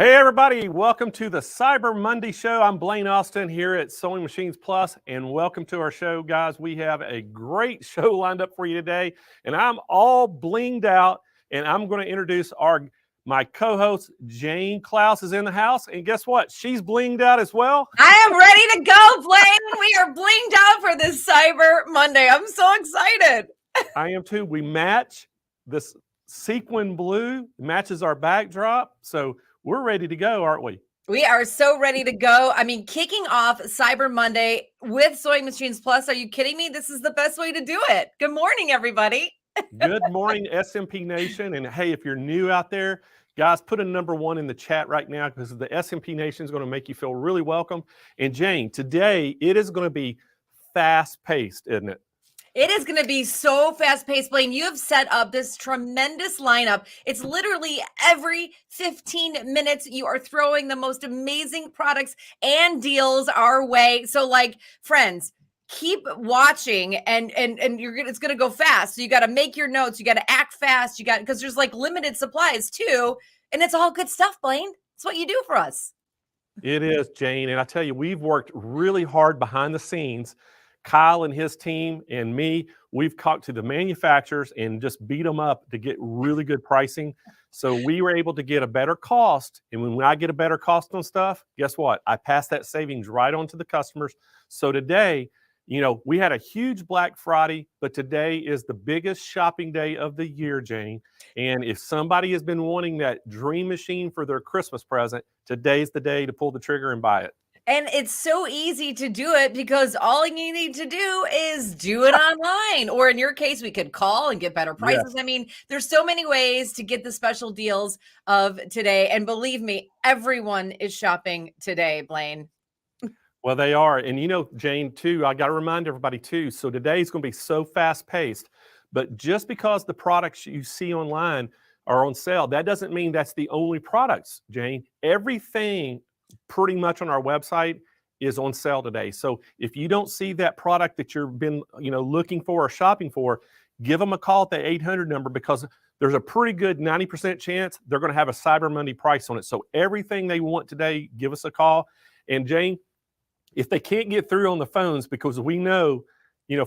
Hey everybody, welcome to the Cyber Monday show. I'm Blaine Austin here at Sewing Machines Plus, and welcome to our show, guys. We have a great show lined up for you today, and I'm all blinged out, and I'm going to introduce my co-host, Jane Klaus, is in the house, and guess what? She's blinged out as well. I am ready to go, Blaine. We are blinged out for this Cyber Monday. I'm so excited. I am too. We match this sequin blue, matches our backdrop, so we're ready to go, aren't we? We are so ready to go. I mean, kicking off Cyber Monday with Sewing Machines Plus. Are you kidding me? This is the best way to do it. Good morning, everybody. Good morning, SMP Nation. And hey, if you're new out there, guys, put a number 1 in the chat right now because the SMP Nation is going to make you feel really welcome. And Jane, today it is going to be fast-paced, isn't it? It is going to be so fast-paced, Blaine. You have set up this tremendous lineup. It's literally every 15 minutes you are throwing the most amazing products and deals our way. So, like, friends, keep watching, and it's going to go fast. So you got to make your notes. You got to act fast. Because there's like limited supplies too, and it's all good stuff, Blaine. It's what you do for us. It is, Jane. And I tell you, we've worked really hard behind the scenes. Kyle and his team and me, we've talked to the manufacturers and just beat them up to get really good pricing. So we were able to get a better cost. And when I get a better cost on stuff, guess what? I pass that savings right on to the customers. So today, you know, we had a huge Black Friday, but today is the biggest shopping day of the year, Jane. And if somebody has been wanting that dream machine for their Christmas present, today's the day to pull the trigger and buy it. And it's so easy to do it because all you need to do is do it online. Or in your case, we could call and get better prices. Yes. I mean, there's so many ways to get the special deals of today. And believe me, everyone is shopping today, Blaine. Well, they are. And you know, Jane, too, I got to remind everybody, too. So today is going to be so fast-paced. But just because the products you see online are on sale, that doesn't mean that's the only products, Jane. Everything pretty much on our website is on sale today. So if you don't see that product that you've been, looking for or shopping for, give them a call at the 800 number because there's a pretty good 90% chance they're going to have a Cyber Monday price on it. So everything they want today, give us a call. And Jane, if they can't get through on the phones, because we know,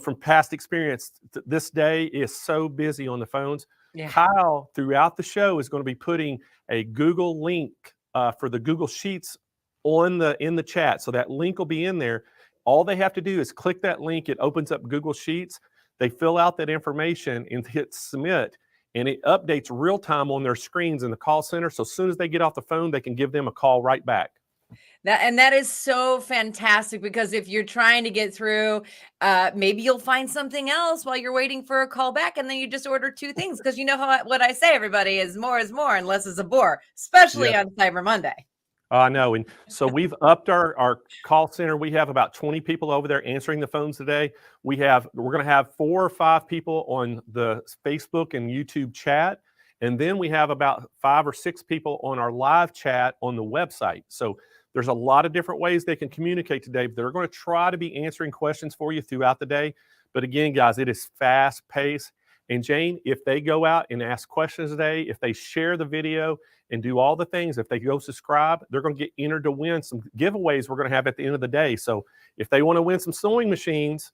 from past experience, this day is so busy on the phones. Yeah. Kyle, throughout the show, is going to be putting a Google link for the Google Sheets in the chat. So that link will be in there. All they have to do is click that link. It opens up Google Sheets. They fill out that information and hit submit, and it updates real time on their screens in the call center. So as soon as they get off the phone, they can give them a call right back. That is so fantastic because if you're trying to get through, maybe you'll find something else while you're waiting for a call back, and then you just order 2 things because you know what I say, everybody, is more and less is a bore, especially on Cyber Monday. I know. And so we've upped our call center. We have about 20 people over there answering the phones today. We're going to have 4 or 5 people on the Facebook and YouTube chat. And then we have about 5 or 6 people on our live chat on the website. So there's a lot of different ways they can communicate today. They're going to try to be answering questions for you throughout the day. But again, guys, it is fast paced. And Jane, if they go out and ask questions today, if they share the video and do all the things, if they go subscribe, they're going to get entered to win some giveaways we're going to have at the end of the day. So if they want to win some sewing machines,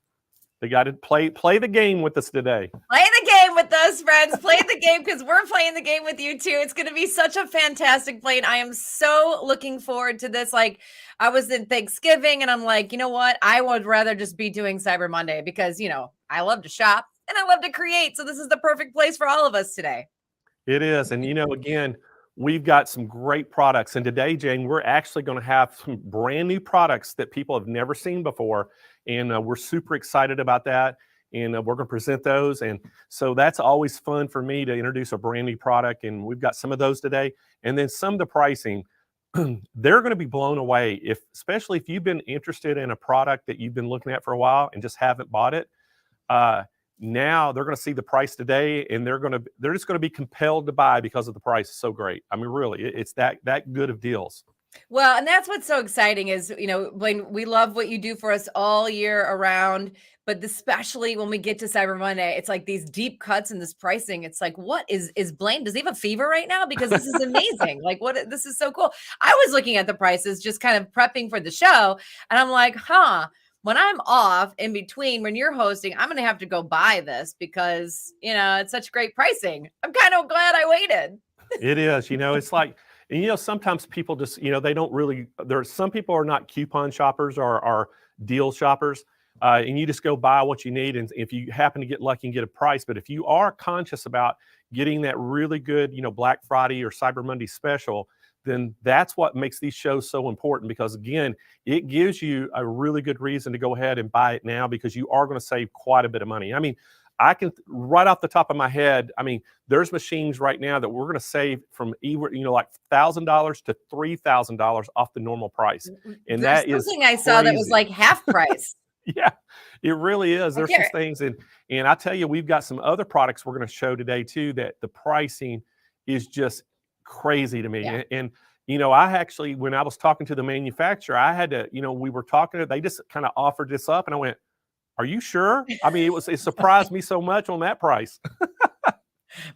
they got to play the game with us today. Play the game with us, friends. Play the game because we're playing the game with you too. It's going to be such a fantastic play. I am so looking forward to this. Like, I was in Thanksgiving and I'm like, you know what? I would rather just be doing Cyber Monday because, I love to shop and I love to create. So this is the perfect place for all of us today. It is. And, again, we've got some great products. And today, Jane, we're actually going to have some brand new products that people have never seen before. And we're super excited about that. And we're going to present those. And so that's always fun for me to introduce a brand new product. And we've got some of those today. And then some of the pricing, they're going to be blown away, especially if you've been interested in a product that you've been looking at for a while and just haven't bought it. Now they're going to see the price today, and they're just going to be compelled to buy because of the price is so great. I mean, really, it's that good of deals. Well, and that's what's so exciting is, Blaine, we love what you do for us all year around, but especially when we get to Cyber Monday, it's like these deep cuts in this pricing. It's like, what is Blaine? Does he have a fever right now? Because this is amazing. Like, this is so cool. I was looking at the prices, just kind of prepping for the show, and I'm like, when I'm off in between, when you're hosting, I'm going to have to go buy this because, it's such great pricing. I'm kind of glad I waited. It is, it's like, and sometimes people just, they don't really, there's some people are not coupon shoppers or are deal shoppers. And you just go buy what you need. And if you happen to get lucky and get a price, but if you are conscious about getting that really good, Black Friday or Cyber Monday special, then that's what makes these shows so important, because again, it gives you a really good reason to go ahead and buy it now, because you are going to save quite a bit of money. I mean, I can, right off the top of my head, there's machines right now that we're going to save from like $1,000 to $3,000 off the normal price. And There's that is something I saw that was crazy. like half price. Yeah, it really is. There's some things, and I tell you, we've got some other products we're going to show today too, that the pricing is just crazy to me. Yeah. And I actually, when I was talking to the manufacturer, I had to, we were talking to, they just kind of offered this up, and I went, "Are you sure?" It surprised me so much on that price.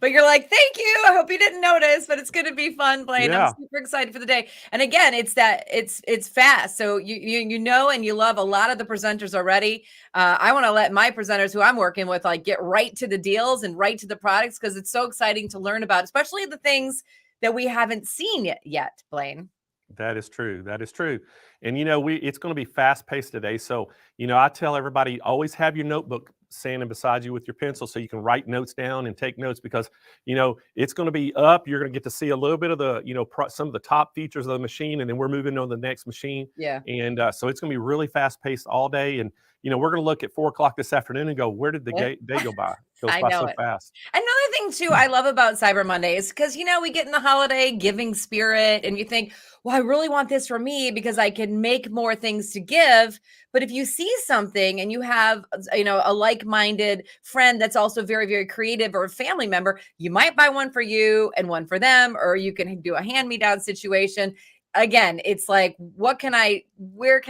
But you're like, "Thank you. I hope you didn't notice, but it's going to be fun, Blaine." Yeah. I'm super excited for the day. And again, it's fast. So and you love a lot of the presenters already. I want to let my presenters who I'm working with get right to the deals and right to the products, because it's so exciting to learn about, especially the things that we haven't seen yet, Blaine. That is true. That is true. And it's going to be fast paced today. So, I tell everybody, always have your notebook standing beside you with your pencil so you can write notes down and take notes, because, it's going to be up. You're going to get to see a little bit of the, some of the top features of the machine, and then we're moving on to the next machine. Yeah. And so it's going to be really fast paced all day. And, we're going to look at 4:00 this afternoon and go, where did the day go by? It goes by so fast. Another thing too, I love about Cyber Monday is because, we get in the holiday giving spirit, and you think, well, I really want this for me because I can make more things to give. But if you see something and you have, a like-minded friend that's also very, very creative, or a family member, you might buy one for you and one for them, or you can do a hand-me-down situation. Again, it's like, where can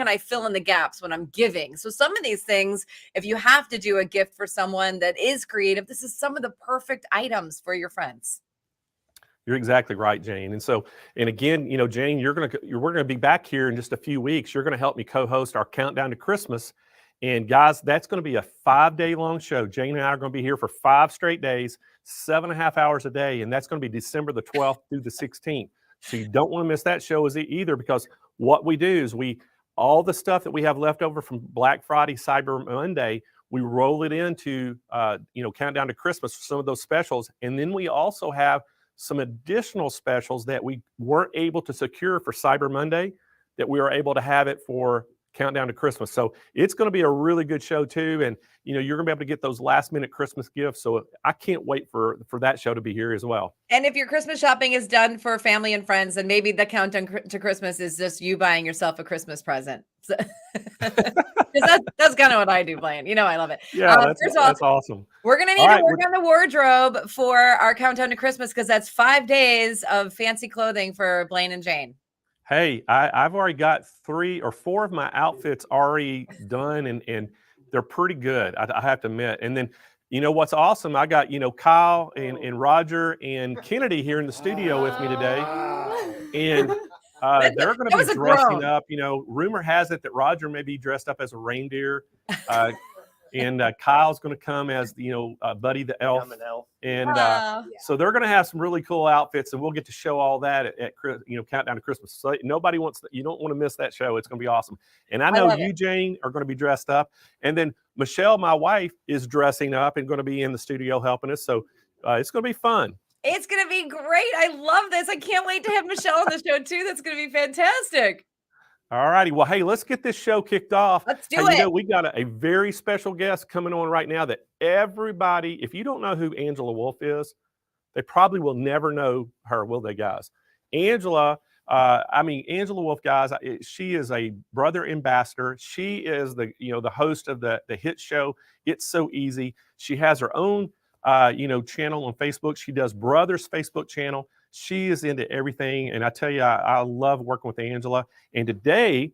I fill in the gaps when I'm giving? So some of these things, if you have to do a gift for someone that is creative, this is some of the perfect items for your friends. You're exactly right, Jane. And again, Jane, we're going to be back here in just a few weeks. You're going to help me co-host our countdown to Christmas. And guys, that's going to be a 5-day long show. Jane and I are going to be here for 5 straight days, 7.5 hours a day. And that's going to be December the 12th through the 16th. So you don't want to miss that show either, because what we do is all the stuff that we have left over from Black Friday, Cyber Monday, we roll it into, countdown to Christmas for some of those specials. And then we also have some additional specials that we weren't able to secure for Cyber Monday, that we were able to have it for countdown to Christmas. So it's going to be a really good show too. And, you're going to be able to get those last minute Christmas gifts. So I can't wait for that show to be here as well. And if your Christmas shopping is done for family and friends, then maybe the countdown to Christmas is just you buying yourself a Christmas present. So, that's kind of what I do, Blaine. I love it. Yeah, that's awesome. We're going to need to work on the wardrobe for our countdown to Christmas, because that's 5 days of fancy clothing for Blaine and Jane. Hey, I've already got 3 or 4 of my outfits already done, and they're pretty good, I have to admit. And then, what's awesome, I got, Kyle and Roger and Kennedy here in the studio with me today. And they're going to be dressing up. Rumor has it that Roger may be dressed up as a reindeer. And Kyle's going to come as Buddy the elf. I'm an elf. And so they're going to have some really cool outfits, and we'll get to show all that at countdown to Christmas. So you don't want to miss that show. It's going to be awesome. And I know you, Jane, are going to be dressed up, and then Michelle, my wife, is dressing up and going to be in the studio helping us. So it's going to be fun. It's going to be great. I love this. I can't wait to have Michelle on the show too. That's going to be fantastic. All righty. Well, hey, let's get this show kicked off. Let's do it. We got a very special guest coming on right now that everybody, if you don't know who Angela Wolf is, they probably will never know her, will they, guys? Angela Wolf, guys, she is a brother ambassador. She is the host of the hit show It's So Easy. She has her own channel on Facebook. She does Brothers Facebook channel. She is into everything. And I tell you, I love working with Angela. And today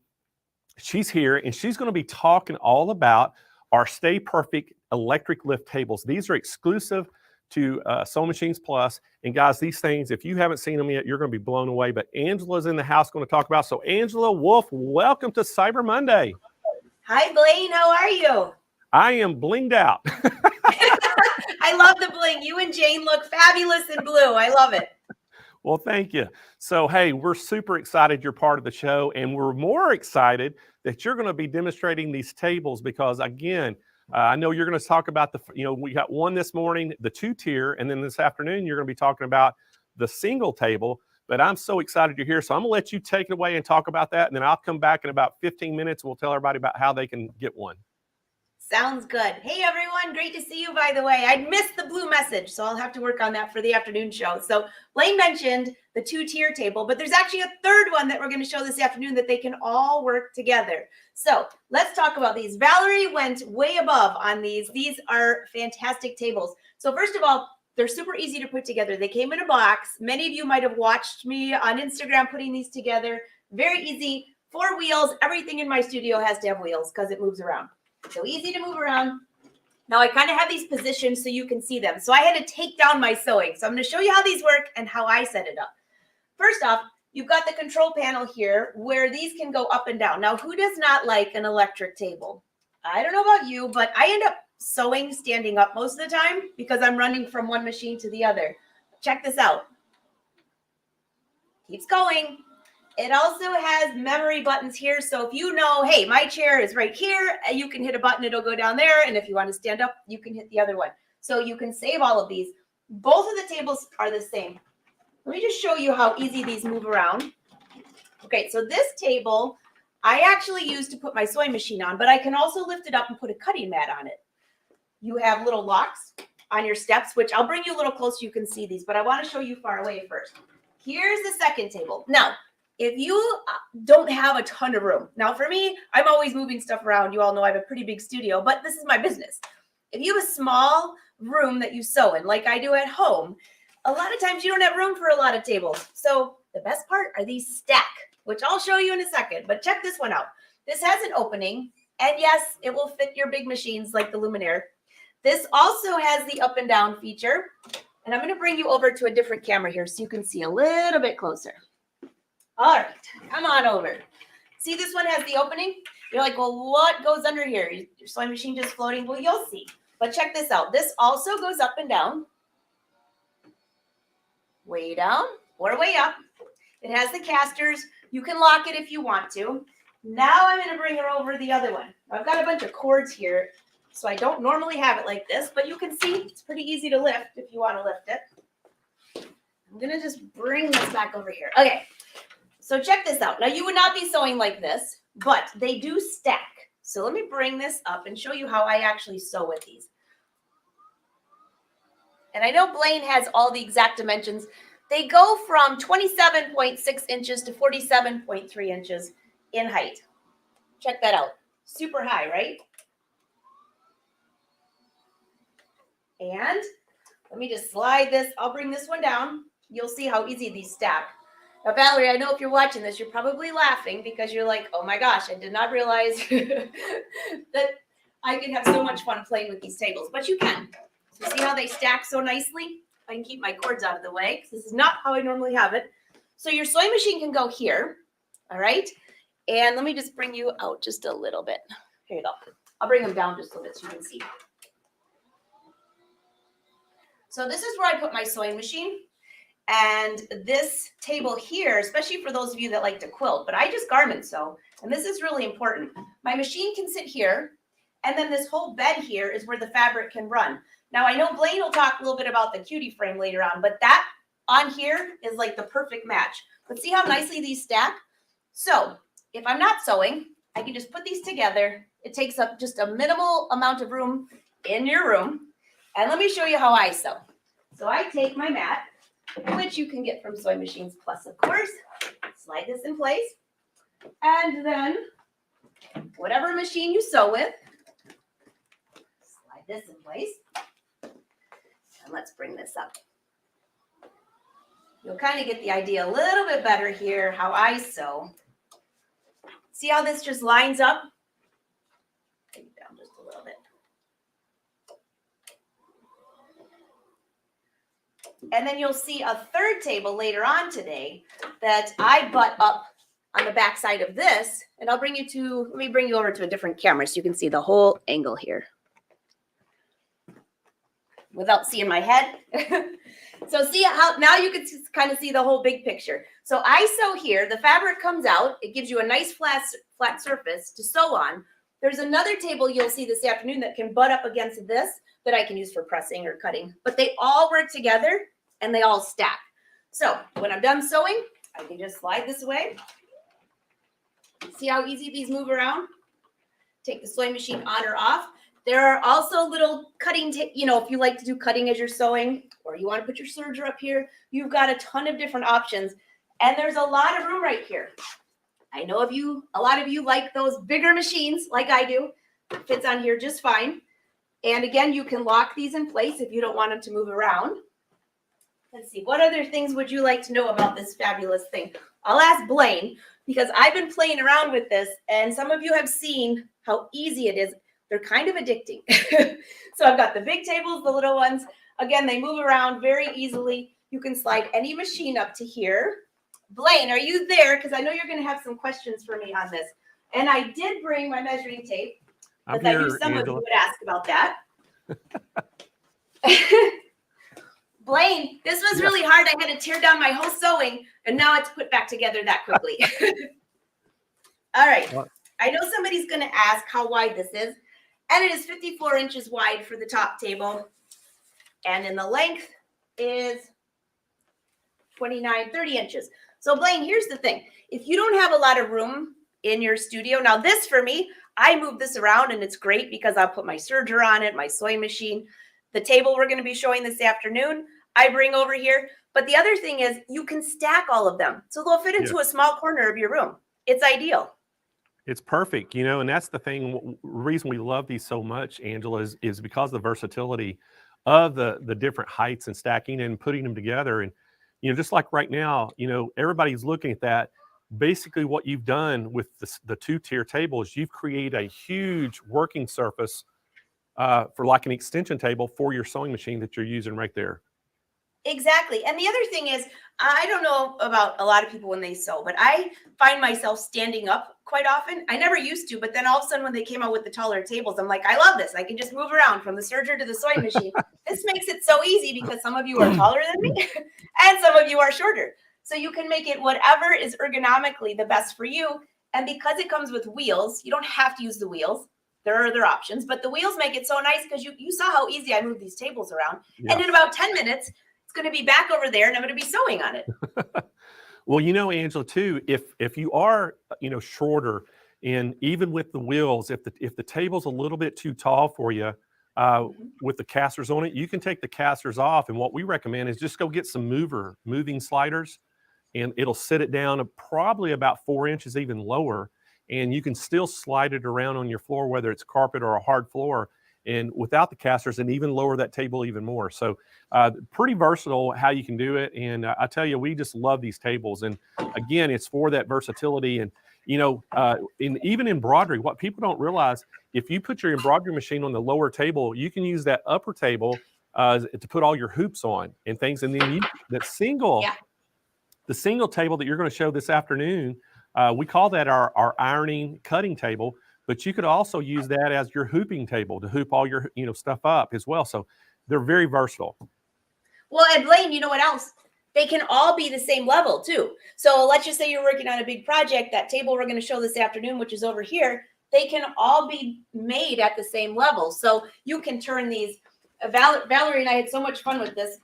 she's here and she's going to be talking all about our Stay Perfect electric lift tables. These are exclusive to Sewing Machines Plus. And guys, these things, if you haven't seen them yet, you're going to be blown away. But Angela's in the house going to talk about. So Angela Wolf, welcome to Cyber Monday. Hi, Blaine. How are you? I am blinged out. I love the bling. You and Jane look fabulous in blue. I love it. Well, thank you. So, hey, we're super excited you're part of the show, and we're more excited that you're going to be demonstrating these tables because, again, I know you're going to talk about we got one this morning, the 2-tier, and then this afternoon you're going to be talking about the single table. But I'm so excited you're here, so I'm going to let you take it away and talk about that, and then I'll come back in about 15 minutes and we'll tell everybody about how they can get one. Sounds good. Hey, everyone. Great to see you, by the way. I missed the blue message, so I'll have to work on that for the afternoon show. So Blaine mentioned the 2-tier table, but there's actually a third one that we're going to show this afternoon that they can all work together. So let's talk about these. Valerie went way above on these. These are fantastic tables. So first of all, they're super easy to put together. They came in a box. Many of you might have watched me on Instagram putting these together. Very easy. 4 wheels. Everything in my studio has to have wheels because it moves around. So easy to move around. Now I kind of have these positioned so you can see them. So I had to take down my sewing. So I'm going to show you how these work and how I set it up. First off, you've got the control panel here where these can go up and down. Now, who does not like an electric table? I don't know about you, but I end up sewing standing up most of the time because I'm running from one machine to the other. Check this out. Keeps going. It also has memory buttons here. So if you know, hey, my chair is right here, you can hit a button, it'll go down there. And if you want to stand up, you can hit the other one. So you can save all of these. Both of the tables are the same. Let me just show you how easy these move around. Okay, so this table, I actually use to put my sewing machine on, but I can also lift it up and put a cutting mat on it. You have little locks on your steps, which I'll bring you a little closer so you can see these, but I want to show you far away first. Here's the second table. Now, if you don't have a ton of room, now for me, I'm always moving stuff around. You all know I have a pretty big studio, but this is my business. If you have a small room that you sew in, like I do at home, a lot of times you don't have room for a lot of tables. So the best part are these stack, which I'll show you in a second, but check this one out. This has an opening, and yes, it will fit your big machines like the Luminaire. This also has the up and down feature, and I'm going to bring you over to a different camera here so you can see a little bit closer. All right, come on over. See, this one has the opening. You're like, well, what goes under here? Your sewing machine just floating? Well, you'll see. But check this out. This also goes up and down. Way down or way up. It has the casters. You can lock it if you want to. Now I'm going to bring her over the other one. I've got a bunch of cords here, so I don't normally have it like this, but you can see it's pretty easy to lift if you want to lift it. I'm going to just bring this back over here. Okay. So check this out. Now you would not be sewing like this, but they do stack. So let me bring this up and show you how I actually sew with these. And I know Blaine has all the exact dimensions. They go from 27.6 inches to 47.3 inches in height. Check that out. Super high, right? And let me just slide this. I'll bring this one down. You'll see how easy these stack. Now, Valerie, I know if you're watching this, you're probably laughing because you're like, oh my gosh, I did not realize that I can have so much fun playing with these tables, but you can. So see how they stack so nicely? I can keep my cords out of the way because this is not how I normally have it. So your sewing machine can go here, all right? And let me just bring you out just a little bit. Here you go. I'll bring them down just a little bit so you can see. So this is where I put my sewing machine. And this table here, especially for those of you that like to quilt, but I just garment sew, and this is really important. My machine can sit here, and then this whole bed here is where the fabric can run. Now, I know Blaine will talk a little bit about the cutie frame later on, but that on here is like the perfect match. But see how nicely these stack? So if I'm not sewing, I can just put these together. It takes up just a minimal amount of room in your room. And let me show you how I sew. So I take my mat, which you can get from Sewing Machines Plus, of course. Slide this in place. And then whatever machine you sew with, slide this in place. And let's bring this up. you'll kind of get the idea a little bit better here how I sew. See how this just lines up? Take it down just a little bit. And then you'll see a third table later on today that I butt up on the back side of this. And let me bring you over to a different camera so you can see the whole angle here without seeing my head. So see how now you can kind of see the whole big picture. So I sew here, the fabric comes out, it gives you a nice flat surface to sew on. There's another table you'll see this afternoon that can butt up against this that I can use for pressing or cutting, but they all work together and they all stack. So when I'm done sewing, I can just slide this away. See how easy these move around? Take the sewing machine on or off. There are also little cutting, if you like to do cutting as you're sewing, or you want to put your serger up here, you've got a ton of different options. And there's a lot of room right here. I know a lot of you like those bigger machines like I do. It fits on here just fine. And again, you can lock these in place if you don't want them to move around. Let's see, what other things would you like to know about this fabulous thing? I'll ask Blaine, because I've been playing around with this, and some of you have seen how easy it is. They're kind of addicting. So I've got the big tables, the little ones. Again, they move around very easily. You can slide any machine up to here. Blaine, are you there? Because I know you're going to have some questions for me on this. And I did bring my measuring tape, because I knew some of you would ask about that. Blaine, this was really hard. I had to tear down my whole sewing, and now it's put back together that quickly. All right. I know somebody's going to ask how wide this is, and it is 54 inches wide for the top table, and in the length is 30 inches. So Blaine, here's the thing. If you don't have a lot of room in your studio, now this for me, I move this around and it's great because I'll put my serger on it, my sewing machine. The table we're going to be showing this afternoon, I bring over here. But the other thing is you can stack all of them. So they'll fit into a small corner of your room. It's ideal. It's perfect, and that's the thing. Reason we love these so much, Angela, is because of the versatility of the different heights and stacking and putting them together. And, just like right now, everybody's looking at that. Basically what you've done with the two-tier tables, you've created a huge working surface for like an extension table for your sewing machine that you're using right there. Exactly. And the other thing is, I don't know about a lot of people when they sew, but I find myself standing up quite often. I never used to, but then all of a sudden when they came out with the taller tables, I'm like, I love this. I can just move around from the serger to the sewing machine. This makes it so easy because some of you are taller than me and some of you are shorter. So you can make it whatever is ergonomically the best for you. And because it comes with wheels, you don't have to use the wheels. There are other options, but the wheels make it so nice because you saw how easy I move these tables around. Yeah. And in about 10 minutes, it's going to be back over there and I'm going to be sewing on it. Well, Angela, too, if you are, shorter, and even with the wheels, if the table's a little bit too tall for you, with the casters on it, you can take the casters off. And what we recommend is just go get some moving sliders, and it'll sit it down probably about 4 inches even lower. And you can still slide it around on your floor, whether it's carpet or a hard floor, and without the casters, and even lower that table even more. So pretty versatile how you can do it. And I tell you, we just love these tables. And again, it's for that versatility. And, even embroidery, what people don't realize, if you put your embroidery machine on the lower table, you can use that upper table to put all your hoops on and things. And then the single table that you're going to show this afternoon, we call that our ironing cutting table, but you could also use that as your hooping table to hoop all your stuff up as well. So they're very versatile. Well, and Blaine, you know what else? They can all be the same level too. So let's just say you're working on a big project. That table we're going to show this afternoon, which is over here, they can all be made at the same level. So you can turn these. Valerie and I had so much fun with this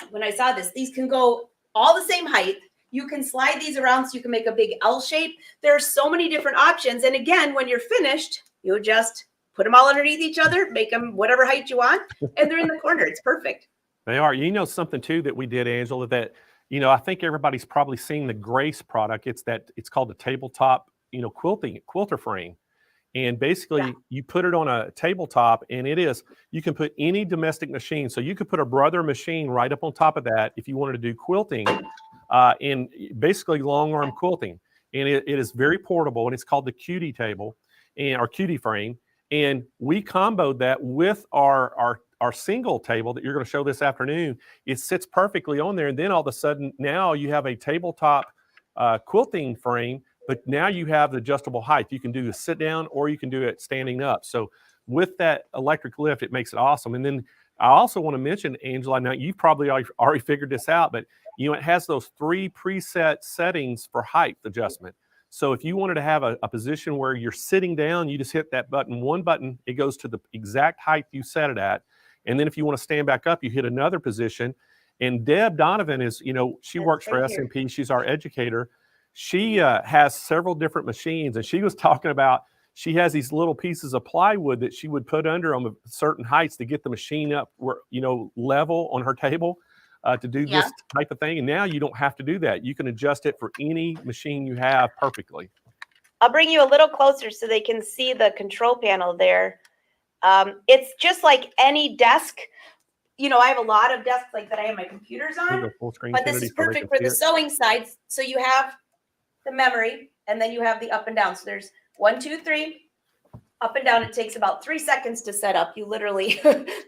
when I saw this. These can go all the same height. You can slide these around so you can make a big L shape. There are so many different options. And again, when you're finished, you just put them all underneath each other, make them whatever height you want, and they're in the corner. It's perfect. They are. Something too that we did, Angela, that, I think everybody's probably seen the Grace product. It's called the tabletop, quilter frame. And basically you put it on a tabletop, and you can put any domestic machine. So you could put a Brother machine right up on top of that if you wanted to do quilting, and basically long arm quilting. And it is very portable, and it's called the Cutie table or Cutie frame. And we comboed that with our single table that you're going to show this afternoon. It sits perfectly on there. And then all of a sudden now you have a tabletop quilting frame, but now you have the adjustable height. You can do a sit down or you can do it standing up. So with that electric lift, it makes it awesome. And then I also want to mention, Angela, now you've probably already figured this out, but it has those 3 preset settings for height adjustment. So if you wanted to have a position where you're sitting down, you just hit that button, one button, it goes to the exact height you set it at. And then if you want to stand back up, you hit another position. And Deb Donovan is, she works for SMP. She's our educator. She has several different machines, and she was talking about she has these little pieces of plywood that she would put under on certain heights to get the machine up where, level on her table to do this type of thing. And now you don't have to do that. You can adjust it for any machine you have perfectly. I'll bring you a little closer so they can see the control panel there. It's just like any desk. I have a lot of desks like that I have my computers on, but this is perfect for the sewing side. So you have the memory, and then you have the up and down. So there's 1, 2, 3, up and down. It takes about 3 seconds to set up. You literally,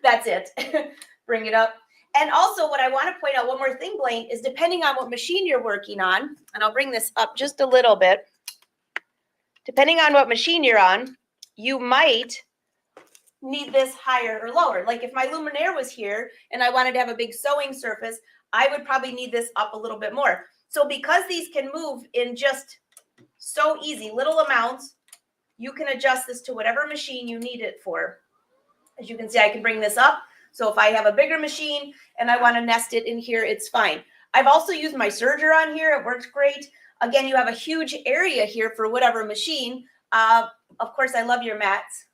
that's it. Bring it up. And also what I want to point out, one more thing, Blaine, is depending on what machine you're working on, and I'll bring this up just a little bit. Depending on what machine you're on, you might need this higher or lower. Like if my Luminaire was here and I wanted to have a big sewing surface, I would probably need this up a little bit more. So because these can move in just so easy, little amounts, you can adjust this to whatever machine you need it for. As you can see, I can bring this up. So if I have a bigger machine and I want to nest it in here, it's fine. I've also used my serger on here. It works great. Again, you have a huge area here for whatever machine. Of course, I love your mats,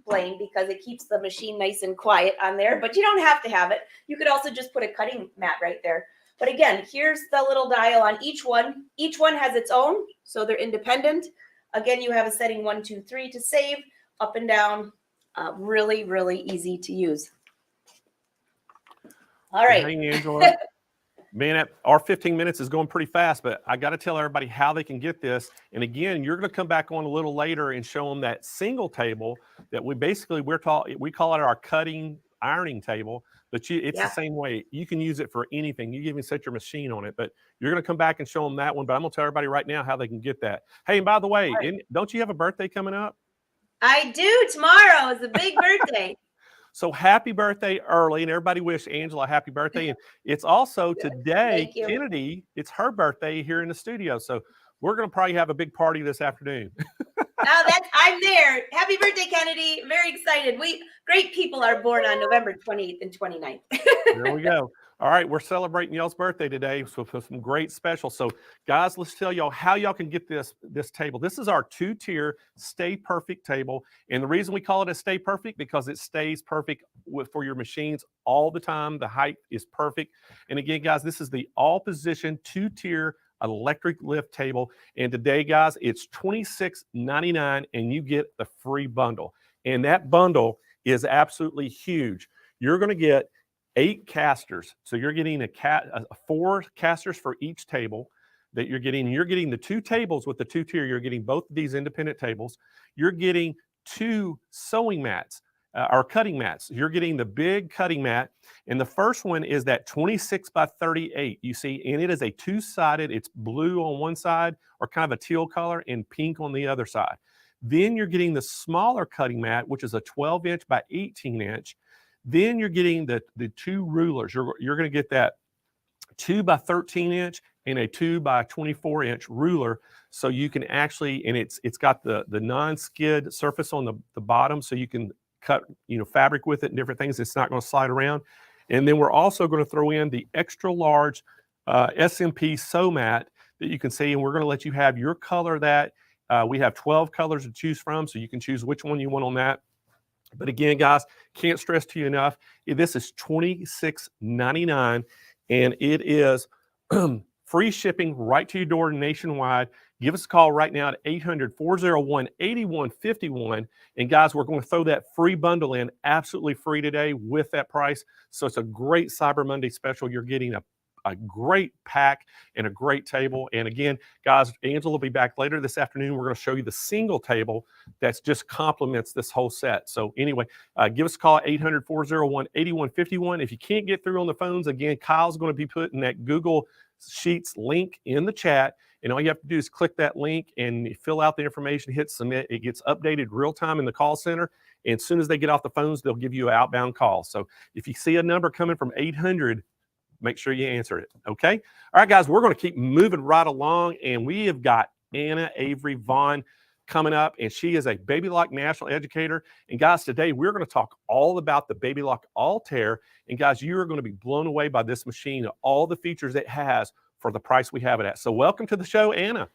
Blaine, because it keeps the machine nice and quiet on there, but you don't have to have it. You could also just put a cutting mat right there. But again, here's the little dial on each one. Each one has its own, so they're independent. Again, you have a setting 1, 2, 3 to save, up and down. Really, really easy to use. All right. Hey, Angela. Man, our 15 minutes is going pretty fast, but I got to tell everybody how they can get this. And again, you're going to come back on a little later and show them that single table that we call it our cutting ironing table, but it's the same way. You can use it for anything. You can even set your machine on it, but you're going to come back and show them that one. But I'm going to tell everybody right now how they can get that. Hey, and by the way, don't you have a birthday coming up? I do. Tomorrow is a big birthday. So happy birthday early, and everybody wish Angela a happy birthday. And it's also today, Kennedy, it's her birthday here in the studio. So we're going to probably have a big party this afternoon. I'm there. Happy birthday, Kennedy. Very excited. Great people are born on November 28th and 29th. There we go. All right, we're celebrating y'all's birthday today, so for some great specials. So, guys, let's tell y'all how y'all can get this table. This is our 2-tier Stay Perfect table, and the reason we call it a Stay Perfect because it stays perfect for your machines all the time. The height is perfect, and again, guys, this is the all-position 2-tier electric lift table, and today, guys, it's $26.99, and you get the free bundle, and that bundle is absolutely huge. You're going to get 8 casters. So you're getting 4 casters for each table that you're getting. You're getting the 2 tables with the 2-tier. You're getting both of these independent tables. You're getting 2 sewing mats or cutting mats. You're getting the big cutting mat. And the first one is that 26 by 38. You see, and it is a 2-sided. It's blue on one side or kind of a teal color and pink on the other side. Then you're getting the smaller cutting mat, which is a 12-inch by 18-inch. Then you're getting the 2 rulers. You're going to get that 2 by 13-inch and a 2 by 24-inch ruler. So you can actually, and it's got the non-skid surface on the bottom, so you can cut fabric with it and different things. It's not going to slide around. And then we're also going to throw in the extra large SMP sew mat that you can see, and we're going to let you have your color that. We have 12 colors to choose from, so you can choose which one you want on that. But again, guys, can't stress to you enough, this is $26.99, and it is free shipping right to your door nationwide. Give us a call right now at 800-401-8151. And guys, we're going to throw that free bundle in absolutely free today with that price. So it's a great Cyber Monday special. You're getting a great pack and a great table. And again, guys, Angela will be back later this afternoon. We're going to show you the single table that's just complements this whole set. So anyway, give us a call at 800-401-8151. If you can't get through on the phones, again, Kyle's going to be putting that Google Sheets link in the chat. And all you have to do is click that link and fill out the information, hit submit. It gets updated real time in the call center. And as soon as they get off the phones, they'll give you an outbound call. So if you see a number coming from 800, make sure you answer it, okay? All right, guys, we're going to keep moving right along, and we have got Anna Avery Vaughn coming up, and she is a Baby Lock national educator. And guys, today we're going to talk all about the Baby Lock Altair. And guys, you are going to be blown away by this machine, all the features it has for the price we have it at. So welcome to the show, Anna.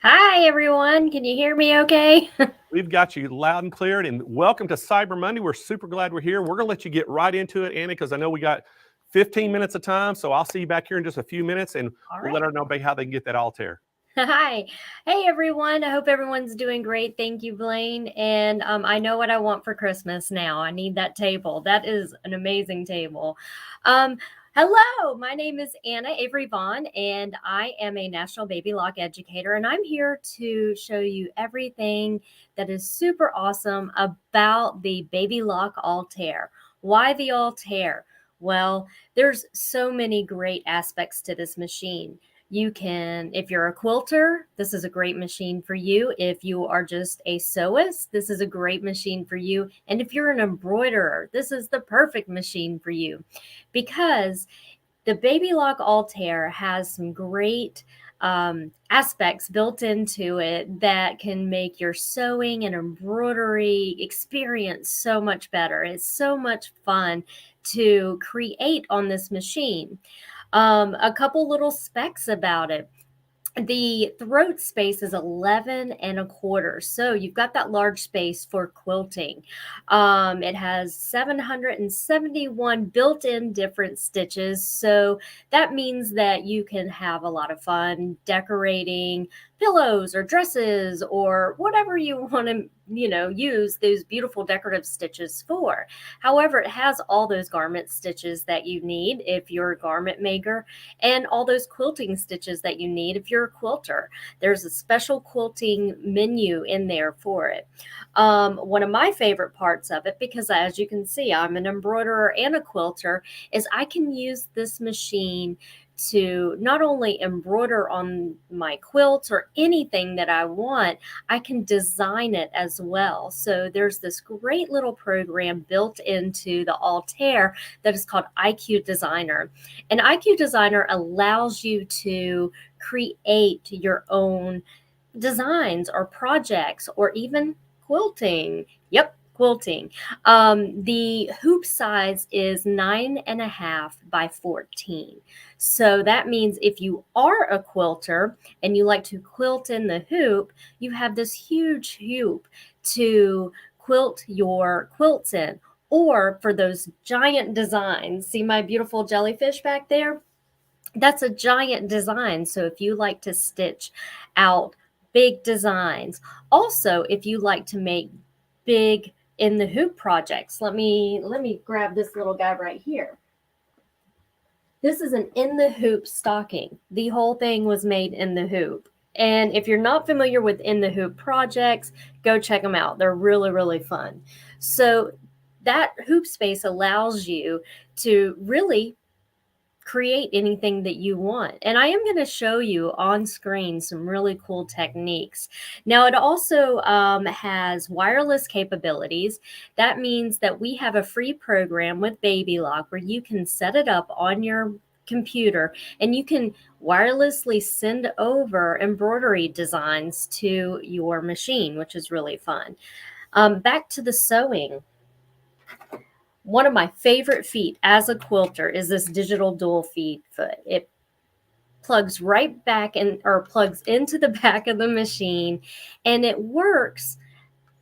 Hi, everyone. Can you hear me okay? We've got you loud and clear, and welcome to Cyber Monday. We're super glad we're here. We're going to let you get right into it, Anna, because I know we got 15 minutes of time, so I'll see you back here in just a few minutes, and we'll let her know how they can get that Altair. Hi. Hey, everyone. I hope everyone's doing great. Thank you, Blaine. And I know what I want for Christmas now. I need that table. That is an amazing table. Hello, my name is Anna Avery Vaughn, and I am a National Baby Lock educator, and I'm here to show you everything that is super awesome about the Baby Lock Altair. Why the Altair? Well, there's so many great aspects to this machine. You can, if you're a quilter, this is a great machine for you. If you are just a sewist, this is a great machine for you. And if you're an embroiderer, this is the perfect machine for you, because the Baby Lock Altair has some great aspects built into it that can make your sewing and embroidery experience so much better. It's so much fun to create on this machine. A couple little specs about it. The throat space is 11 1/4. So you've got that large space for quilting. It has 771 built-in different stitches. So that means that you can have a lot of fun decorating pillows or dresses or whatever you want to, use those beautiful decorative stitches for. However, it has all those garment stitches that you need if you're a garment maker, and all those quilting stitches that you need if you're a quilter. There's a special quilting menu in there for it. One of my favorite parts of it, because as you can see, I'm an embroiderer and a quilter, is I can use this machine to not only embroider on my quilts or anything that I want, I can design it as well. So there's this great little program built into the Altair that is called IQ Designer. And IQ Designer allows you to create your own designs or projects or even quilting. Yep. Quilting. The hoop size is 9.5 by 14. So that means if you are a quilter and you like to quilt in the hoop, you have this huge hoop to quilt your quilts in. Or for those giant designs, see my beautiful jellyfish back there? That's a giant design. So if you like to stitch out big designs, also if you like to make big in the hoop projects. Let me grab this little guy right here. This is an in the hoop stocking. The whole thing was made in the hoop. And if you're not familiar with in the hoop projects, go check them out. They're really, really fun. So that hoop space allows you to really create anything that you want. And I am going to show you on screen some really cool techniques. Now, it also has wireless capabilities. That means that we have a free program with Baby Lock where you can set it up on your computer and you can wirelessly send over embroidery designs to your machine, which is really fun. Back to the sewing. One of my favorite feet as a quilter is this digital dual feed foot. It plugs right back in, or plugs into the back of the machine, and it works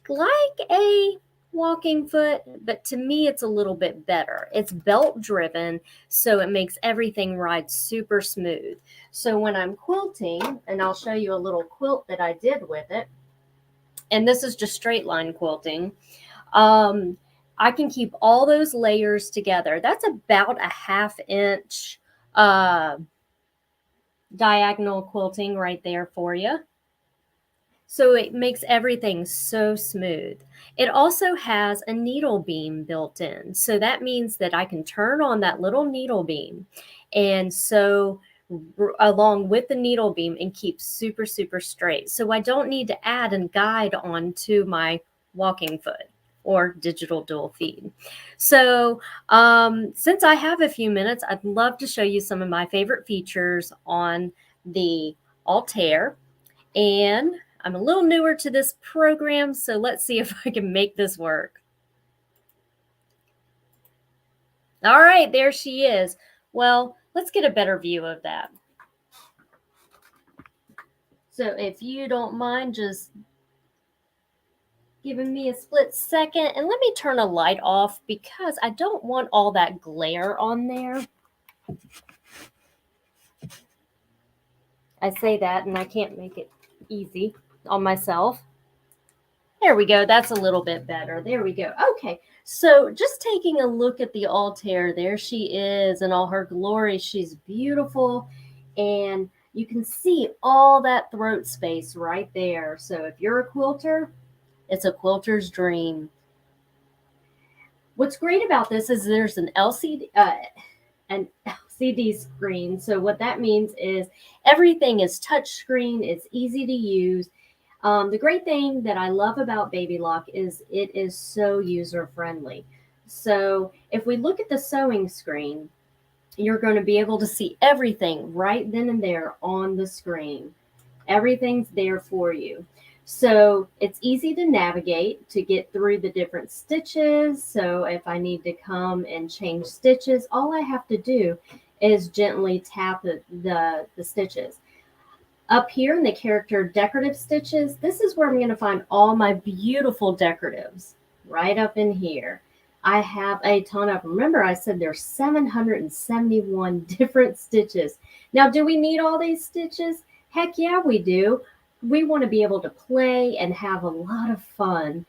like a walking foot, but to me it's a little bit better. It's belt driven, so it makes everything ride super smooth. So when I'm quilting, and I'll show you a little quilt that I did with it, and this is just straight line quilting, I can keep all those layers together. That's about a 1/2 inch diagonal quilting right there for you. So it makes everything so smooth. It also has a needle beam built in. So that means that I can turn on that little needle beam and sew along with the needle beam and keep super, super straight. So I don't need to add a guide onto my walking foot or digital dual feed. So since I have a few minutes, I'd love to show you some of my favorite features on the Altair. And I'm a little newer to this program, so let's see if I can make this work. All right, there she is. Well, let's get a better view of that. So if you don't mind just giving me a split second, and let me turn a light off because I don't want all that glare on there. I say that and I can't make it easy on myself. There we go. That's a little bit better. There we go. Okay. So just taking a look at the Altair, there she is in all her glory. She's beautiful. And you can see all that throat space right there. So if you're a quilter, it's a quilter's dream. What's great about this is there's an LCD screen. So what that means is everything is touch screen. It's easy to use. The great thing that I love about Baby Lock is it is so user friendly. So if we look at the sewing screen, you're going to be able to see everything right then and there on the screen. Everything's there for you. So it's easy to navigate to get through the different stitches. So if I need to come and change stitches, all I have to do is gently tap the stitches. Up here in the character decorative stitches, this is where I'm going to find all my beautiful decoratives right up in here. I have a ton of, remember I said there's 771 different stitches. Now, do we need all these stitches? Heck yeah, we do. We want to be able to play and have a lot of fun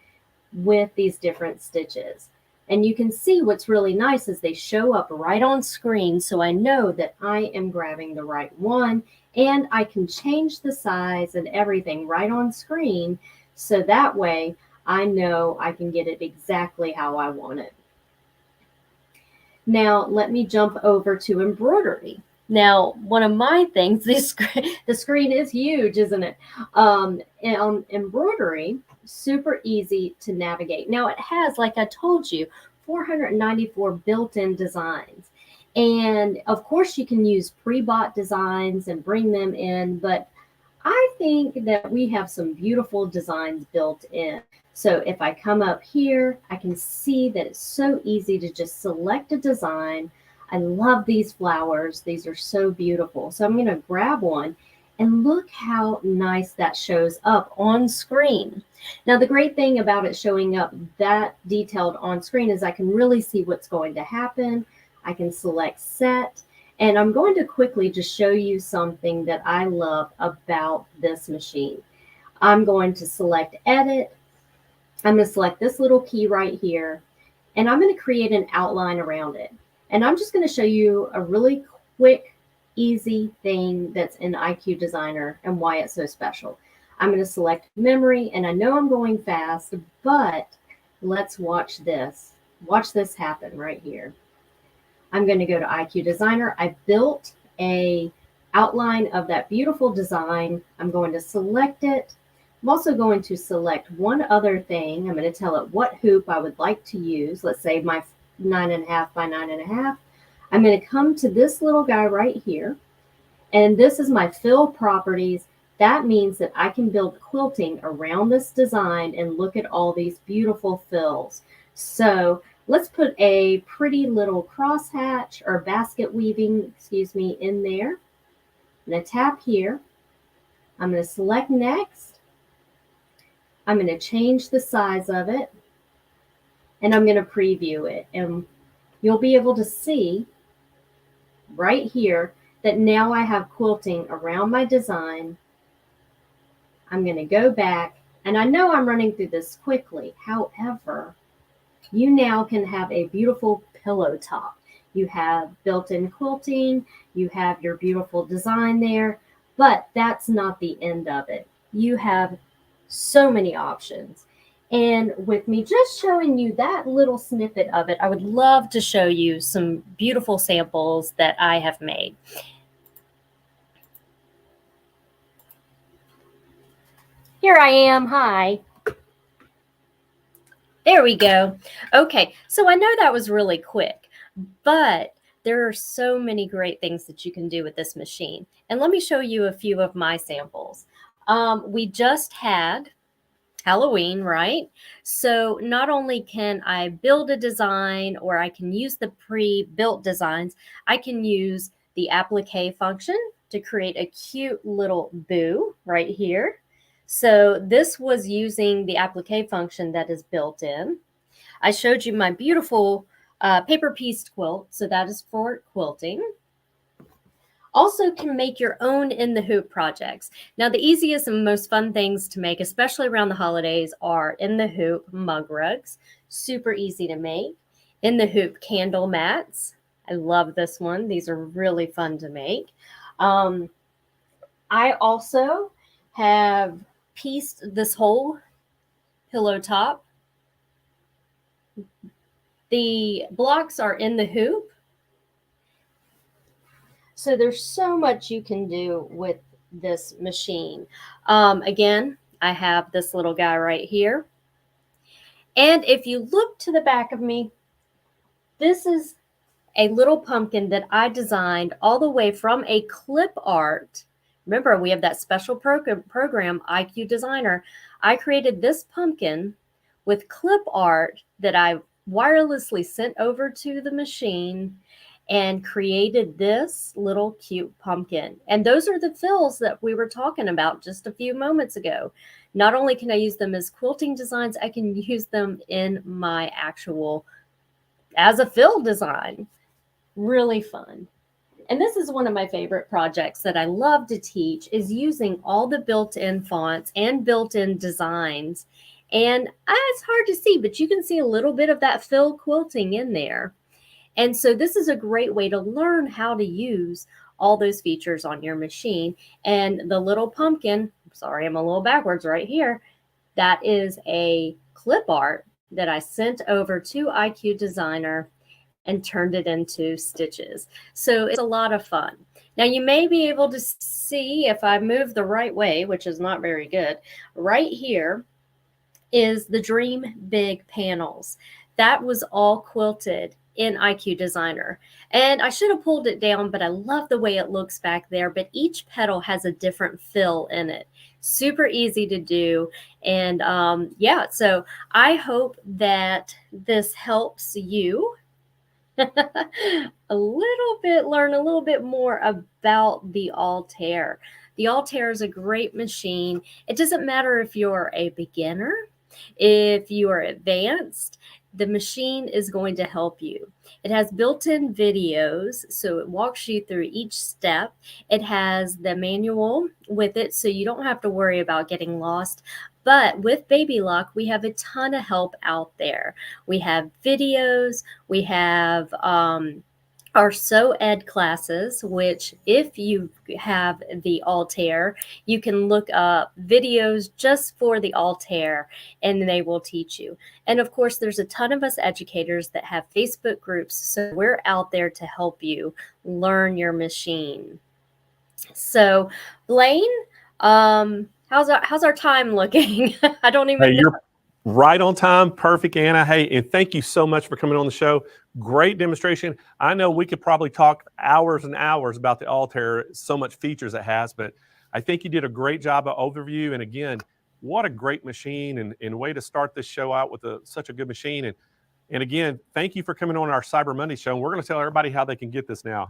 with these different stitches. And you can see what's really nice is they show up right on screen. So I know that I am grabbing the right one and I can change the size and everything right on screen. So that way I know I can get it exactly how I want it. Now, let me jump over to embroidery. Now, one of my things, the screen is huge, isn't it? And on embroidery, super easy to navigate. Now, it has, like I told you, 494 built-in designs. And of course, you can use pre-bought designs and bring them in, but I think that we have some beautiful designs built in. So if I come up here, I can see that it's so easy to just select a design. I love these flowers. These are so beautiful. So I'm going to grab one and look how nice that shows up on screen. Now, the great thing about it showing up that detailed on screen is I can really see what's going to happen. I can select set, and I'm going to quickly just show you something that I love about this machine. I'm going to select edit. I'm going to select this little key right here, and I'm going to create an outline around it. And I'm just going to show you a really quick, easy thing that's in IQ Designer and why it's so special. I'm going to select memory, and I know I'm going fast, but let's watch this. Watch this happen right here. I'm going to go to IQ Designer. I built a outline of that beautiful design. I'm going to select it. I'm also going to select one other thing. I'm going to tell it what hoop I would like to use. Let's say my 9.5 by 9.5. I'm going to come to this little guy right here. And this is my fill properties. That means that I can build quilting around this design and look at all these beautiful fills. So let's put a pretty little crosshatch or basket weaving, in there. I'm going to tap here. I'm going to select next. I'm going to change the size of it. and I'm going to preview it. And you'll be able to see right here that now I have quilting around my design. I'm going to go back, and I know I'm running through this quickly. However, you now can have a beautiful pillow top. You have built-in quilting, you have your beautiful design there, but that's not the end of it. You have so many options. And with me just showing you that little snippet of it, I would love to show you some beautiful samples that I have made. Here I am. Hi. There we go. Okay, so I know that was really quick, but there are so many great things that you can do with this machine. And let me show you a few of my samples. We just had Halloween, right? So not only can I build a design, or I can use the pre-built designs, I can use the applique function to create a cute little boo right here. So this was using the applique function that is built in. I showed you my beautiful paper pieced quilt. So that is for quilting. Also can make your own in the hoop projects. Now, the easiest and most fun things to make, especially around the holidays, are in the hoop mug rugs. Super easy to make. In the hoop candle mats. I love this one. These are really fun to make. I also have pieced this whole pillow top. The blocks are in the hoop. So there's so much you can do with this machine. Again, I have this little guy right here. And if you look to the back of me, this is a little pumpkin that I designed all the way from a clip art. Remember, we have that special program, IQ Designer. I created this pumpkin with clip art that I wirelessly sent over to the machine and created this little cute pumpkin. And those are the fills that we were talking about just a few moments ago. Not only can I use them as quilting designs, I can use them in my actual, as a fill design. Really fun. And this is one of my favorite projects that I love to teach, is using all the built-in fonts and built-in designs. And it's hard to see, but you can see a little bit of that fill quilting in there. And so this is a great way to learn how to use all those features on your machine. And the little pumpkin, sorry, I'm a little backwards right here. That is a clip art that I sent over to IQ Designer and turned it into stitches. So it's a lot of fun. Now you may be able to see, if I move the right way, which is not very good, right here is the Dream Big panels. That was all quilted in IQ Designer. And I should have pulled it down, but I love the way it looks back there. But each petal has a different fill in it. Super easy to do. And yeah, so I hope that this helps you learn a little bit more about the Altair. The Altair is a great machine. It doesn't matter if you're a beginner, if you are advanced, the machine is going to help you. It has built-in videos, so it walks you through each step. It has the manual with it, so you don't have to worry about getting lost. But with Baby Lock, we have a ton of help out there. We have videos, we have our Sew Ed classes, which if you have the Altair, you can look up videos just for the Altair and they will teach you. And of course, there's a ton of us educators that have Facebook groups, so we're out there to help you learn your machine. So Blaine, how's our time looking? I don't even know. You're right on time. Perfect, Anna. Hey, and thank you so much for coming on the show. Great demonstration. I know we could probably talk hours and hours about the Altair, so much features it has, but I think you did a great job of overview. And again, what a great machine, and way to start this show out with such a good machine. And again, thank you for coming on our Cyber Monday show. And we're going to tell everybody how they can get this now.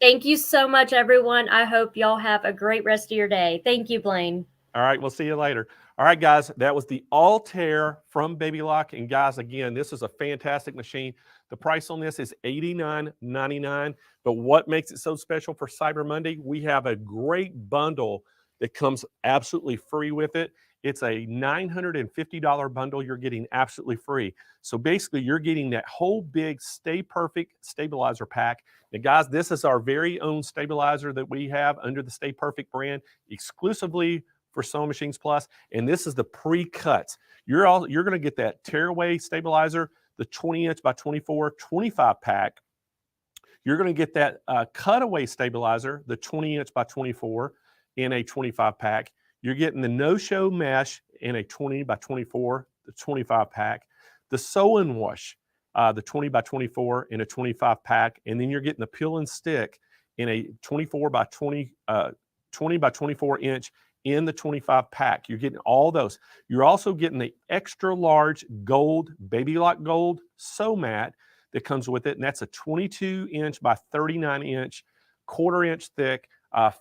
Thank you so much, everyone. I hope y'all have a great rest of your day. Thank you, Blaine. All right, we'll see you later. All right, guys, that was the Altair from Baby Lock. And guys, again, this is a fantastic machine. The price on this is $89.99. But what makes it so special for Cyber Monday? We have a great bundle that comes absolutely free with it. It's a $950 bundle you're getting absolutely free. So basically, you're getting that whole big Stay Perfect stabilizer pack. And guys, this is our very own stabilizer that we have under the Stay Perfect brand, exclusively for Sewing Machines Plus. And this is the pre-cuts. You're going to get that tearaway stabilizer, the 20-inch by 24, 25 pack. You're going to get that cutaway stabilizer, the 20-inch by 24 in a 25 pack. You're getting the no-show mesh in a 20 by 24, the 25 pack. The sew and wash, the 20 by 24 in a 25 pack. And then you're getting the peel and stick in a 24 by 20 by 24 inch in the 25 pack. You're getting all those. You're also getting the extra large gold, Baby Lock gold sew mat that comes with it. And that's a 22-inch by 39-inch, quarter-inch thick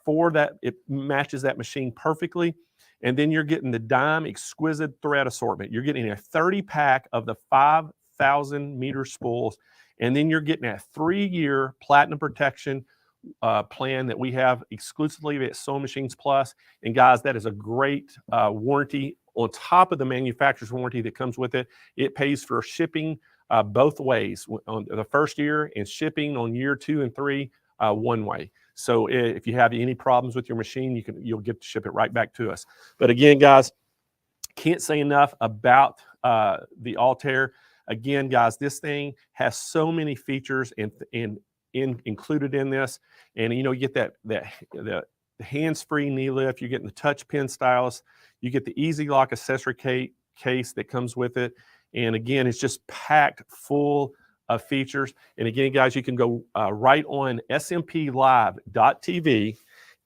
for that. It matches that machine perfectly. And then you're getting the dime exquisite thread assortment. You're getting a 30-pack of the 5,000 meter spools. And then you're getting a 3-year platinum protection plan that we have exclusively at Sewing Machines Plus. And guys, that is a great warranty on top of the manufacturer's warranty that comes with it. It pays for shipping both ways on the first year, and shipping on year 2 and 3 one way. So if you have any problems with your machine, you'll get to ship it right back to us. But again, guys, can't say enough about the Altair. Again, guys, this thing has so many features and included in this. And you get the hands-free knee lift. You're getting the touch pin stylus. You get the Easy Lock accessory case that comes with it. And again, it's just packed full of features. And again, guys, you can go right on smplive.tv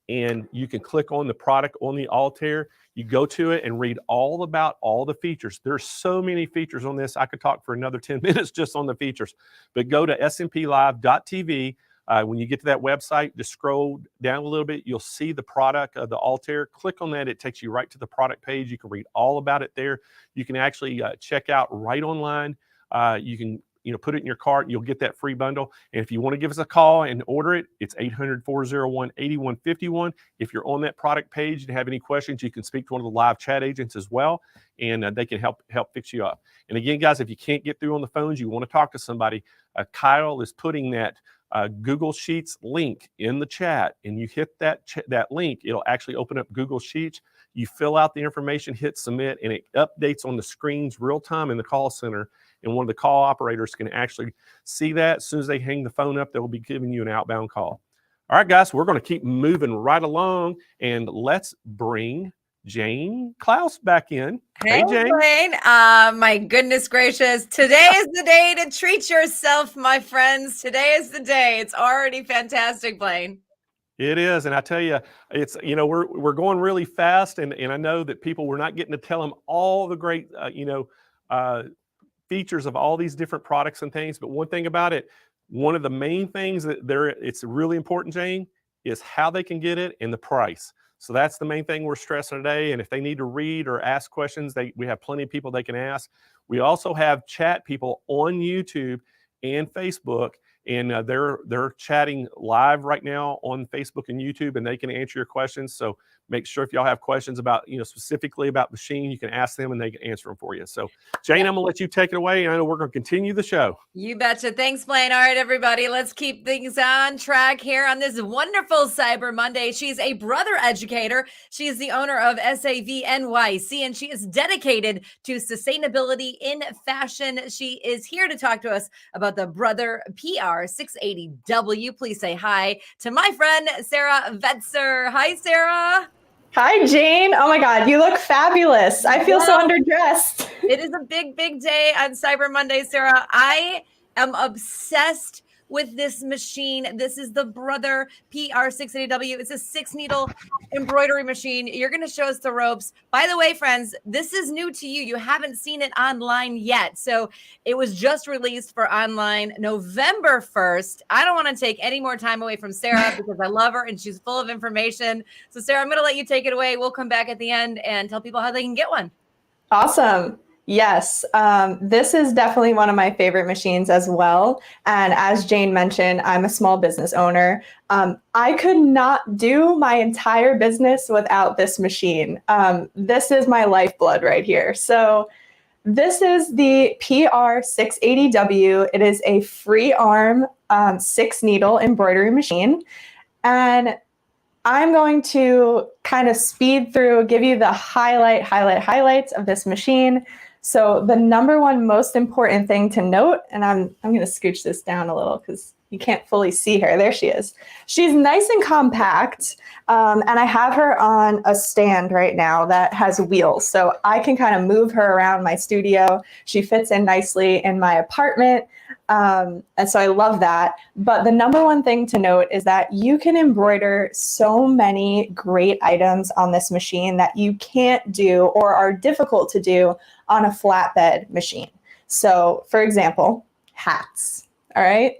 and you can click on the product on the Altair. You go to it and read all about all the features. There's so many features on this. I could talk for another 10 minutes just on the features. But go to smplive.tv. When you get to that website, just scroll down a little bit. You'll see the product of the Altair. Click on that. It takes you right to the product page. You can read all about it there. You can actually check out right online. You can put it in your cart, and you'll get that free bundle. And if you want to give us a call and order it, it's 800-401-8151. If you're on that product page and have any questions, you can speak to one of the live chat agents as well, and they can help fix you up. And again, guys, if you can't get through on the phones, you want to talk to somebody, Kyle is putting that Google Sheets link in the chat, and you hit that link, it'll actually open up Google Sheets. You fill out the information, hit submit, and it updates on the screens real time in the call center. And one of the call operators can actually see that. As soon as they hang the phone up, they'll be giving you an outbound call. All right, guys, we're going to keep moving right along, and let's bring Jane Klaus back in. Hey, Jane. Blaine. My goodness gracious. Today is the day to treat yourself, my friends. Today is the day. It's already fantastic, Blaine. It is, and I tell you, it's we're going really fast, and I know that we're not getting to tell them all the great features of all these different products and things. But one thing about it, one of the main things that it's really important, Jane, is how they can get it and the price. So that's the main thing we're stressing today. And if they need to read or ask questions, we have plenty of people they can ask. We also have chat people on YouTube and Facebook, and they're chatting live right now on Facebook and YouTube, and they can answer your questions. So make sure if y'all have questions about, specifically about the machine, you can ask them and they can answer them for you. So Jane, I'm gonna let you take it away, and I know we're gonna continue the show. You betcha. Thanks, Blaine. All right, everybody, let's keep things on track here on this wonderful Cyber Monday. She's a brother educator. She is the owner of SAV NYC, and she is dedicated to sustainability in fashion. She is here to talk to us about the Brother PR 680W. Please say hi to my friend, Sarah Vetzer. Hi, Sarah. Hi, Jane. Oh my God, you look fabulous. I feel so underdressed. It is a big, big day on Cyber Monday, Sarah. I am obsessed with this machine. This is the Brother PR680W. It's a 6-needle embroidery machine. You're going to show us the ropes. By the way, friends, this is new to you. You haven't seen it online yet. So it was just released for online November 1st. I don't want to take any more time away from Sarah because I love her and she's full of information. So Sarah, I'm going to let you take it away. We'll come back at the end and tell people how they can get one. Awesome. Yes, this is definitely one of my favorite machines as well. And as Jane mentioned, I'm a small business owner. I could not do my entire business without this machine. This is my lifeblood right here. So this is the PR680W. It is a free arm 6-needle embroidery machine. And I'm going to kind of speed through, give you the highlights of this machine. So the number one most important thing to note, and I'm going to scooch this down a little because you can't fully see her. There she is. She's nice and compact, and I have her on a stand right now that has wheels, so I can kind of move her around my studio. She fits in nicely in my apartment, and so I love that. But the number one thing to note is that you can embroider so many great items on this machine that you can't do or are difficult to do on a flatbed machine. So for example, hats, all right?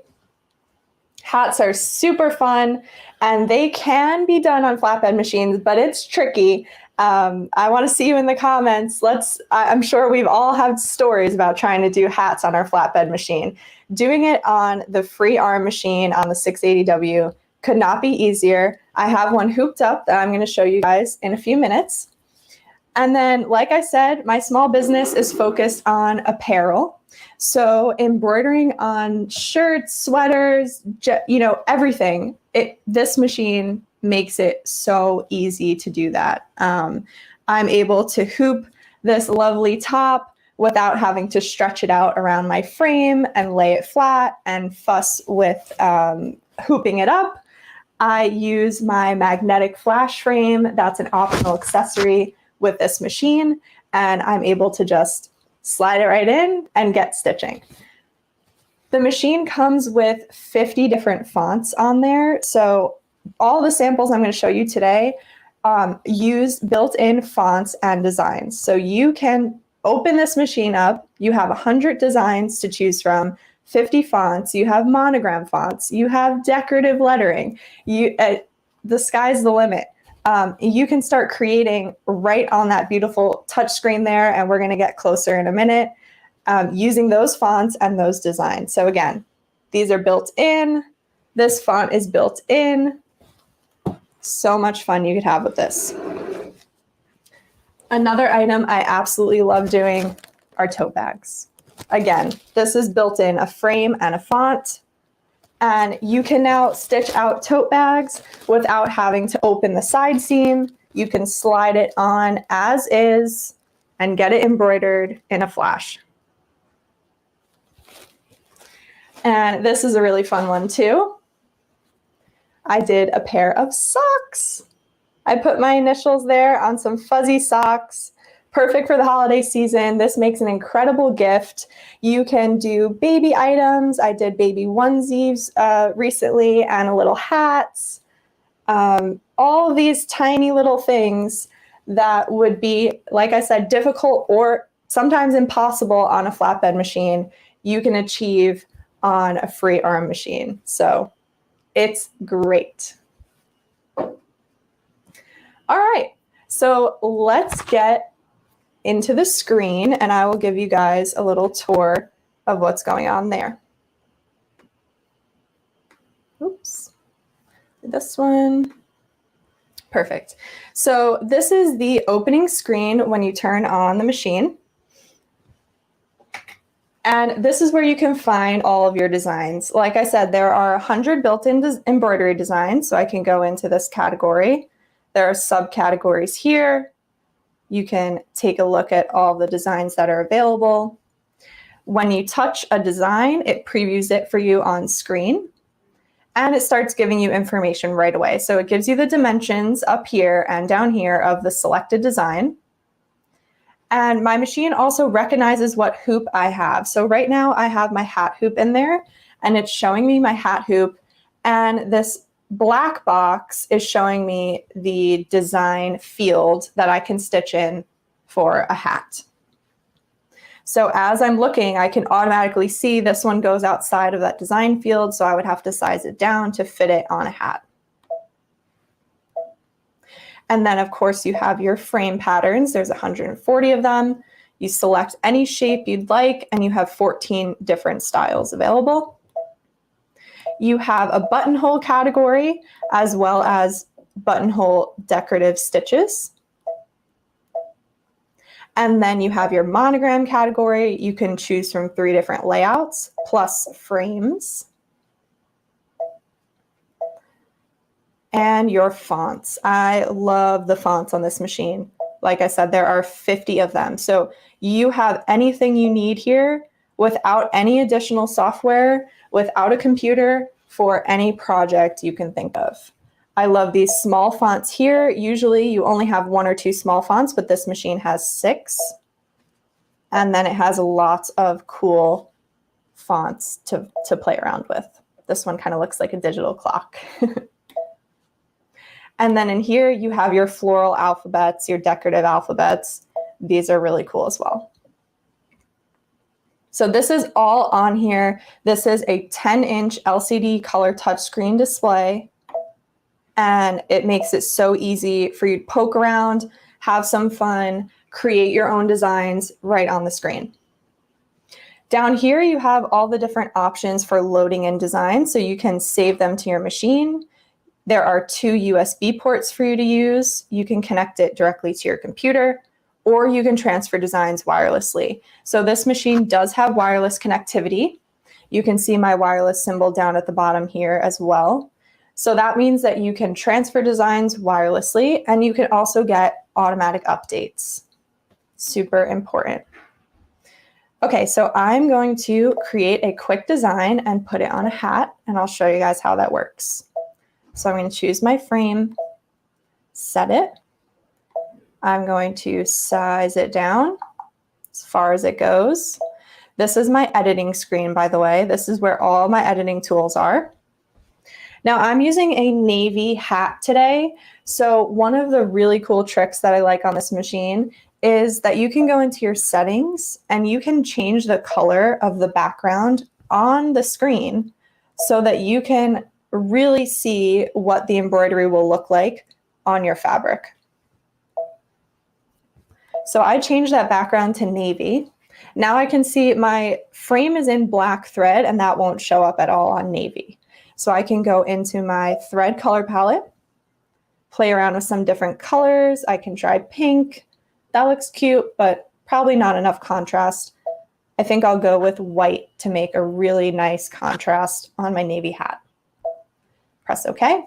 Hats are super fun and they can be done on flatbed machines, but it's tricky. I want to see you in the comments. I'm sure we've all had stories about trying to do hats on our flatbed machine. Doing it on the free arm machine on the 680W could not be easier. I have one hooped up that I'm going to show you guys in a few minutes. And then, like I said, my small business is focused on apparel. So embroidering on shirts, sweaters, everything. This machine makes it so easy to do that. I'm able to hoop this lovely top without having to stretch it out around my frame and lay it flat and fuss with hooping it up. I use my magnetic flash frame. That's an optional accessory with this machine, and I'm able to just slide it right in and get stitching. The machine comes with 50 different fonts on there. So all the samples I'm going to show you today use built-in fonts and designs. So you can open this machine up. You have 100 designs to choose from, 50 fonts. You have monogram fonts. You have decorative lettering. The sky's the limit. You can start creating right on that beautiful touch screen there, and we're going to get closer in a minute, using those fonts and those designs. So again, these are built in. This font is built in. So much fun you could have with this. Another item I absolutely love doing are tote bags. Again, this is built in a frame and a font. And you can now stitch out tote bags without having to open the side seam. You can slide it on as is and get it embroidered in a flash. And this is a really fun one too. I did a pair of socks. I put my initials there on some fuzzy socks. Perfect for the holiday season. This makes an incredible gift. You can do baby items. I did baby onesies recently and little hats. All of these tiny little things that would be, like I said, difficult or sometimes impossible on a flatbed machine, you can achieve on a free arm machine. So it's great. All right, so let's get into the screen and I will give you guys a little tour of what's going on there. Oops, this one. Perfect. So this is the opening screen when you turn on the machine. And this is where you can find all of your designs. Like I said, there are 100 built-in embroidery designs, so I can go into this category. There are subcategories here. You can take a look at all the designs that are available. When you touch a design, it previews it for you on screen, and it starts giving you information right away. So it gives you the dimensions up here and down here of the selected design. And my machine also recognizes what hoop I have. So right now I have my hat hoop in there, and it's showing me my hat hoop, and this black box is showing me the design field that I can stitch in for a hat. So as I'm looking, I can automatically see this one goes outside of that design field, so I would have to size it down to fit it on a hat. And then of course you have your frame patterns. There's 140 of them. You select any shape you'd like, and you have 14 different styles available. You have a buttonhole category as well as buttonhole decorative stitches. And then you have your monogram category. You can choose from 3 different layouts plus frames. And your fonts. I love the fonts on this machine. Like I said, there are 50 of them. So you have anything you need here without any additional software, without a computer, for any project you can think of. I love these small fonts here. Usually you only have 1 or 2 small fonts, but this machine has 6. And then it has lots of cool fonts to play around with. This one kind of looks like a digital clock. And then in here you have your floral alphabets, your decorative alphabets. These are really cool as well. So this is all on here. This is a 10-inch LCD color touchscreen display, and it makes it so easy for you to poke around, have some fun, create your own designs right on the screen. Down here you have all the different options for loading in designs, so you can save them to your machine. There are 2 USB ports for you to use. You can connect it directly to your computer, or you can transfer designs wirelessly. So this machine does have wireless connectivity. You can see my wireless symbol down at the bottom here as well. So that means that you can transfer designs wirelessly, and you can also get automatic updates. Super important. Okay, so I'm going to create a quick design and put it on a hat, and I'll show you guys how that works. So I'm going to choose my frame, set it. I'm going to size it down as far as it goes. This is my editing screen, by the way. This is where all my editing tools are. Now I'm using a navy hat today. So one of the really cool tricks that I like on this machine is that you can go into your settings and you can change the color of the background on the screen so that you can really see what the embroidery will look like on your fabric. So I changed that background to navy. Now I can see my frame is in black thread, and that won't show up at all on navy. So I can go into my thread color palette, play around with some different colors. I can try pink. That looks cute, but probably not enough contrast. I think I'll go with white to make a really nice contrast on my navy hat. Press OK.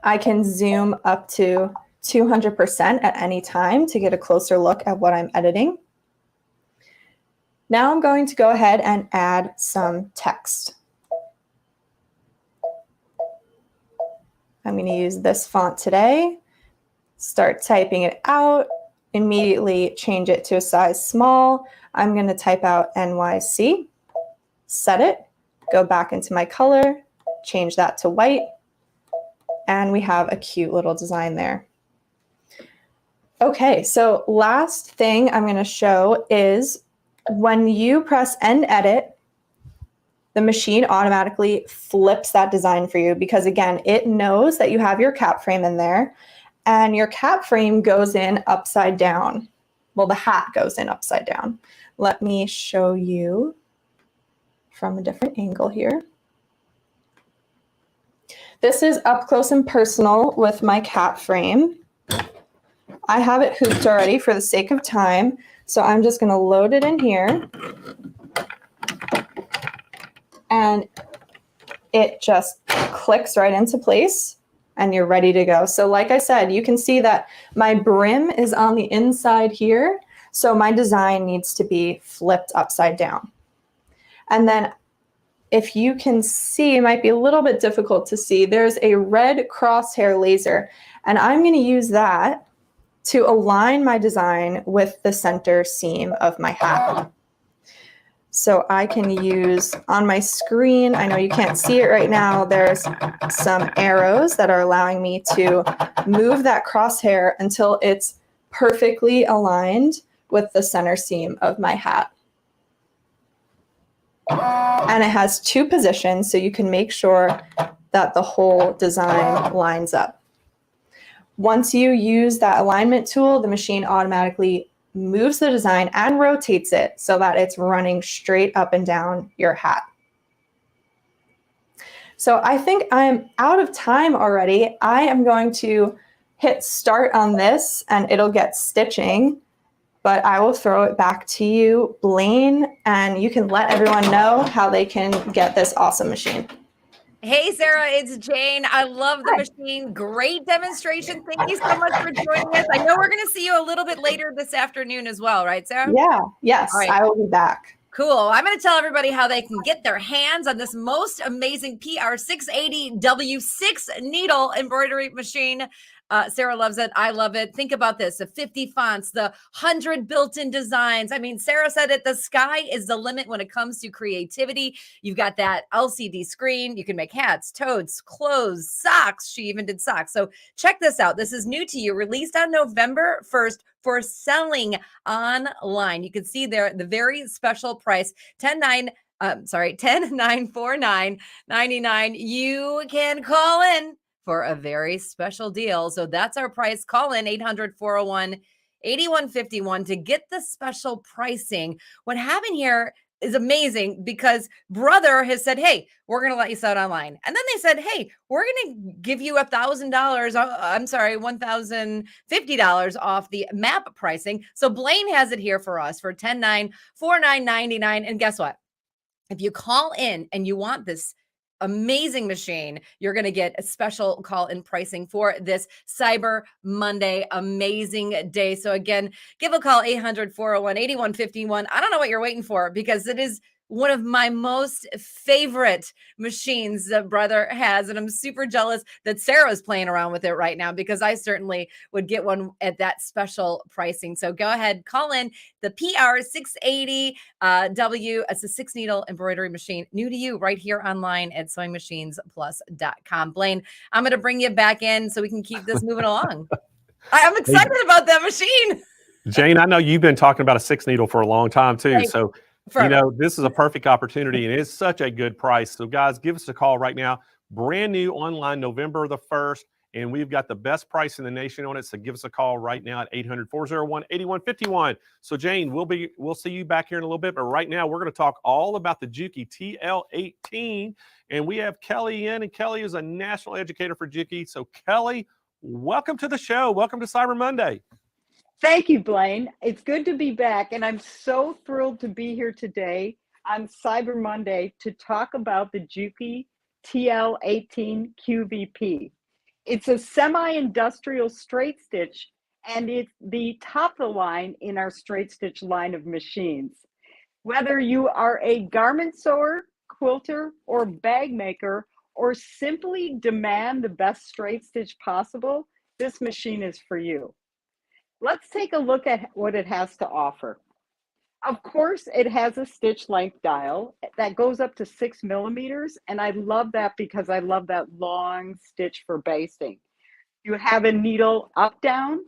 I can zoom up to 200% at any time to get a closer look at what I'm editing. Now I'm going to go ahead and add some text. I'm going to use this font today. Start typing it out. Immediately change it to a size small. I'm going to type out NYC. Set it. Go back into my color. Change that to white. And we have a cute little design there. Okay, so last thing I'm going to show is when you press End Edit, the machine automatically flips that design for you because, again, it knows that you have your cap frame in there, and your cap frame goes in upside down. Well, the hat goes in upside down. Let me show you from a different angle here. This is up close and personal with my cap frame. I have it hooped already for the sake of time, so I'm just going to load it in here. And it just clicks right into place, and you're ready to go. So like I said, you can see that my brim is on the inside here, so my design needs to be flipped upside down. And then if you can see, it might be a little bit difficult to see, there's a red crosshair laser, and I'm going to use that to align my design with the center seam of my hat. So I can use on my screen, I know you can't see it right now, there's some arrows that are allowing me to move that crosshair until it's perfectly aligned with the center seam of my hat. And it has 2 positions, so you can make sure that the whole design lines up. Once you use that alignment tool, the machine automatically moves the design and rotates it so that it's running straight up and down your hat. So I think I'm out of time already. I am going to hit start on this and it'll get stitching, but I will throw it back to you, Blaine, and you can let everyone know how they can get this awesome machine. Hey, Sarah, it's Jane. I love the machine. Great demonstration. Thank you so much for joining us. I know we're going to see you a little bit later this afternoon as well, right, Sarah? Yeah, yes, right. I will be back. Cool. I'm going to tell everybody how they can get their hands on this most amazing PR680W6 needle embroidery machine. Sarah loves it. I love it. Think about this, the 50 fonts, the 100 built-in designs. I mean, Sarah said it, the sky is the limit when it comes to creativity. You've got that LCD screen. You can make hats, totes, clothes, socks. She even did socks. So check this out. This is new to you, released on November 1st for selling online. You can see there the very special price, $10,949.99. You can call in for a very special deal. So that's our price. Call in 800-401-8151 to get the special pricing. What happened here is amazing because Brother has said, hey, we're going to let you sell it online. And then they said, hey, we're going to give you $1,050 off the map pricing. So Blaine has it here for us for $10,949.99. And guess what? If you call in and you want this amazing machine, you're going to get a special call-in pricing for this Cyber Monday amazing day. So again, give a call 800-401-8151. I don't know what you're waiting for because it is one of my most favorite machines that Brother has. And I'm super jealous that Sarah's playing around with it right now because I certainly would get one at that special pricing. So go ahead, call in the PR680W. It's a 6 needle embroidery machine, new to you right here online at SewingMachinesPlus.com. Blaine, I'm going to bring you back in so we can keep this moving along. I'm excited about that machine. Jane, I know you've been talking about a 6 needle for a long time too. Right. So you know, this is a perfect opportunity and it's such a good price. So guys, give us a call right now. Brand new online November the 1st. And we've got the best price in the nation on it. So give us a call right now at 800-401-8151. So Jane, we'll see you back here in a little bit. But right now we're going to talk all about the Juki TL18. And we have Kelly in, and Kelly is a national educator for Juki. So Kelly, welcome to the show. Welcome to Cyber Monday. Thank you, Blaine. It's good to be back, and I'm so thrilled to be here today on Cyber Monday to talk about the Juki TL18 QVP. It's a semi-industrial straight stitch, and it's the top of the line in our straight stitch line of machines. Whether you are a garment sewer, quilter, or bag maker, or simply demand the best straight stitch possible, this machine is for you. Let's take a look at what it has to offer. Of course, it has a stitch length dial that goes up to 6 millimeters, and I love that because I love that long stitch for basting. You have a needle up, down,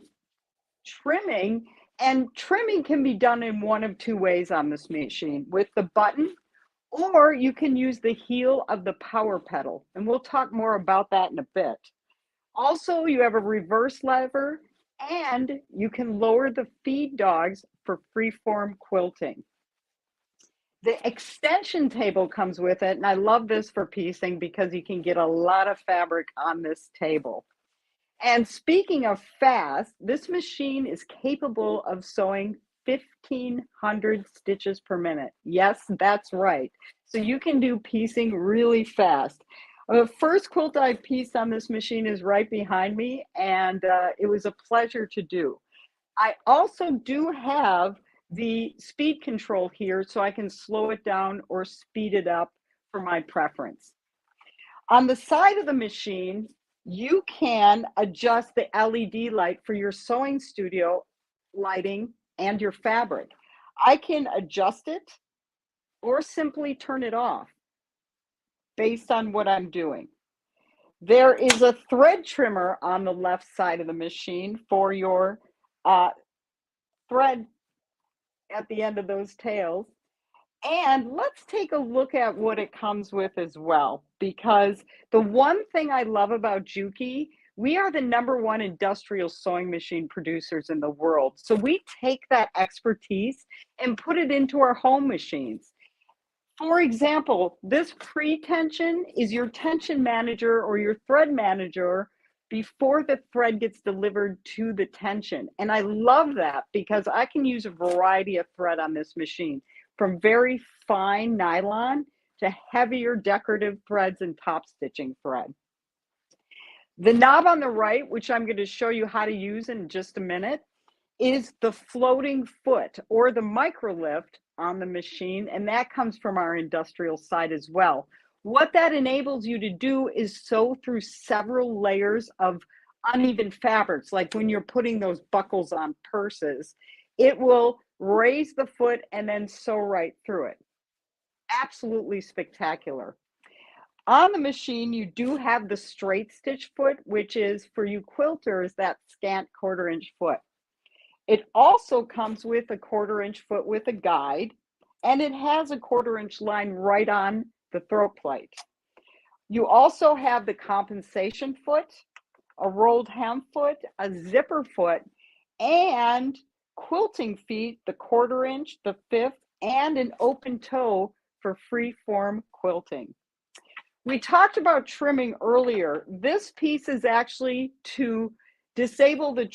trimming, and trimming can be done in one of 2 ways on this machine, with the button, or you can use the heel of the power pedal, and we'll talk more about that in a bit. Also, you have a reverse lever, and you can lower the feed dogs for freeform quilting. The extension table comes with it, and I love this for piecing because you can get a lot of fabric on this table. And speaking of fast, this machine is capable of sewing 1,500 stitches per minute. Yes, that's right. So you can do piecing really fast. The first quilt I pieced on this machine is right behind me, and it was a pleasure to do. I also do have the speed control here, so I can slow it down or speed it up for my preference. On the side of the machine, you can adjust the LED light for your sewing studio lighting and your fabric. I can adjust it or simply turn it off based on what I'm doing. There is a thread trimmer on the left side of the machine for your thread at the end of those tails. And let's take a look at what it comes with as well, because the one thing I love about Juki, we are the #1 industrial sewing machine producers in the world. So we take that expertise and put it into our home machines. For example, this pre-tension is your tension manager or your thread manager before the thread gets delivered to the tension. And I love that because I can use a variety of thread on this machine, from very fine nylon to heavier decorative threads and top stitching thread. The knob on the right, which I'm going to show you how to use in just a minute, is the floating foot or the micro lift on the machine, and that comes from our industrial side as well. What that enables you to do is sew through several layers of uneven fabrics, like when you're putting those buckles on purses. It will raise the foot and then sew right through it. Absolutely spectacular. On the machine, you do have the straight stitch foot, which is for you quilters, that scant 1/4 inch foot. It also comes with a 1/4 inch foot with a guide, and it has a 1/4 inch line right on the throat plate. You also have the compensation foot, a rolled hem foot, a zipper foot, and quilting feet, the 1/4 inch, the 1/5, and an open toe for free form quilting. We talked about trimming earlier. This piece is actually to disable the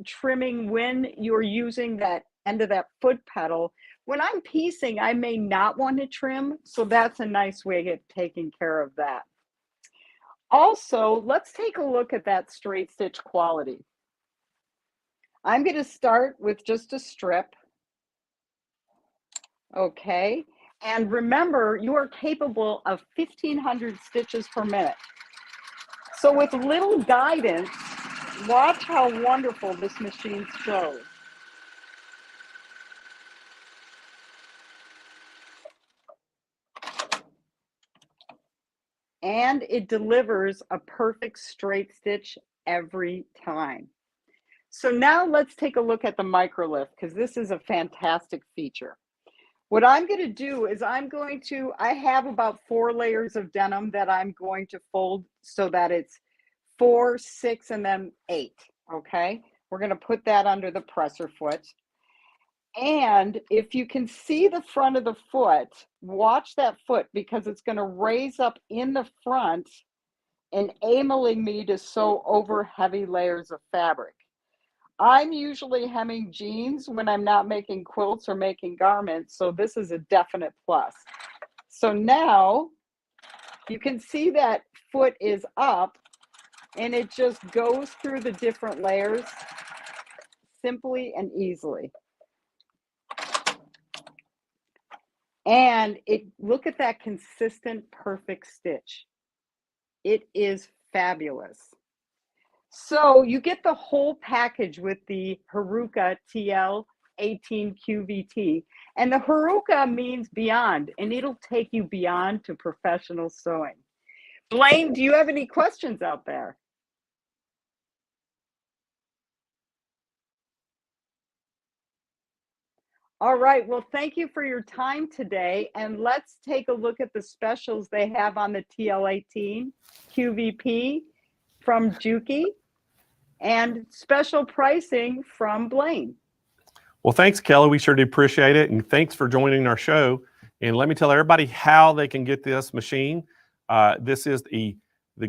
trimming when you're using that end of that foot pedal. When I'm piecing, I may not want to trim, so that's a nice way of taking care of that. Also, let's take a look at that straight stitch quality. I'm going to start with just a strip. Okay, and remember, you are capable of 1,500 stitches per minute. So with little guidance, watch how wonderful this machine sews. And it delivers a perfect straight stitch every time. So now let's take a look at the micro lift, because this is a fantastic feature. What I'm going to do is I have about 4 layers of denim that I'm going to fold so that it's 4, 6, and then 8, okay? We're going to put that under the presser foot. And if you can see the front of the foot, watch that foot, because it's going to raise up in the front, enabling me to sew over heavy layers of fabric. I'm usually hemming jeans when I'm not making quilts or making garments, so this is a definite plus. So now you can see that foot is up, and it just goes through the different layers simply and easily. And look at that consistent, perfect stitch. It is fabulous. So you get the whole package with the Haruka TL18 QVT. And the Haruka means beyond, and it'll take you beyond to professional sewing. Blaine, do you have any questions out there? All right, well, thank you for your time today. And let's take a look at the specials they have on the TL18 QVP from Juki and special pricing from Blaine. Well, thanks, Kelly. We sure do appreciate it. And thanks for joining our show. And let me tell everybody how they can get this machine. This is the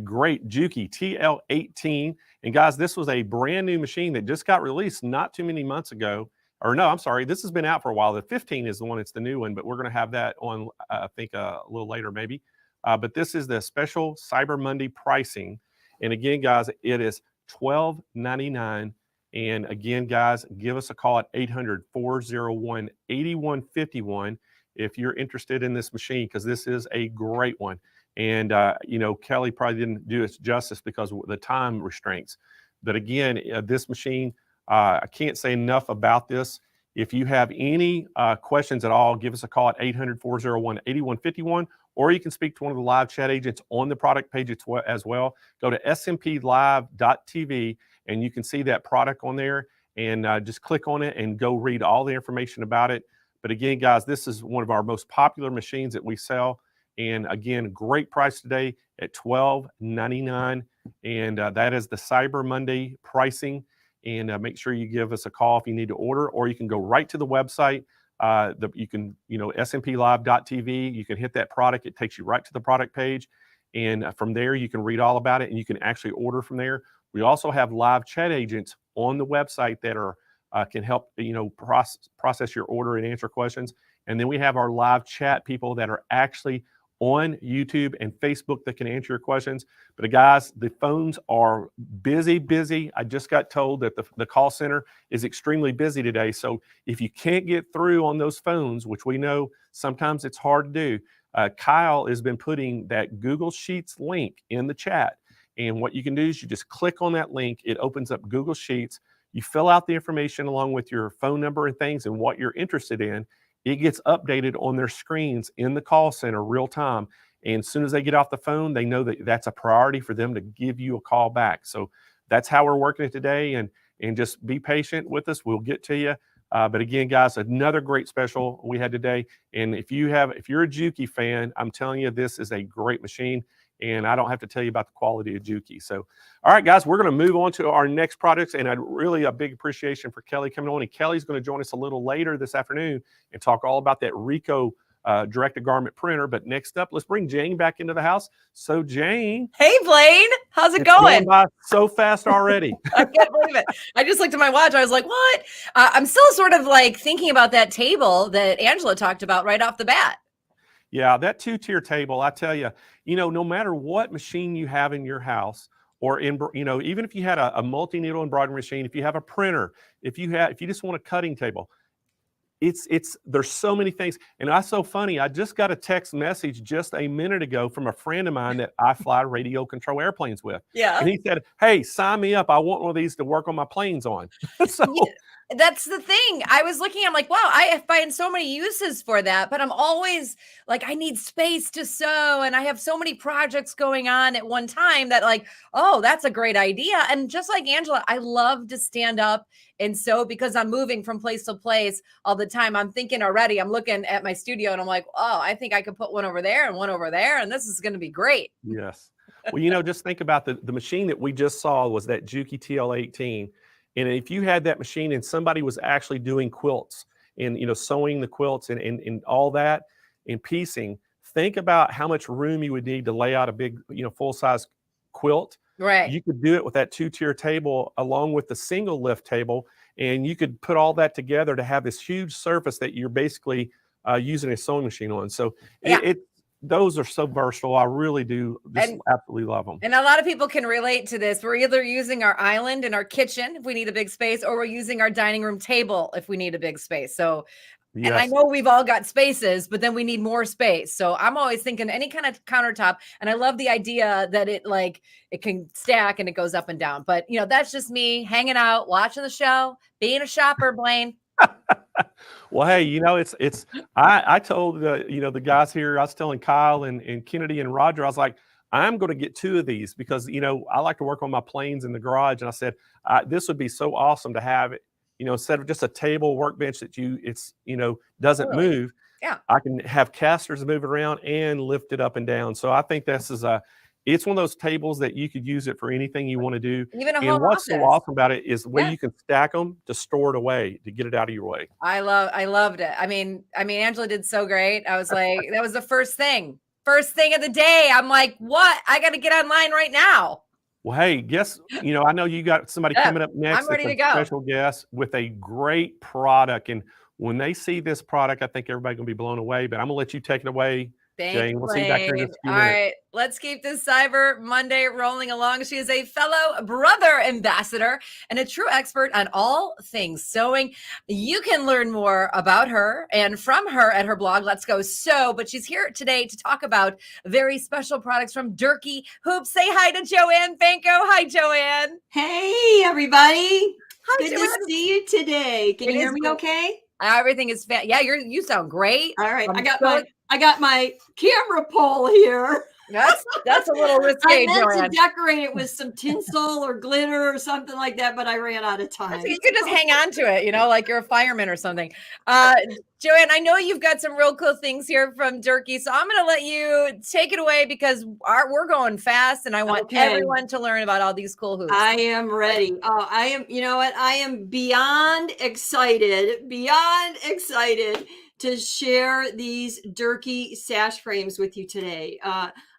great Juki TL18. And guys, this was a brand new machine that just got released not too many months ago. Or no, I'm sorry, this has been out for a while. The 15 is the one, it's the new one, but we're going to have that on, I think, a little later maybe. But this is the special Cyber Monday pricing. And again, guys, it is $12.99. And again, guys, give us a call at 800-401-8151. if you're interested in this machine, because this is a great one. And, Kelly probably didn't do it justice because of the time restraints. But again, this machine, I can't say enough about this. If you have any questions at all, give us a call at 800-401-8151, or you can speak to one of the live chat agents on the product page as well. Go to smplive.tv and you can see that product on there, and just click on it and go read all the information about it. But again, guys, this is one of our most popular machines that we sell. And again, great price today at $12.99. And that is the Cyber Monday pricing. And make sure you give us a call if you need to order, or you can go right to the website. You can, smplive.tv, you can hit that product. It takes you right to the product page. And from there, you can read all about it and you can actually order from there. We also have live chat agents on the website that are can help, process your order and answer questions. And then we have our live chat people that are actually on YouTube and Facebook that can answer your questions. But guys, the phones are busy. I just got told that the call center is extremely busy today. So if you can't get through on those phones, which we know sometimes it's hard to do, Kyle has been putting that Google Sheets link in the chat. And what you can do is you just click on that link. It opens up Google Sheets. You fill out the information along with your phone number and things and what you're interested in. It gets updated on their screens in the call center real time. And as soon as they get off the phone, they know that that's a priority for them to give you a call back. So that's how we're working it today. And just be patient with us. We'll get to you. But again, guys, another great special we had today. And if you're a Juki fan, I'm telling you, this is a great machine. And I don't have to tell you about the quality of Juki. So, all right, guys, we're going to move on to our next products. And a big appreciation for Kelly coming on. And Kelly's going to join us a little later this afternoon and talk all about that Rico direct-to-garment printer. But next up, let's bring Jane back into the house. So, Jane. Hey, Blaine. How's it It's going? by so fast already. I can't believe it. I just looked at my watch. I was like, what? I'm still sort of like thinking about that table that Angela talked about right off the bat. Yeah, that two-tier table, I tell you, no matter what machine you have in your house, or even if you had a multi-needle embroidery machine, if you have a printer, if you just want a cutting table, there's so many things. And that's so funny. I just got a text message just a minute ago from a friend of mine that I fly radio control airplanes with. Yeah. And he said, hey, sign me up. I want one of these to work on my planes on. So yeah. That's the thing. I was looking, I'm like, wow, I find so many uses for that, but I'm always like, I need space to sew. And I have so many projects going on at one time that like, oh, that's a great idea. And just like Angela, I love to stand up and sew because I'm moving from place to place all the time. I'm thinking already, I'm looking at my studio and I'm like, oh, I think I could put one over there and one over there. And this is going to be great. Yes. Well, just think about the machine that we just saw was that Juki TL18. And if you had that machine and somebody was actually doing quilts and, sewing the quilts and all that and piecing, think about how much room you would need to lay out a big, full-size quilt. Right. You could do it with that two-tier table along with the single lift table, and you could put all that together to have this huge surface that you're basically using a sewing machine on. So yeah. Those are so versatile. I really do absolutely love them. And a lot of people can relate to this. We're either using our island in our kitchen if we need a big space, or we're using our dining room table if we need a big space. So, yes. And I know we've all got spaces, but then we need more space. So I'm always thinking any kind of countertop. And I love the idea that it can stack and it goes up and down. But, that's just me hanging out, watching the show, being a shopper, Blaine. Well, hey, I told the guys here, I was telling Kyle and Kennedy and Roger, I was like, I'm going to get 2 of these because, I like to work on my planes in the garage. And I said, this would be so awesome to have it, instead of just a table workbench that doesn't move. Yeah. I can have casters move it around and lift it up and down. So I think this is it's one of those tables that you could use it for anything you want to do. Even a and home what's office. so awesome about it is where you can stack them to store it away, to get it out of your way. I loved it. I mean, Angela did so great. I was like, that was the first thing of the day. I'm like, what? I got to get online right now. Well, hey, I know you got somebody coming up next. I'm ready to go. Special guest with a great product. And when they see this product, I think everybody's going to be blown away, but I'm going to let you take it away. Thank Jane, you, we'll see you back here in Blaine. just a few All minutes. right, let's keep this Cyber Monday rolling along. She is a fellow brother ambassador and a true expert on all things sewing. You can learn more about her and from her at her blog, Let's Go Sew. But she's here today to talk about very special products from Durkee Hoops. Say hi to Joanne Banco. Hi, Joanne. Hey, everybody. Hi, Good Joanne. to see you today. Can It you is hear me great. okay? Everything is yeah, you sound great. All right. I'm I got my camera pole here. That's a little risque, I meant Joanne. to decorate it with some tinsel or glitter or something like that, but I ran out of time. So you could just hang on to it, like you're a fireman or something. Joanne, I know you've got some real cool things here from Durkee, so I'm going to let you take it away because we're going fast, and I want everyone to learn about all these cool hoops. I am ready. Oh, I am. You know what? I am beyond excited to share these Durkee sash frames with you today.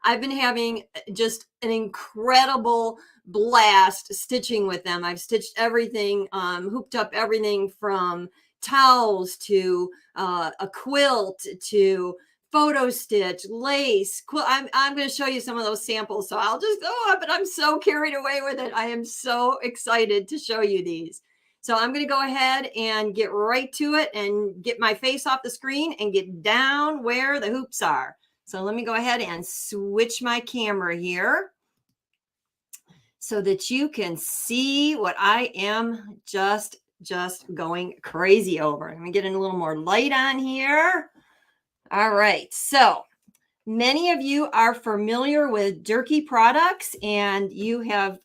I've been having just an incredible blast stitching with them. I've stitched everything, hooped up everything from towels to a quilt to photo stitch, lace. I'm going to show you some of those samples. So I'll just go up, and I'm so carried away with it. I am so excited to show you these. So I'm going to go ahead and get right to it and get my face off the screen and get down where the hoops are. So let me go ahead and switch my camera here so that you can see what I am just going crazy over. Let me get a little more light on here. All right. So many of you are familiar with Durkee products, and you have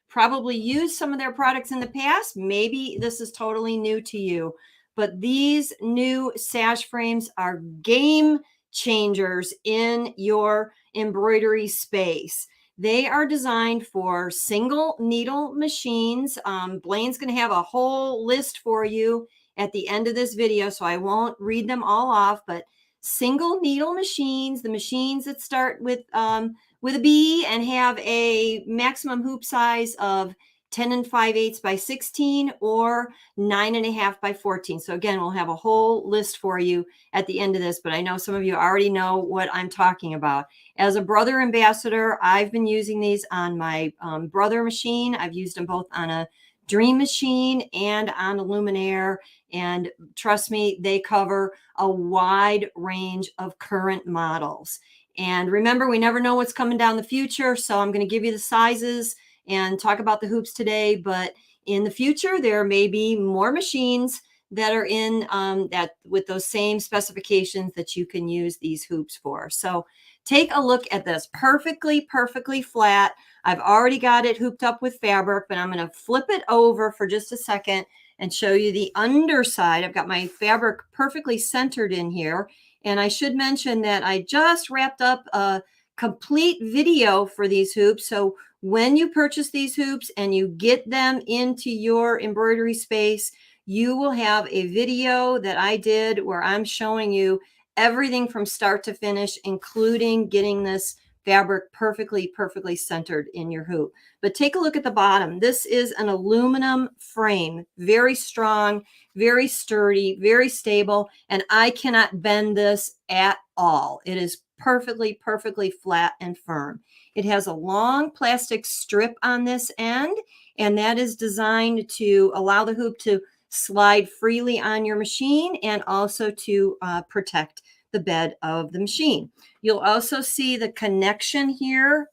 probably used some of their products in the past. Maybe this is totally new to you, but these new sash frames are game changers in your embroidery space. They are designed for single needle machines. Blaine's going to have a whole list for you at the end of this video, so I won't read them all off, but single needle machines, the machines that start with a B and have a maximum hoop size of 10 5/8 by 16 or 9.5 by 14. So again, we'll have a whole list for you at the end of this, but I know some of you already know what I'm talking about. As a brother ambassador, I've been using these on my brother machine. I've used them both on a Dream machine and on a Luminaire. And trust me, they cover a wide range of current models. And remember, we never know what's coming down the future. So I'm going to give you the sizes and talk about the hoops today. But in the future, there may be more machines that are in that with those same specifications that you can use these hoops for. So take a look at this. Perfectly flat. I've already got it hooped up with fabric, but I'm going to flip it over for just a second and show you the underside. I've got my fabric perfectly centered in here. And I should mention that I just wrapped up a complete video for these hoops. So when you purchase these hoops and you get them into your embroidery space, you will have a video that I did where I'm showing you everything from start to finish, including getting this fabric perfectly centered in your hoop. But take a look at the bottom. This is an aluminum frame, very strong, very sturdy, very stable, and I cannot bend this at all. It is perfectly flat and firm. It has a long plastic strip on this end, and that is designed to allow the hoop to slide freely on your machine and also to protect the bed of the machine. You'll also see the connection here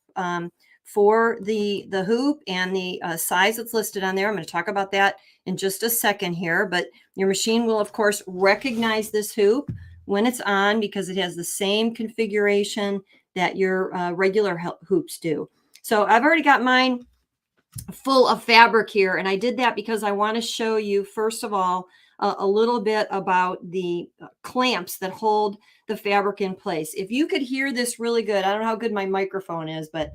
for the hoop and the size that's listed on there. I'm going to talk about that in just a second here, but your machine will of course recognize this hoop when it's on because it has the same configuration that your regular hoops do. So I've already got mine full of fabric here, and I did that because I want to show you first of all a little bit about the clamps that hold the fabric in place. If you could hear this really good, I don't know how good my microphone is, but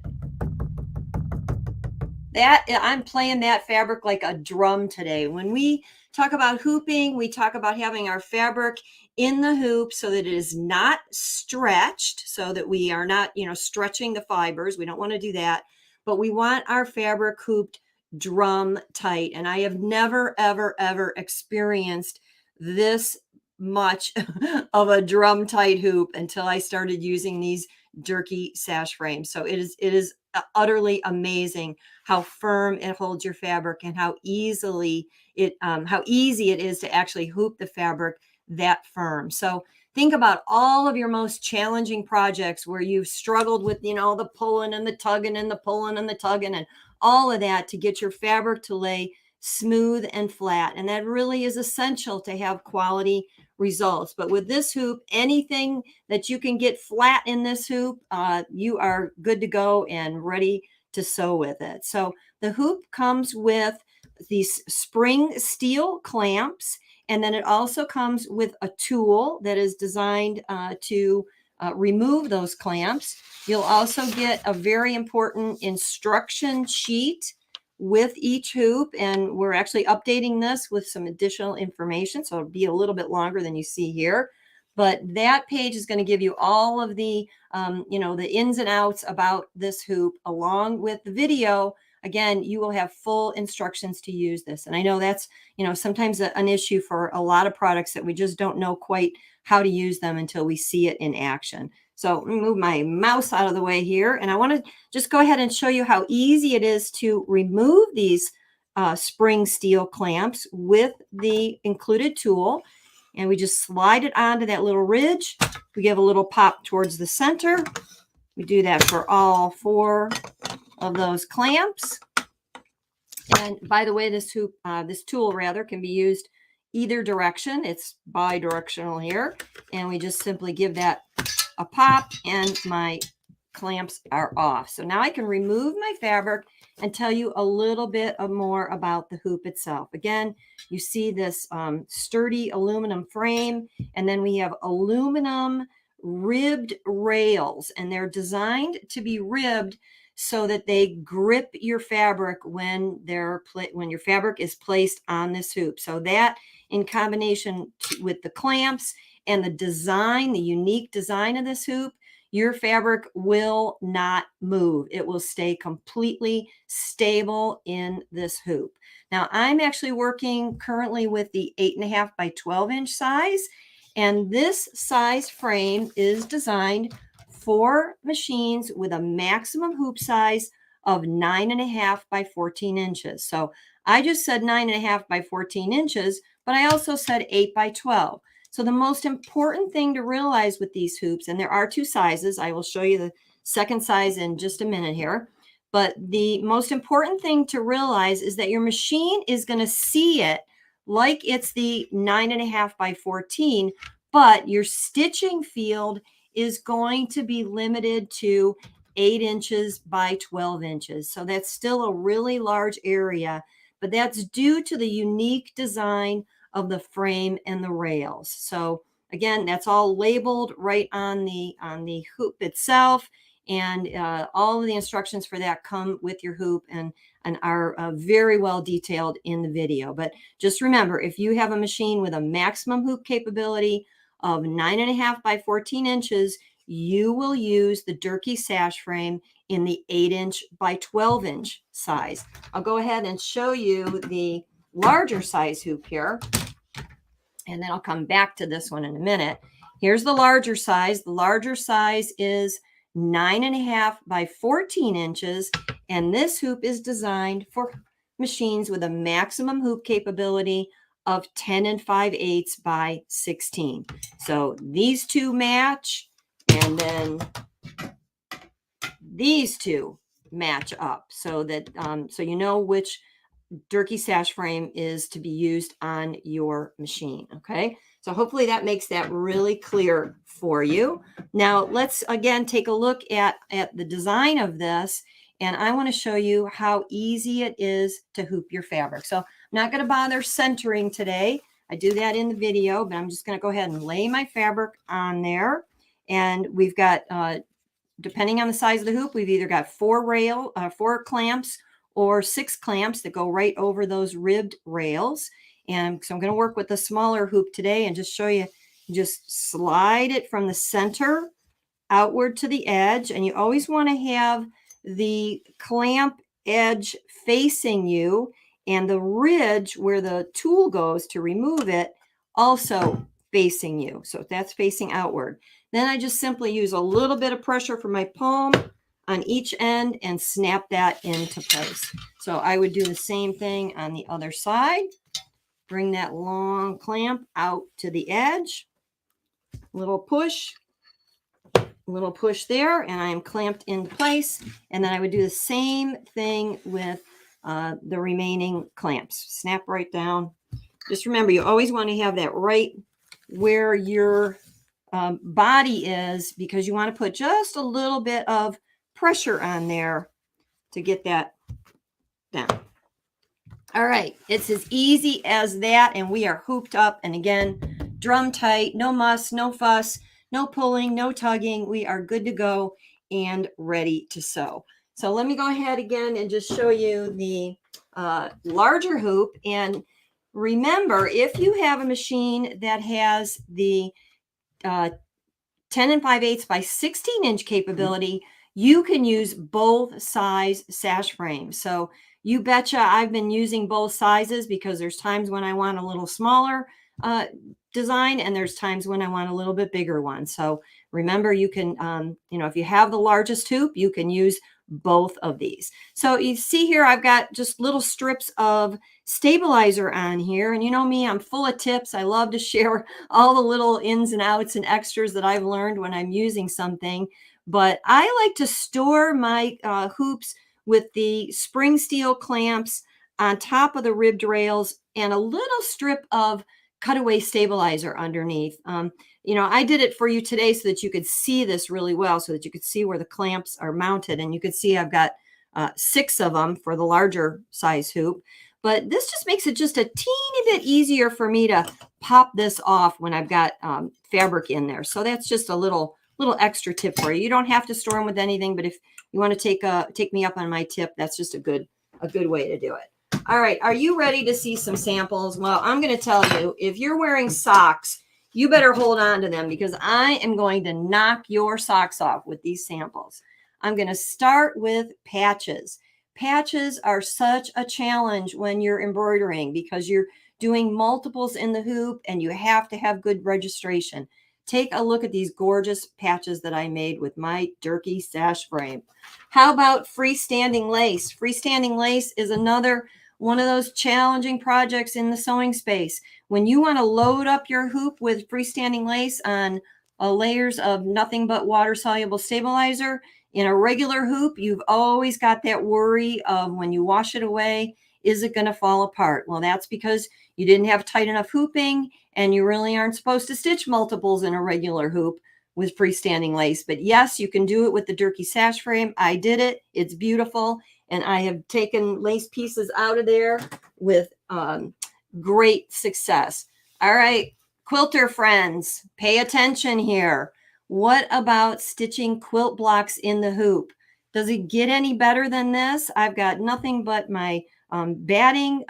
that I'm playing that fabric like a drum today. When we talk about hooping, we talk about having our fabric in the hoop so that it is not stretched, so that we are not, stretching the fibers. We don't want to do that, but we want our fabric hooped drum tight. And I have never, ever experienced this much of a drum tight hoop until I started using these Durkee sash frames. So it is utterly amazing how firm it holds your fabric and how easy it is to actually hoop the fabric that firm. So think about all of your most challenging projects where you've struggled with, the pulling and the tugging and the pulling and the tugging and all of that to get your fabric to lay smooth and flat. And that really is essential to have quality results. But with this hoop, anything that you can get flat in this hoop, you are good to go and ready to sew with it. So the hoop comes with these spring steel clamps, and then it also comes with a tool that is designed to remove those clamps. You'll also get a very important instruction sheet with each hoop, and we're actually updating this with some additional information, so it'll be a little bit longer than you see here. But that page is going to give you all of the the ins and outs about this hoop, along with the video. Again, you will have full instructions to use this. And I know that's sometimes an issue for a lot of products, that we just don't know quite how to use them until we see it in action. So let me move my mouse out of the way here. And I want to just go ahead and show you how easy it is to remove these spring steel clamps with the included tool. And we just slide it onto that little ridge. We give a little pop towards the center. We do that for all 4 of those clamps. And by the way, this tool can be used either direction. It's bi-directional here. And we just simply give that a pop and my clamps are off. So now I can remove my fabric and tell you a little bit more about the hoop itself. Again, you see this sturdy aluminum frame, and then we have aluminum ribbed rails, and they're designed to be ribbed so that they grip your fabric when your fabric is placed on this hoop. So that, in combination with the clamps and the design, the unique design of this hoop, your fabric will not move. It will stay completely stable in this hoop. Now, I'm actually working currently with the 8.5 by 12 inch size, and this size frame is designed for machines with a maximum hoop size of 9.5 by 14 inches. So I just said 9.5 by 14 inches, but I also said 8 by 12. So the most important thing to realize with these hoops, and there are 2 sizes, I will show you the second size in just a minute here, but the most important thing to realize is that your machine is going to see it like it's the 9.5 by 14, but your stitching field is going to be limited to 8 inches by 12 inches. So that's still a really large area, but that's due to the unique design of the frame and the rails. So again, that's all labeled right on the hoop itself, and all of the instructions for that come with your hoop and are very well detailed in the video. But just remember, if you have a machine with a maximum hoop capability of 9.5 by 14 inches, you will use the Durkee sash frame in the 8 inch by 12 inch size. I'll go ahead and show you the larger size hoop here, and then I'll come back to this one in a minute. Here's the larger size. The larger size is 9.5 by 14 inches, and this hoop is designed for machines with a maximum hoop capability of 10 5/8 by 16. So these 2 match, and then these 2 match up, so that so you know which Durkee sash frame is to be used on your machine. Okay, so hopefully that makes that really clear for you. Now let's again take a look at the design of this, and I want to show you how easy it is to hoop your fabric. So I'm not going to bother centering today. I do that in the video, but I'm just going to go ahead and lay my fabric on there, and we've got depending on the size of the hoop, we've either got 4 clamps or 6 clamps that go right over those ribbed rails. And so I'm going to work with the smaller hoop today and just show you, just slide it from the center outward to the edge. And you always want to have the clamp edge facing you, and the ridge where the tool goes to remove it also facing you. So if that's facing outward, then I just simply use a little bit of pressure from my palm on each end and snap that into place. So I would do the same thing on the other side. Bring that long clamp out to the edge, little push there, and I am clamped into place. And then I would do the same thing with the remaining clamps. Snap right down. Just remember, you always want to have that right where your body is, because you want to put just a little bit of pressure on there to get that down. All right, it's as easy as that, and we are hooped up. And again, drum tight, no muss, no fuss, no pulling, no tugging. We are good to go and ready to sew. So let me go ahead again and just show you the larger hoop. And remember, if you have a machine that has the 10 5/8 by 16-inch capability, you can use both size sash frames. So you betcha I've been using both sizes, because there's times when I want a little smaller design, and there's times when I want a little bit bigger one. So remember, you can, if you have the largest hoop, you can use both of these. So you see here, I've got just little strips of stabilizer on here. And you know me, I'm full of tips. I love to share all the little ins and outs and extras that I've learned when I'm using something. But I like to store my hoops with the spring steel clamps on top of the ribbed rails and a little strip of cutaway stabilizer underneath. I did it for you today so that you could see this really well, so that you could see where the clamps are mounted. And you could see I've got 6 of them for the larger size hoop. But this just makes it just a teeny bit easier for me to pop this off when I've got fabric in there. So that's just a little extra tip for you. You don't have to store them with anything, but if you want to take me up on my tip, that's just a good way to do it. All right, are you ready to see some samples? Well, I'm going to tell you, if you're wearing socks, you better hold on to them, because I am going to knock your socks off with these samples. I'm going to start with patches. Patches are such a challenge when you're embroidering, because you're doing multiples in the hoop and you have to have good registration. Take a look at these gorgeous patches that I made with my Durkee sash frame. How about freestanding lace? Freestanding lace is another one of those challenging projects in the sewing space. When you want to load up your hoop with freestanding lace on layers of nothing but water-soluble stabilizer, in a regular hoop, you've always got that worry of, when you wash it away, is it going to fall apart? Well, that's because you didn't have tight enough hooping, and you really aren't supposed to stitch multiples in a regular hoop with freestanding lace. But yes, you can do it with the Durkee sash frame. I did it. It's beautiful. And I have taken lace pieces out of there with great success. All right, quilter friends, pay attention here. What about stitching quilt blocks in the hoop? Does it get any better than this? I've got nothing but my batting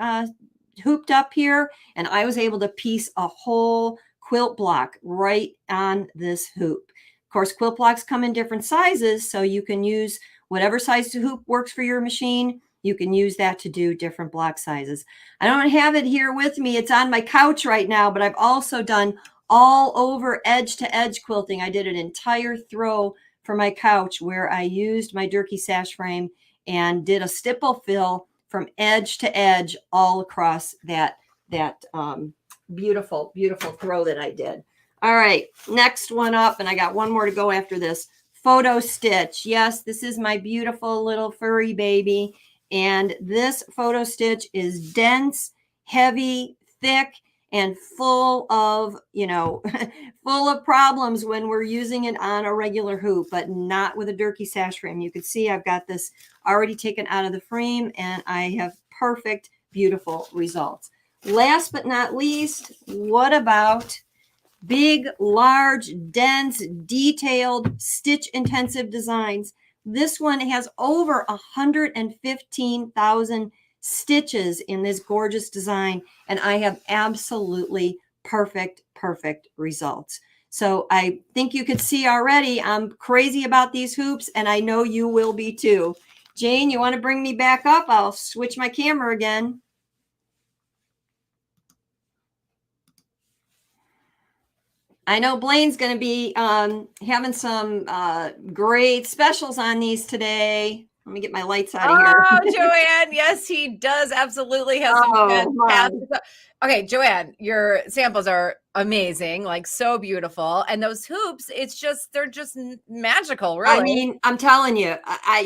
hooped up here, and I was able to piece a whole quilt block right on this hoop. Of course, quilt blocks come in different sizes, so you can use whatever size hoop works for your machine. You can use that to do different block sizes. I don't have it here with me. It's on my couch right now, but I've also done all over edge to edge quilting. I did an entire throw for my couch where I used my Durkee sash frame and did a stipple fill from edge to edge all across that beautiful, beautiful throw that I did. All right, next one up, and I got one more to go after this. Photo stitch. Yes, this is my beautiful little furry baby. And this photo stitch is dense, heavy, thick, and full of, full of problems when we're using it on a regular hoop, but not with a Durkee sash frame. You can see I've got this already taken out of the frame, and I have perfect, beautiful results. Last but not least, what about big, large, dense, detailed, stitch-intensive designs? This one has over 115,000 stitches in this gorgeous design, and I have absolutely perfect results. So I think you could see already I'm crazy about these hoops, and I know you will be too. Jane, you want to bring me back up? I'll switch my camera again. I know Blaine's going to be having some great specials on these today. Let me get my lights out of here. Oh, Joanne. Yes, he does absolutely have some fantastic stuff. Okay, Joanne, your samples are amazing, like so beautiful. And those hoops, they're just magical, really. I mean, I'm telling you, I've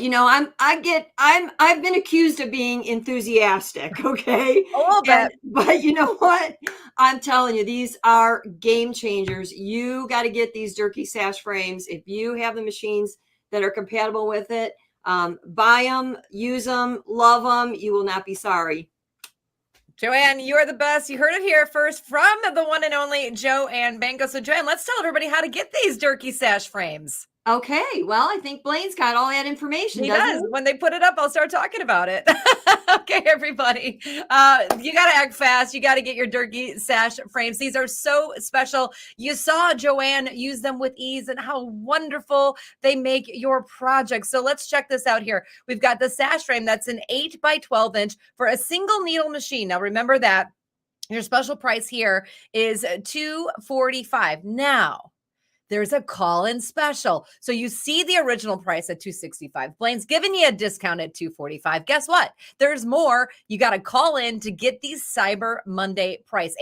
been accused of being enthusiastic, okay? A little bit. But you know what? I'm telling you, these are game changers. You got to get these Durkee sash frames. If you have the machines that are compatible with it, buy them, use them, love them. You will not be sorry. Joanne, you are the best. You heard it here first from the one and only Joanne Banco. So, Joanne, let's tell everybody how to get these Durkee sash frames. Okay, well, I think Blaine's got all that information. He does. When they put it up, I'll start talking about it. Okay, everybody. You got to act fast. You got to get your Durkee sash frames. These are so special. You saw Joanne use them with ease and how wonderful they make your project. So let's check this out here. We've got the sash frame that's an 8 by 12 inch for a single needle machine. Now, remember that your special price here is $245. Now, there's a call-in special. So you see the original price at $265. Blaine's giving you a discount at $245. Guess what? There's more. You got to call in to get these Cyber Monday price.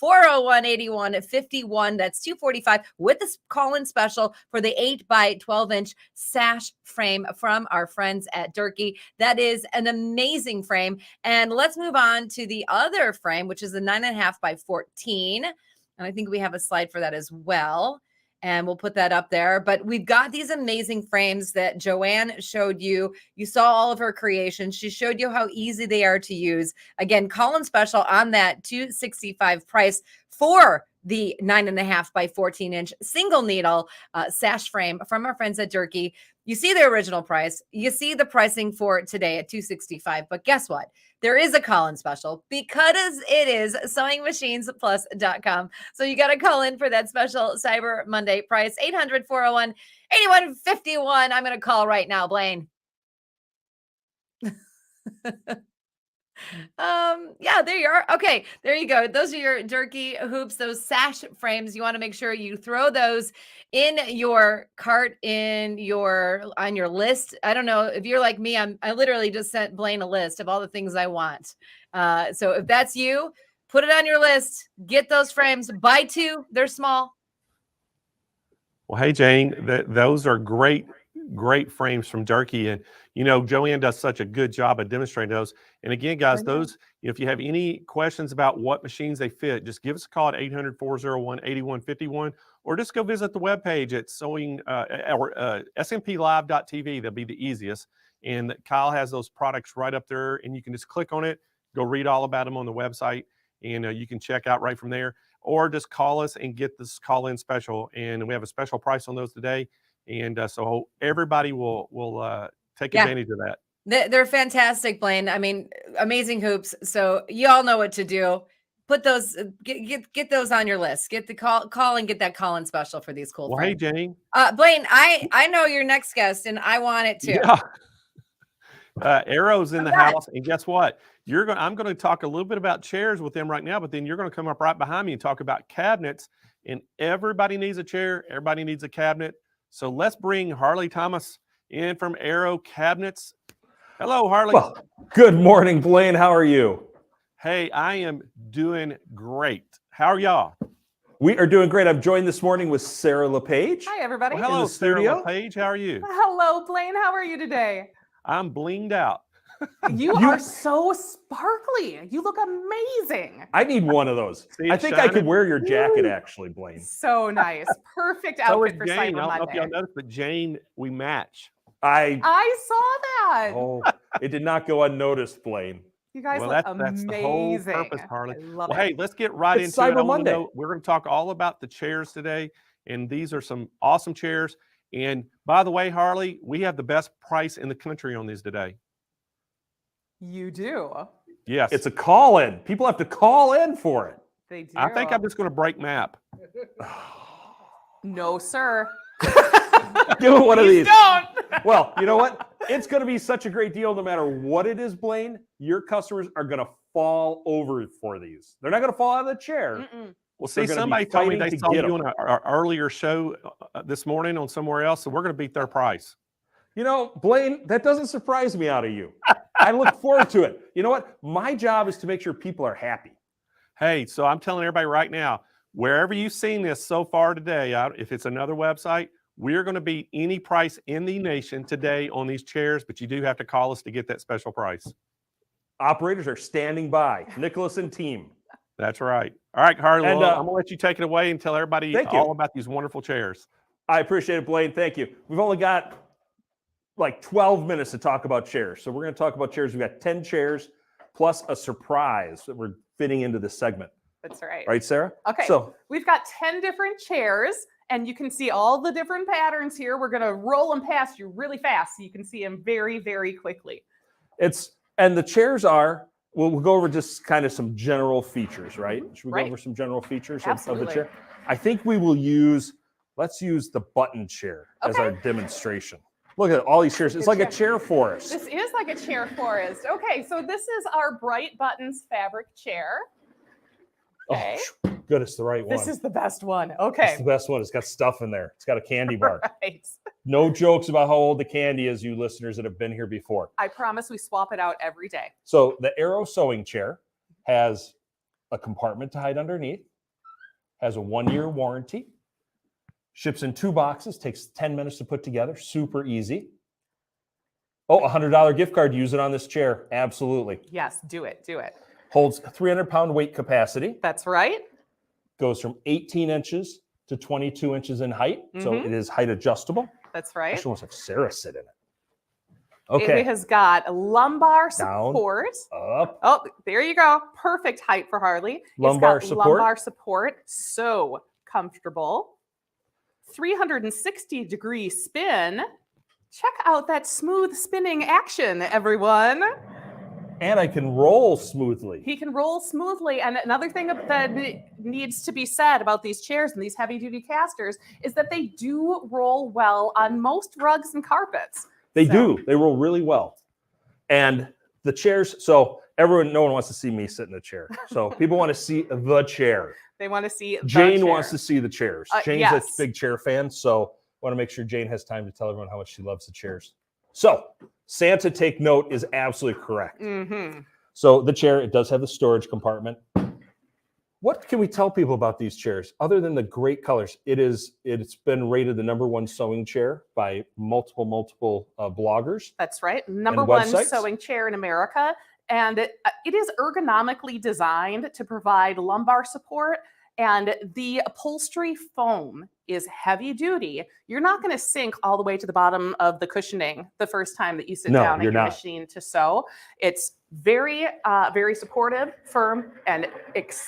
800-401-8151. That's $245 with this call-in special for the 8 by 12 inch sash frame from our friends at Durkee. That is an amazing frame. And let's move on to the other frame, which is the 9.5 by 14. And I think we have a slide for that as well. And we'll put that up there. But we've got these amazing frames that Joanne showed you. You saw all of her creations. She showed you how easy they are to use. Again, call in special on that $265 price for the 9.5 by 14 inch single needle sash frame from our friends at Durkee. You see the original price. You see the pricing for today at $265. But guess what? There is a call-in special because it is SewingMachinesPlus.com. So you got to call in for that special Cyber Monday price. 800-401-8151. I'm going to call right now, Blaine. Yeah, there you are. Okay, there you go. Those are your Durkee hoops, those sash frames. You want to make sure you throw those in your cart on your list. I don't know if you're like me, I literally just sent Blaine a list of all the things I want. So if that's you, put it on your list, get those frames, buy two, they're small. Well, hey, Jane, those are great frames from Durkee. And, Joanne does such a good job of demonstrating those. And again, guys, those, if you have any questions about what machines they fit, just give us a call at 800-401-8151, or just go visit the webpage at smplive.tv. That'll be the easiest. And Kyle has those products right up there, and you can just click on it, go read all about them on the website, and you can check out right from there. Or just call us and get this call-in special. And we have a special price on those today. And so everybody will take advantage of that. They're fantastic, Blaine. I mean, amazing hoops. So you all know what to do. Put those, get those on your list. Get the call and get that call-in special for these cool frames. Hey, Jane. Blaine, I know your next guest, and I want it too. Yeah. Arrow's in the house, and guess what? I'm going to talk a little bit about chairs with them right now, but then you're going to come up right behind me and talk about cabinets. And everybody needs a chair. Everybody needs a cabinet. So let's bring Harley Thomas in from Arrow Cabinets. Hello, Harley. Well, good morning, Blaine. How are you? Hey, I am doing great. How are y'all? We are doing great. I'm joined this morning with Sarah LePage. Hi, everybody. Well, hello, Sarah LePage. How are you? Hello, Blaine. How are you today? I'm blinged out. You are so sparkly. You look amazing. I need one of those. I think I could wear your jacket, actually, Blaine. So nice. Perfect outfit for Cyber Monday. I don't know if y'all noticed, but Jane, we match. I saw that. Oh, it did not go unnoticed, Blaine. You guys look amazing. That's the whole purpose, Harley. Well, hey, let's get right into Cyber it. Monday. We're going to talk all about the chairs today, and these are some awesome chairs. And by the way, Harley, we have the best price in the country on these today. You do? Yes. It's a call-in. People have to call in for it. They do. I think I'm just going to break map. No, sir. Give it one of these. Don't. Well, you know what? It's going to be such a great deal no matter what it is, Blaine. Your customers are going to fall over for these. They're not going to fall out of the chair. Well, They're see, gonna be somebody told me fighting they to saw get you 'em. on our earlier show this morning on somewhere else, so we're going to beat their price. You know, Blaine, that doesn't surprise me out of you. I look forward to it. You know what? My job is to make sure people are happy. Hey, so I'm telling everybody right now, wherever you've seen this so far today, if it's another website, we're going to beat any price in the nation today on these chairs, but you do have to call us to get that special price. Operators are standing by. Nicholas and team. That's right. All right, Harley, And, I'm going to let you take it away and tell everybody thank you. all about these wonderful chairs. I appreciate it, Blaine. Thank you. We've only got like 12 minutes to talk about chairs. So we're going to talk about chairs. We've got 10 chairs plus a surprise that we're fitting into this segment. That's right. Right, Sarah? Okay. So We've got 10 different chairs, and you can see all the different patterns here. We're going to roll them past you really fast so you can see them very, very quickly. and the chairs are, we'll go over just kind of some general features, right? Should we go Right. over some general features of the Absolutely. chair? I think we will let's use the button chair as our demonstration. Look at all these chairs. It's like a chair forest. This is like a chair forest. Okay, so this is our Bright Buttons fabric chair. Okay. Oh, good, it's the right one. This is the best one. It's Okay. the best one. It's got stuff in there. It's got a candy bar. Right. No jokes about how old the candy is, you listeners that have been here before. I promise we swap it out every day. So the Arrow sewing chair has a compartment to hide underneath, has a 1-year warranty, ships in 2 boxes, takes 10 minutes to put together, super easy. Oh, $100 gift card, use it on this chair. Absolutely. Yes, do it. Do it. Holds 300-pound weight capacity, That's right. goes from 18 inches to 22 inches in height. So Mhm. it is height adjustable. That's I right. should almost have Sarah sit in it. Okay. It has got a lumbar Down. support. Up. Oh, there you go. Perfect height for Harley. Lumbar it's got support. Lumbar support. So comfortable. 360-degree spin. Check out that smooth spinning action, everyone. And I can roll smoothly. He can roll smoothly. And another thing that needs to be said about these chairs and these heavy-duty casters is that they do roll well on most rugs and carpets. They So- do. They roll really well. And the chairs, so no one wants to see me sit in a chair. So people want to see the chair. They want to see the Jane chair. wants to see the chairs. Jane's yes. a big chair fan, so I want to make sure Jane has time to tell everyone how much she loves the chairs. So Santa take note is absolutely correct. Mm-hmm. So the chair, it does have the storage compartment. What can we tell people about these chairs other than the great colors? It's been rated the #1 sewing chair by multiple bloggers. That's right. #1 websites? sewing chair in America. And it is ergonomically designed to provide lumbar support. And the upholstery foam is heavy duty. You're not going to sink all the way to the bottom of the cushioning the first time that you sit No, down at you're your not. machine to sew. It's very, very supportive, firm, and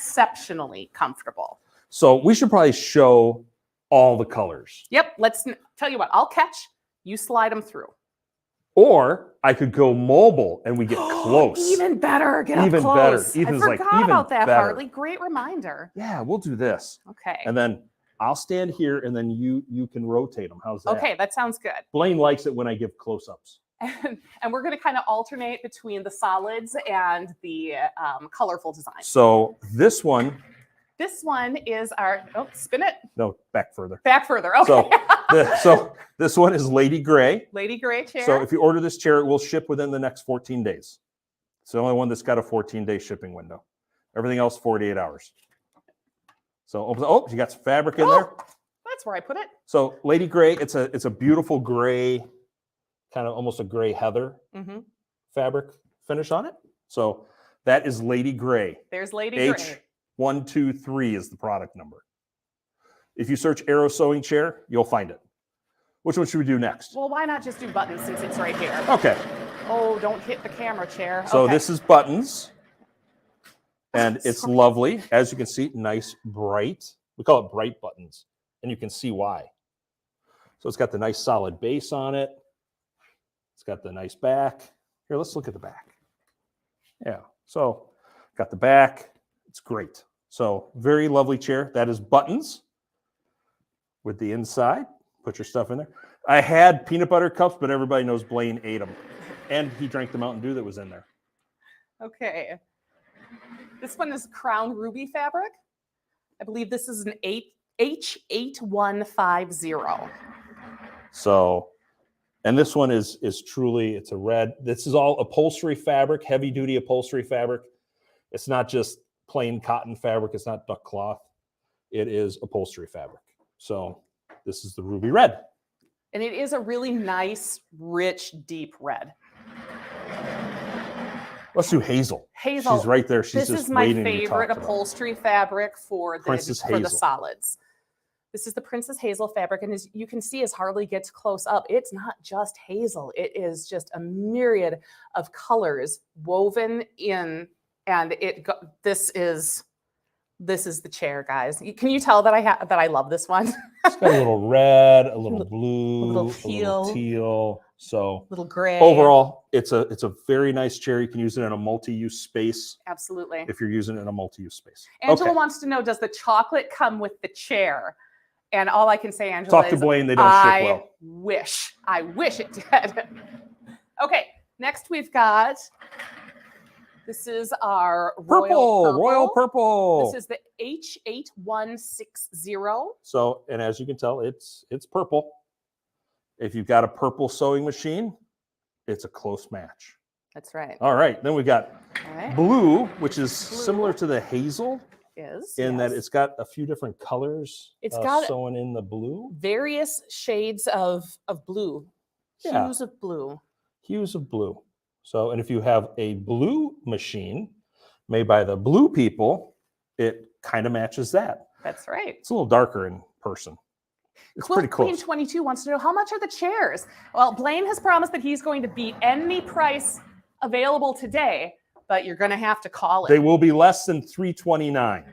exceptionally comfortable. So we should probably show all the colors. Yep. Tell you what, I'll catch. You slide them through. Or I could go mobile and we get close. Even better. Get Even up better. close. Ethan's I like, forgot even about that, better. Harley. Great reminder. Yeah, we'll do this. Okay. And then I'll stand here and then you can rotate them. How's that? Okay, that sounds good. Blaine likes it when I give close-ups. And we're going to kind of alternate between the solids and the colorful design. So this one, This one is spin it no, back further. back further. Okay. So this one is Lady Gray. Lady Gray chair. So if you order this chair, it will ship within the next 14 days. It's the only one that's got a 14-day shipping window. Everything else, 48 hours. So, you got some fabric in there. That's where I put it. So Lady Gray, it's a beautiful gray, kind of almost a gray heather Mm-hmm. fabric finish on it. So that is Lady Gray. There's Lady Gray. H123 is the product number. If you search Arrow Sewing Chair, you'll find it. Which one should we do next? Well, why not just do buttons since it's right here? Okay. Oh, don't hit the camera chair. So Okay. this is buttons. And it's lovely. As you can see, nice, bright. We call it bright buttons. And you can see why. So it's got the nice solid base on it. It's got the nice back. Here, let's look at the back. Yeah. So got the back. It's great. So very lovely chair. That is buttons with the inside. Put your stuff in there. I had peanut butter cups, but everybody knows Blaine ate them. And he drank the Mountain Dew that was in there. Okay. This one is Crown Ruby fabric. I believe this is an H8150. So, and this one is truly, it's a red. This is all upholstery fabric, heavy duty upholstery fabric. It's not just plain cotton fabric. It's not duck cloth. It is upholstery fabric. So this is the ruby red. And it is a really nice, rich, deep red. Let's do hazel. Hazel. She's right there. She's This just is my waiting to be favorite talked about. upholstery fabric for the Hazel. solids. This is the Princess Hazel fabric, and as you can see, as Harley gets close up, it's not just hazel. It is just a myriad of colors woven in, and this is the chair, guys. Can you tell that I love this one? It's got a little red, a little blue, a little teal. So little gray. overall, it's a very nice chair. You can use it in a multi-use space. Absolutely. If you're using it in a multi-use space. Angela Okay. wants to know, does the chocolate come with the chair? And all I can say, Angela, Talk to is Blaine. They don't ship well. I wish it did. Okay, next we've got, this is our Royal purple. This is the H8160. So, and as you can tell, it's purple. If you've got a purple sewing machine, it's a close match. That's right. All right, then we got All right. blue, which is similar to the hazel in that Yes. it's got a few different colors. It's got sewn in the blue. various shades of blue, Yeah. hues of blue. Hues of blue. So, and if you have a blue machine made by the blue people, it kind of matches that. That's right. It's a little darker in person. It's pretty Queen close. 22 wants to know, how much are the chairs? Well, Blaine has promised that he's going to beat any price available today, but you're going to have to call it. They will be less than $329.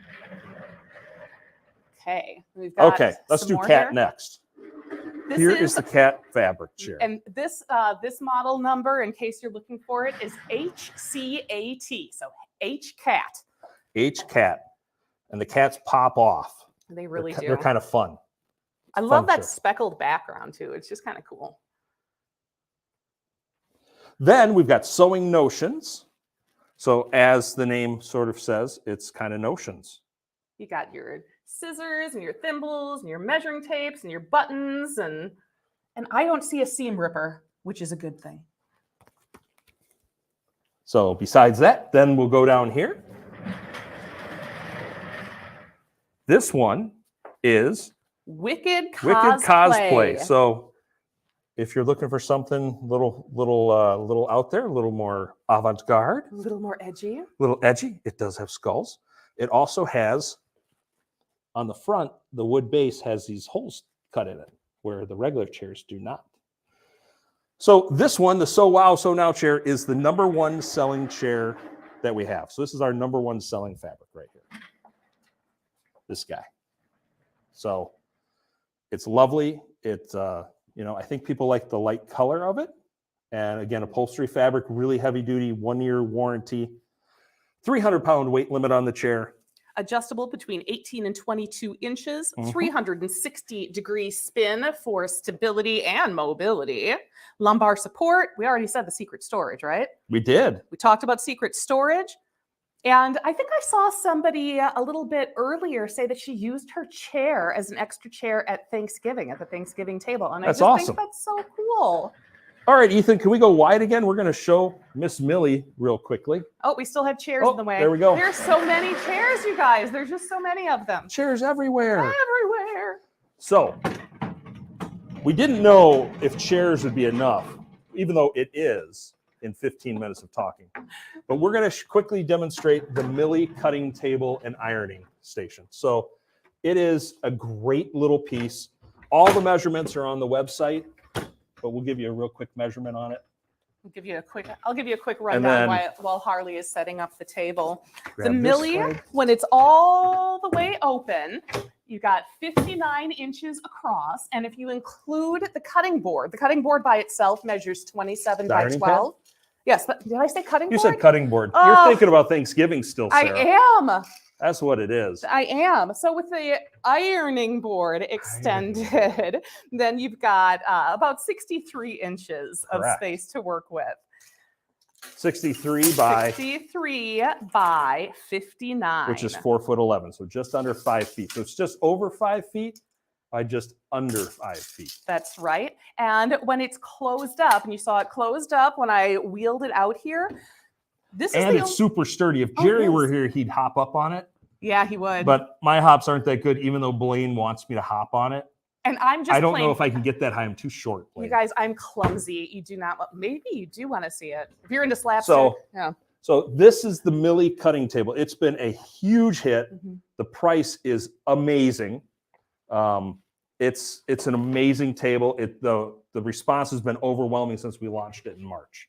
Okay. We've got Okay, let's some do more cat here. next. This Here is the cat fabric chair. And this model number, in case you're looking for it, is HCAT. So HCAT. H-cat. And the cats pop off. They really do. They're kind of fun. I love fun that chair. speckled background too. It's just kind of cool. Then we've got sewing notions. So as the name sort of says, it's kind of notions. You got your scissors and your thimbles and your measuring tapes and your buttons and I don't see a seam ripper, which is a good thing. So besides that, then we'll go down here. This one is Wicked Cosplay. Cosplay. So if you're looking for something little out there, a little more avant-garde, A little more edgy. a little edgy, it does have skulls. It also has, on the front, the wood base has these holes cut in it, where the regular chairs do not. So this one, the So Wow, So Now chair, is the #1 selling chair that we have. So this is our #1 selling fabric right here. This guy. So it's lovely. It's, I think people like the light color of it. And again, upholstery fabric, really heavy duty, 1-year warranty, 300-pound weight limit on the chair. Adjustable between 18 and 22 inches, Mhm. 360-degree spin for stability and mobility. Lumbar support. We already said the secret storage, right? We did. We talked about secret storage. And I think I saw somebody a little bit earlier say that she used her chair as an extra chair at Thanksgiving, at the Thanksgiving table. And That's I just awesome. think that's so cool. All right, Ethan, can we go wide again? We're going to show Miss Millie real quickly. Oh, we still have chairs Oh, in the way. there we go. There's so many chairs, you guys. There's just so many of them. Chairs everywhere. Everywhere. So we didn't know if chairs would be enough, even though it is in 15 minutes of talking. But we're going to quickly demonstrate the Millie cutting table and ironing station. So it is a great little piece. All the measurements are on the website, but we'll give you a real quick measurement on it. I'll give you a quick rundown then- while Harley is setting up the table. Grab The this Millie, side. when it's all the way open, you got 59 inches across. And if you include the cutting board by itself measures 27 The by ironing 12. Yes, but did I say cutting You board? said cutting board. Oh. You're thinking about Thanksgiving still, Sarah. I am. That's what it is. I am. So with the ironing board extended, then you've got about 63 inches of Correct. space to work with. 63 by 63 by 59. which is 4'11", so just under 5 feet. So it's just over 5 feet by just under 5 feet. That's right. And when it's closed up, and you saw it closed up when I wheeled it out here, this is And the it's super sturdy. If Oh, Jerry yes. were here, he'd hop up on it. Yeah, he would. But my hops aren't that good, even though Blaine wants me to hop on it. And I'm just I don't plain, know if I can get that high. I'm too short. You Blaine. guys, I'm clumsy. You do not. Maybe you do want to see it if you're into slapstick. So, yeah. So this is the Millie cutting table. It's been a huge hit. Mhm. The price is amazing. It's an amazing table. The response has been overwhelming since we launched it in March.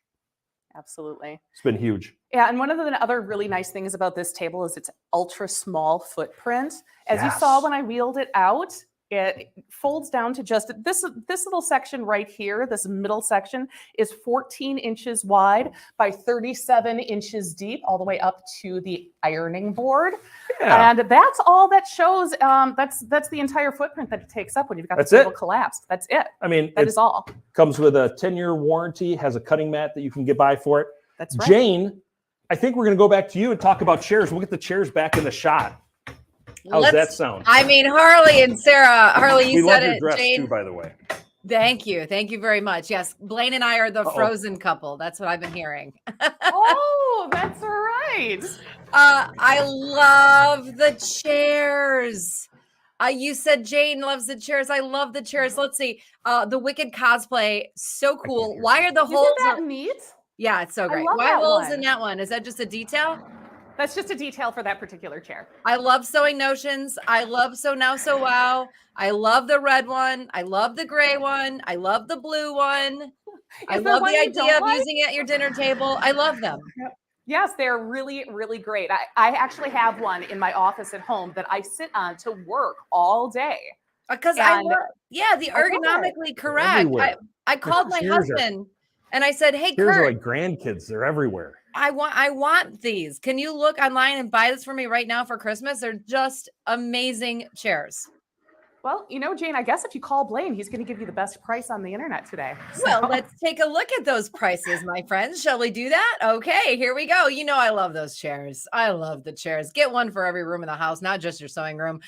Absolutely. It's been huge. Yeah, and one of the other really nice things about this table is its ultra small footprint. As you saw Yes. when I wheeled it out, it folds down to just this little section right here. This middle section is 14 inches wide by 37 inches deep, all the way up to the ironing board. Yeah. And that's all that shows. That's the entire footprint that it takes up when you've got That's the table it. collapsed. That's it. I mean, That it is all. comes with a 10-year warranty, has a cutting mat that you can get by for it. That's right. Jane, I think we're going to go back to you and talk about chairs. We'll get the chairs back in the shot. How's that sound? I mean, Harley and Sarah. Harley, We you love said your it. dress Jane, too, by the way. thank you. Thank you very much. Yes, Blaine and I are the Uh-oh. frozen couple. That's what I've been hearing. Oh, that's right. I love the chairs. You said Jane loves the chairs. I love the chairs. Let's see. The Wicked cosplay, so cool. Why are the holes? Isn't that neat? Yeah, it's so great. love Why that holes one. in that one? Is that just a detail? That's just a detail for that particular chair. I love Sewing Notions. I love Sew Now, Sew Wow. I love the red one. I love the gray one. I love the blue one. I Is there love one the you idea don't of like? using it at your dinner table. I love them. Yes, they're really, really great. I actually have one in my office at home that I sit on to work all day. Because And the I love it. ergonomically correct. Everywhere. I called my Chairs are- husband and I said, "Hey, Chairs are Kurt, like grandkids. They're everywhere. I want these. Can you look online and buy this for me right now for Christmas? They're just amazing chairs." Well, you know, Jane, I guess if you call Blaine, he's going to give you the best price on the internet today. Well, So- let's take a look at those prices, my friends. Shall we do that? Okay, here we go. You know, I love those chairs. I love the chairs. Get one for every room in the house, not just your sewing room.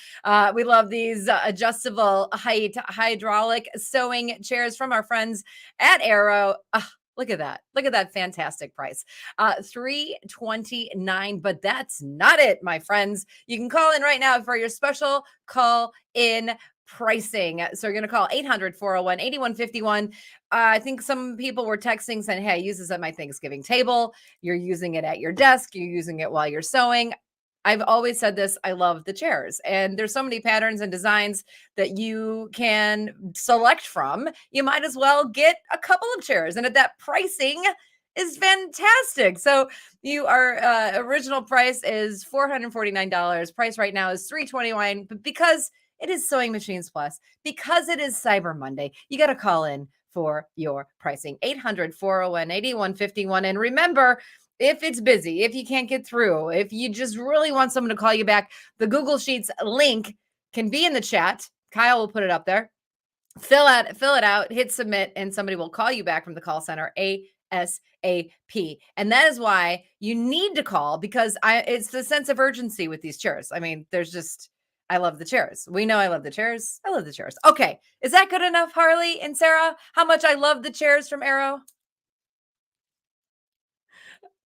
We love these adjustable height hydraulic sewing chairs from our friends at Arrow. Look at that. Look at that fantastic price. $329, but that's not it, my friends. You can call in right now for your special call in pricing. So you're going to call 800-401-8151. I think some people were texting saying, "Hey, I use this at my Thanksgiving table." You're using it at your desk. You're using it while you're sewing. I've always said this. I love the chairs, and there's so many patterns and designs that you can select from. You might as well get a couple of chairs, and at that pricing is fantastic. So our original price is $449. Price right now is $329, but because it is Sewing Machines Plus, because it is Cyber Monday, you got to call in for your pricing. 800-401-8151. And remember, if it's busy, if you can't get through, if you just really want someone to call you back, the Google Sheets link can be in the chat. Kyle will put it up there. Fill it out, hit submit, and somebody will call you back from the call center ASAP. And that is why you need to call, because it's the sense of urgency with these chairs. I mean, I love the chairs. We know I love the chairs. I love the chairs. Okay. Is that good enough, Harley and Sarah? How much I love the chairs from Arrow?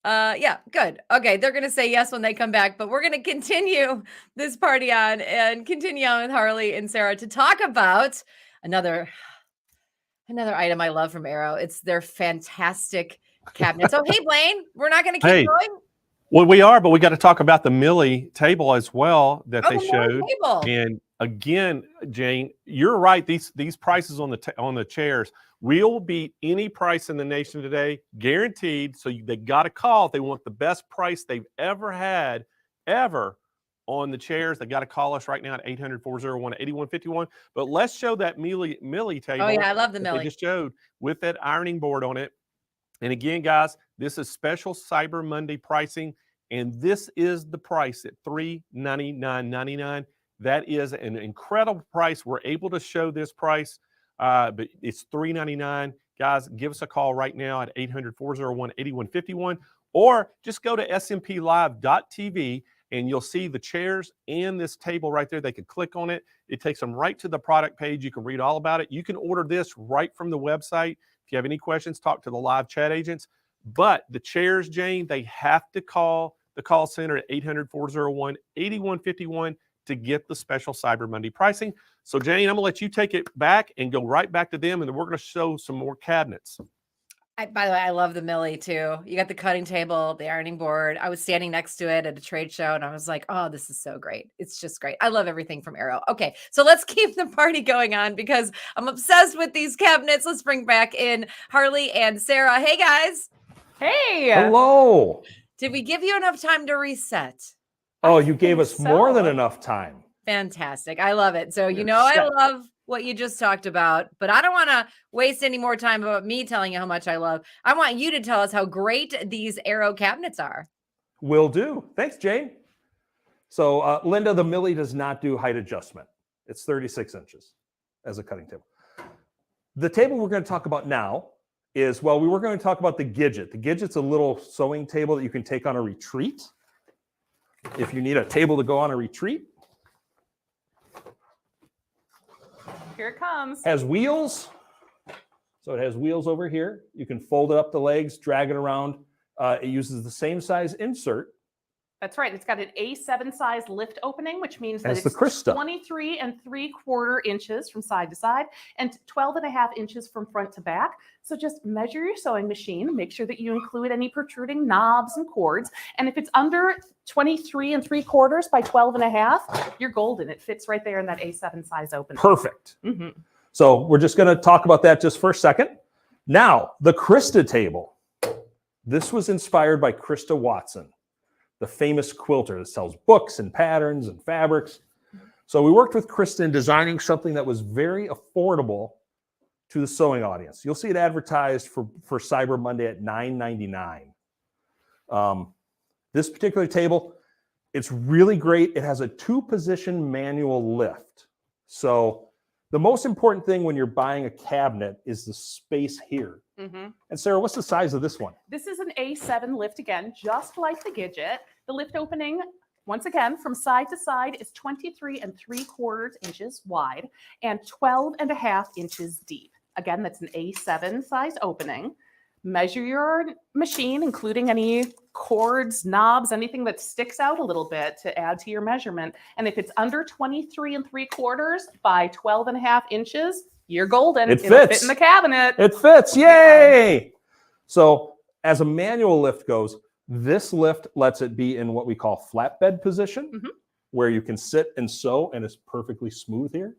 Yeah, good. Okay, they're going to say yes when they come back, but we're going to continue this party on and continue on with Harley and Sarah to talk about another item I love from Arrow. It's their fantastic cabinets. Oh, hey, Blaine, we're not going to keep going? Well, we are, but we got to talk about the Millie table as well that they the Millie showed. table. And again, Jane, you're right. These prices on the chairs will beat any price in the nation today, guaranteed. So they got to call if they want the best price they've ever had, ever on the chairs. They got to call us right now at 800-401-8151. But let's show that Millie table. Oh yeah, I love the that Millie. They just showed with that ironing board on it. And again, guys, this is special Cyber Monday pricing, and this is the price at $399.99. That is an incredible price. We're able to show this price, but it's $399. guys, give us a call right now at 800-401-8151, or just go to smplive.tv and you'll see the chairs and this table right there. They can click on it. It takes them right to the product page. You can read all about it. You can order this right from the website. If you have any questions, talk to the live chat agents. But the chairs, Jane, they have to call the call center at 800-401-8151 to get the special Cyber Monday pricing. So, Jane, I'm going to let you take it back and go right back to them, and then we're going to show some more cabinets. By the way, I love the Millie too. You got the cutting table, the ironing board. I was standing next to it at a trade show and I was like, oh, this is so great. It's just great. I love everything from Arrow. Okay, so let's keep the party going on because I'm obsessed with these cabinets. Let's bring back in Harley and Sarah. Hey, guys. Hey. Hello. Did we give you enough time to reset? Oh, you gave us so. more than enough time. Fantastic. I love it. So, you You're know, I set. love what you just talked about, but I don't want to waste any more time about me telling you how much I love. I want you to tell us how great these Arrow cabinets are. Will do. Thanks, Jane. So, Linda, the Millie does not do height adjustment. It's 36 inches as a cutting table. The table we're going to talk about now is, well, we were going to talk about the Gidget. The Gidget's a little sewing table that you can take on a retreat. If you need a table to go on a retreat. Here it comes. Has wheels. So it has wheels over here. You can fold it up the legs, drag it around. It uses the same size insert. That's right. It's got an A7 size lift opening, which means that As the it's Krista. 23 3/4 inches from side to side and 12.5 inches from front to back. So just measure your sewing machine, make sure that you include any protruding knobs and cords. And if it's under 23 3/4 by 12.5, you're golden. It fits right there in that A7 size opening. Perfect. Mm-hmm. So we're just going to talk about that just for a second. Now, the Krista table. This was inspired by Krista Watson, the famous quilter that sells books and patterns and fabrics. So we worked with Krista in designing something that was very affordable to the sewing audience. You'll see it advertised for Cyber Monday at $9.99. This particular table, it's really great. It has a 2-position manual lift. So the most important thing when you're buying a cabinet is the space here. Mm-hmm. And Sarah, what's the size of this one? This is an A7 lift again, just like the Gidget. The lift opening, once again, from side to side is 23 3/4 inches wide and 12.5 inches deep. Again, that's an A7 size opening. Measure your machine, including any cords, knobs, anything that sticks out a little bit to add to your measurement. And if it's under 23 3/4 by 12.5 inches, you're golden. It It'll fit fits. in the cabinet. It fits. Yay! So as a manual lift goes, this lift lets it be in what we call flatbed position, where you can sit and sew, and it's perfectly smooth here.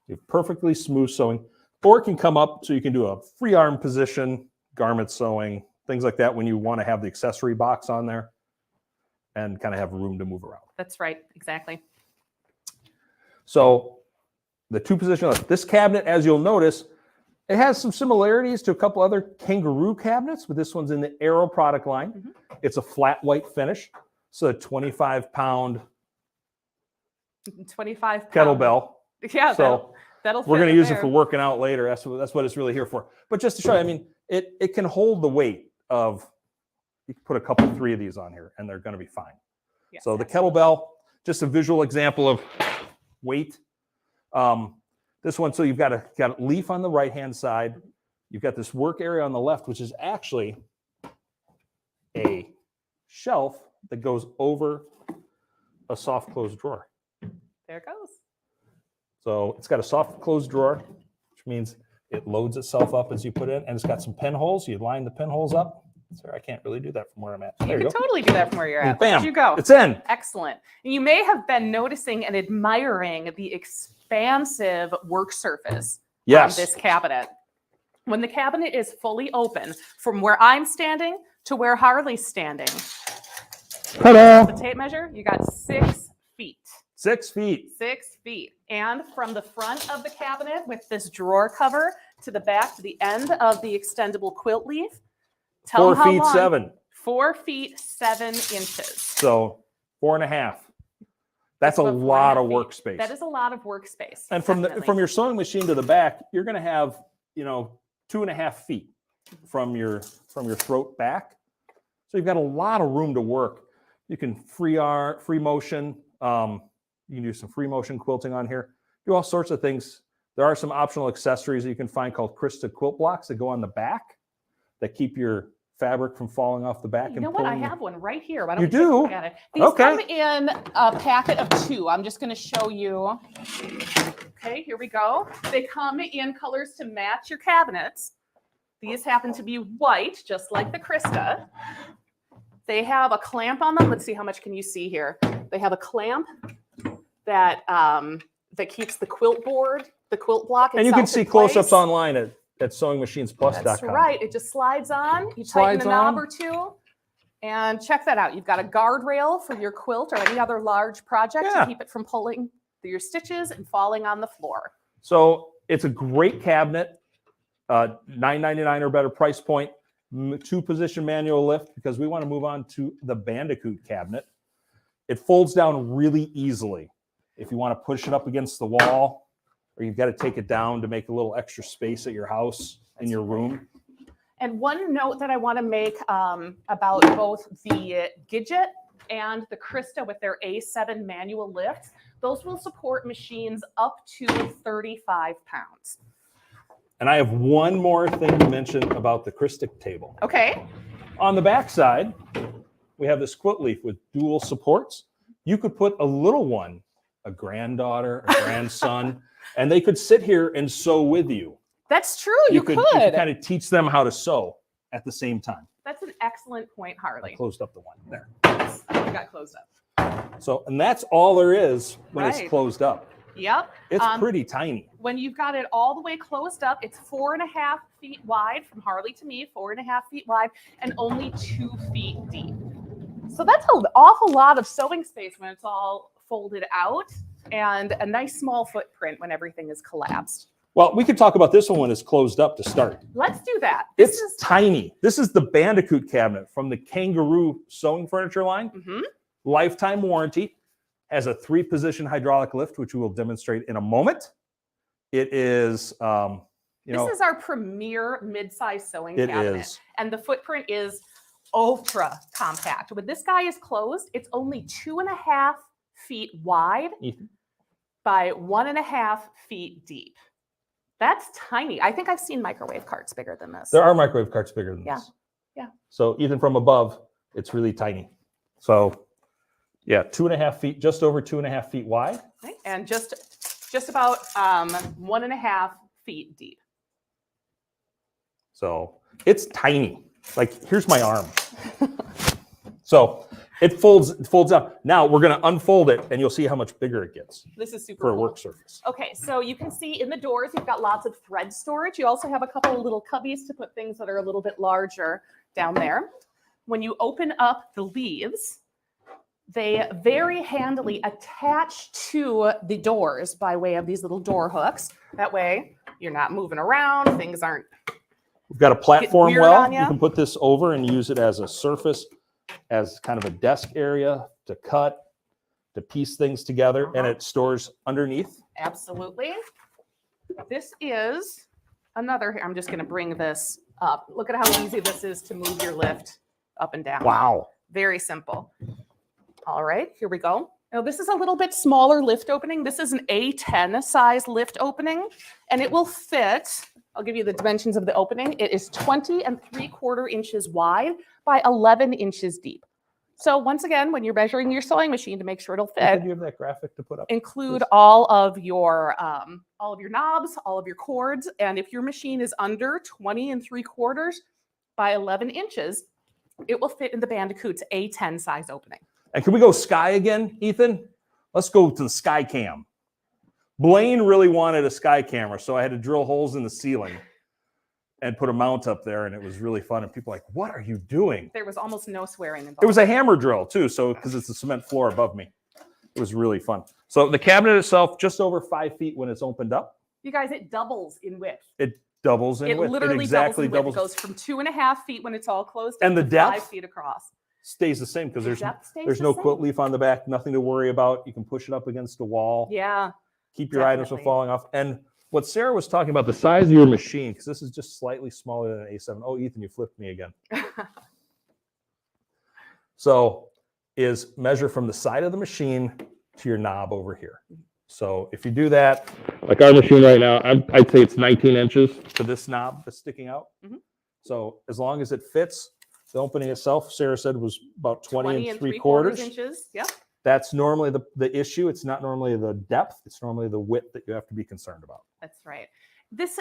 You have perfectly smooth sewing. Or it can come up so you can do a free arm position, garment sewing, things like that when you want to have the accessory box on there and kind of have room to move around. That's right. Exactly. So the 2-position lift. This cabinet, as you'll notice, it has some similarities to a couple other kangaroo cabinets, but this one's in the Arrow product line. It's a flat white finish. So a 25-pound 25 kettlebell. Yeah, So that'll we're fit going to in use it there. for working out later. That's what it's really here for. But just to show you, I mean, it can hold the weight of, you can put a couple, 3 of these on here, and they're going to be fine. Yes, So the absolutely. kettlebell, just a visual example of weight. This one, so you've got a leaf on the right-hand side. You've got this work area on the left, which is actually a shelf that goes over a soft closed drawer. There it goes. So it's got a soft closed drawer, which means it loads itself up as you put it in, and it's got some pinholes. You line the pinholes up. Sorry, I can't really do that from where I'm at. You There can you go. totally do that from where you're at. Bam. There you go. It's in. Excellent. And you may have been noticing and admiring the expansive work surface Yes. on this cabinet. When the cabinet is fully open, from where I'm standing to where Harley's standing, Ta-da. the tape measure, you got 6 feet. 6 feet. 6 feet. And from the front of the cabinet with this drawer cover to the back to the end of the extendable quilt leaf, tell 4 them how feet long. 7. 4 feet 7 inches. So 4.5. That's a about 4.5 lot of feet. workspace. That is a lot of workspace. And from definitely. from your sewing machine to the back, you're going to have, 2.5 feet from your throat back. So you've got a lot of room to work. You can free motion. You can do some free motion quilting on here. Do all sorts of things. There are some optional accessories that you can find called Krista quilt blocks that go on the back that keep your fabric from falling off the back. You know what? I have one right here. Why don't You we take a do? look at it? These come in a packet of 2. I'm just going to show you. Okay, here we go. They come in colors to match your cabinets. These happen to be white, just like the Krista. They have a clamp on them. Let's see, how much can you see here? They have a clamp that that keeps the quilt board, the quilt block. And you can see close-ups online at SewingMachinesPlus.com. That's right. It just slides on. You tighten a knob or 2. And check that out. You've got a guardrail for your quilt or any other large project to keep it from pulling through your stitches and falling on the floor. So it's a great cabinet, $9.99 or better price point, 2-position manual lift, because we want to move on to the Bandicoot cabinet. It folds down really easily. If you want to push it up against the wall, or you've got to take it down to make a little extra space at your house, in your room. And one note that I want to make about both the Gidget and the Krista with their A7 manual lifts, those will support machines up to 35 pounds. And I have one more thing to mention about the Krista table. Okay. On the back side, we have this quilt leaf with dual supports. You could put a little one, a granddaughter, a grandson, and they could sit here and sew with you. That's true. You could kind of teach them how to sew at the same time. That's an excellent point, Harley. I closed up the one there. You got closed up. So, and that's all there is when it's closed up. Yep. It's pretty tiny. When you've got it all the way closed up, it's 4.5 feet wide from Harley to me, 4.5 feet wide, and only 2 feet deep. So that's an awful lot of sewing space when it's all folded out, and a nice small footprint when everything is collapsed. Well, we could talk about this one when it's closed up to start. Let's do that. It's tiny. This is the Bandicoot cabinet from the Kangaroo sewing furniture line. Mm-hmm. Lifetime warranty. Has a 3-position hydraulic lift, which we will demonstrate in a moment. It is, this is our premier mid-size sewing cabinet. It is. And the footprint is ultra compact. When this guy is closed, it's only 2.5 feet wide by 1.5 feet deep. That's tiny. I think I've seen microwave carts bigger than this. There are microwave carts bigger than this. Yeah. So even from above, it's really tiny. So yeah, 2.5 feet, just over 2.5 feet wide. Right. And just about 1.5 feet deep. So it's tiny. Like, here's my arm. So it folds up. Now we're going to unfold it, and you'll see how much bigger it gets. This is super for a cool. work surface. Okay, so you can see in the doors, you've got lots of thread storage. You also have a couple of little cubbies to put things that are a little bit larger down there. When you open up the leaves, they very handily attach to the doors by way of these little door hooks. That way, you're not moving around. Things aren't. We've got a platform well. You can put this over and use it as a surface, as kind of a desk area to cut, to piece things together, and it stores underneath. Absolutely. This is another, I'm just going to bring this up. Look at how easy this is to move your lift up and down. Wow. Very simple. All right, here we go. Now this is a little bit smaller lift opening. This is an A10 size lift opening, and it will fit. I'll give you the dimensions of the opening. It is 20 3/4 inches wide by 11 inches deep. So once again, when you're measuring your sewing machine to make sure it'll fit, Do you have that graphic to put up? include all of your knobs, all of your cords, and if your machine is under 20 3/4 by 11 inches, it will fit in the Bandicoot's A10 size opening. And can we go sky again, Ethan? Let's go to the sky cam. Blaine really wanted a sky camera, so I had to drill holes in the ceiling and put a mount up there, and it was really fun. And people were like, what are you doing? There was almost no swearing involved. It was a hammer drill, too, so because it's a cement floor above me. It was really fun. So the cabinet itself, just over 5 feet when it's opened up. You guys, it doubles in width. It doubles in width. It literally exactly doubles in width. It goes from 2.5 feet when it's all closed and the to depth 5 feet across. Stays the same because there's the no same. quilt leaf on the back, nothing to worry about. You can push it up against the wall. Yeah. Keep your items from falling off. And what Sarah was talking about, the size of your machine, because this is just slightly smaller than an A7. Oh, Ethan, you flipped me again. So is measure from the side of the machine to your knob over here. So if you do that, like our machine right now, I'd say it's 19 inches to this knob that's sticking out. So as long as it fits, the opening itself, Sarah said, was about 20 and 3/4 inches. Yep. That's normally the issue. It's not normally the depth. It's normally the width that you have to be concerned about. That's right. This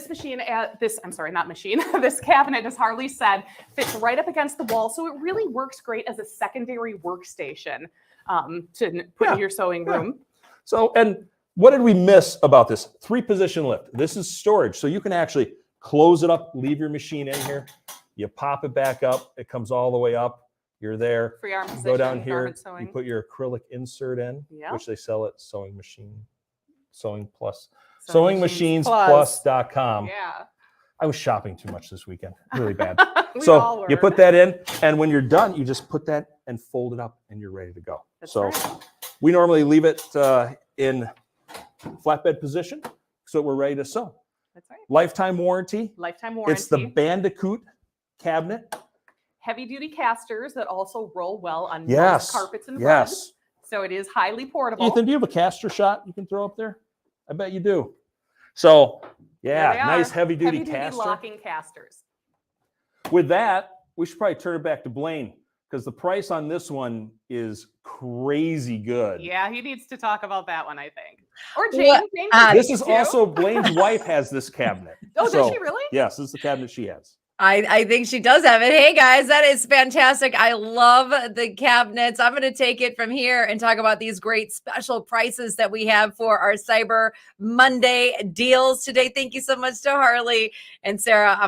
machine, not machine, this cabinet, as Harley said, fits right up against the wall. So it really works great as a secondary workstation to put in your sewing room. So, and what did we miss about this? 3-position lift. This is storage. So you can actually close it up, leave your machine in here. You pop it back up. It comes all the way up. You're there. Free arm You position, go down here. garment sewing. You put your acrylic insert in, which they sell at SewingMachinesPlus.com. Yeah. I was shopping too much this weekend. Really bad. We all So were. you put that in, and when you're done, you just put that and fold it up, and you're ready to go. That's so right. we normally leave it in flatbed position, so we're ready to sew. That's right. Lifetime warranty. Lifetime warranty. It's the Bandicoot cabinet. Heavy duty casters that also roll well on most Yes. carpets and Yes. rugs. So it is highly portable. Ethan, do you have a caster shot you can throw up there? I bet you do. So There they yeah, nice are. heavy duty Heavy-duty caster. locking casters. With that, we should probably turn it back to Blaine, because the price on this one is crazy good. Yeah, he needs to talk about that one, I think. Or Jane. What? Jane This is too. also Blaine's wife has this cabinet. Oh, does So, she really? Yes, this is the cabinet she has. I think she does have it. Hey guys, that is fantastic. I love the cabinets. I'm going to take it from here and talk about these great special prices that we have for our Cyber Monday deals today. Thank you so much to Harley and Sarah. I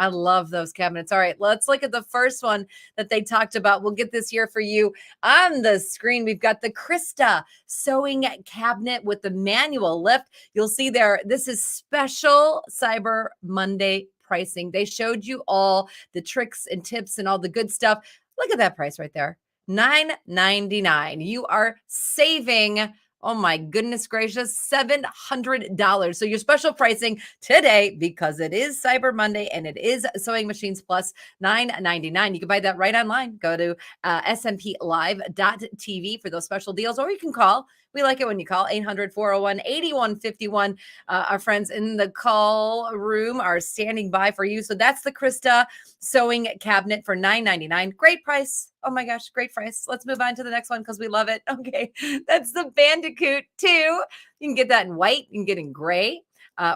love those cabinets. All right, let's look at the first one that they talked about. We'll get this here for you on the screen. We've got the Krista sewing cabinet with the manual lift. You'll see there, this is special Cyber Monday pricing. They showed you all the tricks and tips and all the good stuff. Look at that price right there. $9.99. You are saving, oh my goodness gracious, $700. So your special pricing today, because it is Cyber Monday and it is Sewing Machines Plus, $9.99. You can buy that right online. Go to smplive.tv for those special deals, or you can call. We like it when you call 800-401-8151. Our friends in the call room are standing by for you. So that's the Krista sewing cabinet for $9.99. Great price. Oh my gosh, great price. Let's move on to the next one because we love it. Okay, that's the Bandicoot 2. You can get that in white. You can get it in gray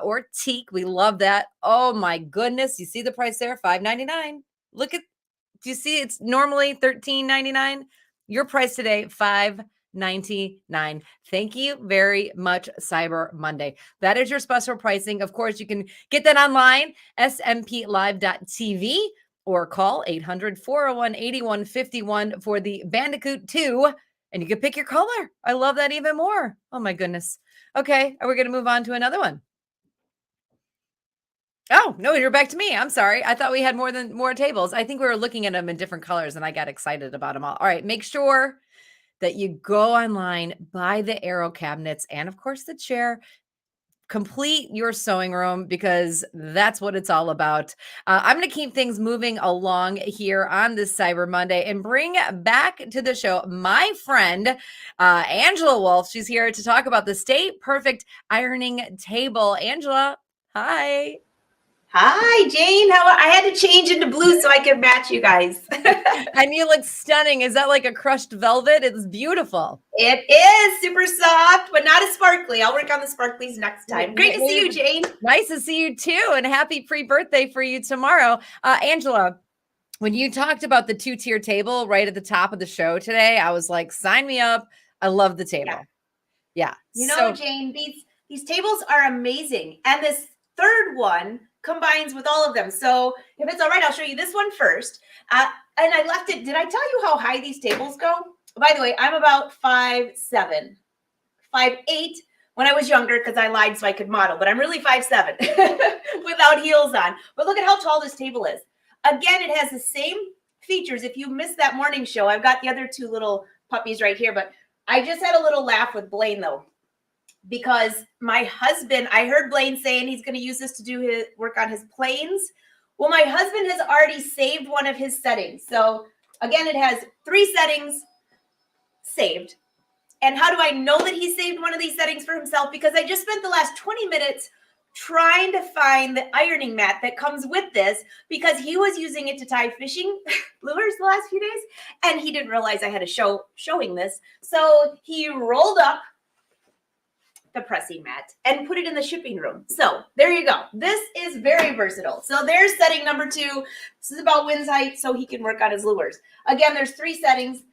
or teak. We love that. Oh my goodness. You see the price there? $5.99. Look at, do you see it's normally $13.99? Your price today, $5.99. Thank you very much, Cyber Monday. That is your special pricing. Of course, you can get that online, smplive.tv, or call 800-401-8151 for the Bandicoot 2, and you can pick your color. I love that even more. Oh my goodness. Okay, are we going to move on to another one? Oh, no, you're back to me. I'm sorry. I thought we had more tables. I think we were looking at them in different colors, and I got excited about them all. All right, make sure that you go online, buy the Aero cabinets, and of course the chair. Complete your sewing room, because that's what it's all about. I'm going to keep things moving along here on this Cyber Monday and bring back to the show my friend, Angela Wolf. She's here to talk about the Stay Perfect ironing table. Angela, hi. Hi, Jane. I had to change into blue so I could match you guys. And you look stunning. Is that like a crushed velvet? It's beautiful. It is super soft, but not as sparkly. I'll work on the sparklies next time. Great to see you, Jane. Nice to see you too. And happy pre-birthday for you tomorrow. Angela, when you talked about the 2-tier table right at the top of the show today, I was like, sign me up. I love the table. Yeah. You know, Jane, these tables are amazing. And this third one combines with all of them. So if it's all right, I'll show you this one first. And I left it. Did I tell you how high these tables go? By the way, I'm about 5'7", 5'8" when I was younger, because I lied so I could model, but I'm really 5'7" without heels on. But look at how tall this table is. Again, it has the same features. If you missed that morning show, I've got the other two little puppies right here, but I just had a little laugh with Blaine though. because my husband, I heard Blaine saying he's going to use this to do his work on his planes. Well, my husband has already saved one of his settings. So again, it has 3 settings saved. And how do I know that he saved one of these settings for himself? Because I just spent the last 20 minutes trying to find the ironing mat that comes with this, because he was using it to tie fishing lures the last few days, and he didn't realize I had a showing this. So he rolled up the pressing mat and put it in the shipping room. So there you go. This is very versatile. So there's setting number 2. This is about wind's height, so he can work on his lures. Again, there's 3 settings.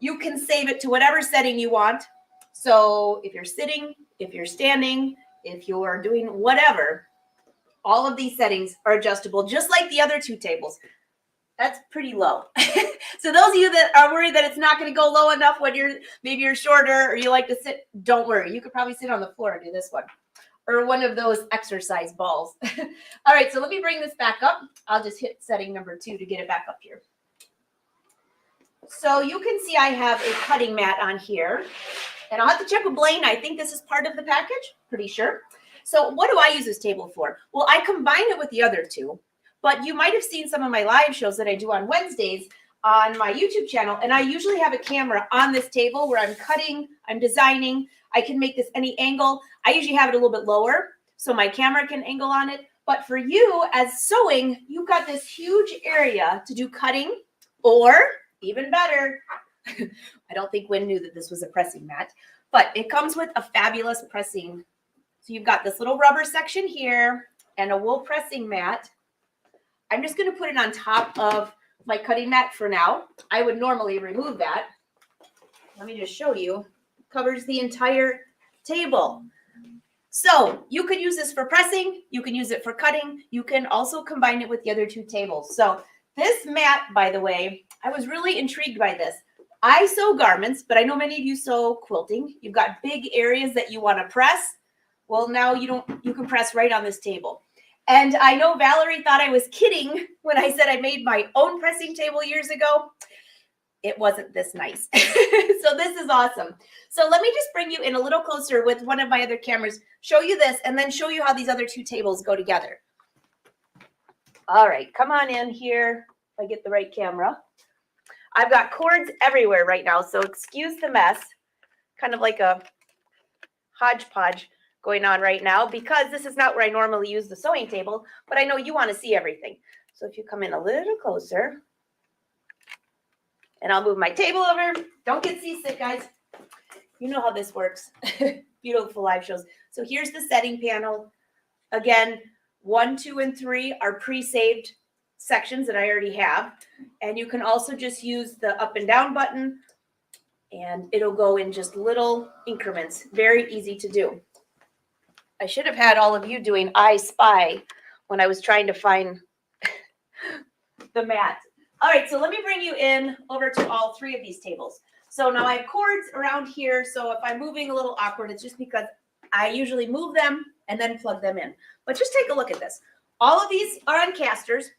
You can save it to whatever setting you want. So if you're sitting, if you're standing, if you are doing whatever, all of these settings are adjustable, just like the other 2 tables. That's pretty low. So those of you that are worried that it's not going to go low enough when maybe you're shorter or you like to sit, don't worry. You could probably sit on the floor and do this one, or one of those exercise balls. All right, so let me bring this back up. I'll just hit setting number 2 to get it back up here. So you can see I have a cutting mat on here, and I'll have to check with Blaine. I think this is part of the package, pretty sure. So what do I use this table for? Well, I combine it with the other 2, but you might have seen some of my live shows that I do on Wednesdays on my YouTube channel, and I usually have a camera on this table where I'm cutting, I'm designing. I can make this any angle. I usually have it a little bit lower so my camera can angle on it. But for you as sewing, you've got this huge area to do cutting, or even better, I don't think Wynn knew that this was a pressing mat, but it comes with a fabulous pressing. So you've got this little rubber section here and a wool pressing mat. I'm just going to put it on top of my cutting mat for now. I would normally remove that. Let me just show you. It covers the entire table. So you could use this for pressing. You can use it for cutting. You can also combine it with the other 2 tables. So this mat, by the way, I was really intrigued by this. I sew garments, but I know many of you sew quilting. You've got big areas that you want to press. Well, now you can press right on this table. And I know Valerie thought I was kidding when I said I made my own pressing table years ago. It wasn't this nice. So this is awesome. So let me just bring you in a little closer with one of my other cameras, show you this, and then show you how these other 2 tables go together. All right, come on in here if I get the right camera. I've got cords everywhere right now, so excuse the mess. Kind of like a hodgepodge going on right now, because this is not where I normally use the sewing table, but I know you want to see everything. So if you come in a little closer, and I'll move my table over. Don't get seasick, guys. You know how this works. Beautiful live shows. So here's the setting panel. Again, 1, 2, and 3 are pre-saved sections that I already have. And you can also just use the up and down button, and it'll go in just little increments. Very easy to do. I should have had all of you doing I Spy when I was trying to find the mat. All right, so let me bring you in over to all 3 of these tables. So now I have cords around here. So if I'm moving a little awkward, it's just because I usually move them and then plug them in. But just take a look at this. All of these are on casters.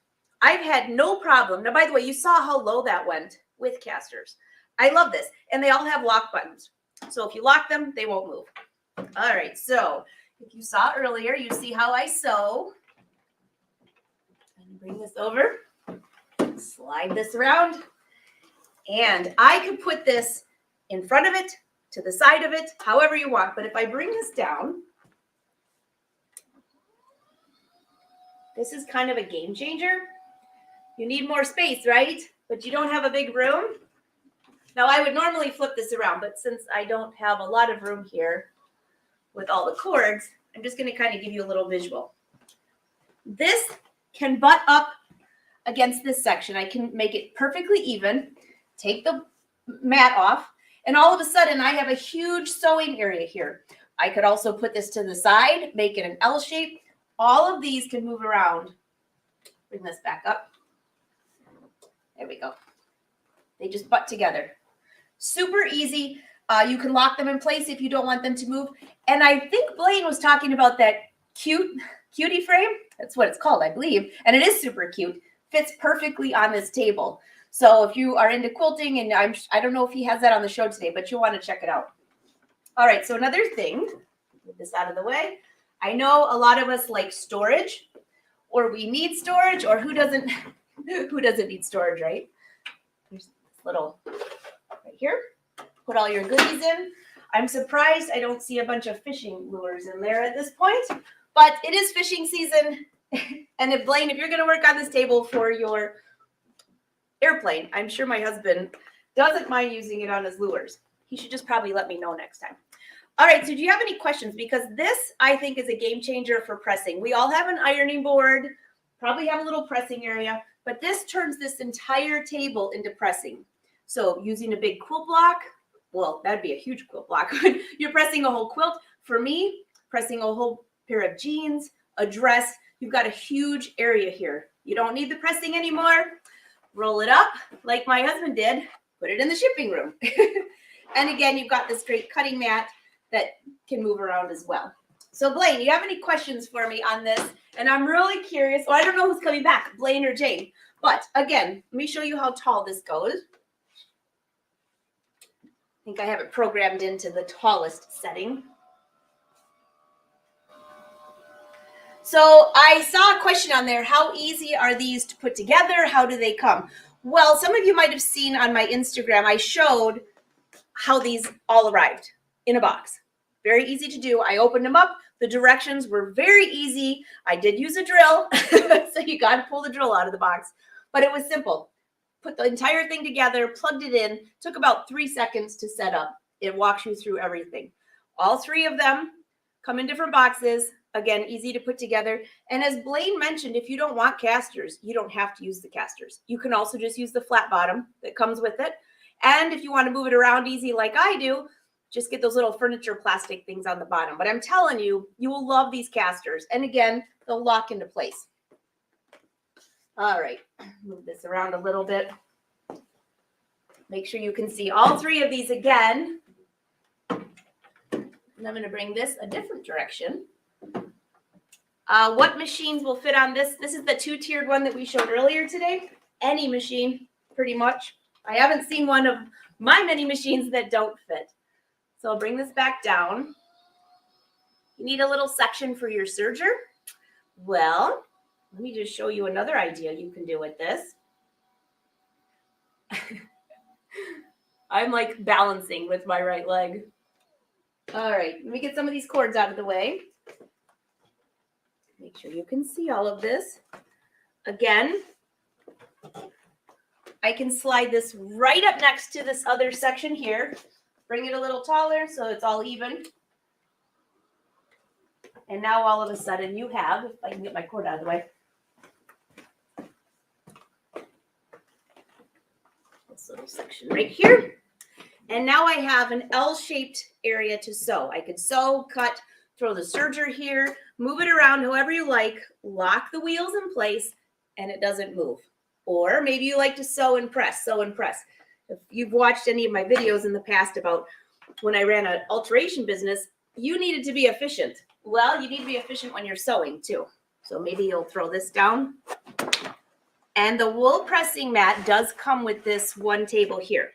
I've had no problem. Now, by the way, you saw how low that went with casters. I love this. And they all have lock buttons. So if you lock them, they won't move. All right, so if you saw earlier, you see how I sew. And bring this over, slide this around, and I could put this in front of it, to the side of it, however you want. But if I bring this down, this is kind of a game changer. You need more space, right? But you don't have a big room. Now, I would normally flip this around, but since I don't have a lot of room here with all the cords, I'm just going to kind of give you a little visual. This can butt up against this section. I can make it perfectly even, take the mat off, and all of a sudden I have a huge sewing area here. I could also put this to the side, make it an L shape. All of these can move around. Bring this back up. There we go. They just butt together. Super easy. You can lock them in place if you don't want them to move. And I think Blaine was talking about that cutie frame. That's what it's called, I believe. And it is super cute. Fits perfectly on this table. So if you are into quilting, and I don't know if he has that on the show today, but you'll want to check it out. All right, so another thing, Move this out of the way. I know a lot of us like storage, or we need storage, or who doesn't need storage, right? There's this little right here. Put all your goodies in. I'm surprised I don't see a bunch of fishing lures in there at this point, but it is fishing season. And if Blaine, if you're going to work on this table for your airplane, I'm sure my husband doesn't mind using it on his lures. He should just probably let me know next time. All right, so do you have any questions? Because this, I think, is a game changer for pressing. We all have an ironing board, probably have a little pressing area, but this turns this entire table into pressing. So using a big quilt block, well, that'd be a huge quilt block. You're pressing a whole quilt. For me, pressing a whole pair of jeans, a dress, you've got a huge area here. You don't need the pressing anymore. Roll it up like my husband did, put it in the shipping room. And again, you've got this great cutting mat that can move around as well. So Blaine, you have any questions for me on this? And I'm really curious. Well, I don't know who's coming back, Blaine or Jane. But again, let me show you how tall this goes. I think I have it programmed into the tallest setting. So I saw a question on there. How easy are these to put together? How do they come? Well, some of you might have seen on my Instagram, I showed how these all arrived in a box. Very easy to do. I opened them up. The directions were very easy. I did use a drill. So you got to pull the drill out of the box, but it was simple. Put the entire thing together, plugged it in, took about 3 seconds to set up. It walks you through everything. All 3 of them come in different boxes. Again, easy to put together. And as Blaine mentioned, if you don't want casters, you don't have to use the casters. You can also just use the flat bottom that comes with it. And if you want to move it around easy like I do, just get those little furniture plastic things on the bottom. But I'm telling you, you will love these casters. And again, they'll lock into place. All right, move this around a little bit. Make sure you can see all 3 of these again. And I'm going to bring this a different direction. What machines will fit on this? This is the 2-tiered one that we showed earlier today. Any machine, pretty much. I haven't seen one of my many machines that don't fit. So I'll bring this back down. You need a little section for your serger. Well, let me just show you another idea you can do with this. I'm like balancing with my right leg. All right, let me get some of these cords out of the way. Make sure you can see all of this. Again, I can slide this right up next to this other section here. Bring it a little taller so it's all even. And now all of a sudden you have, if I can get my cord out of the way, this little section right here. And now I have an L-shaped area to sew. I could sew, cut, throw the serger here, move it around however you like, lock the wheels in place, and it doesn't move. Or maybe you like to sew and press, sew and press. If you've watched any of my videos in the past about when I ran an alteration business, you needed to be efficient. Well, you need to be efficient when you're sewing too. So maybe you'll throw this down. And the wool pressing mat does come with this one table here.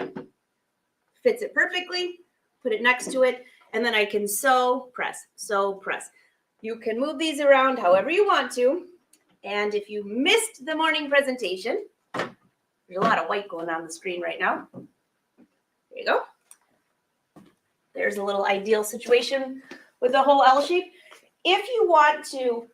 Fits it perfectly, put it next to it, and then I can sew, press, sew, press. You can move these around however you want to. And if you missed the morning presentation, there's a lot of white going on the screen right now. There you go. There's a little ideal situation with the whole L shape. If you want to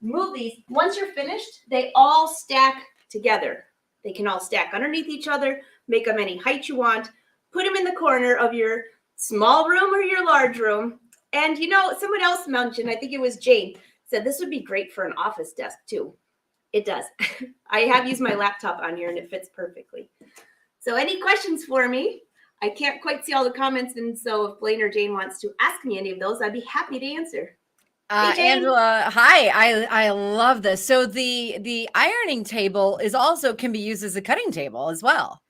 move these, once you're finished, they all stack together. They can all stack underneath each other, make them any height you want, put them in the corner of your small room or your large room. And you know, someone else mentioned, I think it was Jane, said this would be great for an office desk too. It does. I have used my laptop on here and it fits perfectly. So any questions for me? I can't quite see all the comments, and so if Blaine or Jane wants to ask me any of those, I'd be happy to answer. Hey, Jane. Angela, hi. I love this. So the ironing table is also can be used as a cutting table as well.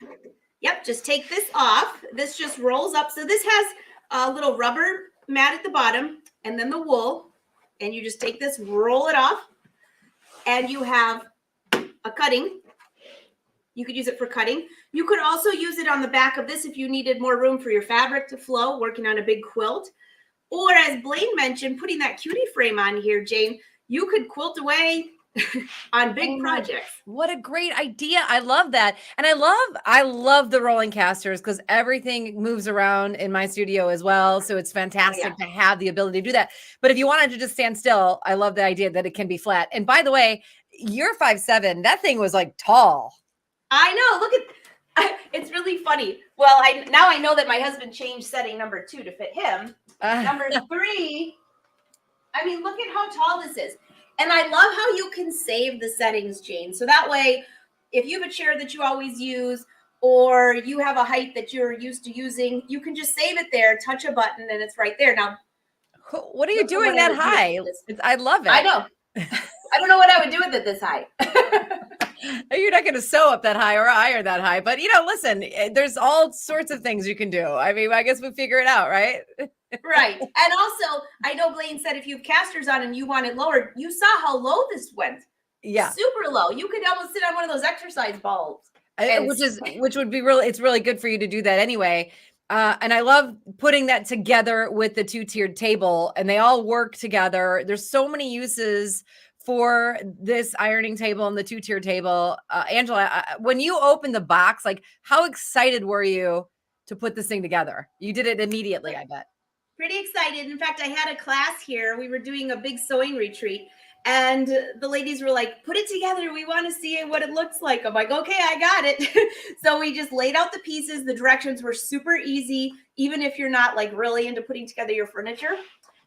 Yep, just take this off. This just rolls up. So this has a little rubber mat at the bottom and then the wool, and you just take this, roll it off, and you have a cutting. You could use it for cutting. You could also use it on the back of this if you needed more room for your fabric to flow, working on a big quilt. Or as Blaine mentioned, putting that cutie frame on here, Jane, you could quilt away on big projects. What a great idea. I love that. And I love the rolling casters because everything moves around in my studio as well. So it's fantastic to have the ability to do that. But if you wanted to just stand still, I love the idea that it can be flat. And by the way, you're 5'7". That thing was like tall. I know. Look at it's really funny. Well, now I know that my husband changed setting number 2 to fit him. Number 3, I mean, look at how tall this is. And I love how you can save the settings, Jane. So that way, if you have a chair that you always use, or you have a height that you're used to using, you can just save it there, touch a button, and it's right there. Now, what are you doing that high? I love it. I know. I don't know what I would do with it this high. You're not going to sew up that high or hire that high, but listen, there's all sorts of things you can do. I mean, I guess we figure it out, right? Right. And also, I know Blaine said if you have casters on and you want it lowered, you saw how low this went. Yeah. Super low. You could almost sit on one of those exercise balls. Which would be it's really good for you to do that anyway. And I love putting that together with the 2-tiered table, and they all work together. There's so many uses for this ironing table and the 2-tier table. Angela, when you opened the box, like how excited were you to put this thing together? You did it immediately, I bet. Pretty excited. In fact, I had a class here. We were doing a big sewing retreat, and the ladies were like, put it together. We want to see what it looks like. I'm like, okay, I got it. So we just laid out the pieces. The directions were super easy, even if you're not like really into putting together your furniture.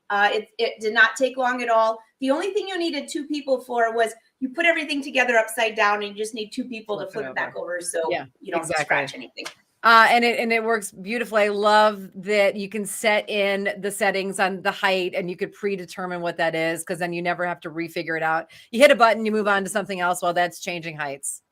It did not take long at all. The only thing you needed 2 people for was you put everything together upside down, and you just need 2 people to flip it back over so you don't scratch anything. And it works beautifully. I love that you can set in the settings on the height, and you could predetermine what that is, because then you never have to refigure it out. You hit a button, you move on to something else while that's changing heights.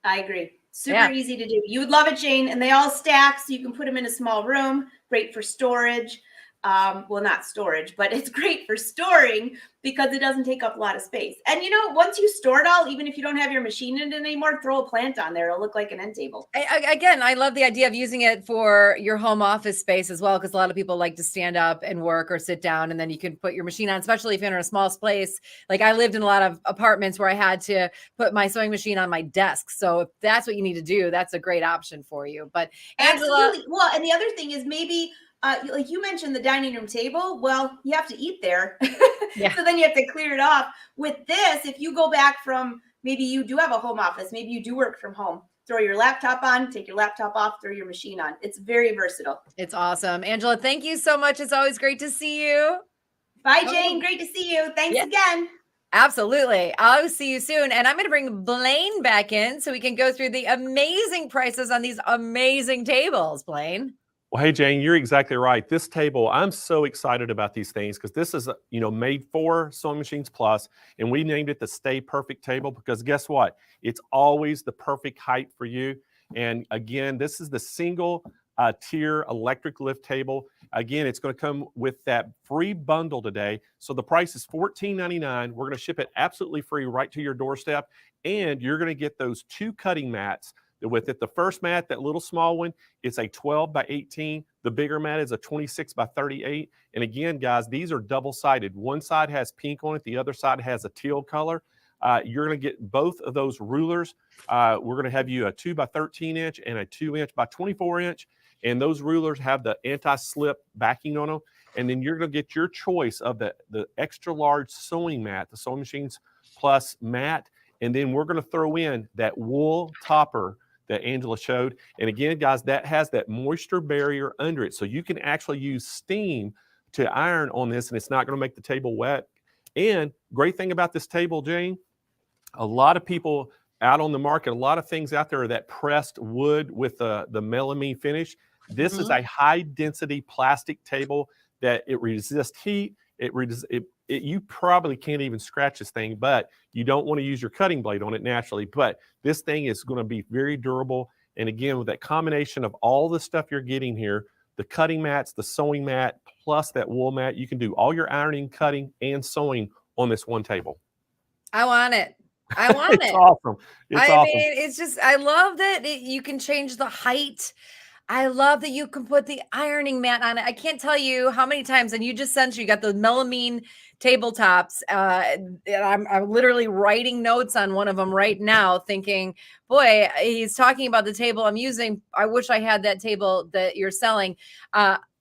I agree. Super easy to do. You would love it, Jane. And they all stack, so you can put them in a small room. Great for storage. Well, not storage, but it's great for storing because it doesn't take up a lot of space. And once you store it all, even if you don't have your machine in it anymore, throw a plant on there. It'll look like an end table. Again, I love the idea of using it for your home office space as well, because a lot of people like to stand up and work or sit down, and then you can put your machine on, especially if you're in a small space. Like I lived in a lot of apartments where I had to put my sewing machine on my desk. So if that's what you need to do, that's a great option for you. But Angela, absolutely. Well, and the other thing is maybe like you mentioned the dining room table. Well, you have to eat there. So then you have to clear it off. With this, if you go back from, maybe you do have a home office, maybe you do work from home, throw your laptop on, take your laptop off, throw your machine on. It's very versatile. It's awesome. Angela, thank you so much. It's always great to see you. Bye, Jane. Great to see you. Thanks again. Absolutely. I'll see you soon. And I'm going to bring Blaine back in so we can go through the amazing prices on these amazing tables, Blaine. Well, hey, Jane, you're exactly right. This table, I'm so excited about these things because this is, made for Sewing Machines Plus, and we named it the Stay Perfect table because guess what? It's always the perfect height for you. And again, this is the single tier electric lift table. Again, it's going to come with that free bundle today. So the price is $14.99. We're going to ship it absolutely free right to your doorstep, and you're going to get those 2 cutting mats with it. The first mat, that little small one, it's a 12 by 18. The bigger mat is a 26 by 38. And again, guys, these are double-sided. One side has pink on it. The other side has a teal color. You're going to get both of those rulers. We're going to have you a 2 by 13 inch and a 2 inch by 24 inch. And those rulers have the anti-slip backing on them. And then you're going to get your choice of the extra large sewing mat, the Sewing Machines Plus mat. And then we're going to throw in that wool topper that Angela showed. And again, guys, that has that moisture barrier under it. So you can actually use steam to iron on this, and it's not going to make the table wet. And great thing about this table, Jane, a lot of people out on the market, a lot of things out there are that pressed wood with the melamine finish. This is a high density plastic table that it resists heat. You probably can't even scratch this thing, but you don't want to use your cutting blade on it naturally. But this thing is going to be very durable. And again, with that combination of all the stuff you're getting here, the cutting mats, the sewing mat, plus that wool mat, you can do all your ironing, cutting, and sewing on this one table. I want it. I want it's it. Awesome. It's awesome. I mean, it's just, I love that you can change the height I love that you can put the ironing mat on it. I can't tell you how many times, and you just sent you got the melamine tabletops. And I'm literally writing notes on one of them right now, thinking, boy, he's talking about the table I'm using. I wish I had that table that you're selling.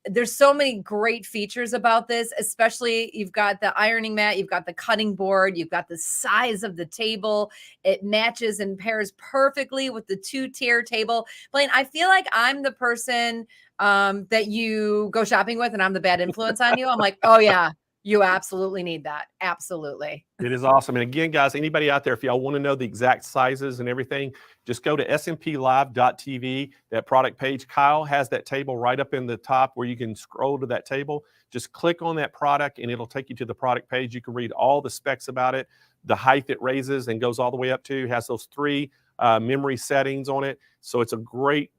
There's so many great features about this, especially you've got the ironing mat, you've got the cutting board, you've got the size of the table. It matches and pairs perfectly with the 2-tier table. Blaine, I feel like I'm the person that you go shopping with and I'm the bad influence on you. I'm like, oh yeah, you absolutely need that. Absolutely. It is awesome. And again, guys, anybody out there, if y'all want to know the exact sizes and everything, just go to smplive.tv, that product page. Kyle has that table right up in the top where you can scroll to that table. Just click on that product and it'll take you to the product page. You can read all the specs about it, the height it raises and goes all the way up to, has those 3 memory settings on it. So it's a great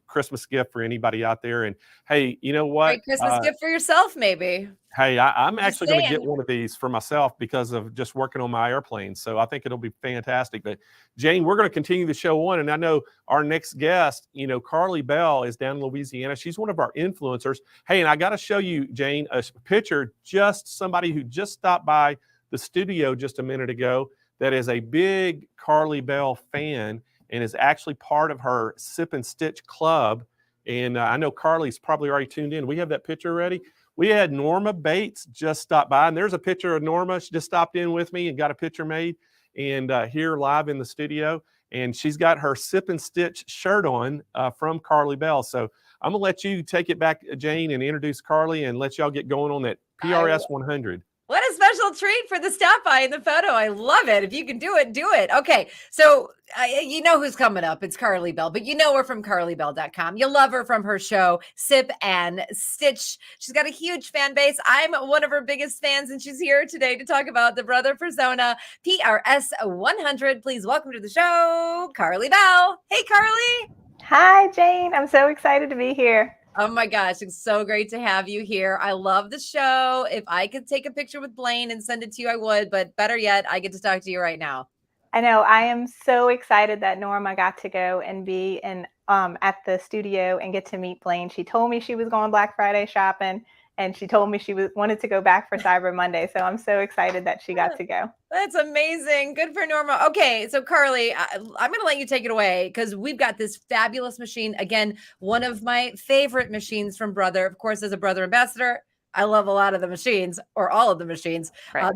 Christmas gift for anybody out there. And hey, you know what? Great Christmas gift for yourself, maybe. Hey, I'm Just actually going to saying. get one of these for myself because of just working on my airplane. So I think it'll be fantastic. But Jane, we're going to continue the show on. And I know our next guest, Carly Bell is down in Louisiana. She's one of our influencers. Hey, and I got to show you, Jane, a picture, just somebody who just stopped by the studio just a minute ago that is a big Carly Bell fan and is actually part of her Sip and Stitch Club. And I know Carly's probably already tuned in. We have that picture ready. We had Norma Bates just stop by, and there's a picture of Norma. She just stopped in with me and got a picture made, and here live in the studio. And she's got her Sip and Stitch shirt on from Carly Bell. So I'm gonna let you take it back, Jane, and introduce Carly, and let y'all get going on that PRS 100. What a special treat for the stop by in the photo. I love it. If you can do it, do it. Okay. So you know who's coming up. It's Carly Bell, but you know her from carlybell.com. You love her from her show, Sip and Stitch. She's got a huge fan base. I'm one of her biggest fans, and she's here today to talk about the Brother Persona PRS 100. Please welcome to the show, Carly Bell. Hey, Carly. Hi, Jane. I'm so excited to be here. Oh my gosh, it's so great to have you here. I love the show. If I could take a picture with Blaine and send it to you, I would, but better yet, I get to talk to you right now. I know. I am so excited that Norma got to go and be in at the studio and get to meet Blaine. She told me she was going Black Friday shopping, and she told me she wanted to go back for Cyber Monday. So I'm so excited that she got to go. That's amazing. Good for Norma. Okay, so Carly, I'm going to let you take it away because we've got this fabulous machine. Again, one of my favorite machines from Brother. Of course, as a Brother ambassador, I love a lot of the machines, or all of the machines. Right.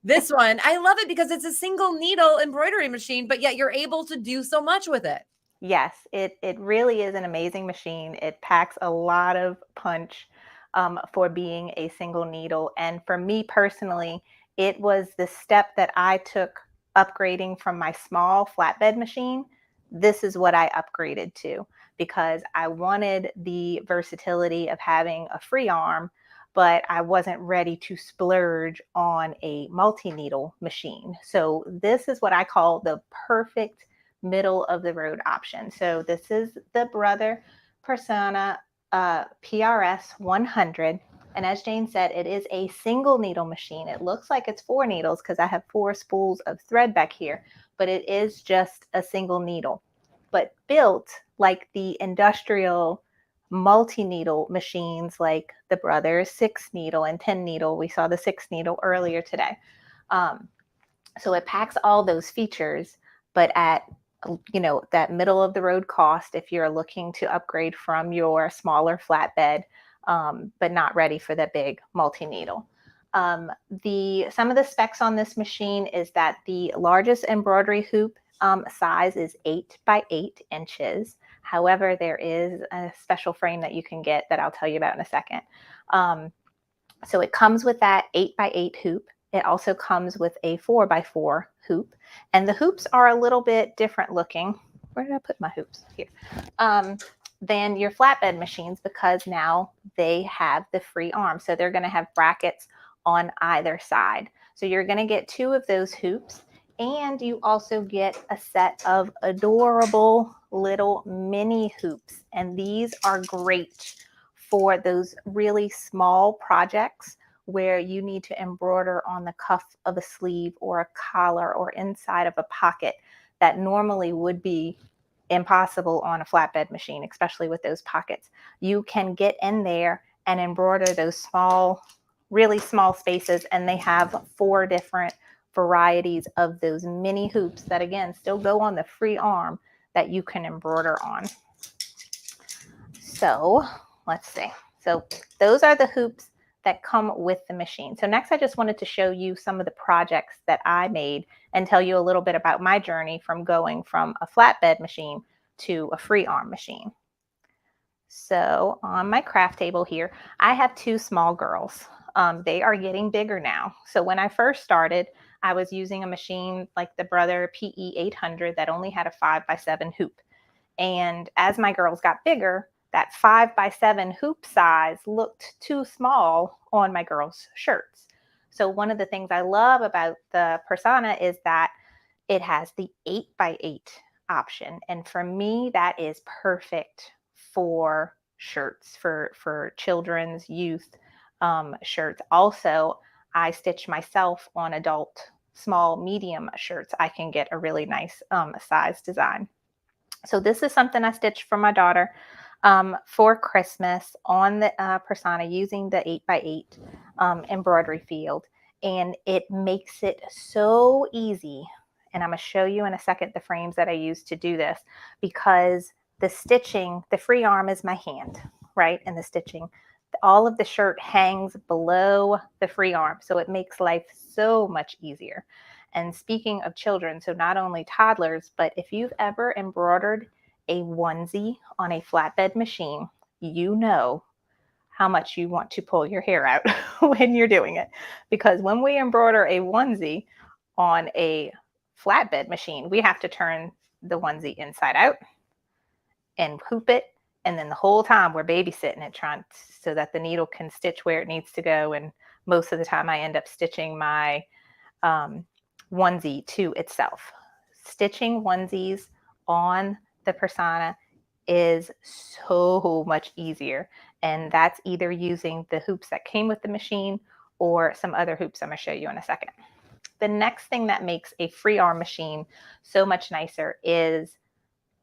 This one, I love it because it's a single needle embroidery machine, but yet you're able to do so much with it. Yes, it really is an amazing machine. It packs a lot of punch for being a single needle. And for me personally, it was the step that I took upgrading from my small flatbed machine. This is what I upgraded to because I wanted the versatility of having a free arm, but I wasn't ready to splurge on a multi-needle machine. So this is what I call the perfect middle of the road option. So this is the Brother Persona PRS 100. And as Jane said, it is a single needle machine. It looks like it's 4 needles because I have 4 spools of thread back here, but it is just a single needle, but built like the industrial multi-needle machines like the Brother 6 needle and 10 needle. We saw the 6 needle earlier today. So it packs all those features, but at that middle of the road cost if you're looking to upgrade from your smaller flatbed, but not ready for the big multi-needle. Some of the specs on this machine is that the largest embroidery hoop size is 8 by 8 inches. However, there is a special frame that you can get that I'll tell you about in a second. So it comes with that 8 by 8 hoop. It also comes with a 4 by 4 hoop, and the hoops are a little bit different looking. Where did I put my hoops? Here. Than your flatbed machines because now they have the free arm. So they're going to have brackets on either side. So you're going to get 2 of those hoops, and you also get a set of adorable little mini hoops. And these are great for those really small projects where you need to embroider on the cuff of a sleeve or a collar or inside of a pocket that normally would be impossible on a flatbed machine, especially with those pockets. You can get in there and embroider those small, really small spaces, and they have 4 different varieties of those mini hoops that, again, still go on the free arm that you can embroider on. So let's see. So those are the hoops that come with the machine. So next, I just wanted to show you some of the projects that I made and tell you a little bit about my journey from going from a flatbed machine to a free arm machine. So on my craft table here, I have 2 small girls. They are getting bigger now. So when I first started, I was using a machine like the Brother PE 800 that only had a 5x7 hoop. And as my girls got bigger, that 5x7 hoop size looked too small on my girls' shirts. So one of the things I love about the Persona is that it has the 8x8 option. And for me, that is perfect for shirts, for children's, youth shirts. Also, I stitch myself on adult, small, medium shirts. I can get a really nice size design. So this is something I stitched for my daughter for Christmas on the Persona using the 8x8 embroidery field. And it makes it so easy. And I'm going to show you in a second the frames that I use to do this, because the stitching, the free arm is my hand, right? And the stitching, all of the shirt hangs below the free arm. So it makes life so much easier. And speaking of children, so not only toddlers, but if you've ever embroidered a onesie on a flatbed machine, you know how much you want to pull your hair out when you're doing it. Because when we embroider a onesie on a flatbed machine, we have to turn the onesie inside out and hoop it. And then the whole time we're babysitting it, trying so that the needle can stitch where it needs to go. And most of the time I end up stitching my onesie to itself. Stitching onesies on the Persona is so much easier. And that's either using the hoops that came with the machine or some other hoops I'm going to show you in a second. The next thing that makes a free arm machine so much nicer is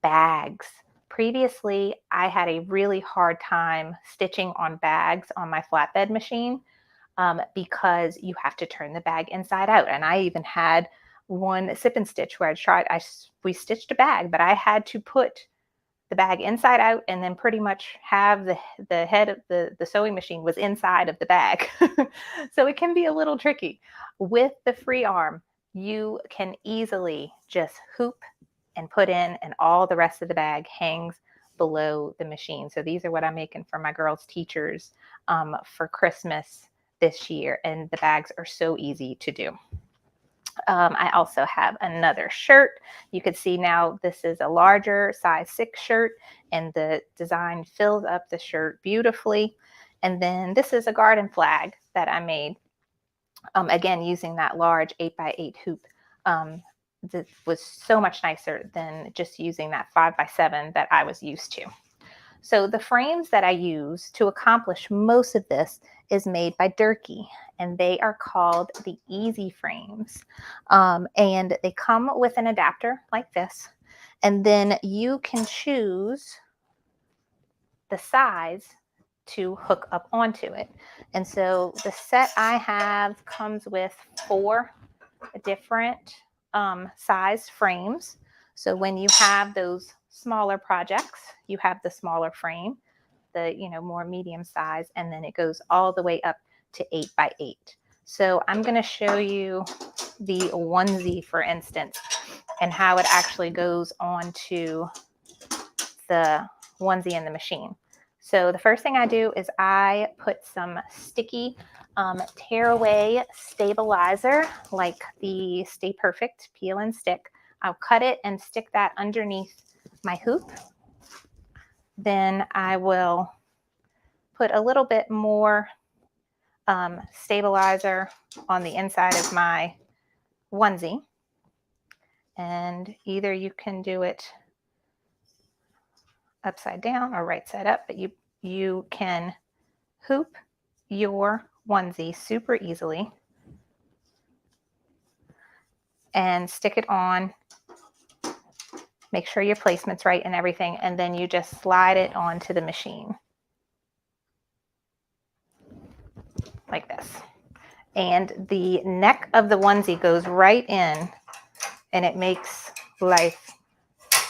bags. Previously, I had a really hard time stitching on bags on my flatbed machine because you have to turn the bag inside out. And I even had one sip and stitch where we stitched a bag, but I had to put the bag inside out and then pretty much have the head of the sewing machine was inside of the bag. So it can be a little tricky. With the free arm, you can easily just hoop and put in, and all the rest of the bag hangs below the machine. So these are what I'm making for my girls' teachers for Christmas this year, and the bags are so easy to do. I also have another shirt. You can see now this is a larger size 6 shirt, and the design fills up the shirt beautifully. And then this is a garden flag that I made, again, using that large 8x8 hoop. That was so much nicer than just using that 5x7 that I was used to. So the frames that I use to accomplish most of this is made by Durkee, and they are called the Easy Frames. And they come with an adapter like this, and then you can choose the size to hook up onto it. And so the set I have comes with 4 different size frames. So when you have those smaller projects, you have the smaller frame, the more medium size, and then it goes all the way up to 8x8. So I'm going to show you the onesie, for instance, and how it actually goes onto the onesie in the machine. So the first thing I do is I put some sticky tearaway stabilizer, like the Stay Perfect peel and stick. I'll cut it and stick that underneath my hoop. Then I will put a little bit more stabilizer on the inside of my onesie. And either you can do it upside down or right side up, but you can hoop your onesie super easily and stick it on Make sure your placement's right and everything, and then you just slide it onto the machine like this. And the neck of the onesie goes right in, and it makes life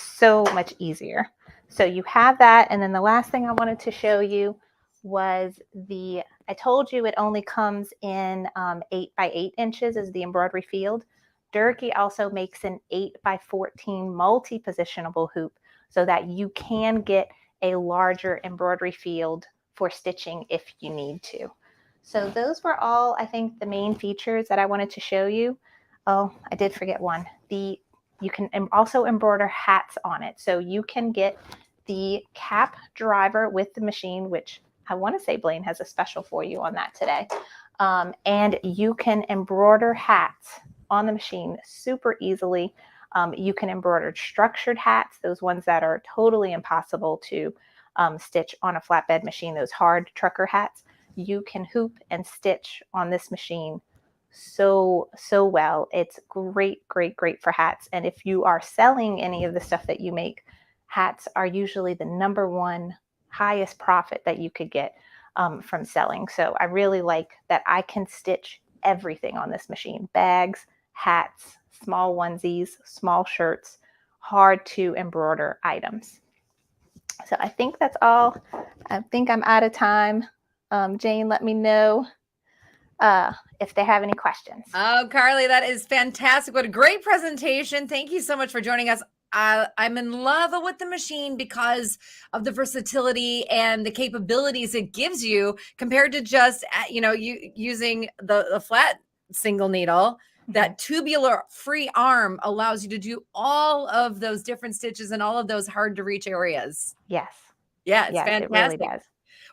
so much easier. So you have that, and then the last thing I wanted to show you was I told you it only comes in 8 by 8 inches as the embroidery field. Durkee also makes an 8 by 14 multi-positionable hoop so that you can get a larger embroidery field for stitching if you need to. So those were all, I think, the main features that I wanted to show you. Oh, I did forget one. You can also embroider hats on it. So you can get the cap driver with the machine, which I want to say Blaine has a special for you on that today. And you can embroider hats on the machine super easily. You can embroider structured hats, those ones that are totally impossible to stitch on a flatbed machine, those hard trucker hats. You can hoop and stitch on this machine so well. It's great for hats. And if you are selling any of the stuff that you make, hats are usually the #1 highest profit that you could get from selling. So I really like that I can stitch everything on this machine: bags, hats, small onesies, small shirts, hard to embroider items. So I think that's all. I think I'm out of time. Jane, let me know if they have any questions. Oh, Carly, that is fantastic. What a great presentation. Thank you so much for joining us. I'm in love with the machine because of the versatility and the capabilities it gives you compared to just, using the flat single needle. That tubular free arm allows you to do all of those different stitches and all of those hard to reach areas. Yes. Yeah, it's yes, fantastic. It really does.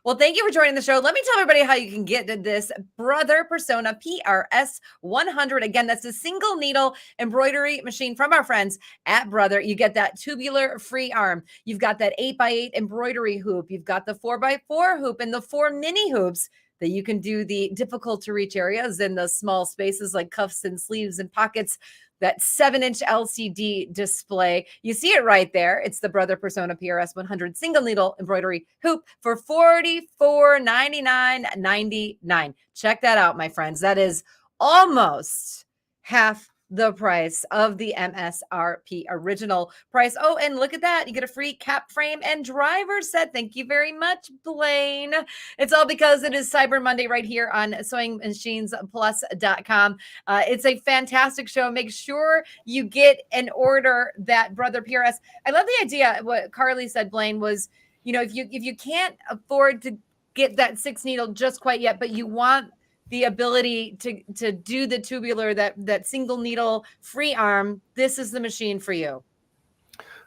Well, thank you for joining the show. Let me tell everybody how you can get this Brother Persona PRS 100. Again, that's a single needle embroidery machine from our friends at Brother. You get that tubular free arm. You've got that 8 by 8 embroidery hoop. You've got the 4 by 4 hoop and the 4 mini hoops that you can do the difficult to reach areas in the small spaces like cuffs and sleeves and pockets. That 7-inch LCD display. You see it right there. It's the Brother Persona PRS 100 single needle embroidery hoop for $44.99.99. Check that out, my friends. That is almost half the price of the MSRP original price. Oh, and look at that. You get a free cap frame and driver set. Thank you very much, Blaine. It's all because it is Cyber Monday right here on SewingMachinesPlus.com. It's a fantastic show. Make sure you get and order that Brother PRS. I love the idea. What Carly said, Blaine, was, if you can't afford to get that 6 needle just quite yet, but you want the ability to do the tubular, that single needle free arm, this is the machine for you.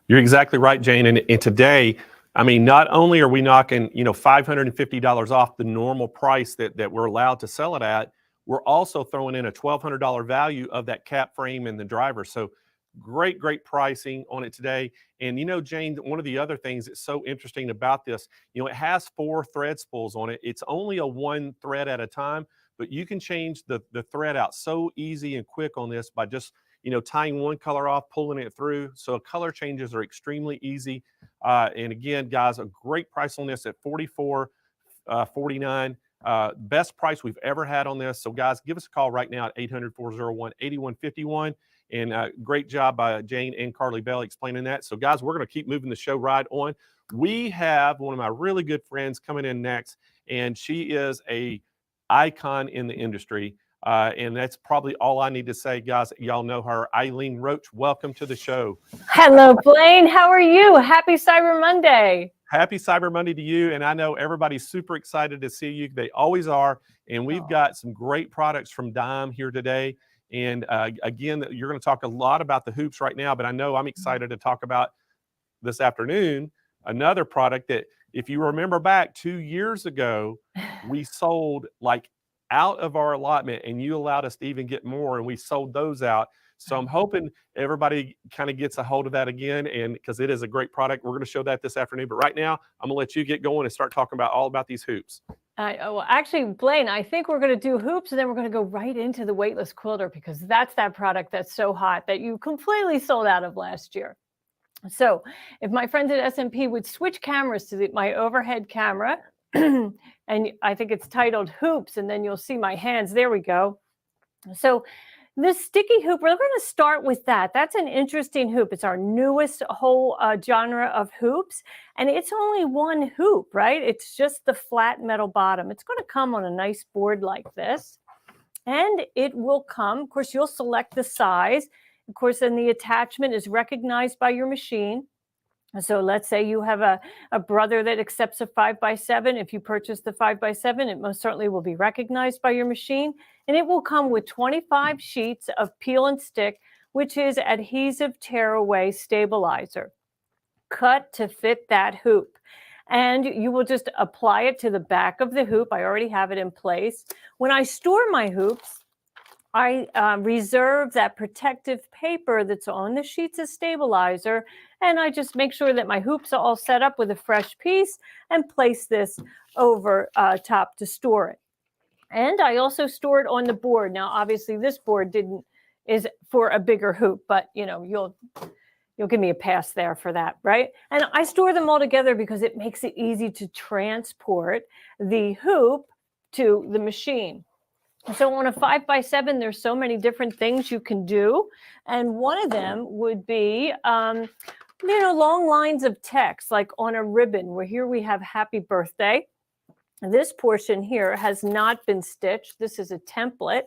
You're exactly right, Jane. And today, I mean, not only are we knocking, $550 off the normal price that we're allowed to sell it at, we're also throwing in a $1,200 value of that cap frame and the driver. So great pricing on it today. And Jane, one of the other things that's so interesting about this, it has 4 thread spools on it. It's only a 1 thread at a time, but you can change the thread out so easy and quick on this by just tying one color off, pulling it through. So color changes are extremely easy. And again, guys, a great price on this at $44.49. Best price we've ever had on this. So guys, give us a call right now at 800-401-8151. And great job by Jane and Carly Bell explaining that. So guys, we're going to keep moving the show right on. We have one of my really good friends coming in next, and she is a icon in the industry. And that's probably all I need to say, guys. Y'all know her. Eileen Roach, welcome to the show. Hello, Blaine. How are you? Happy Cyber Monday. Happy Cyber Monday to you. And I know everybody's super excited to see you. They always are. And we've got some great products from Dime here today. And again, you're going to talk a lot about the hoops right now, but I know I'm excited to talk about this afternoon another product that, if you remember back 2 years ago, we sold like out of our allotment, and you allowed us to even get more, and we sold those out. So I'm hoping everybody kind of gets a hold of that again, and because it is a great product. We're going to show that this afternoon. But right now, I'm going to let you get going and start talking all about these hoops. Well, actually, Blaine, I think we're going to do hoops, and then we're going to go right into the weightless quilter, because that's that product that's so hot that you completely sold out of last year. So if my friends at SMP would switch cameras to my overhead camera, and I think it's titled Hoops, and then you'll see my hands. There we go. So this sticky hoop, we're going to start with that. That's an interesting hoop. It's our newest whole genre of hoops, and it's only one hoop, right? It's just the flat metal bottom. It's going to come on a nice board like this, and it will come, of course, you'll select the size. Of course, then the attachment is recognized by your machine. So let's say you have a brother that accepts a 5x7. If you purchase the 5x7, it most certainly will be recognized by your machine. And it will come with 25 sheets of peel and stick, which is adhesive tearaway stabilizer, cut to fit that hoop. And you will just apply it to the back of the hoop. I already have it in place. When I store my hoops, I reserve that protective paper that's on the sheets of stabilizer, and I just make sure that my hoops are all set up with a fresh piece and place this over top to store it. And I also store it on the board. Now, obviously, this board is for a bigger hoop, but you'll give me a pass there for that, right? And I store them all together because it makes it easy to transport the hoop to the machine. So on a 5x7, there's so many different things you can do. And one of them would be, long lines of text, like on a ribbon, where here we have happy birthday. This portion here has not been stitched. This is a template.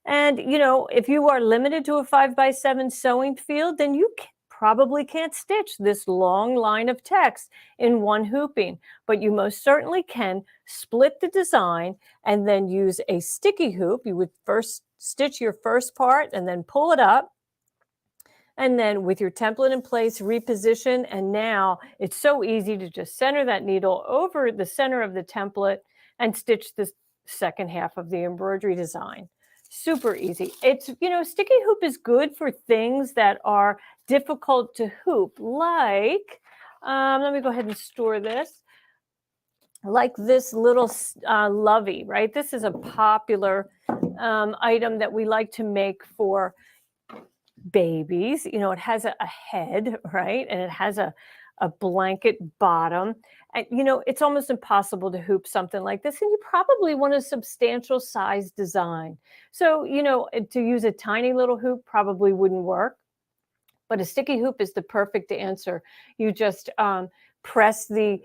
And, if you are limited to a 5x7 sewing field, then you probably can't stitch this long line of text in one hooping, but you most certainly can split the design and then use a sticky hoop. You would first stitch your first part and then pull it up. And then with your template in place, reposition. And now it's so easy to just center that needle over the center of the template and stitch the second half of the embroidery design. Super easy. It's, sticky hoop is good for things that are difficult to hoop, like, let me go ahead and store this, like this little lovey, right? This is a popular item that we like to make for babies. It has a head, right? And it has a blanket bottom. And, it's almost impossible to hoop something like this. And you probably want a substantial size design. So, to use a tiny little hoop probably wouldn't work. But a sticky hoop is the perfect answer. You just press the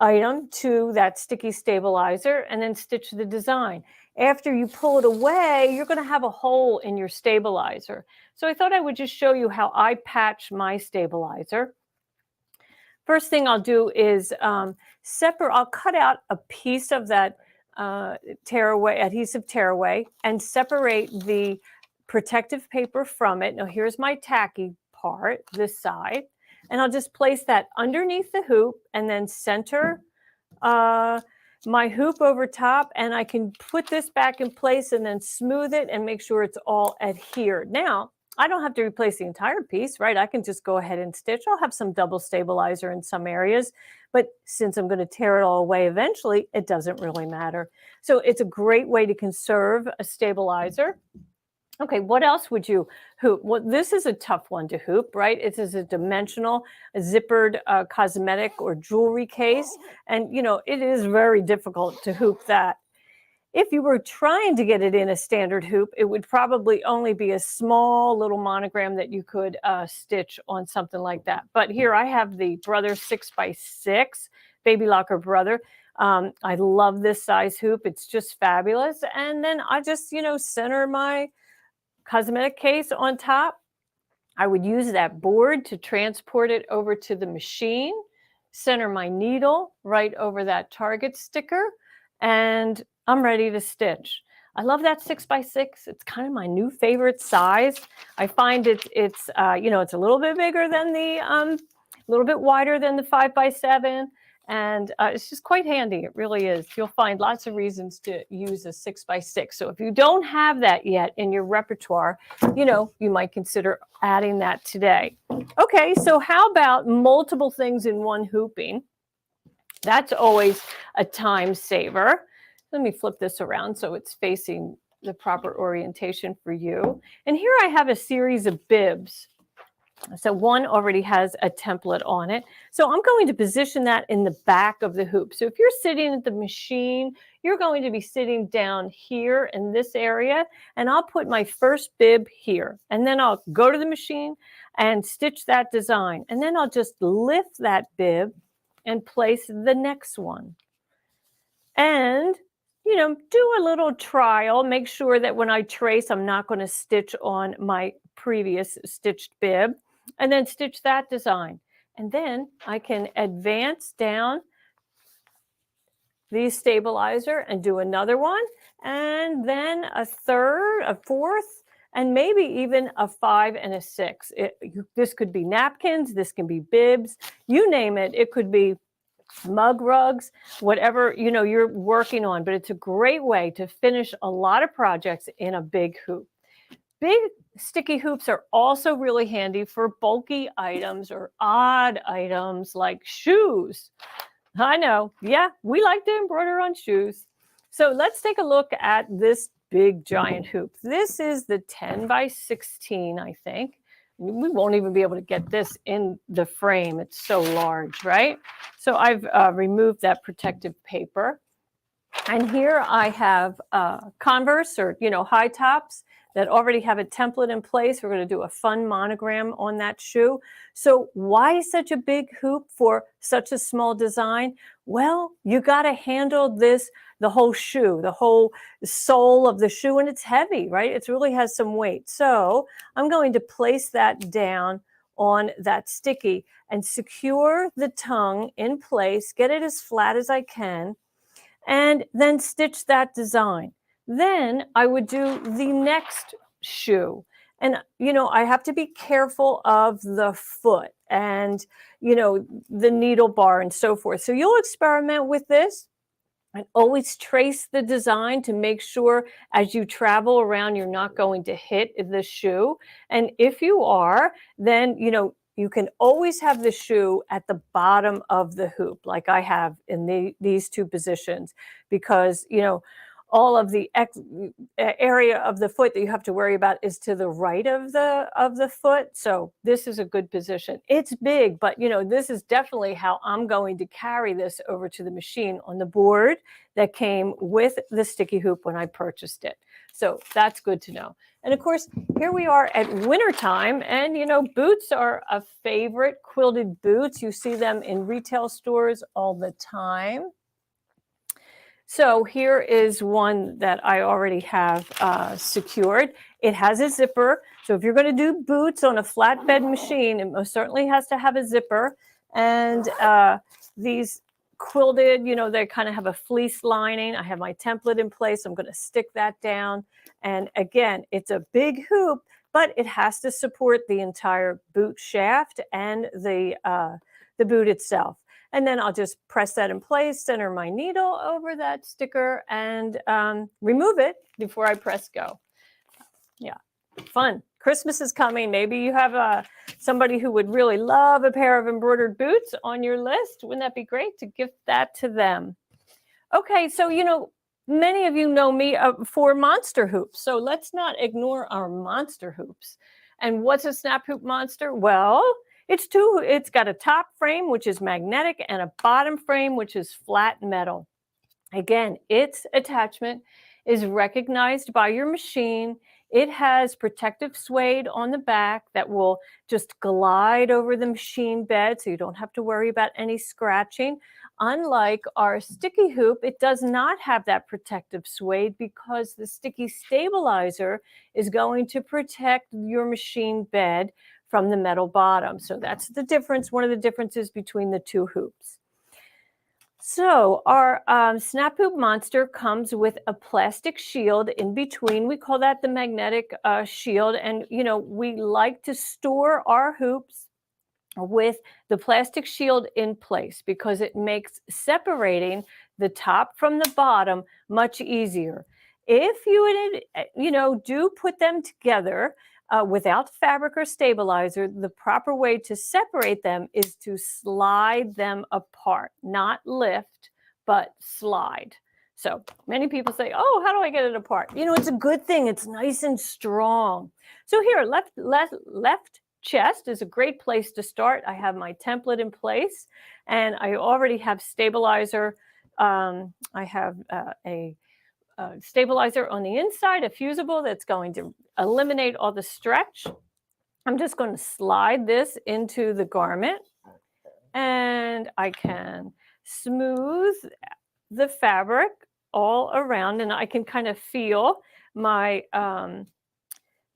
item to that sticky stabilizer and then stitch the design. After you pull it away, you're going to have a hole in your stabilizer. So I thought I would just show you how I patch my stabilizer. First thing I'll do is I'll cut out a piece of that adhesive tearaway and separate the protective paper from it. Now here's my tacky part, this side, and I'll just place that underneath the hoop and then center my hoop over top, and I can put this back in place and then smooth it and make sure it's all adhered. Now, I don't have to replace the entire piece, right? I can just go ahead and stitch. I'll have some double stabilizer in some areas, but since I'm going to tear it all away eventually, it doesn't really matter. So it's a great way to conserve a stabilizer. Okay, what else would you hoop? Well, this is a tough one to hoop, right? It is a dimensional, zippered cosmetic or jewelry case. And, it is very difficult to hoop that. If you were trying to get it in a standard hoop, it would probably only be a small little monogram that you could stitch on something like that. But here I have the Brother 6x6, Baby Locker Brother. I love this size hoop. It's just fabulous. And then I just, center my cosmetic case on top. I would use that board to transport it over to the machine, center my needle right over that target sticker, and I'm ready to stitch. I love that 6x6. It's kind of my new favorite size. I find it's it's a little bit bigger than a little bit wider than the 5x7. And it's just quite handy. It really is. You'll find lots of reasons to use a 6x6. So if you don't have that yet in your repertoire, you might consider adding that today. Okay, so how about multiple things in one hooping? That's always a time saver. Let me flip this around so it's facing the proper orientation for you. And here I have a series of bibs. So one already has a template on it. So I'm going to position that in the back of the hoop. So if you're sitting at the machine, you're going to be sitting down here in this area, and I'll put my first bib here, and then I'll go to the machine and stitch that design. And then I'll just lift that bib and place the next one. And, you know, do a little trial. Make sure that when I trace, I'm not going to stitch on my previous stitched bib, and then stitch that design. And then I can advance down the stabilizer and do another one, and then a third, a fourth, and maybe even a 5 and a 6. This could be napkins, this can be bibs, you name it. It could be mug rugs, whatever, you know, you're working on, but it's a great way to finish a lot of projects in a big hoop. Big sticky hoops are also really handy for bulky items or odd items like shoes. I know, yeah, we like to embroider on shoes. So let's take a look at this big giant hoop. This is the 10 by 16, I think. We won't even be able to get this in the frame. It's so large, right? So I've removed that protective paper. And here I have Converse, or, you know, high tops that already have a template in place. We're going to do a fun monogram on that shoe. So why such a big hoop for such a small design? Well, you got to handle this, the whole shoe, the whole sole of the shoe, and it's heavy, right? It really has some weight. So I'm going to place that down on that sticky and secure the tongue in place, get it as flat as I can, and then stitch that design. Then I would do the next shoe. And, you know, I have to be careful of the foot and, you know, the needle bar and so forth. So you'll experiment with this and always trace the design to make sure as you travel around, you're not going to hit the shoe. And if you are, then, you know, you can always have the shoe at the bottom of the hoop, like I have in these two positions, because, you know, all of the area of the foot that you have to worry about is to the right of the foot. So this is a good position. It's big, but, you know, this is definitely how I'm going to carry this over to the machine on the board that came with the sticky hoop when I purchased it. So that's good to know. And of course, here we are at winter time, and, you know, boots are a favorite, quilted boots. You see them in retail stores all the time. So here is one that I already have secured. It has a zipper. So if you're going to do boots on a flatbed machine, it most certainly has to have a zipper. And these quilted, you know, they kind of have a fleece lining. I have my template in place. I'm going to stick that down. And again, it's a big hoop, but it has to support the entire boot shaft and the boot itself. And then I'll just press that in place, center my needle over that sticker, and remove it before I press go. Yeah, fun. Christmas is coming. Maybe you have somebody who would really love a pair of embroidered boots on your list. Wouldn't that be great to gift that to them? Okay, so, you know, many of you know me for monster hoops. So let's not ignore our monster hoops. And what's a snap hoop monster? Well, it's got a top frame, which is magnetic, and a bottom frame, which is flat metal. Again, its attachment is recognized by your machine. It has protective suede on the back that will just glide over the machine bed, so you don't have to worry about any scratching. Unlike our sticky hoop, it does not have that protective suede because the sticky stabilizer is going to protect your machine bed from the metal bottom. So that's the difference, one of the differences between the two hoops. So our snap hoop monster comes with a plastic shield in between. We call that the magnetic shield. And, you know, we like to store our hoops with the plastic shield in place because it makes separating the top from the bottom much easier. If you, you know, do put them together, without fabric or stabilizer, the proper way to separate them is to slide them apart, not lift, but slide. So many people say, oh, how do I get it apart? You know, it's a good thing. It's nice and strong. So here, left chest is a great place to start. I have my template in place, and I already have stabilizer. I have a stabilizer on the inside, a fusible that's going to eliminate all the stretch. I'm just going to slide this into the garment, and I can smooth the fabric all around, and I can kind of feel my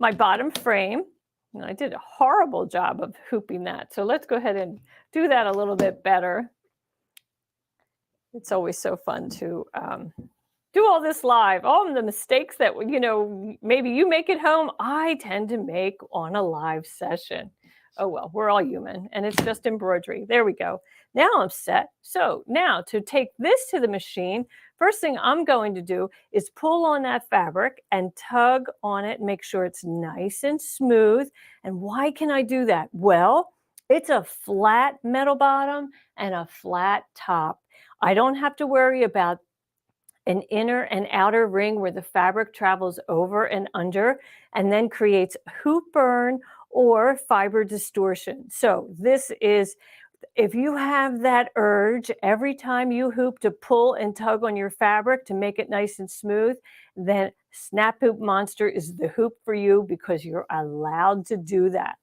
my bottom frame. And I did a horrible job of hooping that. So let's go ahead and do that a little bit better. It's always so fun to do all this live. All of the mistakes that, you know, maybe you make at home, I tend to make on a live session. Oh, well, we're all human, and it's just embroidery. There we go. Now I'm set. So now to take this to the machine, first thing I'm going to do is pull on that fabric and tug on it, make sure it's nice and smooth. And why can I do that? Well, it's a flat metal bottom and a flat top. I don't have to worry about an inner and outer ring where the fabric travels over and under and then creates hoop burn or fiber distortion. So this is, if you have that urge every time you hoop to pull and tug on your fabric to make it nice and smooth, then Snap Hoop Monster is the hoop for you because you're allowed to do that.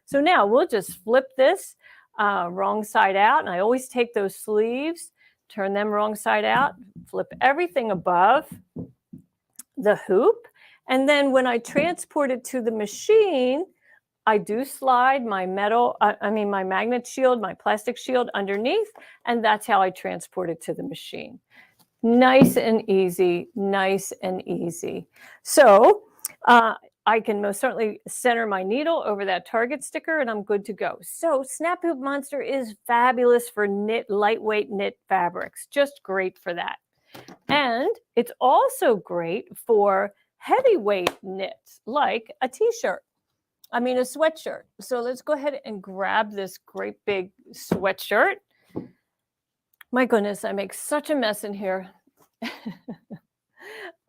So now we'll just flip this wrong side out. And I always take those sleeves, turn them wrong side out, flip everything above the hoop. And then when I transport it to the machine, I do slide my my magnet shield, my plastic shield underneath, and that's how I transport it to the machine. Nice and easy, nice and easy. So I can most certainly center my needle over that target sticker and I'm good to go. So Snap Hoop Monster is fabulous for lightweight knit fabrics, just great for that. And it's also great for heavyweight knits, like a t-shirt. A sweatshirt. So let's go ahead and grab this great big sweatshirt. My goodness, I make such a mess in here.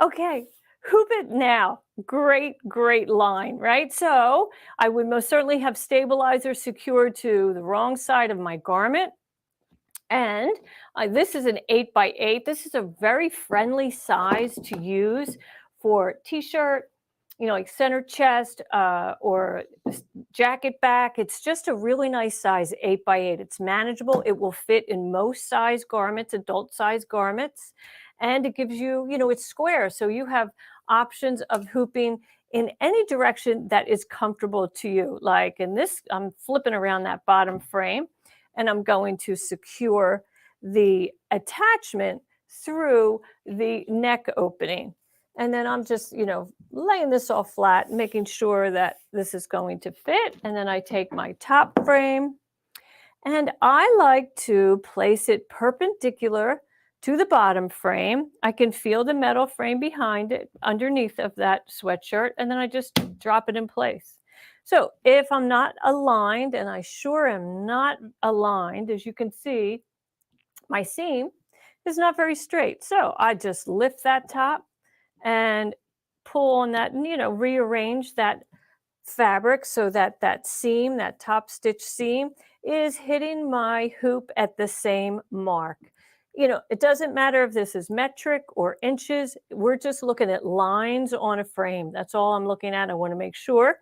Okay, hoop it now. Great, great line, right? So I would most certainly have stabilizer secured to the wrong side of my garment. And this is an 8x8. This is a very friendly size to use for t-shirt, like center chest or jacket back. It's just a really nice size, 8x8. It's manageable. It will fit in most size garments, adult size garments. And it gives you, it's square. So you have options of hooping in any direction that is comfortable to you. Like in this, I'm flipping around that bottom frame and I'm going to secure the attachment through the neck opening. And then I'm just, laying this all flat, making sure that this is going to fit. And then I take my top frame and I like to place it perpendicular to the bottom frame. I can feel the metal frame behind it, underneath of that sweatshirt, and then I just drop it in place. So if I'm not aligned, and I sure am not aligned, as you can see, my seam is not very straight. So I just lift that top and pull on that, rearrange that fabric so that that seam, that top stitch seam, is hitting my hoop at the same mark. It doesn't matter if this is metric or inches. We're just looking at lines on a frame. That's all I'm looking at. I want to make sure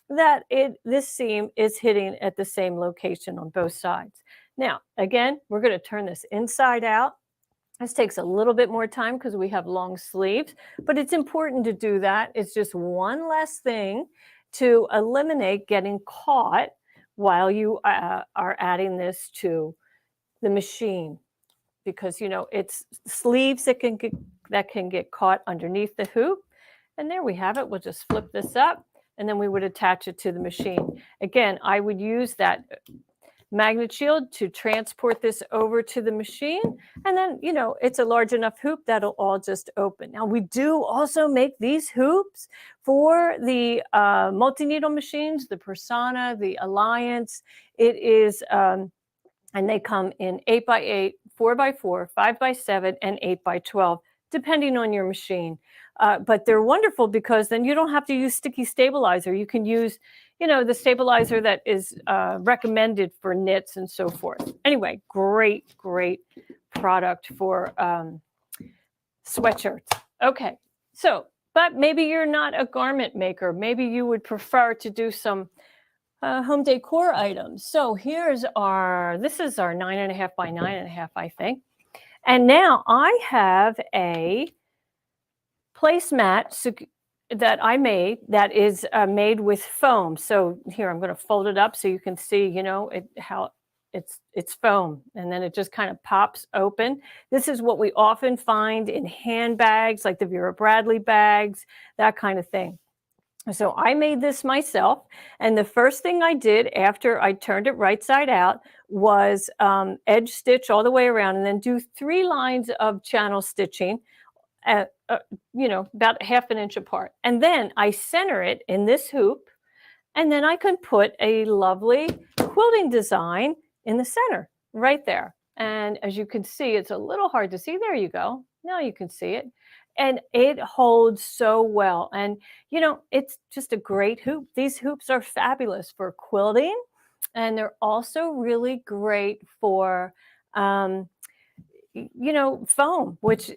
that this seam is hitting at the same location on both sides. Now, again, we're going to turn this inside out. This takes a little bit more time because we have long sleeves, but it's important to do that. It's just one less thing to eliminate getting caught while you are adding this to the machine. Because, it's sleeves that can get caught underneath the hoop. And there we have it. We'll just flip this up and then we would attach it to the machine. Again, I would use that magnet shield to transport this over to the machine. And then, it's a large enough hoop that'll all just open. Now, we do also make these hoops for the multi-needle machines, the Persona, the Alliance. It is, and they come in 8x8, 4x4, 5x7, and 8x12, depending on your machine. But they're wonderful because then you don't have to use sticky stabilizer. You can use, the stabilizer that is recommended for knits and so forth. Anyway, great product for sweatshirts. Okay, so, but maybe you're not a garment maker. Maybe you would prefer to do some home decor items. So this is our 9.5 by 9.5, I think. And now I have a placemat that I made that is made with foam. So here, I'm going to fold it up so you can see, how it's foam, and then it just kind of pops open. This is what we often find in handbags, like the Vera Bradley bags, that kind of thing. So I made this myself, and the first thing I did after I turned it right side out was edge stitch all the way around, and then do 3 lines of channel stitching at, about 1/2 inch apart. And then I center it in this hoop, and then I can put a lovely quilting design in the center right there. And as you can see, it's a little hard to see. There you go. Now you can see it. And it holds so well. And, it's just a great hoop. These hoops are fabulous for quilting. And they're also really great for, foam, which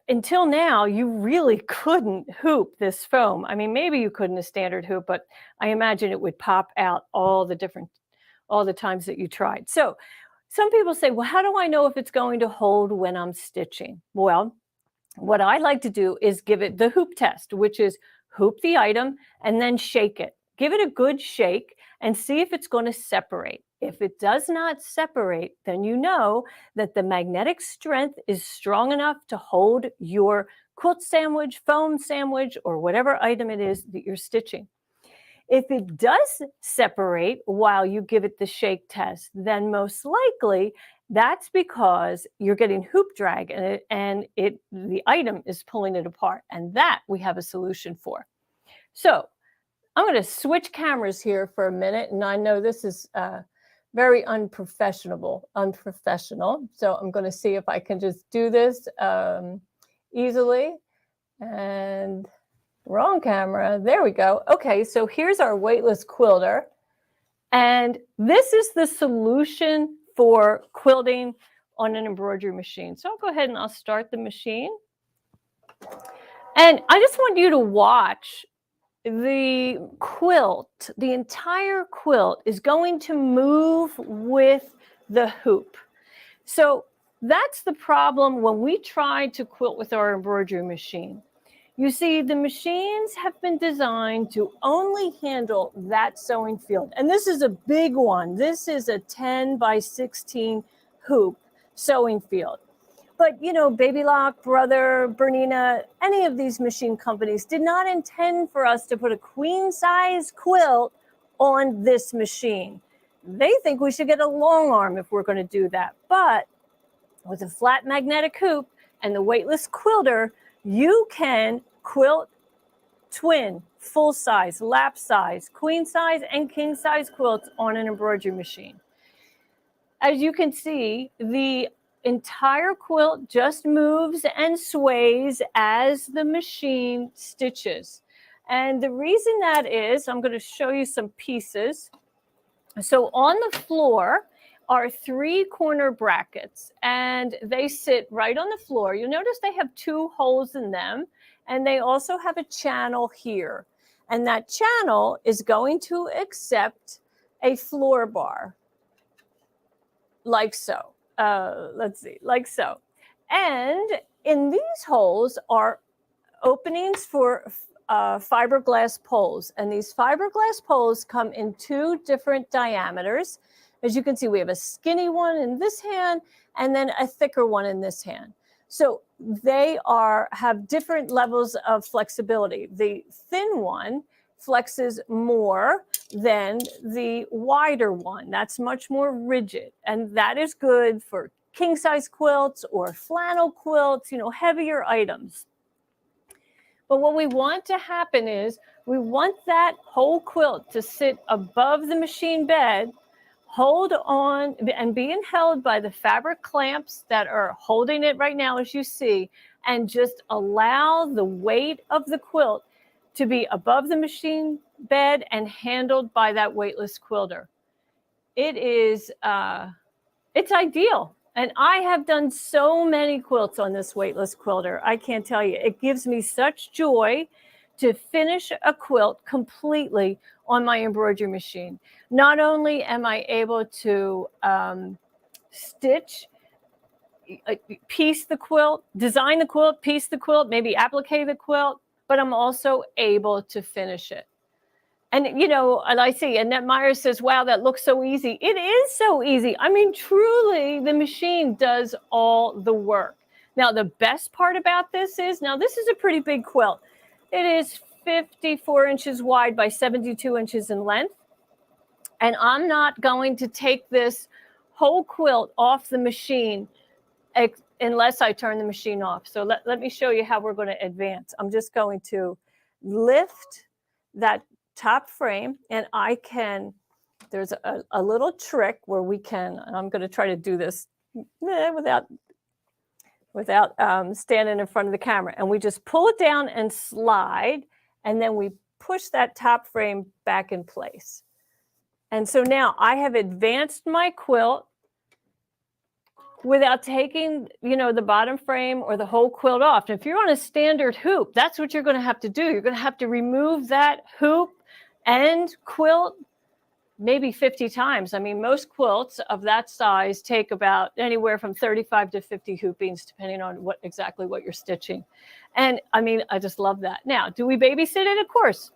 until now, you really couldn't hoop this foam. I mean, maybe you could in a standard hoop, but I imagine it would pop out all the times that you tried. So some people say, well, how do I know if it's going to hold when I'm stitching? Well, what I like to do is give it the hoop test, which is hoop the item and then shake it. Give it a good shake and see if it's going to separate. If it does not separate, then you know that the magnetic strength is strong enough to hold your quilt sandwich, foam sandwich, or whatever item it is that you're stitching. If it does separate while you give it the shake test, then most likely that's because you're getting hoop drag and the item is pulling it apart, and that we have a solution for. So I'm going to switch cameras here for a minute, and I know this is very unprofessional. So I'm going to see if I can just do this easily. And wrong camera. There we go. Okay, so here's our weightless quilter. And this is the solution for quilting on an embroidery machine. So I'll go ahead and I'll start the machine. And I just want you to watch the quilt. The entire quilt is going to move with the hoop. So that's the problem when we try to quilt with our embroidery machine. You see, the machines have been designed to only handle that sewing field. And this is a big one. This is a 10 by 16 hoop sewing field. But, Baby Lock, Brother, Bernina, any of these machine companies did not intend for us to put a queen size quilt on this machine. They think we should get a long arm if we're going to do that. But with a flat magnetic hoop and the weightless quilter, you can quilt twin, full size, lap size, queen size, and king size quilts on an embroidery machine. As you can see, the entire quilt just moves and sways as the machine stitches. And the reason that is, I'm going to show you some pieces. So on the floor are 3 corner brackets, and they sit right on the floor. You'll notice they have 2 holes in them, and they also have a channel here. And that channel is going to accept a floor bar, like so. Let's see, like so. And in these holes are openings for fiberglass poles. And these fiberglass poles come in 2 different diameters. As you can see, we have a skinny one in this hand and then a thicker one in this hand. So they have different levels of flexibility. The thin one flexes more than the wider one. That's much more rigid. And that is good for king size quilts or flannel quilts, heavier items. But what we want to happen is we want that whole quilt to sit above the machine bed, hold on, and being held by the fabric clamps that are holding it right now, as you see, and just allow the weight of the quilt to be above the machine bed and handled by that weightless quilter. It is, it's ideal. And I have done so many quilts on this weightless quilter. I can't tell you, it gives me such joy to finish a quilt completely on my embroidery machine. Not only am I able to stitch, piece the quilt, design the quilt, piece the quilt, maybe applique the quilt, but I'm also able to finish it. And, you know, and I see Annette Myers says, wow, that looks so easy. It is so easy. I mean, truly, the machine does all the work. Now, the best part about this is, now this is a pretty big quilt. It is 54 inches wide by 72 inches in length. And I'm not going to take this whole quilt off the machine unless I turn the machine off. So let me show you how we're going to advance. I'm just going to lift that top frame, and I can, there's a little trick where we can, and I'm going to try to do this without standing in front of the camera, and we just pull it down and slide, and then we push that top frame back in place. And so now I have advanced my quilt without taking, you know, the bottom frame or the whole quilt off. And if you're on a standard hoop, that's what you're going to have to do. You're going to have to remove that hoop and quilt maybe 50 times. I mean, most quilts of that size take about anywhere from 35 to 50 hoopings, depending on exactly what you're stitching. And I mean, I just love that. Now, do we babysit it? Of course.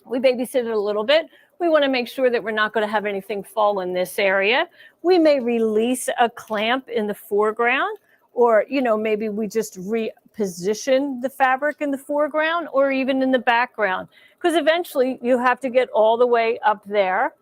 We babysit it a little bit. We want to make sure that we're not going to have anything fall in this area. We may release a clamp in the foreground, or, you know, maybe we just reposition the fabric in the foreground or even in the background, because eventually you have to get all the way up there.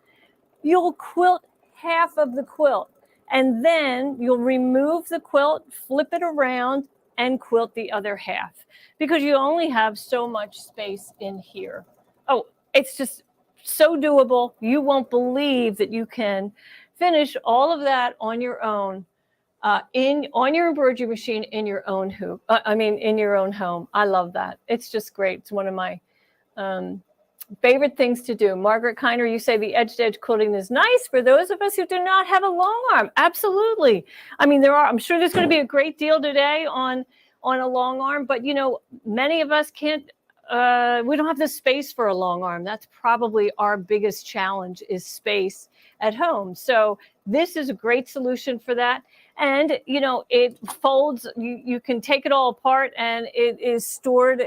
You'll quilt half of the quilt, and then you'll remove the quilt, flip it around, and quilt the other half, because you only have so much space in here. Oh, it's just so doable. You won't believe that you can finish all of that on your own, on your embroidery machine, in your own hoop. In your own home. I love that. It's just great. It's one of my favorite things to do. Margaret Kiner, you say the edge-to-edge quilting is nice for those of us who do not have a long arm. Absolutely. I mean, I'm sure there's going to be a great deal today on a long arm, but, you know, many of us can't. We don't have the space for a long arm. That's probably our biggest challenge, is space at home. So this is a great solution for that. And, you know, it folds, you can take it all apart, and it is stored.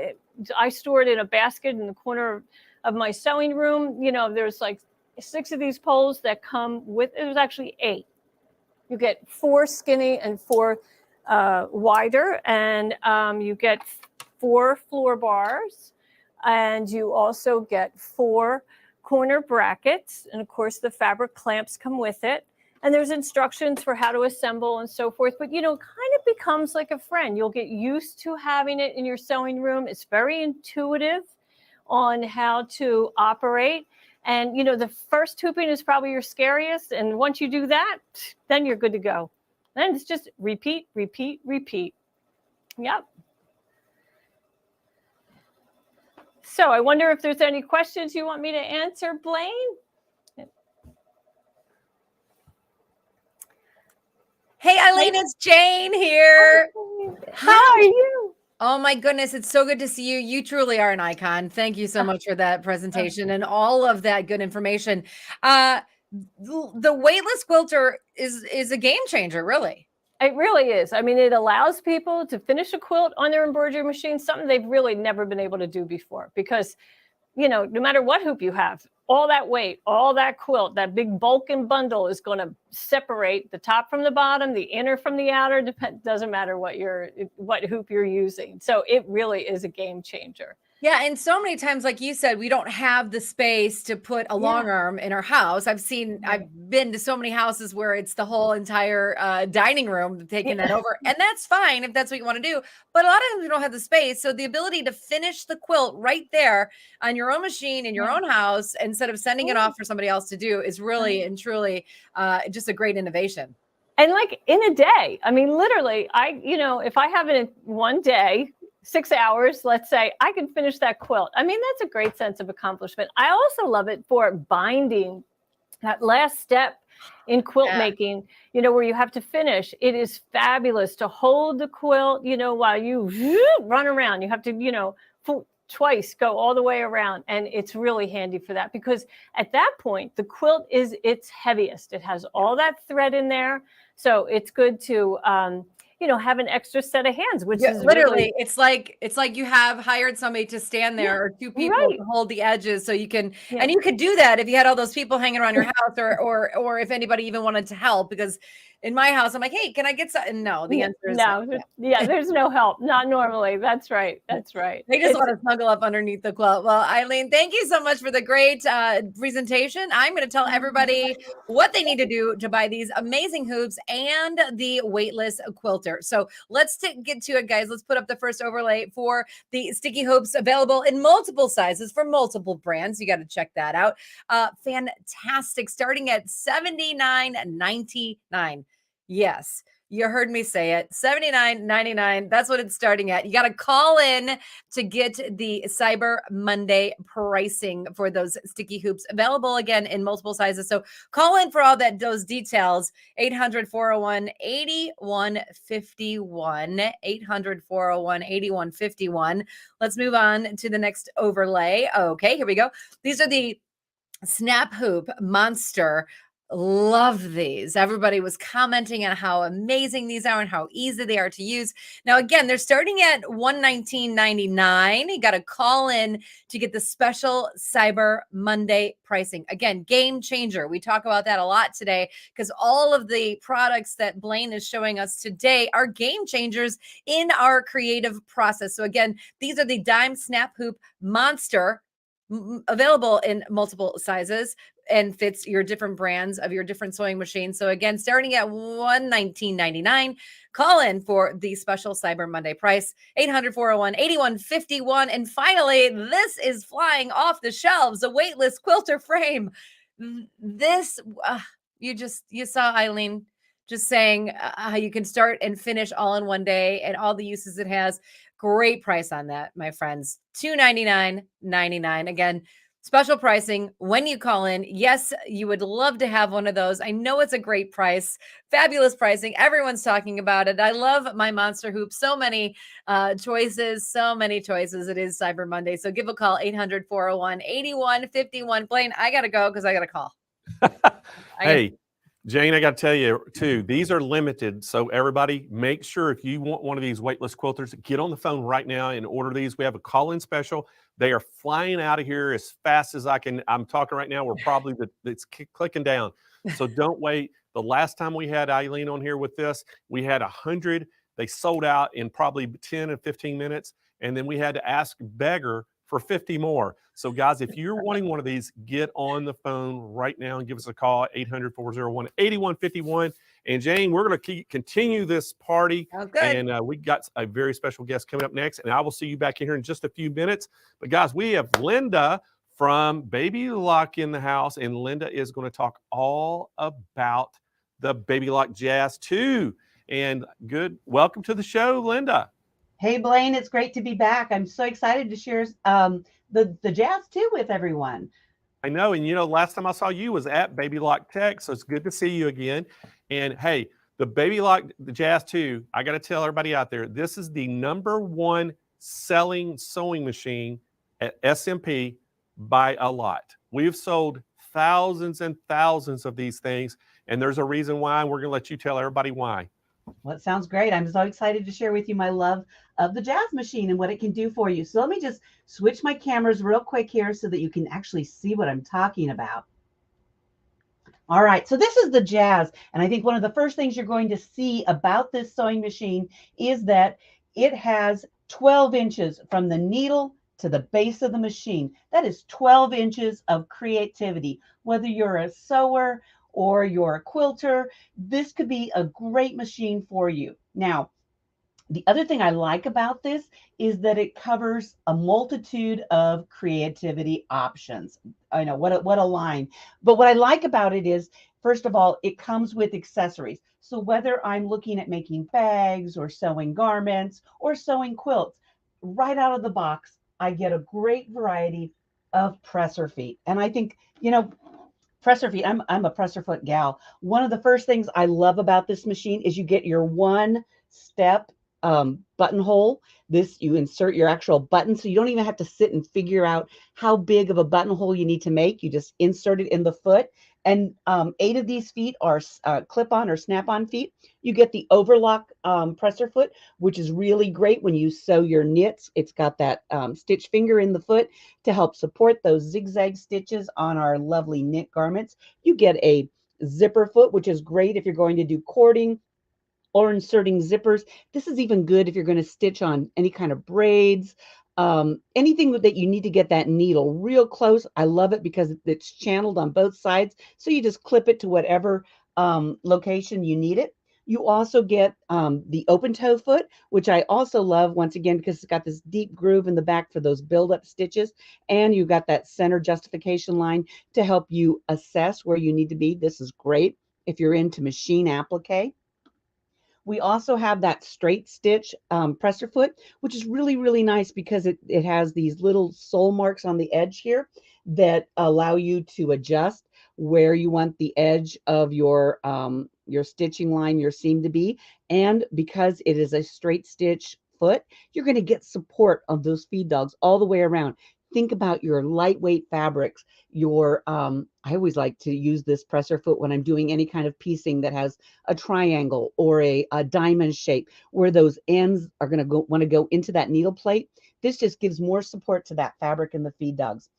I store it in a basket in the corner of my sewing room. You know, there's like 6 of these poles that come with, it was actually 8. You get 4 skinny and 4 wider, and you get 4 floor bars, and you also get 4 corner brackets, and of course the fabric clamps come with it, and there's instructions for how to assemble and so forth. But, you know, it kind of becomes like a friend. You'll get used to having it in your sewing room. It's very intuitive on how to operate, and, you know, the first hooping is probably your scariest, and once you do that, then you're good to go. Then it's just repeat, repeat, repeat. Yep. So I wonder if there's any questions you want me to answer, Blaine? Hey, Eileen, it's Jane here. How are you? Oh my goodness, it's so good to see you. You truly are an icon. Thank you so much for that presentation and all of that good information. The weightless quilter is a game changer, really. It really is. I mean, it allows people to finish a quilt on their embroidery machine, something they've really never been able to do before, because, you know, no matter what hoop you have, all that weight, all that quilt, that big bulk and bundle is going to separate the top from the bottom, the inner from the outer. Doesn't matter what hoop you're using. So it really is a game changer. Yeah, and so many times, like you said, we don't have the space to put a long arm in our house. I've been to so many houses where it's the whole entire dining room taking that over, and that's fine if that's what you want to do. But a lot of times we don't have the space, so the ability to finish the quilt right there on your own machine in your own house instead of sending it off for somebody else to do is really and truly just a great innovation. And like in a day, I mean, literally, if I have it in one day, 6 hours, let's say, I can finish that quilt. I mean, that's a great sense of accomplishment. I also love it for binding. That last step in quilt making, you know, where you have to finish, it is fabulous to hold the quilt, you know, while you run around. You have to, you know, twice go all the way around. And it's really handy for that, because at that point, the quilt is its heaviest. It has all that thread in there. So it's good to, you know, have an extra set of hands, which is literally, really, it's like you have hired somebody to stand there, or two people to hold the edges, so you can, and you could do that if you had all those people hanging around your house, or if anybody even wanted to help. Because in my house, I'm like, hey, can I get something? No, the answer is no. Yeah, there's no help. Not normally. That's right. That's right. They just want to snuggle up underneath the quilt. Well, Eileen, thank you so much for the great presentation. I'm going to tell everybody what they need to do to buy these amazing hoops and the weightless quilter. So let's get to it, guys. Let's put up the first overlay for the sticky hoops, available in multiple sizes for multiple brands. You got to check that out. Fantastic. Starting at $79.99. Yes, you heard me say it. $79.99. That's what it's starting at. You got to call in to get the Cyber Monday pricing for those sticky hoops, available again in multiple sizes. So call in for all those details. 800-401-8151. 800-401-8151. Let's move on to the next overlay. Okay, here we go. These are the Snap Hoop Monster. Love these. Everybody was commenting on how amazing these are and how easy they are to use. Now, again, they're starting at $119.99. You got to call in to get the special Cyber Monday pricing. Again, game changer. We talk about that a lot today, because all of the products that Blaine is showing us today are game changers in our creative process. So again, these are the Dime Snap Hoop Monster, available in multiple sizes and fits your different brands of your different sewing machines. So again, starting at $119.99, call in for the special Cyber Monday price, 800-401-8151. And finally, this is flying off the shelves, a weightless quilter frame. This, you saw Eileen just saying how you can start and finish all in one day and all the uses it has. Great price on that, my friends. $299.99. Again, special pricing when you call in. Yes, you would love to have one of those. I know it's a great price, fabulous pricing. Everyone's talking about it. I love my monster hoop. So many choices, so many choices. It is Cyber Monday. So give a call, 800-401-8151. Blaine, I got to go because I got to call. Hey, Jane, I got to tell you too, these are limited. So everybody, make sure if you want one of these weightless quilters, get on the phone right now and order these. We have a call-in special. They are flying out of here as fast as I can. I'm talking right now. We're probably it's clicking down. So don't wait. The last time we had Eileen on here with this, we had 100. They sold out in probably 10 and 15 minutes. And then we had to ask beggar for 50 more. So guys, if you're wanting one of these, get on the phone right now and give us a call, 800-401-8151. And Jane, we're going to continue this party. Oh, good. And we got a very special guest coming up next. And I will see you back in here in just a few minutes. But guys, we have Linda from Baby Lock in the house. And Linda is going to talk all about the Baby Lock Jazz 2. And welcome to the show, Linda. Hey, Blaine, it's great to be back. I'm so excited to share the Jazz 2 with everyone. I know. And, last time I saw you was at Baby Lock Tech, so it's good to see you again. And, hey, the Baby Lock, the Jazz 2, I got to tell everybody out there, this is the #1 selling sewing machine at SMP by a lot. We've sold thousands and thousands of these things, and there's a reason why, and we're going to let you tell everybody why. Well, it sounds great. I'm so excited to share with you my love of the Jazz machine and what it can do for you. So let me just switch my cameras real quick here so that you can actually see what I'm talking about. All right, so this is the Jazz. And I think one of the first things you're going to see about this sewing machine is that it has 12 inches from the needle to the base of the machine. That is 12 inches of creativity. Whether you're a sewer or you're a quilter, this could be a great machine for you. Now, the other thing I like about this is that it covers a multitude of creativity options. I know, what a line. But what I like about it is, first of all, it comes with accessories. So whether I'm looking at making bags or sewing garments or sewing quilts, right out of the box, I get a great variety of presser feet. And I think, presser feet, I'm a presser foot gal. One of the first things I love about this machine is you get your one step buttonhole. You insert your actual button, so you don't even have to sit and figure out how big of a buttonhole you need to make. You just insert it in the foot. And 8 of these feet are clip-on or snap-on feet. You get the overlock presser foot, which is really great when you sew your knits. It's got that stitch finger in the foot to help support those zigzag stitches on our lovely knit garments. You get a zipper foot, which is great if you're going to do cording or inserting zippers. This is even good if you're going to stitch on any kind of braids, anything that you need to get that needle real close. I love it because it's channeled on both sides. So you just clip it to whatever location you need it. You also get the open toe foot, which I also love, once again, because it's got this deep groove in the back for those build-up stitches. And you got that center justification line to help you assess where you need to be. This is great if you're into machine applique. We also have that straight stitch presser foot, which is really, really nice because it has these little sole marks on the edge here that allow you to adjust where you want the edge of your stitching line, your seam to be. And because it is a straight stitch foot, you're going to get support of those feed dogs all the way around. Think about your lightweight fabrics. I always like to use this presser foot when I'm doing any kind of piecing that has a triangle or a diamond shape where those ends are going to want to go into that needle plate. This just gives more support to that fabric and the feed dogs.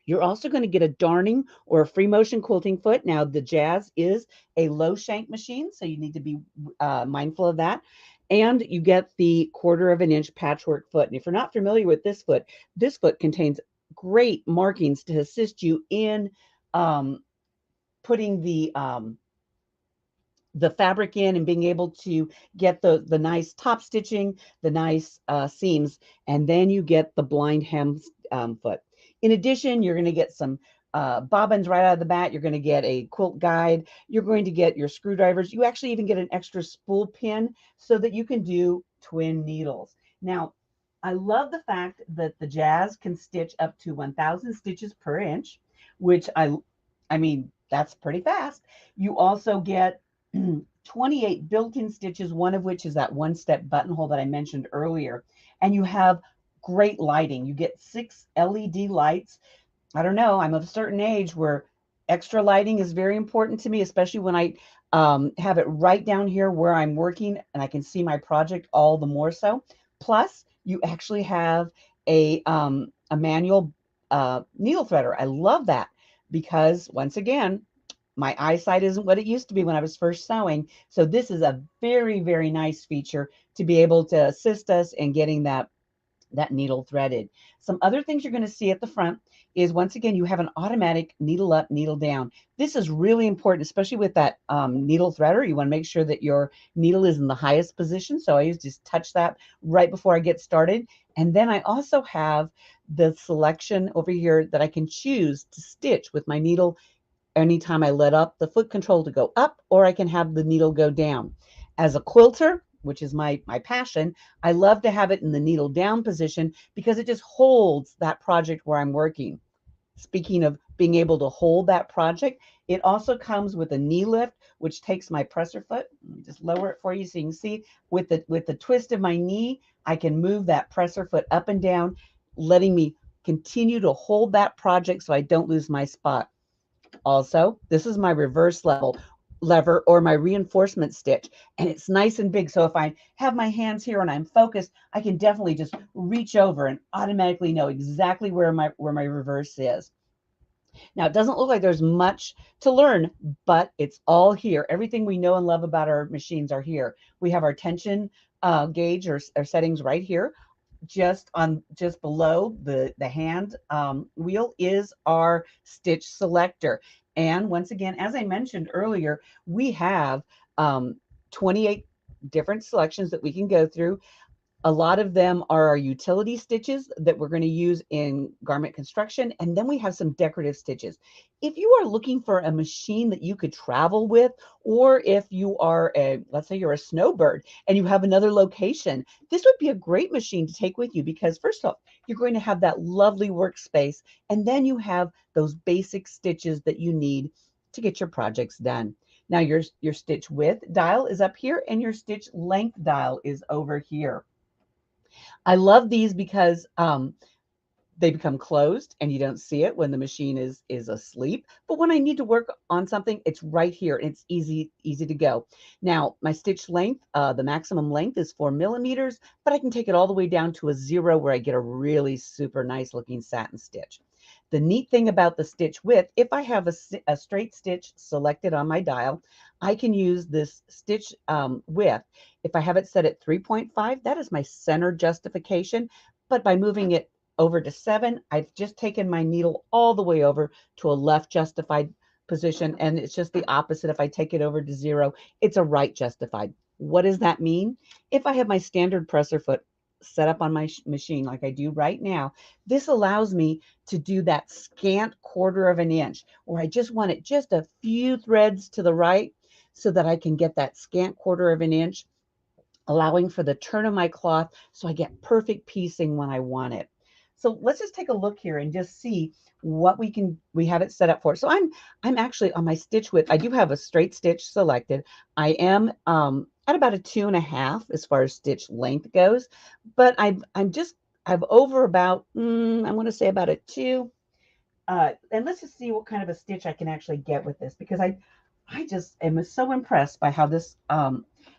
You're also going to get a darning or a free motion quilting foot. Now, the Jazz is a low shank machine, so you need to be mindful of that. And you get the 1/4 of an inch patchwork foot. And if you're not familiar with this foot contains great markings to assist you in putting the fabric in and being able to get the nice top stitching, the nice seams, and then you get the blind hem foot. In addition, you're going to get some bobbins right out of the bat. You're going to get a quilt guide. You're going to get your screwdrivers. You actually even get an extra spool pin so that you can do twin needles. Now, I love the fact that the Jazz can stitch up to 1,000 stitches per inch, which I mean, that's pretty fast. You also get 28 built-in stitches, one of which is that one-step buttonhole that I mentioned earlier. And you have great lighting. You get 6 LED lights. I don't know, I'm of a certain age where extra lighting is very important to me, especially when I have it right down here where I'm working and I can see my project all the more so. Plus, you actually have a manual needle threader. I love that because, once again, my eyesight isn't what it used to be when I was first sewing. So this is a very, very nice feature to be able to assist us in getting that needle threaded. Some other things you're going to see at the front is, once again, you have an automatic needle up, needle down. This is really important, especially with that needle threader. You want to make sure that your needle is in the highest position. So I used to just touch that right before I get started. And then I also have the selection over here that I can choose to stitch with my needle anytime I let up the foot control to go up, or I can have the needle go down. As a quilter, which is my passion, I love to have it in the needle down position because it just holds that project where I'm working. Speaking of being able to hold that project, it also comes with a knee lift, which takes my presser foot. Let me just lower it for you so you can see. With the twist of my knee, I can move that presser foot up and down, letting me continue to hold that project so I don't lose my spot. Also, this is my reverse lever or my reinforcement stitch, and it's nice and big. So if I have my hands here and I'm focused, I can definitely just reach over and automatically know exactly where my reverse is. Now, it doesn't look like there's much to learn, but it's all here. Everything we know and love about our machines are here. We have our tension gauge or settings right here. Just below the hand wheel is our stitch selector. And once again, as I mentioned earlier, we have 28 different selections that we can go through. A lot of them are our utility stitches that we're going to use in garment construction. And then we have some decorative stitches. If you are looking for a machine that you could travel with, or if you are let's say you're a snowbird and you have another location, this would be a great machine to take with you because first off, you're going to have that lovely workspace. And then you have those basic stitches that you need to get your projects done. Now your stitch width dial is up here and your stitch length dial is over here. I love these because they become closed and you don't see it when the machine is asleep. But when I need to work on something, it's right here and it's easy to go. Now, my stitch length, the maximum length is 4 millimeters, but I can take it all the way down to a 0 where I get a really super nice looking satin stitch. The neat thing about the stitch width, if I have a straight stitch selected on my dial, I can use this stitch width. If I have it set at 3.5, that is my center justification. But by moving it over to 7, I've just taken my needle all the way over to a left justified position. And it's just the opposite. If I take it over to 0, it's a right justified. What does that mean? If I have my standard presser foot set up on my machine like I do right now, this allows me to do that scant 1/4 of an inch, where I just want it just a few threads to the right so that I can get that scant 1/4 of an inch, allowing for the turn of my cloth so I get perfect piecing when I want it. So let's just take a look here and just see what we have it set up for. So I'm actually on my stitch width. I do have a straight stitch selected. I am at about a 2.5 as far as stitch length goes, but I've over about I'm going to say about a 2. And let's just see what kind of a stitch I can actually get with this, because I just am so impressed by how this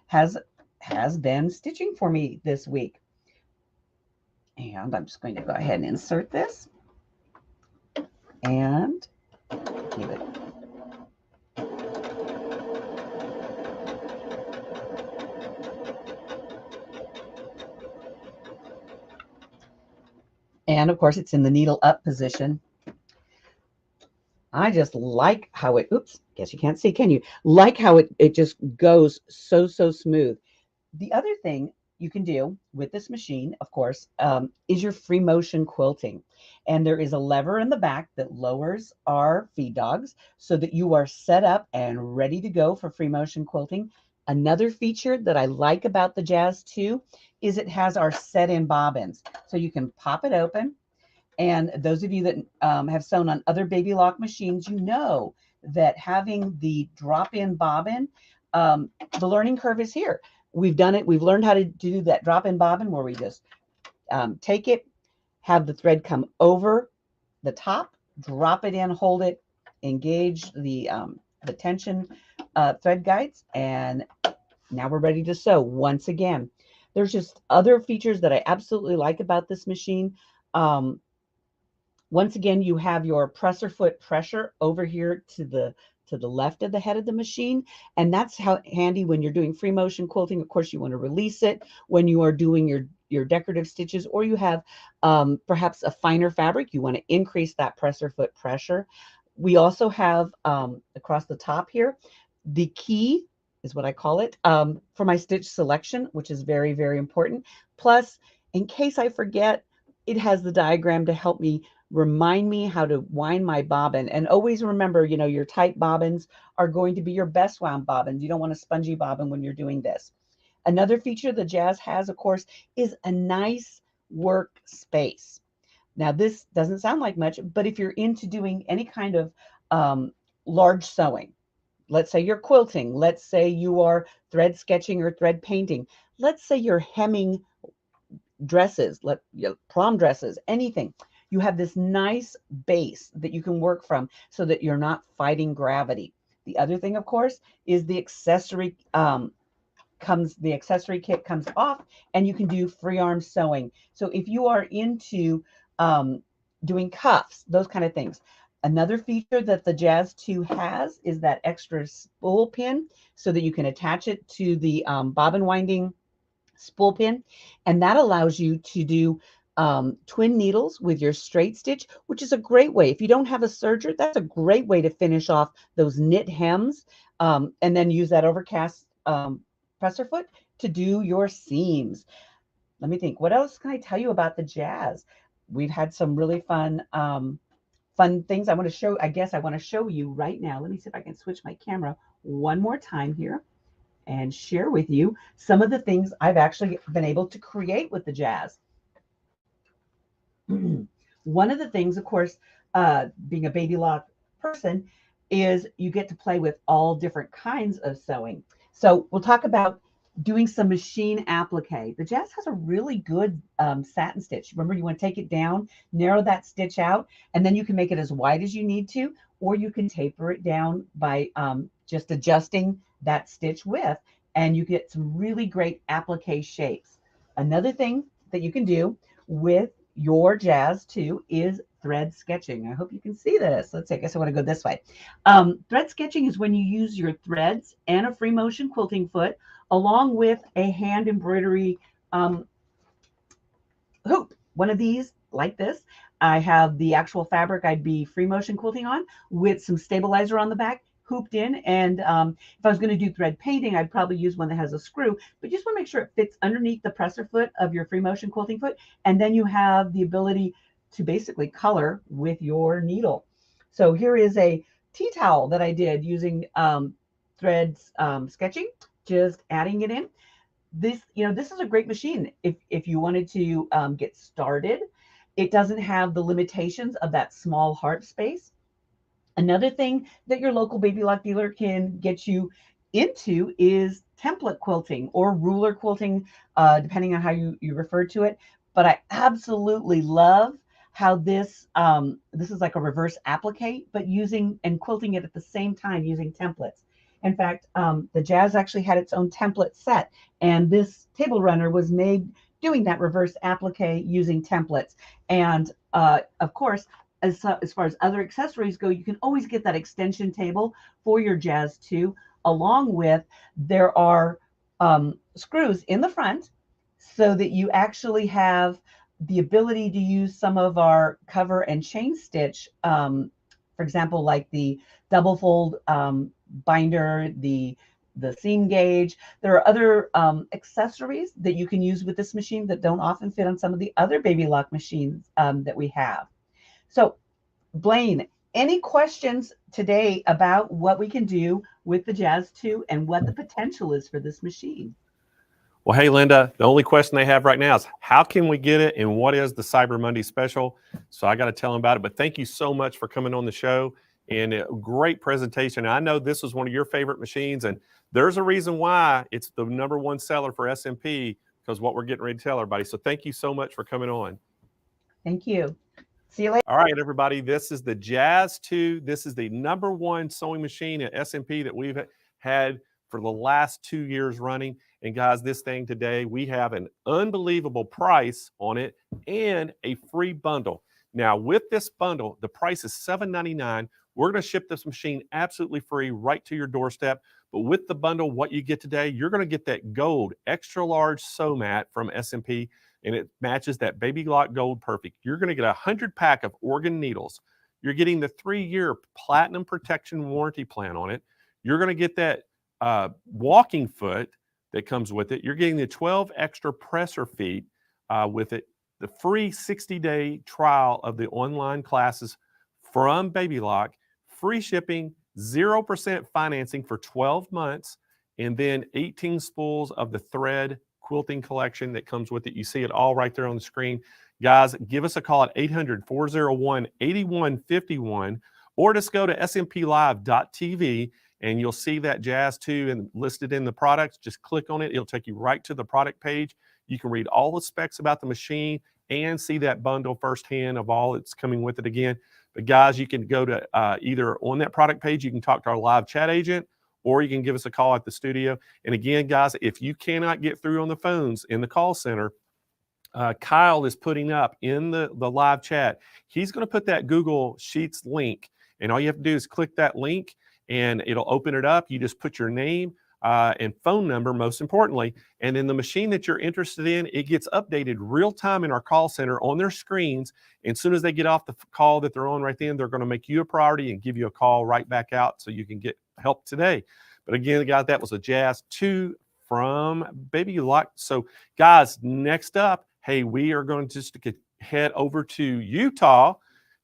has been stitching for me this week. And I'm just going to go ahead and insert this and keep it. And of course, it's in the needle up position. I just like how it, oops, guess you can't see, can you? Like how it just goes so smooth. The other thing you can do with this machine, of course, is your free motion quilting. And there is a lever in the back that lowers our feed dogs so that you are set up and ready to go for free motion quilting. Another feature that I like about the Jazz 2 is it has our set-in bobbins. So you can pop it open. And those of you that have sewn on other baby lock machines, you know that having the drop-in bobbin, the learning curve is here. We've done it. We've learned how to do that drop-in bobbin where we just take it, have the thread come over the top, drop it in, hold it, engage the tension thread guides, and now we're ready to sew once again. There's just other features that I absolutely like about this machine. Once again, you have your presser foot pressure over here to the left of the head of the machine. And that's how handy when you're doing free motion quilting. Of course, you want to release it when you are doing your decorative stitches, or you have perhaps a finer fabric. You want to increase that presser foot pressure. We also have across the top here, the key is what I call it for my stitch selection, which is very, very important. Plus, in case I forget, it has the diagram to help me remind me how to wind my bobbin. And always remember, you know, your tight bobbins are going to be your best wound bobbins. You don't want a spongy bobbin when you're doing this. Another feature the Jazz has, of course, is a nice work space. Now, this doesn't sound like much, but if you're into doing any kind of large sewing, let's say you're quilting, let's say you are thread sketching or thread painting, let's say you're hemming dresses, prom dresses, anything. You have this nice base that you can work from so that you're not fighting gravity. The other thing, of course, is the accessory kit comes off and you can do free arm sewing. So if you are into doing cuffs, those kind of things. Another feature that the Jazz 2 has is that extra spool pin so that you can attach it to the bobbin winding spool pin. And that allows you to do twin needles with your straight stitch, which is a great way. If you don't have a serger, that's a great way to finish off those knit hems and then use that overcast presser foot to do your seams. let me think. What else can I tell you about the Jazz? We've had some really fun things I want to show. I guess I want to show you right now. Let me see if I can switch my camera one more time here and share with you some of the things I've actually been able to create with the Jazz. One of the things, of course, being a baby lock person, is you get to play with all different kinds of sewing. So we'll talk about doing some machine applique. The Jazz has a really good satin stitch. Remember, you want to take it down, narrow that stitch out, and then you can make it as wide as you need to, or you can taper it down by just adjusting that stitch width, and you get some really great applique shapes. Another thing that you can do with your Jazz too is thread sketching. I hope you can see this. Let's see, I guess I want to go this way. Thread sketching is when you use your threads and a free motion quilting foot along with a hand embroidery hoop. One of these like this. I have the actual fabric I'd be free motion quilting on with some stabilizer on the back, hooped in. And if I was going to do thread painting, I'd probably use one that has a screw, but you just want to make sure it fits underneath the presser foot of your free motion quilting foot. And then you have the ability to basically color with your needle. So here is a tea towel that I did using threads sketching, just adding it in. This is a great machine if you wanted to get started. It doesn't have the limitations of that small heart space. Another thing that your local baby lock dealer can get you into is template quilting or ruler quilting, depending on how you refer to it. But I absolutely love how this is like a reverse applique, but using and quilting it at the same time using templates. In fact, the Jazz actually had its own template set, and this table runner was made doing that reverse applique using templates. And of course, as far as other accessories go, you can always get that extension table for your Jazz too, along with there are screws in the front so that you actually have the ability to use some of our cover and chain stitch, for example, like the double fold binder, the seam gauge. There are other accessories that you can use with this machine that don't often fit on some of the other baby lock machines that we have. So, Blaine, any questions today about what we can do with the Jazz 2 and what the potential is for this machine? Well, hey, Linda, the only question they have right now is how can we get it and what is the Cyber Monday special? So I got to tell them about it. But thank you so much for coming on the show and a great presentation. I know this was one of your favorite machines, and there's a reason why it's the #1 seller for SMP, because what we're getting ready to tell everybody. So thank you so much for coming on. Thank you. See you later. All right, everybody, this is the Jazz 2. This is the #1 sewing machine at SMP that we've had for the last 2 years running. And guys, this thing today, we have an unbelievable price on it and a free bundle. Now, with this bundle, the price is $7.99. We're going to ship this machine absolutely free right to your doorstep. But with the bundle, what you get today, you're going to get that gold extra large sew mat from SMP, and it matches that Baby Lock Gold Perfect. You're going to get a 100-pack of organ needles. You're getting the 3-year platinum protection warranty plan on it. You're going to get that walking foot that comes with it. You're getting the 12 extra presser feet with it, the free 60-day trial of the online classes from Baby Lock, free shipping, 0% financing for 12 months, and then 18 spools of the thread quilting collection that comes with it. You see it all right there on the screen. Guys, give us a call at 800-401-8151 or just go to smplive.tv and you'll see that Jazz 2 and listed in the products. Just click on it. It'll take you right to the product page. You can read all the specs about the machine and see that bundle firsthand of all that's coming with it again. But guys, you can go to either on that product page, you can talk to our live chat agent, or you can give us a call at the studio. And again, guys, if you cannot get through on the phones in the call center, Kyle is putting up in the live chat. He's going to put that Google Sheets link, and all you have to do is click that link, and it'll open it up. You just put your name and phone number, most importantly, and then the machine that you're interested in, it gets updated real time in our call center on their screens. And as soon as they get off the call that they're on right then, they're going to make you a priority and give you a call right back out so you can get help today. But again, guys, that was a Jazz 2 from Baby Lock. So guys, next up, hey, we are going to just head over to Utah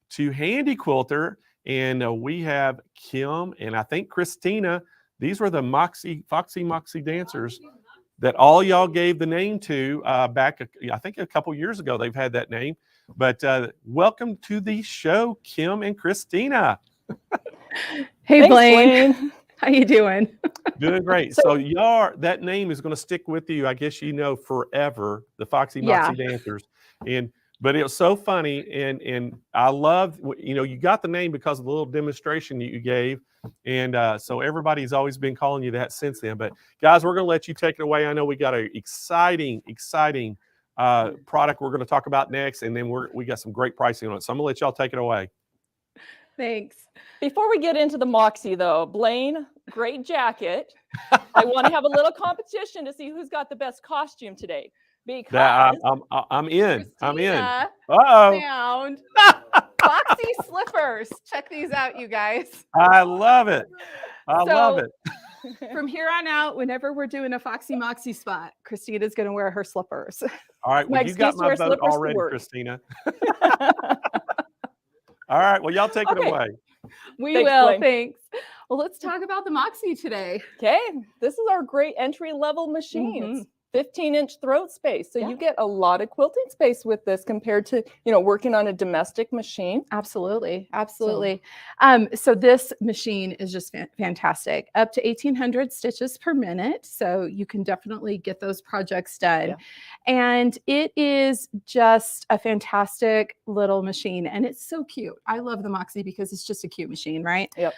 to Handy Quilter, and we have Kim and I think Christina. These were the Foxy Moxie dancers that all y'all gave the name to back, I think a couple years ago. They've had that name. But welcome to the show, Kim and Christina. Hey, Thanks, Blaine. How you doing? Doing great. So that name is going to stick with you, I guess, forever, the Foxy Moxie dancers. But it was so funny, and I loved, you got the name because of the little demonstration that you gave, and so everybody's always been calling you that since then. But guys, we're going to let you take it away. I know we got an exciting product we're going to talk about next, and then we got some great pricing on it. So I'm going to let y'all take it away. Thanks. Before we get into the Moxie, though, Blaine, great jacket. I want to have a little competition to see who's got the best costume today. Because I'm in. Christina Uh-oh. found Foxy slippers. Check these out, you guys. I love it. I love it. From here on out, whenever we're doing a Foxy Moxie spot, Christina's going to wear her slippers. All right. Well, you got my vote already, Christina. All right. Well, y'all take it away. We will. Blaine. Thanks. Well, let's talk about the Moxie today. Okay. This is our great entry-level machines. 15-inch throat space. So you get a lot of quilting space with this compared to, working on a domestic machine. Absolutely. Absolutely. So this machine is just fantastic. Up to 1,800 stitches per minute. So you can definitely get those projects done. Yeah. And it is just a fantastic little machine. And it's so cute. I love the Moxie because it's just a cute machine, right? Yep.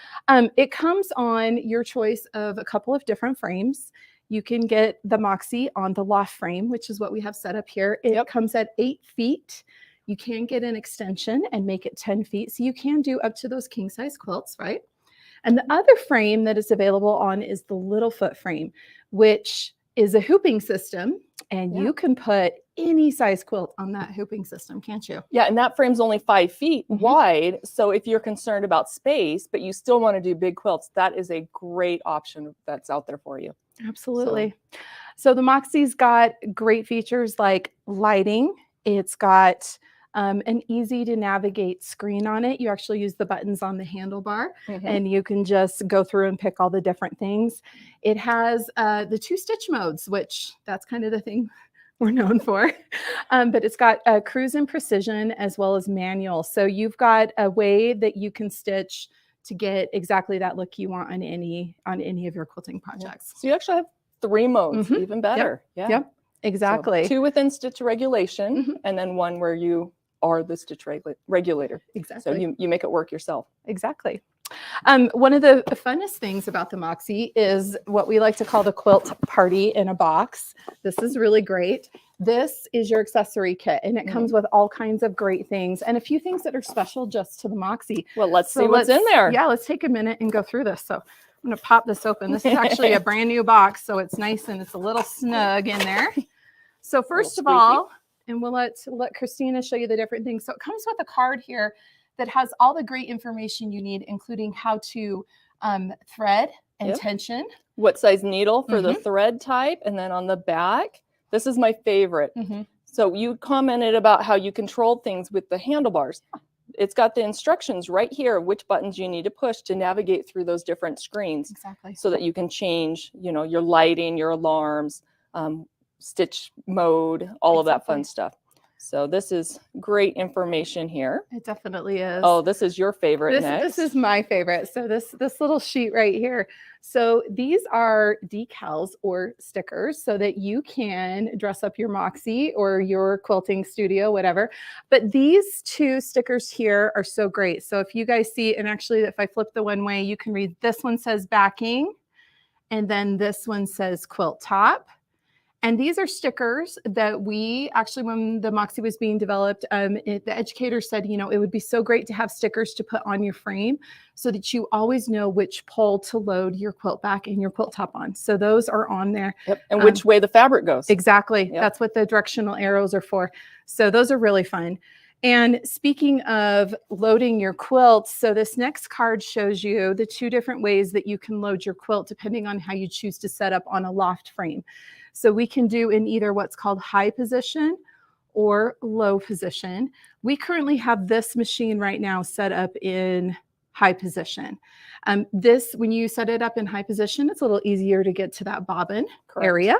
It comes on your choice of a couple of different frames. You can get the Moxie on the loft frame, which is what we have set up here. It comes at 8 feet. You can get an extension and make it 10 feet. So you can do up to those king size quilts, right? And the other frame that is available on is the little foot frame, which is a hooping system. And you can put any size quilt on that hooping system, can't you? Yeah, and that frame's only 5 feet wide. So if you're concerned about space, but you still want to do big quilts, that is a great option that's out there for you. Absolutely. So the Moxie's got great features like lighting. It's got an easy to navigate screen on it. You actually use the buttons on the handlebar and you can just go through and pick all the different things. It has the 2 stitch modes, which that's kind of the thing we're known for. But it's got cruise and precision as well as manual. So you've got a way that you can stitch to get exactly that look you want on any of your quilting projects. So you actually have 3 modes, even better. Yep, exactly. So 2 within stitch regulation and then 1 where you are the stitch regulator. Exactly. So you make it work yourself. Exactly. One of the funnest things about the Moxie is what we like to call the quilt party in a box. This is really great. This is your accessory kit, and it comes with all kinds of great things and a few things that are special just to the Moxie. Well, let's see what's in there. Yeah, let's take a minute and go through this. So I'm going to pop this open. This is actually a brand new box, so it's nice and it's a little snug in there. So first of all, and we'll let Christina show you the different things. So it comes with a card here that has all the great information you need, including how to thread and tension. What size needle for the thread type. And then on the back, this is my favorite. So you commented about how you control things with the handlebars. It's got the instructions right here, which buttons you need to push to navigate through those different screens. Exactly. So that you can change, your lighting, your alarms, stitch mode, all of that fun stuff. So this is great information here. It definitely is. Oh, this is your favorite next. This is my favorite. So this little sheet right here. So these are decals or stickers so that you can dress up your Moxie or your quilting studio, whatever. But these 2 stickers here are so great. So if you guys see, and actually if I flip the one way, you can read this one says backing, and then this one says quilt top. And these are stickers that we actually, when the Moxie was being developed, the educator said, it would be so great to have stickers to put on your frame so that you always know which pole to load your quilt back and your quilt top on. So those are on there. Yep. And which way the fabric goes. Exactly. Yep. That's what the directional arrows are for. So those are really fun. And speaking of loading your quilts, so this next card shows you the 2 different ways that you can load your quilt depending on how you choose to set up on a loft frame. So we can do in either what's called high position or low position. We currently have this machine right now set up in high position. When you set it up in high position, it's a little easier to get to that bobbin area.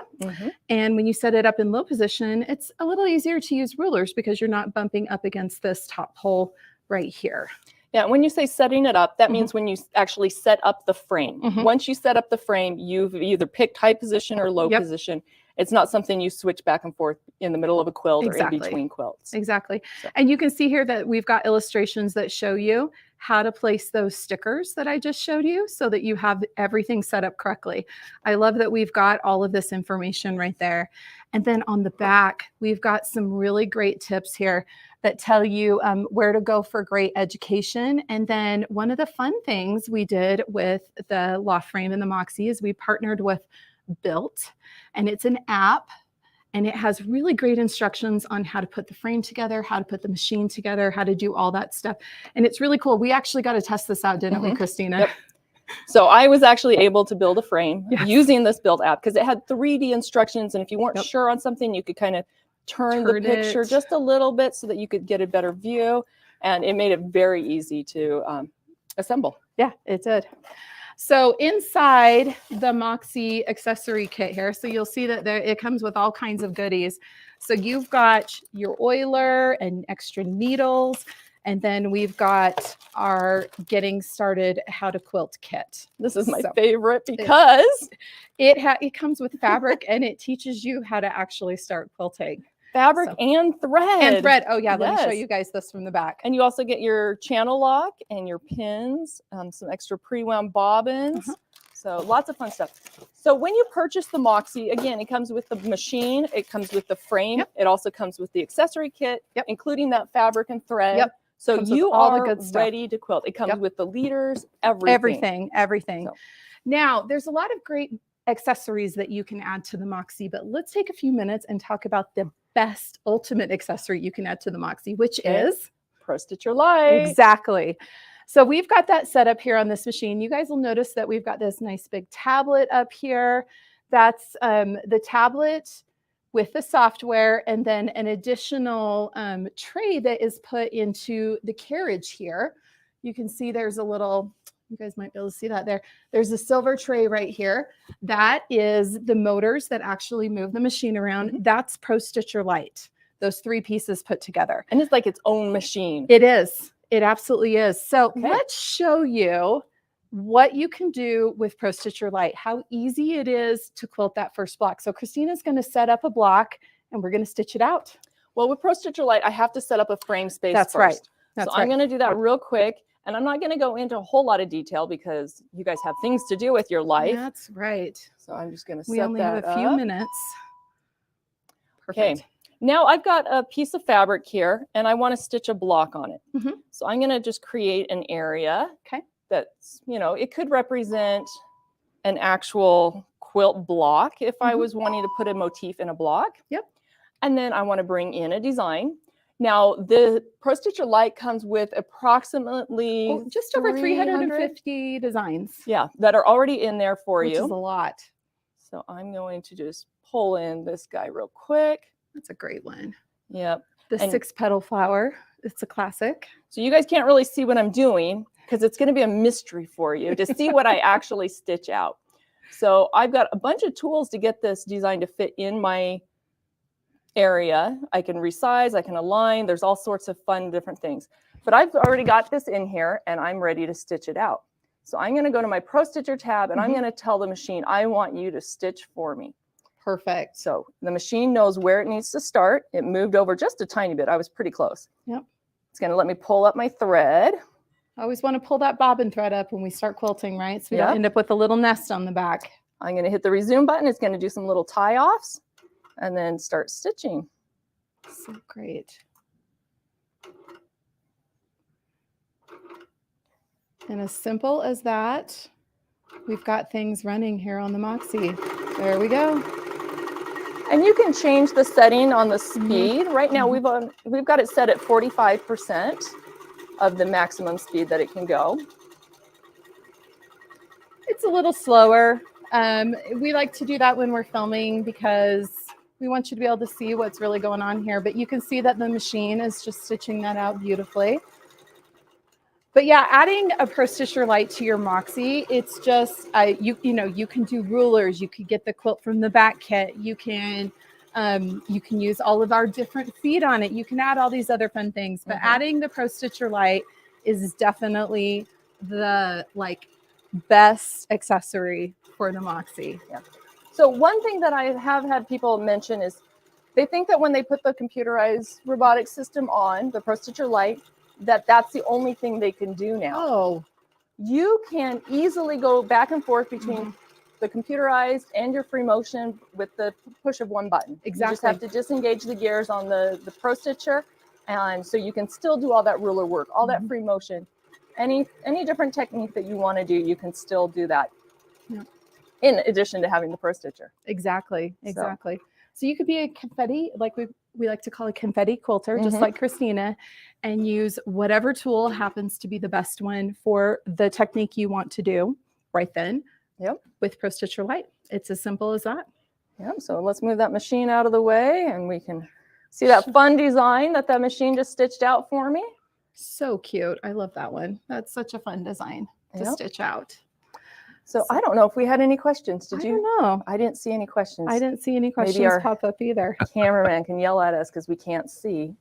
And when you set it up in low position, it's a little easier to use rulers because you're not bumping up against this top hole right here. Yeah, when you say setting it up, that means when you actually set up the frame. Once you set up the frame, you've either picked high position or low position. It's not something you switch back and forth in the middle of a quilt or in between quilts. Exactly. And you can see here that we've got illustrations that show you how to place those stickers that I just showed you so that you have everything set up correctly. I love that we've got all of this information right there. And then on the back, we've got some really great tips here that tell you where to go for great education. And then one of the fun things we did with the loft frame and the Moxie is we partnered with Built, and it's an app, and it has really great instructions on how to put the frame together, how to put the machine together, how to do all that stuff. And it's really cool. We actually got to test this out, didn't we, Christina? Yep. So I was actually able to build a frame using this Built app because it had 3D instructions. And if you weren't sure on something, you could kind of turn the picture just a little bit so that you could get a better view. And it made it very easy to assemble. Yeah, it did. So inside the Moxie accessory kit here, so you'll see that it comes with all kinds of goodies. So you've got your oiler and extra needles, and then we've got our getting started how to quilt kit. This is my favorite because it comes with fabric and it teaches you how to actually start quilting. Fabric and thread. And thread. Oh yeah, let me show you guys this from the back. And you also get your channel lock and your pins, some extra pre-wound bobbins. So lots of fun stuff. So when you purchase the Moxie, again, it comes with the machine, it comes with the frame, it also comes with the accessory kit, including that fabric and thread. So you are ready to quilt. It comes with the leaders, everything. Everything. So. Now, there's a lot of great accessories that you can add to the Moxie, but let's take a few minutes and talk about the best ultimate accessory you can add to the Moxie, which is Pro Stitch Your Light. Exactly. So we've got that set up here on this machine. You guys will notice that we've got this nice big tablet up here. That's the tablet with the software, and then an additional tray that is put into the carriage here. You can see there's a little, you guys might be able to see that there. There's a silver tray right here. That is the motors that actually move the machine around. That's Pro Stitch Your Light. Those 3 pieces put together. And it's like its own machine. It is. It absolutely is. So let's show you what you can do with Pro Stitch Your Light, how easy it is to quilt that first block. So Christina's going to set up a block and we're going to stitch it out. Well, with Pro Stitch Your Light, I have to set up a frame space That's first. Right. That's so I'm going to do that real quick. And I'm not going to go into a whole lot of detail because you guys have things to do with your life. That's right. So I'm just going to set We only have a few minutes. Perfect. Okay. Now I've got a piece of fabric here and I want to stitch a block on it. So I'm going to just create an area that's, you know, it could represent an actual quilt block if I was wanting to put a motif in a block. And then I want to bring in a design. Now, the Pro Stitch Your Light comes with approximately just over 350 designs. Yeah, that are already in there for you. Which is a lot. So I'm going to just pull in this guy real quick. That's a great one. Yep. The 6-petal flower. It's a classic. So you guys can't really see what I'm doing because it's going to be a mystery for you to see what I actually stitch out. So I've got a bunch of tools to get this design to fit in my area. I can resize, I can align. There's all sorts of fun different things. But I've already got this in here and I'm ready to stitch it out. So I'm going to go to my Pro Stitcher tab and I'm going to tell the machine, I want you to stitch for me. Perfect. So the machine knows where it needs to start. It moved over just a tiny bit. I was pretty close. Yep. It's going to let me pull up my thread. I always want to pull that bobbin thread up when we start quilting, right? So we don't end up with a little nest on the back. I'm going to hit the resume button. It's going to do some little tie-offs and then start stitching. So great. And as simple as that, we've got things running here on the Moxie. There we go. And you can change the setting on the speed. Right now we've got it set at 45% of the maximum speed that it can go. It's a little slower. We like to do that when we're filming because we want you to be able to see what's really going on here. But you can see that the machine is just stitching that out beautifully. But yeah, adding a Pro Stitcher Light to your Moxie, it's just, you can do rulers. You could get the quilt from the back kit. You can use all of our different feet on it. You can add all these other fun things. But adding the Pro Stitcher Light is definitely the best accessory for the Moxie. Yeah. So one thing that I have had people mention is they think that when they put the computerized robotic system on, the Pro Stitcher Light, that's the only thing they can do now. Oh. You can easily go back and forth between the computerized and your free motion with the push of one button. Exactly. You just have to disengage the gears on the Pro Stitcher, and so you can still do all that ruler work, all that free motion. Any different technique that you want to do, you can still do that. Yeah. In addition to having the Pro Stitcher. Exactly. So you could be a confetti, like we like to call a confetti quilter, just like Christina, and use whatever tool happens to be the best one for the technique you want to do right then. Yep. With Pro Stitcher Light. It's as simple as that. Yep. So let's move that machine out of the way and we can see that fun design that machine just stitched out for me. So cute. I love that one. That's such a fun design to stitch out. So I don't know if we had any questions. Did you? I don't know. I didn't see any questions. I didn't see any questions Maybe our pop up either. cameraman can yell at us because we can't see.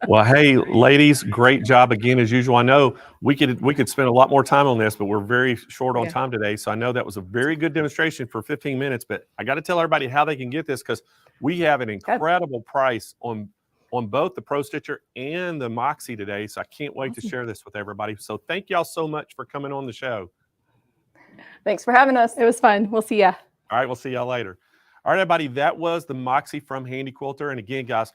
Well, hey, ladies, great job again as usual. I know we could spend a lot more time on this, but we're very short on time today. So I know that was a very good demonstration for 15 minutes. But I got to tell everybody how they can get this because we have an incredible price on both the Pro Stitcher and the Moxie today. So I can't wait to share this with everybody. So thank y'all so much for coming on the show. Thanks for having us. It was fun. We'll see ya. All right, we'll see y'all later. All right, everybody, that was the Moxie from Handy Quilter. And again, guys,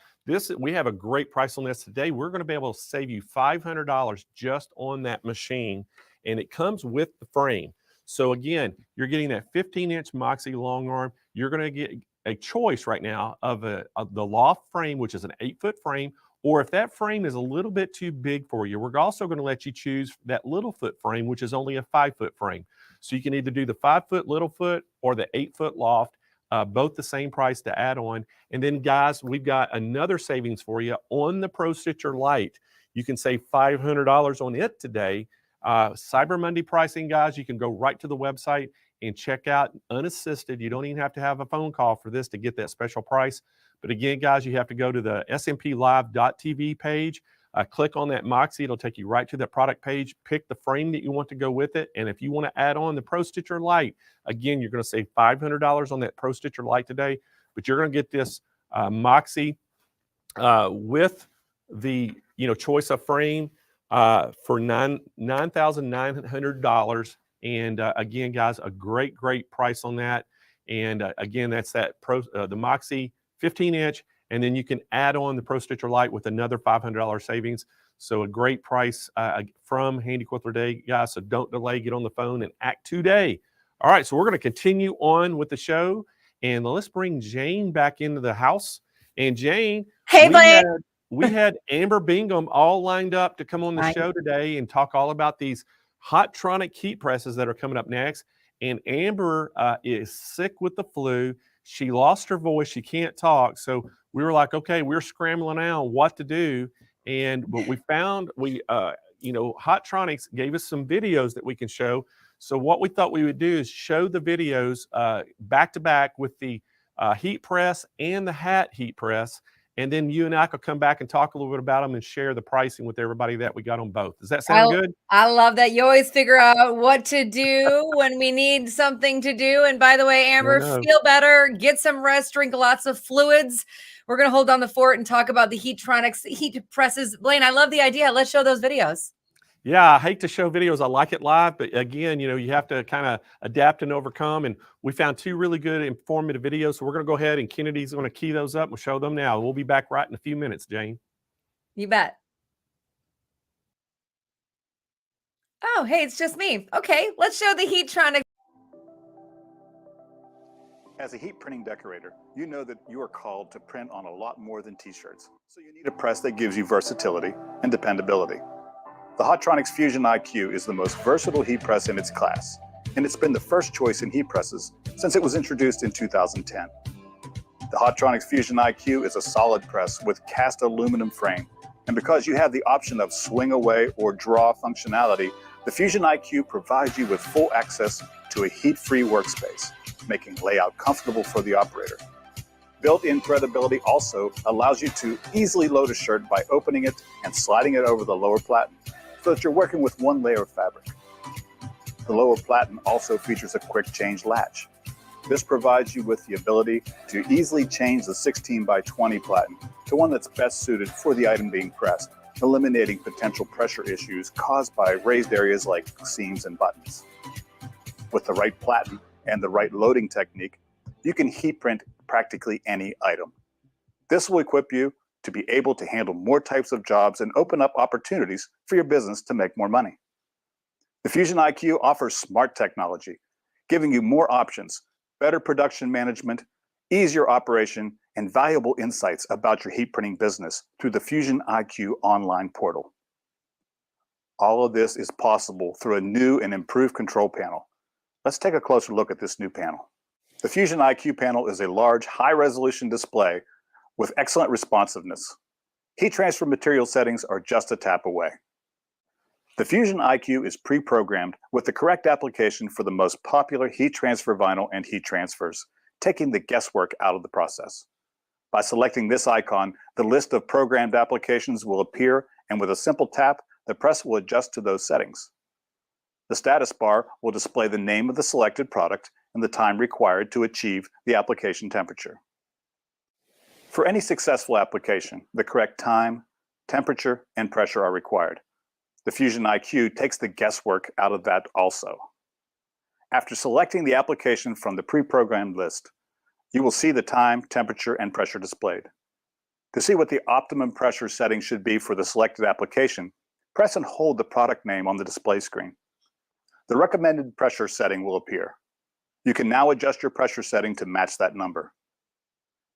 we have a great price on this today. We're going to be able to save you $500 just on that machine, and it comes with the frame. So again, you're getting that 15-inch Moxie long arm. You're going to get a choice right now of the loft frame, which is an 8-foot frame, or if that frame is a little bit too big for you, we're also going to let you choose that little foot frame, which is only a 5-foot frame. So you can either do the 5-foot little foot or the 8-foot loft. Both the same price to add on. And then guys, we've got another savings for you on the Pro Stitcher Lite. You can save $500 on it today. Cyber Monday pricing, guys, you can go right to the website and check out unassisted. You don't even have to have a phone call for this to get that special price. But again, guys, you have to go to the smplive.tv page, click on that Moxie. It'll take you right to that product page. Pick the frame that you want to go with it. And if you want to add on the Pro Stitcher Lite, again, you're going to save $500 on that Pro Stitcher Lite today. But you're going to get this Moxie with the choice of frame for $9,900. And again, guys, a great price on that. And again, that's that the Moxie 15-inch. And then you can add on the Pro Stitcher Lite with another $500 savings. So a great price from Handy Quilter Day, guys. So don't delay. Get on the phone and act today. All right, so we're going to continue on with the show. And let's bring Jane back into the house. And Jane, hey, Blaine. We had Amber Bingham all lined up to come on the show today and talk all about these Hottronic heat presses that are coming up next. And Amber is sick with the flu. She lost her voice. She can't talk. So we were like, okay, we're scrambling now what to do. But we found Hottronics gave us some videos that we can show. So what we thought we would do is show the videos back to back with the heat press and the hat heat press. And then you and I could come back and talk a little bit about them and share the pricing with everybody that we got on both. Does that sound good? I love that. You always figure out what to do when we need something to do. And by the way, Amber, feel better, get some rest, drink lots of fluids. We're going to hold down the fort and talk about the Heatronics heat presses. Blaine, I love the idea. Let's show those videos. Yeah, I hate to show videos. I like it live, but again, you have to kind of adapt and overcome. And we found 2 really good informative videos. So we're going to go ahead and Kennedy's going to key those up. We'll show them now. We'll be back right in a few minutes, Jane. You bet. Oh, hey, it's just me. Okay, let's show the Heatronics. As a heat printing decorator, you know that you are called to print on a lot more than t-shirts. So you need a press that gives you versatility and dependability. The Hotronix Fusion IQ is the most versatile heat press in its class, and it's been the first choice in heat presses since it was introduced in 2010. The Hotronix Fusion IQ is a solid press with cast aluminum frame, and because you have the option of swing away or draw functionality, the Fusion IQ provides you with full access to a heat-free workspace, making layout comfortable for the operator. Built-in threadability also allows you to easily load a shirt by opening it and sliding it over the lower platen, so that you're working with one layer of fabric. The lower platen also features a quick change latch. This provides you with the ability to easily change the 16 by 20 platen to one that's best suited for the item being pressed, eliminating potential pressure issues caused by raised areas like seams and buttons. With the right platen and the right loading technique, you can heat print practically any item. This will equip you to be able to handle more types of jobs and open up opportunities for your business to make more money. The Fusion IQ offers smart technology, giving you more options, better production management, easier operation, and valuable insights about your heat printing business through the Fusion IQ online portal. All of this is possible through a new and improved control panel. Let's take a closer look at this new panel. The Fusion IQ panel is a large, high-resolution display with excellent responsiveness. Heat transfer material settings are just a tap away. The Fusion IQ is pre-programmed with the correct application for the most popular heat transfer vinyl and heat transfers, taking the guesswork out of the process. By selecting this icon, the list of programmed applications will appear, and with a simple tap, the press will adjust to those settings. The status bar will display the name of the selected product and the time required to achieve the application temperature. For any successful application, the correct time, temperature, and pressure are required. The Fusion IQ takes the guesswork out of that also. After selecting the application from the pre-programmed list, you will see the time, temperature, and pressure displayed. To see what the optimum pressure setting should be for the selected application, press and hold the product name on the display screen. The recommended pressure setting will appear. You can now adjust your pressure setting to match that number.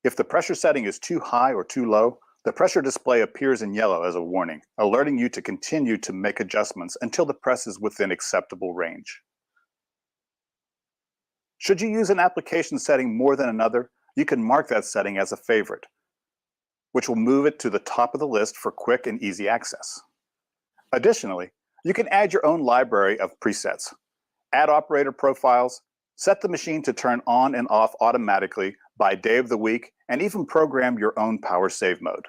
If the pressure setting is too high or too low, the pressure display appears in yellow as a warning, alerting you to continue to make adjustments until the press is within acceptable range. Should you use an application setting more than another, you can mark that setting as a favorite, which will move it to the top of the list for quick and easy access. Additionally, you can add your own library of presets, add operator profiles, set the machine to turn on and off automatically by day of the week, and even program your own power save mode.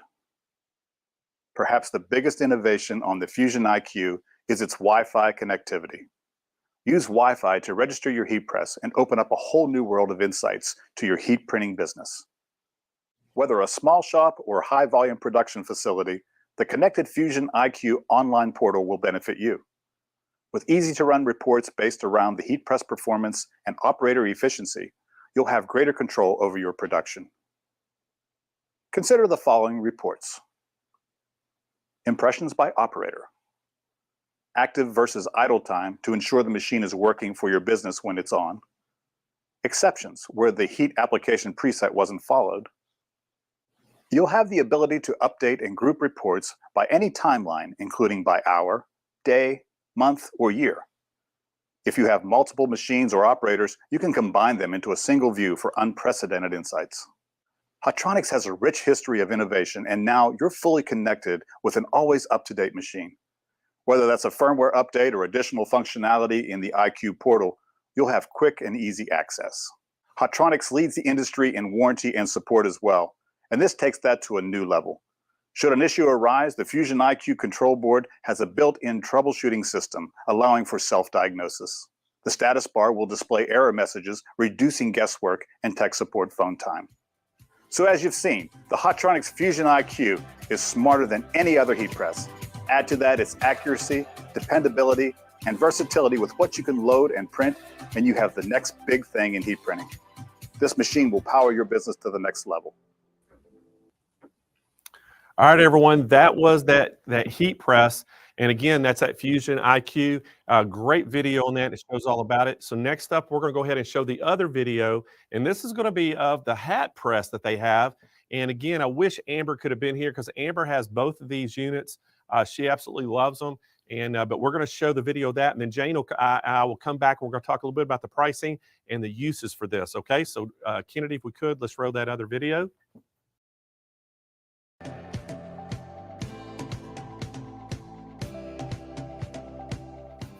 Perhaps the biggest innovation on the Fusion IQ is its Wi-Fi connectivity. Use Wi-Fi to register your heat press and open up a whole new world of insights to your heat printing business. Whether a small shop or high volume production facility, the connected Fusion IQ online portal will benefit you. With easy to run reports based around the heat press performance and operator efficiency, you'll have greater control over your production. Consider the following reports. Impressions by operator. Active versus idle time to ensure the machine is working for your business when it's on. Exceptions where the heat application preset wasn't followed. You'll have the ability to update and group reports by any timeline, including by hour, day, month, or year. If you have multiple machines or operators, you can combine them into a single view for unprecedented insights. Hotronix has a rich history of innovation, and now you're fully connected with an always up-to-date machine. Whether that's a firmware update or additional functionality in the IQ portal, you'll have quick and easy access. Hotronix leads the industry in warranty and support as well, and this takes that to a new level. Should an issue arise, the Fusion IQ control board has a built-in troubleshooting system allowing for self-diagnosis. The status bar will display error messages, reducing guesswork and tech support phone time. So as you've seen, the Hotronix Fusion IQ is smarter than any other heat press. Add to that its accuracy, dependability, and versatility with what you can load and print, and you have the next big thing in heat printing. This machine will power your business to the next level. All right, everyone, that was that heat press. And again, that's at Fusion IQ. Great video on that. It shows all about it. So next up, we're going to go ahead and show the other video. And this is going to be of the hat press that they have. And again, I wish Amber could have been here because Amber has both of these units. She absolutely loves them. And but we're going to show the video of that. And then Jane, I will come back. We're going to talk a little bit about the pricing and the uses for this. Okay, so Kennedy, if we could, let's roll that other video.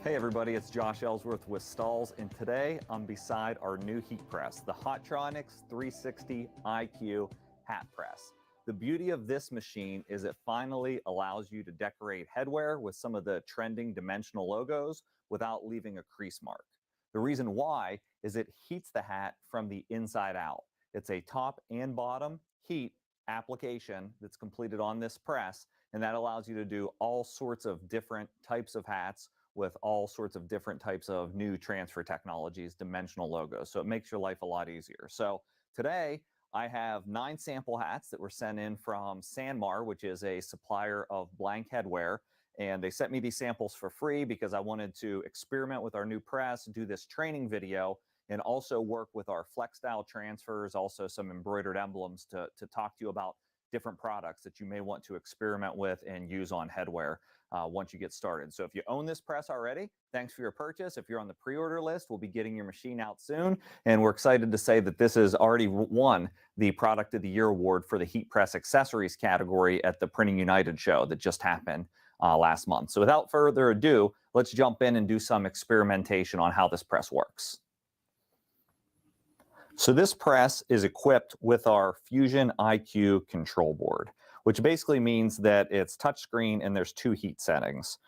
Hey everybody, it's Josh Ellsworth with Stalls, and today I'm beside our new heat press, the Hotronix 360 IQ hat press. The beauty of this machine is it finally allows you to decorate headwear with some of the trending dimensional logos without leaving a crease mark. The reason why is it heats the hat from the inside out. It's a top and bottom heat application that's completed on this press, and that allows you to do all sorts of different types of hats with all sorts of different types of new transfer technologies, dimensional logos. So it makes your life a lot easier. So today I have 9 sample hats that were sent in from Sanmar, which is a supplier of blank headwear. And they sent me these samples for free because I wanted to experiment with our new press, do this training video, and also work with our flex style transfers, also some embroidered emblems to talk to you about different products that you may want to experiment with and use on headwear once you get started. So if you own this press already, thanks for your purchase. If you're on the pre-order list, we'll be getting your machine out soon. And we're excited to say that this has already won the Product of the Year award for the heat press accessories category at the Printing United show that just happened last month. So without further ado, let's jump in and do some experimentation on how this press works. So this press is equipped with our Fusion IQ control board, which basically means that it's touchscreen and there's 2 heat settings.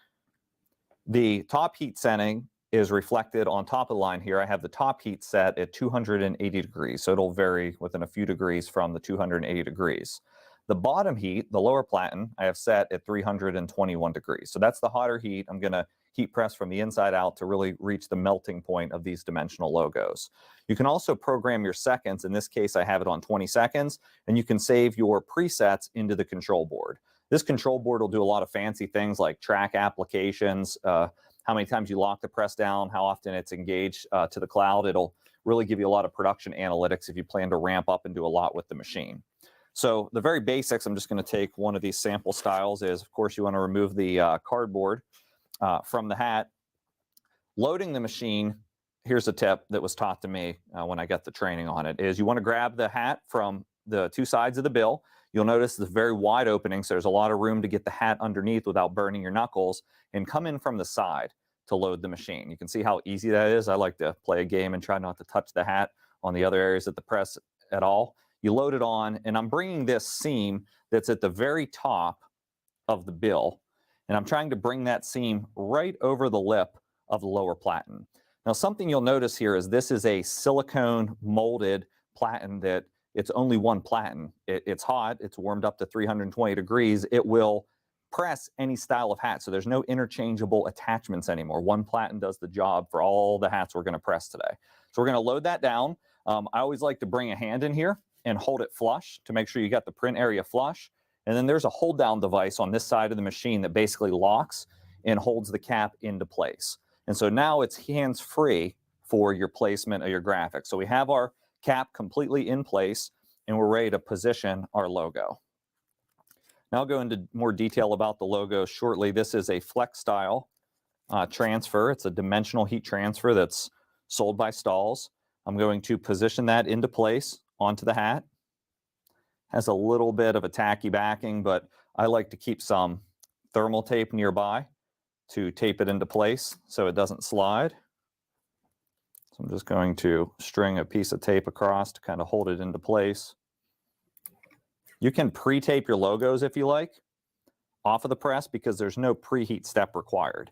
The top heat setting is reflected on top of the line here. I have the top heat set at 280 degrees, so it'll vary within a few degrees from the 280 degrees. The bottom heat, the lower platen, I have set at 321 degrees. So that's the hotter heat. I'm going to heat press from the inside out to really reach the melting point of these dimensional logos. You can also program your seconds. In this case, I have it on 20 seconds, and you can save your presets into the control board. This control board will do a lot of fancy things like track applications, how many times you lock the press down, how often it's engaged to the cloud. It'll really give you a lot of production analytics if you plan to ramp up and do a lot with the machine. So the very basics, I'm just going to take one of these sample styles is, of course, you want to remove the cardboard from the hat. Loading the machine, here's a tip that was taught to me when I got the training on it, is you want to grab the hat from the 2 sides of the bill. You'll notice the very wide opening, so there's a lot of room to get the hat underneath without burning your knuckles, and come in from the side to load the machine. You can see how easy that is. I like to play a game and try not to touch the hat on the other areas of the press at all. You load it on, and I'm bringing this seam that's at the very top of the bill, and I'm trying to bring that seam right over the lip of the lower platen. Now, something you'll notice here is this is a silicone molded platen that it's only one platen. It's hot. It's warmed up to 320 degrees. It will press any style of hat, so there's no interchangeable attachments anymore. One platen does the job for all the hats we're going to press today. So we're going to load that down. I always like to bring a hand in here and hold it flush to make sure you got the print area flush. And then there's a hold down device on this side of the machine that basically locks and holds the cap into place. And so now it's hands-free for your placement of your graphics. So we have our cap completely in place and we're ready to position our logo. Now I'll go into more detail about the logo shortly. This is a flex style transfer. It's a dimensional heat transfer that's sold by Stalls. I'm going to position that into place onto the hat. Has a little bit of a tacky backing, but I like to keep some thermal tape nearby to tape it into place so it doesn't slide. So I'm just going to string a piece of tape across to kind of hold it into place. You can pre-tape your logos if you like off of the press because there's no preheat step required.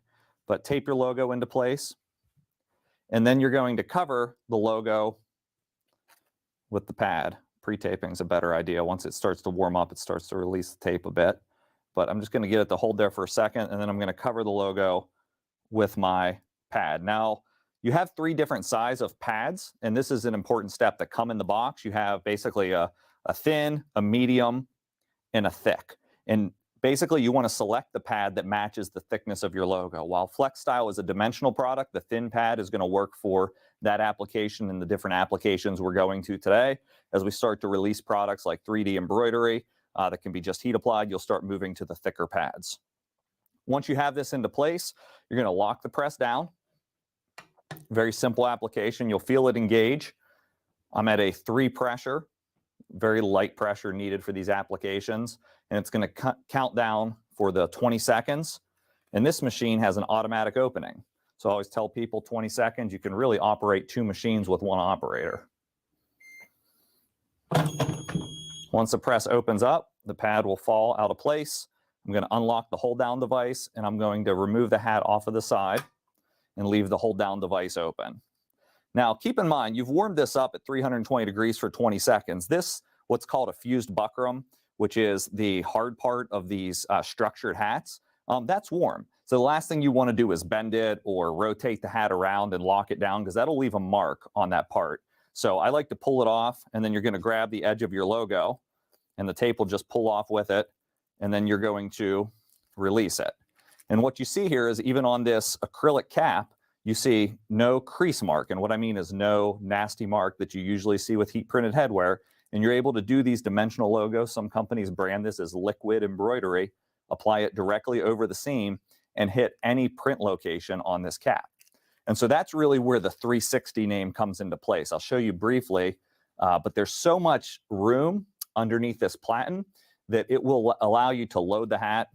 But tape your logo into place, and then you're going to cover the logo with the pad. Pre-taping is a better idea. Once it starts to warm up, it starts to release the tape a bit. But I'm just going to get it to hold there for a second, and then I'm going to cover the logo with my pad. Now, you have 3 different sizes of pads, and this is an important step that come in the box. You have basically a thin, a medium, and a thick. And Basically, you want to select the pad that matches the thickness of your logo. While Flex Style is a dimensional product, the thin pad is going to work for that application and the different applications we're going to today. As we start to release products like 3D embroidery that can be just heat applied, you'll start moving to the thicker pads. Once you have this into place, you're going to lock the press down. Very simple application. You'll feel it engage. I'm at a 3 pressure, very light pressure needed for these applications. And it's going to count down for the 20 seconds. And this machine has an automatic opening. So I always tell people 20 seconds, you can really operate 2 machines with 1 operator. Once the press opens up, the pad will fall out of place. I'm going to unlock the hold down device and I'm going to remove the hat off of the side and leave the hold down device open. Now, keep in mind, you've warmed this up at 320 degrees for 20 seconds. This, what's called a fused buckram, which is the hard part of these structured hats, that's warm. So the last thing you want to do is bend it or rotate the hat around and lock it down because that'll leave a mark on that part. So I like to pull it off and then you're going to grab the edge of your logo and the tape will just pull off with it and then you're going to release it. And what you see here is even on this acrylic cap, you see no crease mark. And what I mean is no nasty mark that you usually see with heat printed headwear. And you're able to do these dimensional logos. Some companies brand this as liquid embroidery, apply it directly over the seam and hit any print location on this cap. And so that's really where the 360 name comes into place. I'll show you briefly, but there's so much room underneath this platen that it will allow you to load the hat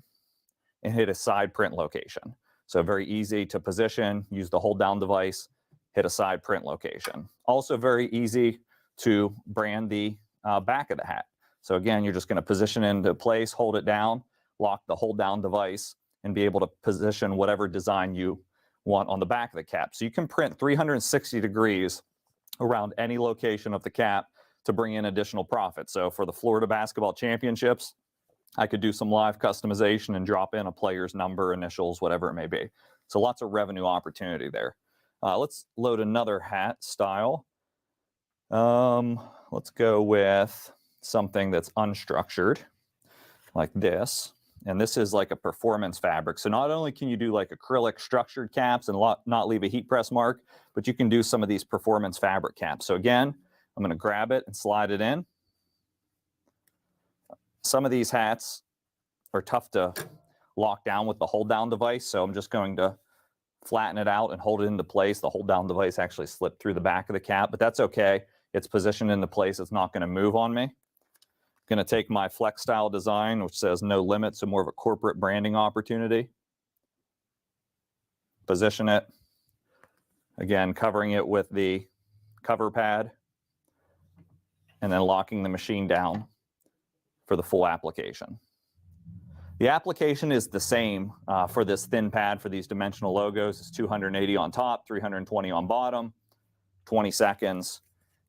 and hit a side print location. So very easy to position, use the hold down device, hit a side print location. Also very easy to brand the back of the hat. So again, you're just going to position into place, hold it down, lock the hold down device, and be able to position whatever design you want on the back of the cap. So you can print 360 degrees around any location of the cap to bring in additional profit. So for the Florida Basketball Championships, I could do some live customization and drop in a player's number, initials, whatever it may be. So lots of revenue opportunity there. Let's load another hat style. Let's go with something that's unstructured like this. And this is like a performance fabric. So not only can you do like acrylic structured caps and not leave a heat press mark, but you can do some of these performance fabric caps. So again, I'm going to grab it and slide it in. Some of these hats are tough to lock down with the hold down device. So I'm just going to flatten it out and hold it into place. The hold down device actually slipped through the back of the cap, but that's okay. It's positioned into place. It's not going to move on me. I'm going to take my Flex Style design, which says no limit, so more of a corporate branding opportunity. Position it. Again, covering it with the cover pad and then locking the machine down for the full application. The application is the same for this thin pad for these dimensional logos. It's 280 on top, 320 on bottom, 20 seconds,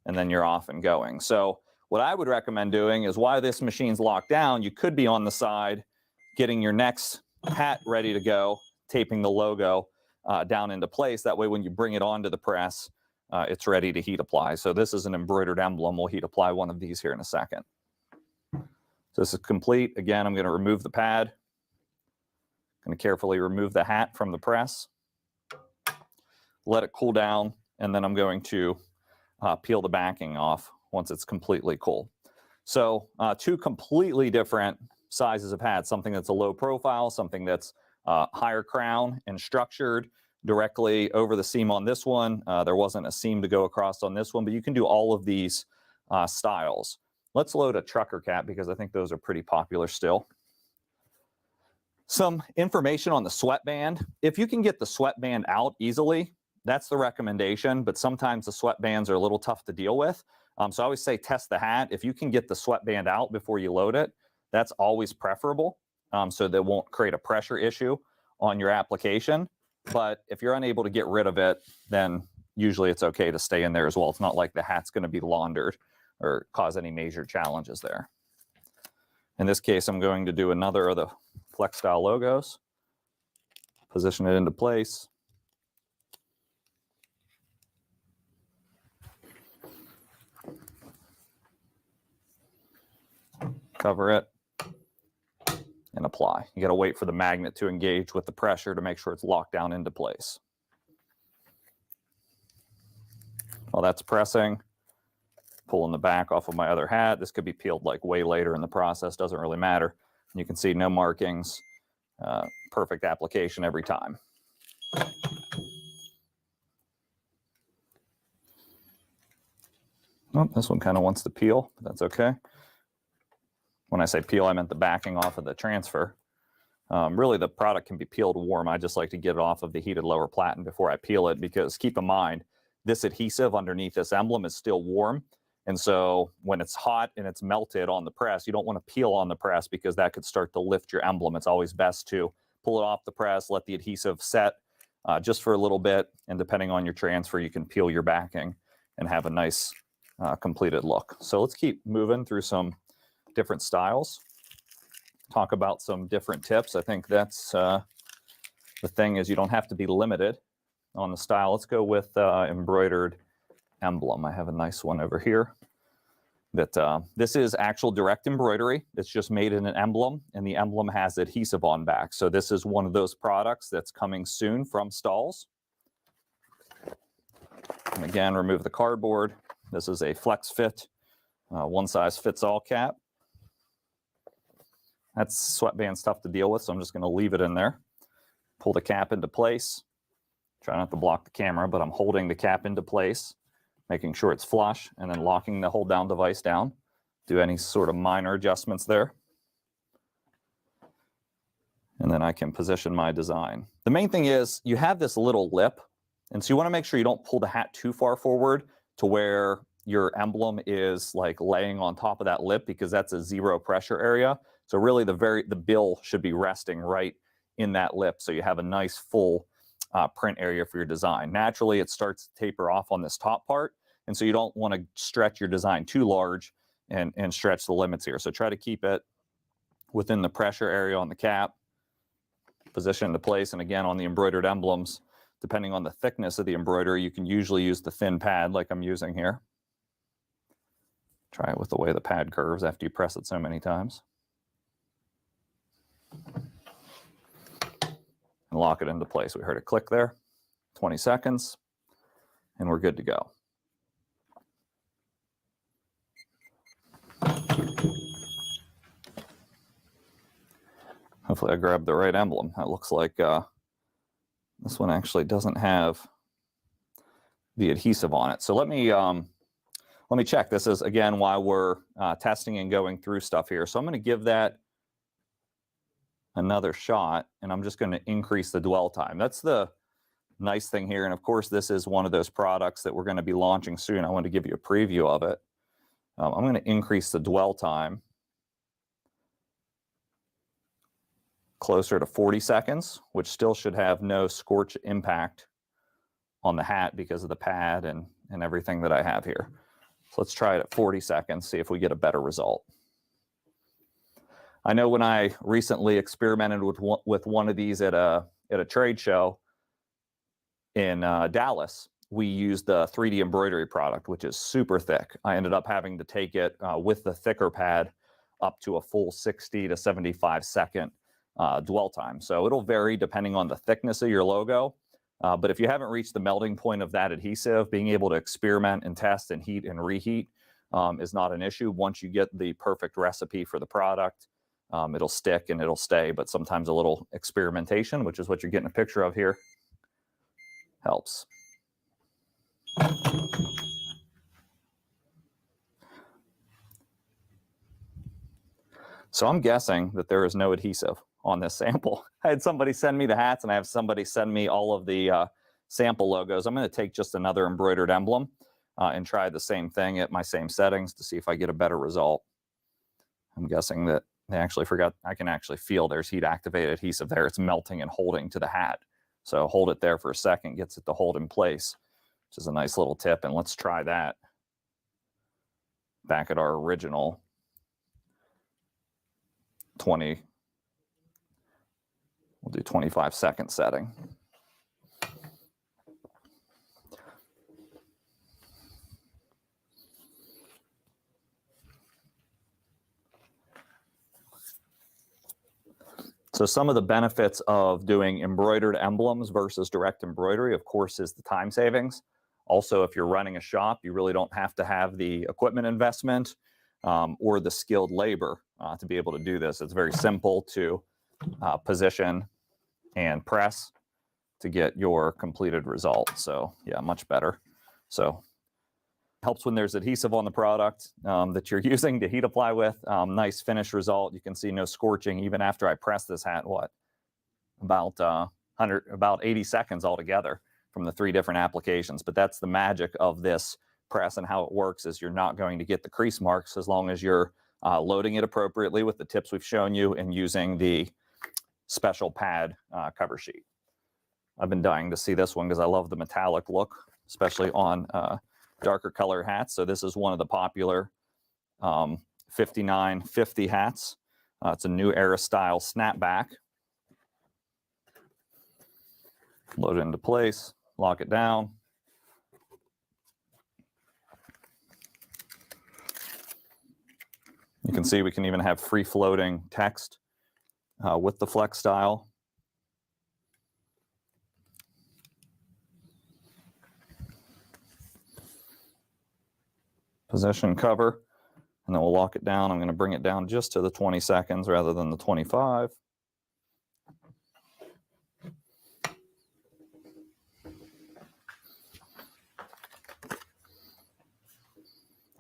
and then you're off and going. So what I would recommend doing is while this machine's locked down, you could be on the side getting your next hat ready to go, taping the logo down into place. That way when you bring it onto the press, it's ready to heat apply. So this is an embroidered emblem. We'll heat apply one of these here in a second. So this is complete. Again, I'm going to remove the pad. I'm going to carefully remove the hat from the press. Let it cool down, and then I'm going to peel the backing off once it's completely cool. So 2 completely different sizes of hats, something that's a low profile, something that's higher crown and structured directly over the seam on this one. There wasn't a seam to go across on this one, but you can do all of these styles. Let's load a trucker cap because I think those are pretty popular still. Some information on the sweatband. If you can get the sweatband out easily, that's the recommendation, but sometimes the sweatbands are a little tough to deal with. So I always say test the hat. If you can get the sweatband out before you load it, that's always preferable, so that won't create a pressure issue on your application. But if you're unable to get rid of it, then usually it's okay to stay in there as well. It's not like the hat's going to be laundered or cause any major challenges there. In this case, I'm going to do another of the Flex Style logos, position it into place. Cover it and apply. You got to wait for the magnet to engage with the pressure to make sure it's locked down into place. While that's pressing, pulling the back off of my other hat. This could be peeled like way later in the process, doesn't really matter. You can see no markings, perfect application every time. Oh, this one kind of wants to peel, but that's okay. When I say peel, I meant the backing off of the transfer. Really, the product can be peeled warm. I just like to get it off of the heated lower platen before I peel it, because keep in mind, this adhesive underneath this emblem is still warm. And so when it's hot and it's melted on the press, you don't want to peel on the press because that could start to lift your emblem. It's always best to pull it off the press, let the adhesive set just for a little bit. And depending on your transfer, you can peel your backing and have a nice completed look. So let's keep moving through some different styles. Talk about some different tips. I think that's the thing, is you don't have to be limited on the style. Let's go with embroidered emblem. I have a nice one over here that this is actual direct embroidery. It's just made in an emblem, and the emblem has adhesive on back. So this is one of those products that's coming soon from Stahls. And again, remove the cardboard. This is a flex fit, one size fits all cap. That's sweatband tough to deal with, so I'm just going to leave it in there. Pull the cap into place. Try not to block the camera, but I'm holding the cap into place, making sure it's flush, and then locking the hold down device down. Do any sort of minor adjustments there. And then I can position my design. The main thing is you have this little lip, and so you want to make sure you don't pull the hat too far forward to where your emblem is like laying on top of that lip, because that's a zero pressure area. So really the bill should be resting right in that lip, so you have a nice full print area for your design. Naturally, it starts to taper off on this top part, and so you don't want to stretch your design too large and stretch the limits here. So try to keep it within the pressure area on the cap, position into place. And again, on the embroidered emblems, depending on the thickness of the embroidery, you can usually use the thin pad like I'm using here. Try it with the way the pad curves after you press it so many times. And lock it into place. We heard it click there. 20 seconds, and we're good to go. Hopefully I grabbed the right emblem. That looks like this one actually doesn't have the adhesive on it. So let me check. This is, again, why we're testing and going through stuff here. So I'm going to give that another shot, and I'm just going to increase the dwell time. That's the nice thing here. And of course, this is one of those products that we're going to be launching soon. I want to give you a preview of it. I'm going to increase the dwell time closer to 40 seconds, which still should have no scorch impact on the hat because of the pad and everything that I have here. So let's try it at 40 seconds, see if we get a better result. I know when I recently experimented with one of these at a trade show in Dallas, we used the 3D embroidery product, which is super thick. I ended up having to take it with the thicker pad up to a full 60 to 75 second dwell time. So it'll vary depending on the thickness of your logo. But if you haven't reached the melting point of that adhesive, being able to experiment and test and heat and reheat is not an issue. Once you get the perfect recipe for the product, it'll stick and it'll stay. But sometimes a little experimentation, which is what you're getting a picture of here, helps. So I'm guessing that there is no adhesive on this sample. I had somebody send me the hats, and I have somebody send me all of the sample logos. I'm going to take just another embroidered emblem and try the same thing at my same settings to see if I get a better result. I'm guessing that they actually forgot. I can actually feel there's heat activated adhesive there. It's melting and holding to the hat. So hold it there for a second, gets it to hold in place, which is a nice little tip. And let's try that back at our original 20. We'll do 25-second setting. So some of the benefits of doing embroidered emblems versus direct embroidery, of course, is the time savings. Also, if you're running a shop, you really don't have to have the equipment investment or the skilled labor to be able to do this. It's very simple to position and press to get your completed result. So yeah, much better. So helps when there's adhesive on the product that you're using to heat apply with. Nice finished result. You can see no scorching even after I press this hat. About 80 seconds altogether from the 3 different applications. But that's the magic of this press, and how it works is you're not going to get the crease marks as long as you're loading it appropriately with the tips we've shown you and using the special pad cover sheet. I've been dying to see this one because I love the metallic look, especially on darker color hats. So this is one of the popular 5950 hats. It's a new era style snapback. Load it into place, lock it down. You can see we can even have free floating text with the flex style. Position, cover, and then we'll lock it down. I'm going to bring it down just to the 20 seconds rather than the 25.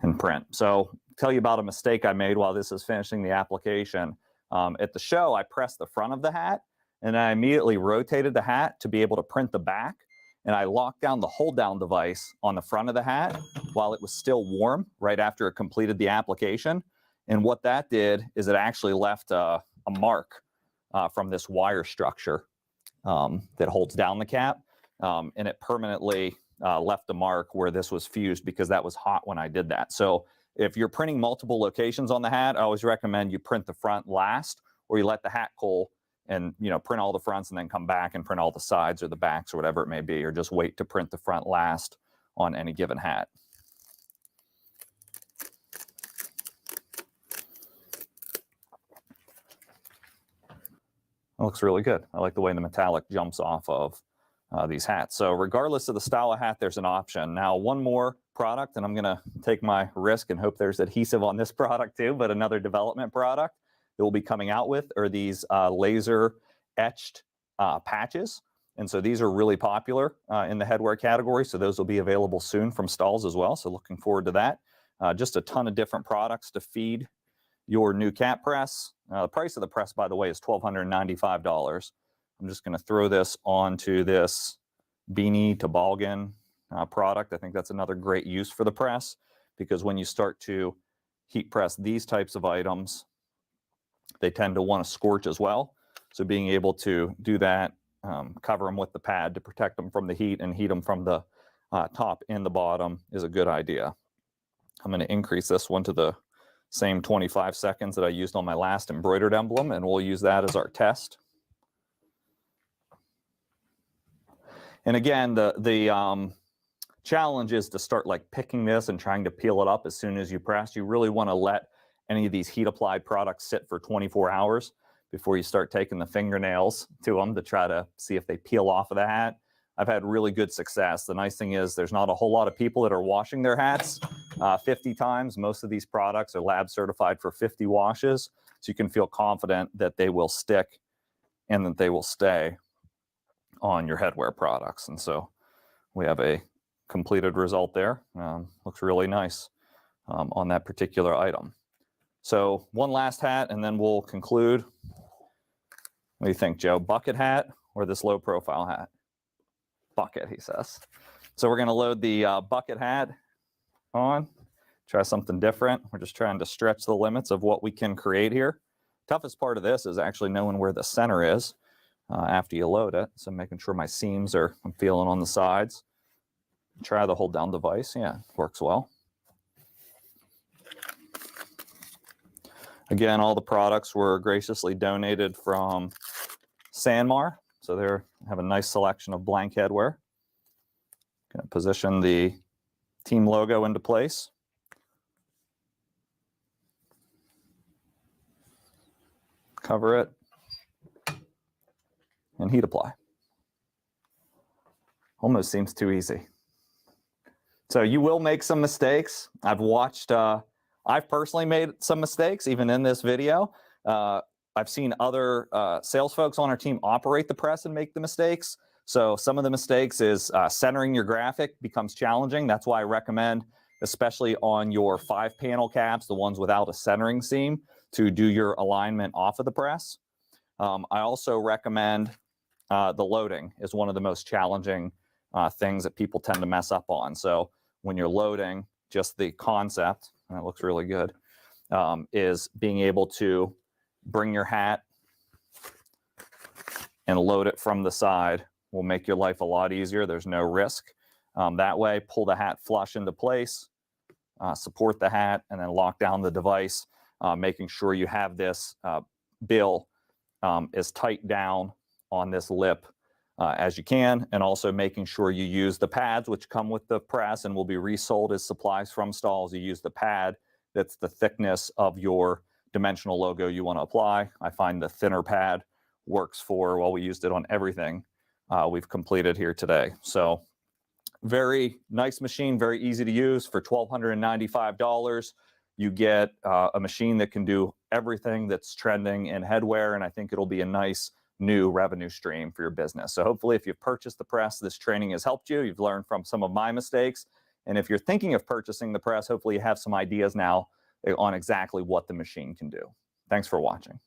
And print. So tell you about a mistake I made while this is finishing the application. At the show, I pressed the front of the hat, and I immediately rotated the hat to be able to print the back. And I locked down the hold down device on the front of the hat while it was still warm right after it completed the application. And what that did is it actually left a mark from this wire structure that holds down the cap. And it permanently left a mark where this was fused because that was hot when I did that. So if you're printing multiple locations on the hat, I always recommend you print the front last, or you let the hat cool and print all the fronts and then come back and print all the sides or the backs or whatever it may be, or just wait to print the front last on any given hat. It looks really good. I like the way the metallic jumps off of these hats. So regardless of the style of hat, there's an option. Now, one more product, and I'm going to take my risk and hope there's adhesive on this product too, but another development product that we'll be coming out with are these laser etched patches. And so these are really popular in the headwear category. So those will be available soon from Stalls as well. So looking forward to that. Just a ton of different products to feed your new cap press. The price of the press, by the way, is $1,295. I'm just going to throw this onto this beanie toboggan product. I think that's another great use for the press, because when you start to heat press these types of items, they tend to want to scorch as well. So being able to do that, cover them with the pad to protect them from the heat and heat them from the top and the bottom is a good idea. I'm going to increase this one to the same 25 seconds that I used on my last embroidered emblem, and we'll use that as our test. And again, the challenge is to start like picking this and trying to peel it up as soon as you press. You really want to let any of these heat applied products sit for 24 hours before you start taking the fingernails to them to try to see if they peel off of the hat. I've had really good success. The nice thing is there's not a whole lot of people that are washing their hats 50 times. Most of these products are lab certified for 50 washes. So you can feel confident that they will stick and that they will stay on your headwear products. And so we have a completed result there. Looks really nice on that particular item. So one last hat and then we'll conclude. What do you think, Joe? Bucket hat or this low profile hat? Bucket, he says. So we're going to load the bucket hat on, try something different. We're just trying to stretch the limits of what we can create here. Toughest part of this is actually knowing where the center is after you load it. So making sure my seams are, I'm feeling on the sides. Try the hold down device. Yeah, works well. Again, all the products were graciously donated from Sanmar. So they have a nice selection of blank headwear. Going to position the team logo into place. Cover it. heat apply. Almost seems too easy. So you will make some mistakes. I've watched, I've personally made some mistakes even in this video. I've seen other sales folks on our team operate the press and make the mistakes. So some of the mistakes is centering your graphic becomes challenging. That's why I recommend, especially on your 5-panel caps, the ones without a centering seam, to do your alignment off of the press. I also recommend the loading is one of the most challenging things that people tend to mess up on. So when you're loading, just the concept, and it looks really good, is being able to bring your hat and load it from the side will make your life a lot easier. There's no risk. That way, pull the hat flush into place, support the hat, and then lock down the device, making sure you have this bill as tight down on this lip as you can, and also making sure you use the pads which come with the press and will be resold as supplies from stalls. You use the pad that's the thickness of your dimensional logo you want to apply. I find the thinner pad works for, well, we used it on everything we've completed here today. So very nice machine, very easy to use. For $1,295, you get a machine that can do everything that's trending in headwear, and I think it'll be a nice new revenue stream for your business. So hopefully if you've purchased the press, this training has helped you. You've learned from some of my mistakes. And if you're thinking of purchasing the press, hopefully you have some ideas now on exactly what the machine can do. Thanks for watching.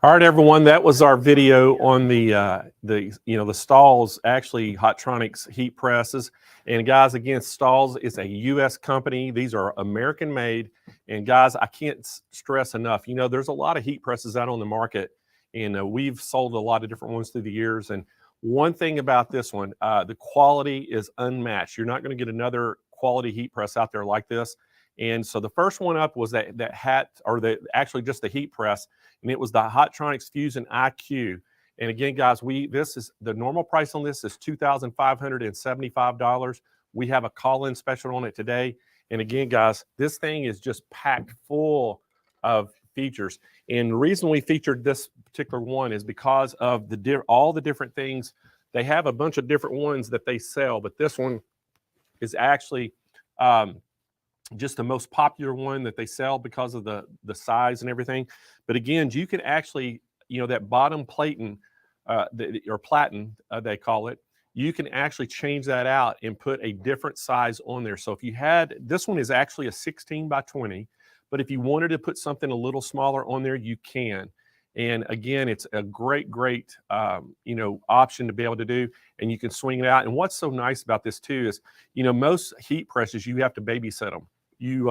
All right, everyone, that was our video on the Stalls, actually Hotronix heat presses. And guys, again, Stalls is a U.S. company. These are American made. And guys, I can't stress enough, there's a lot of heat presses out on the market, and we've sold a lot of different ones through the years. And one thing about this one, the quality is unmatched. You're not going to get another quality heat press out there like this. And so the first one up was that hat, or actually just the heat press, and it was the Hotronix Fusion IQ. And again, guys, this is the normal price on this is $2,575. We have a call-in special on it today. And again, guys, this thing is just packed full of features. And the reason we featured this particular one is because of all the different things. They have a bunch of different ones that they sell, but this one is actually just the most popular one that they sell because of the size and everything. But again, you can actually, that bottom platen, or platen, they call it, you can actually change that out and put a different size on there. So if you had, this one is actually a 16 by 20, but if you wanted to put something a little smaller on there, you can. And again, it's a great option to be able to do, and you can swing it out. And what's so nice about this too is, most heat presses, you have to babysit them. You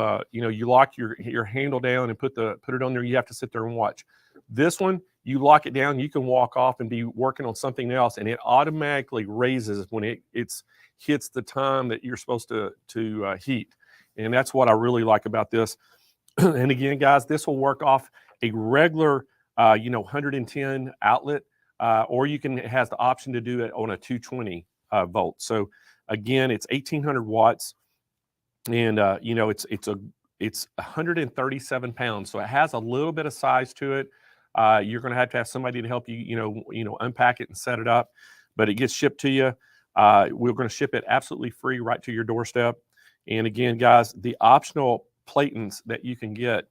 lock your handle down and put it on there. You have to sit there and watch. This one, you lock it down, you can walk off and be working on something else, and it automatically raises when it hits the time that you're supposed to heat. And that's what I really like about this. And again, guys, this will work off a regular 110 outlet, or it has the option to do it on a 220 volt. So again, it's 1800 watts, and it's 137 pounds. So it has a little bit of size to it. You're going to have somebody to help you, unpack it and set it up, but it gets shipped to you. We're going to ship it absolutely free right to your doorstep. And again, guys, the optional platens that you can get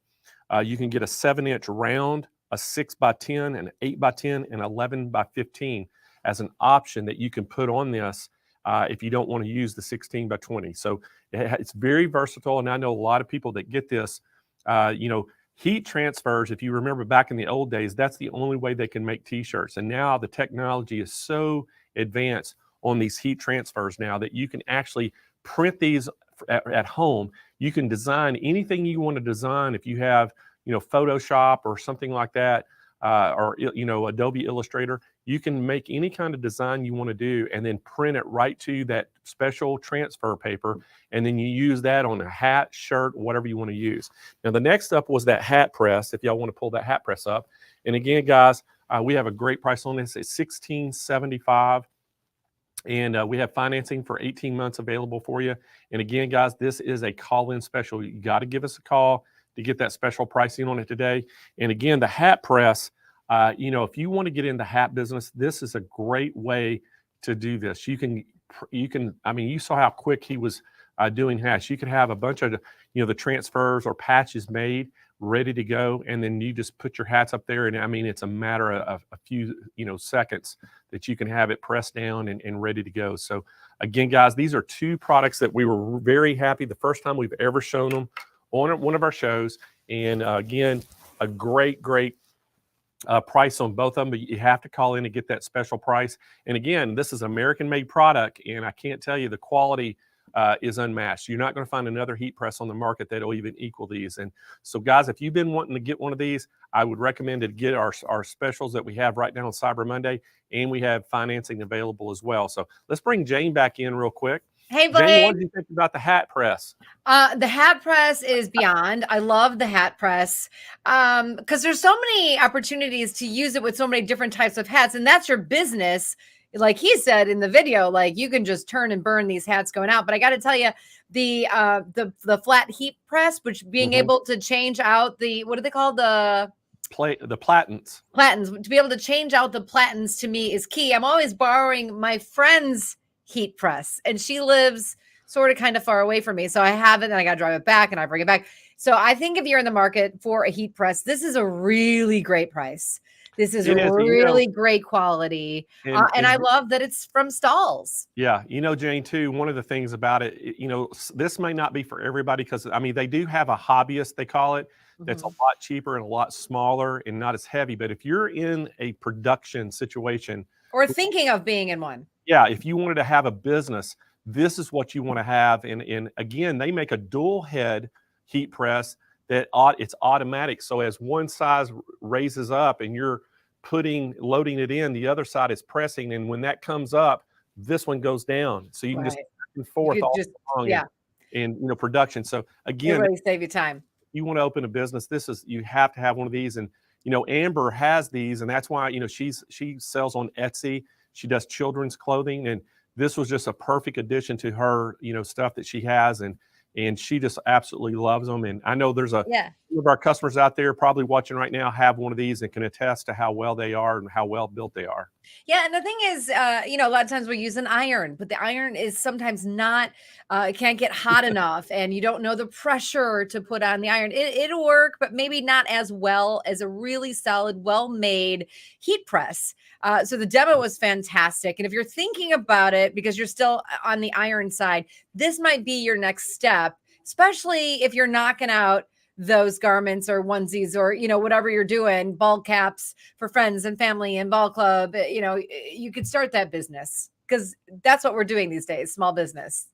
a 7-inch round, a 6x10, an 8x10, and 11x15 as an option that you can put on this if you don't want to use the 16x20. So it's very versatile, and I know a lot of people that get this. Heat transfers, if you remember back in the old days, that's the only way they can make t-shirts. And now the technology is so advanced on these heat transfers now that you can actually print these at home. You can design anything you want to design. If you have, Photoshop or something like that, or Adobe Illustrator, you can make any kind of design you want to do and then print it right to that special transfer paper, and then you use that on a hat, shirt, whatever you want to use. Now the next up was that hat press, if y'all want to pull that hat press up. And again, guys, we have a great price on this. It's $1675, and we have financing for 18 months available for you. And again, guys, this is a call-in special. You got to give us a call to get that special pricing on it today. And again, the hat press, if you want to get in the hat business, this is a great way to do this. You can, I mean, you saw how quick he was doing hats. You could have a bunch of, the transfers or patches made ready to go. And then you just put your hats up there. And I mean, it's a matter of a few, seconds that you can have it pressed down and ready to go. So again, guys, these are two products that we were very happy the first time we've ever shown them on one of our shows. And again, a great price on both of them, but you have to call in and get that special price. And again, this is American made product, and I can't tell you the quality is unmatched. You're not going to find another heat press on the market that'll even equal these. And so guys, if you've been wanting to get one of these, I would recommend to get our specials that we have right now on Cyber Monday, and we have financing available as well. So let's bring Jane back in real quick. Hey, Blaine. Jane, what did you think about the hat press? The hat press is beyond. I love the hat press because there's so many opportunities to use it with so many different types of hats, and that's your business. Like he said in the video, like you can just turn and burn these hats going out. But I got to tell you, the flat heat press, which being able to change out the, what do they call the platens? Platens, to be able to change out the platens to me is key. I'm always borrowing my friend's heat press, and she lives sort of kind of far away from me. So I have it and I got to drive it back and I bring it back. So I think if you're in the market for a heat press, this is a really great price. This is really great quality. And I love that it's from Stalls. Yeah. Jane, too, one of the things about it, this may not be for everybody because, I mean, they do have a hobbyist, they call it, that's a lot cheaper and a lot smaller and not as heavy. But if you're in a production situation or thinking of being in one. Yeah. If you wanted to have a business, this is what you want to have. And again, they make a dual head heat press that it's automatic. So as one size raises up and you're loading it in, the other side is pressing. And when that comes up, this one goes down. So you can just back and forth all along in production. So again, really save you time. You want to open a business, you have to have one of these. And Amber has these, and that's why she sells on Etsy. She does children's clothing, and this was just a perfect addition to her stuff that she has, and she just absolutely loves them. And I know there's a few of our customers out there probably watching right now have one of these and can attest to how well they are and how well built they are. Yeah. And the thing is, a lot of times we use an iron, but the iron is sometimes not, it can't get hot enough, and you don't know the pressure to put on the iron. It'll work, but maybe not as well as a really solid, well-made heat press. So the demo was fantastic. And if you're thinking about it, because you're still on the iron side, this might be your next step, especially if you're knocking out those garments or onesies or, whatever you're doing, ball caps for friends and family and ball club, you could start that business because that's what we're doing these days, small business.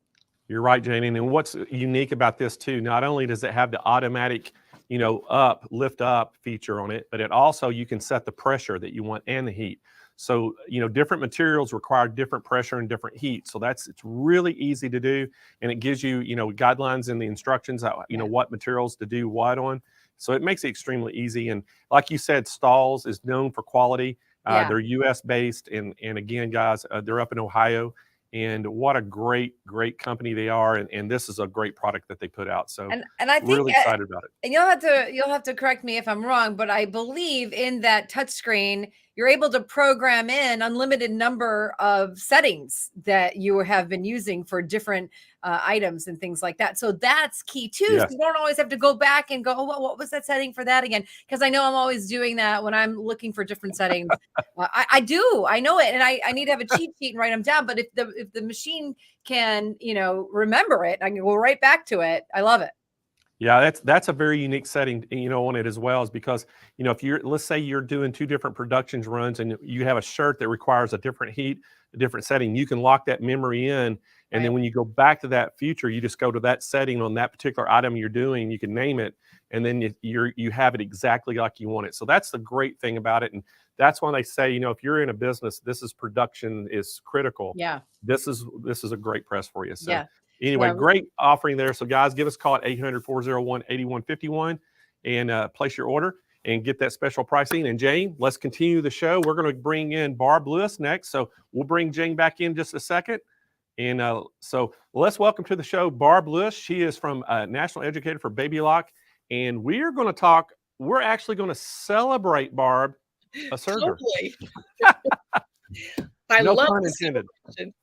You're right, Jane. And what's unique about this too, not only does it have the automatic, lift up feature on it, but it also, you can set the pressure that you want and the heat. So, different materials require different pressure and different heat. So it's really easy to do. And it gives you, guidelines in the instructions, what materials to do what on. So it makes it extremely easy. And like you said, Stalls is known for quality. They're US based. And again, guys, they're up in Ohio. And what a great company they are. And this is a great product that they put out. So and I think really excited about it. And you'll have to correct me if I'm wrong, but I believe in that touchscreen, you're able to program in unlimited number of settings that you have been using for different items and things like that. So that's key too. Yes. So you don't always have to go back and go, oh, what was that setting for that again? Because I know I'm always doing that when I'm looking for different settings. I know it, and I need to have a cheat sheet and write them down. But if the machine can, remember it, I can go right back to it. I love it. Yeah, that's a very unique setting, on it as well, is because, if let's say you're doing two different productions runs and you have a shirt that requires a different heat, a different setting, you can lock that memory in. And then when you go back to that feature, you just go to that setting on that particular item you're doing, you can name it, and then you have it exactly like you want it. So that's the great thing about it. And that's why they say, if you're in a business, production is critical. Yeah. This is a great press for you. So anyway, great offering there. So guys, give us a call at 800-401-8151 and place your order and get that special pricing. And Jane, let's continue the show. We're going to bring in Barb Lewis next. So we'll bring Jane back in just a second. And so let's welcome to the show Barb Lewis. She is from National Educator for Baby Lock. And we're going to talk, we're actually going to celebrate, Barb, a serger. Totally. I No love pun the intended. celebration.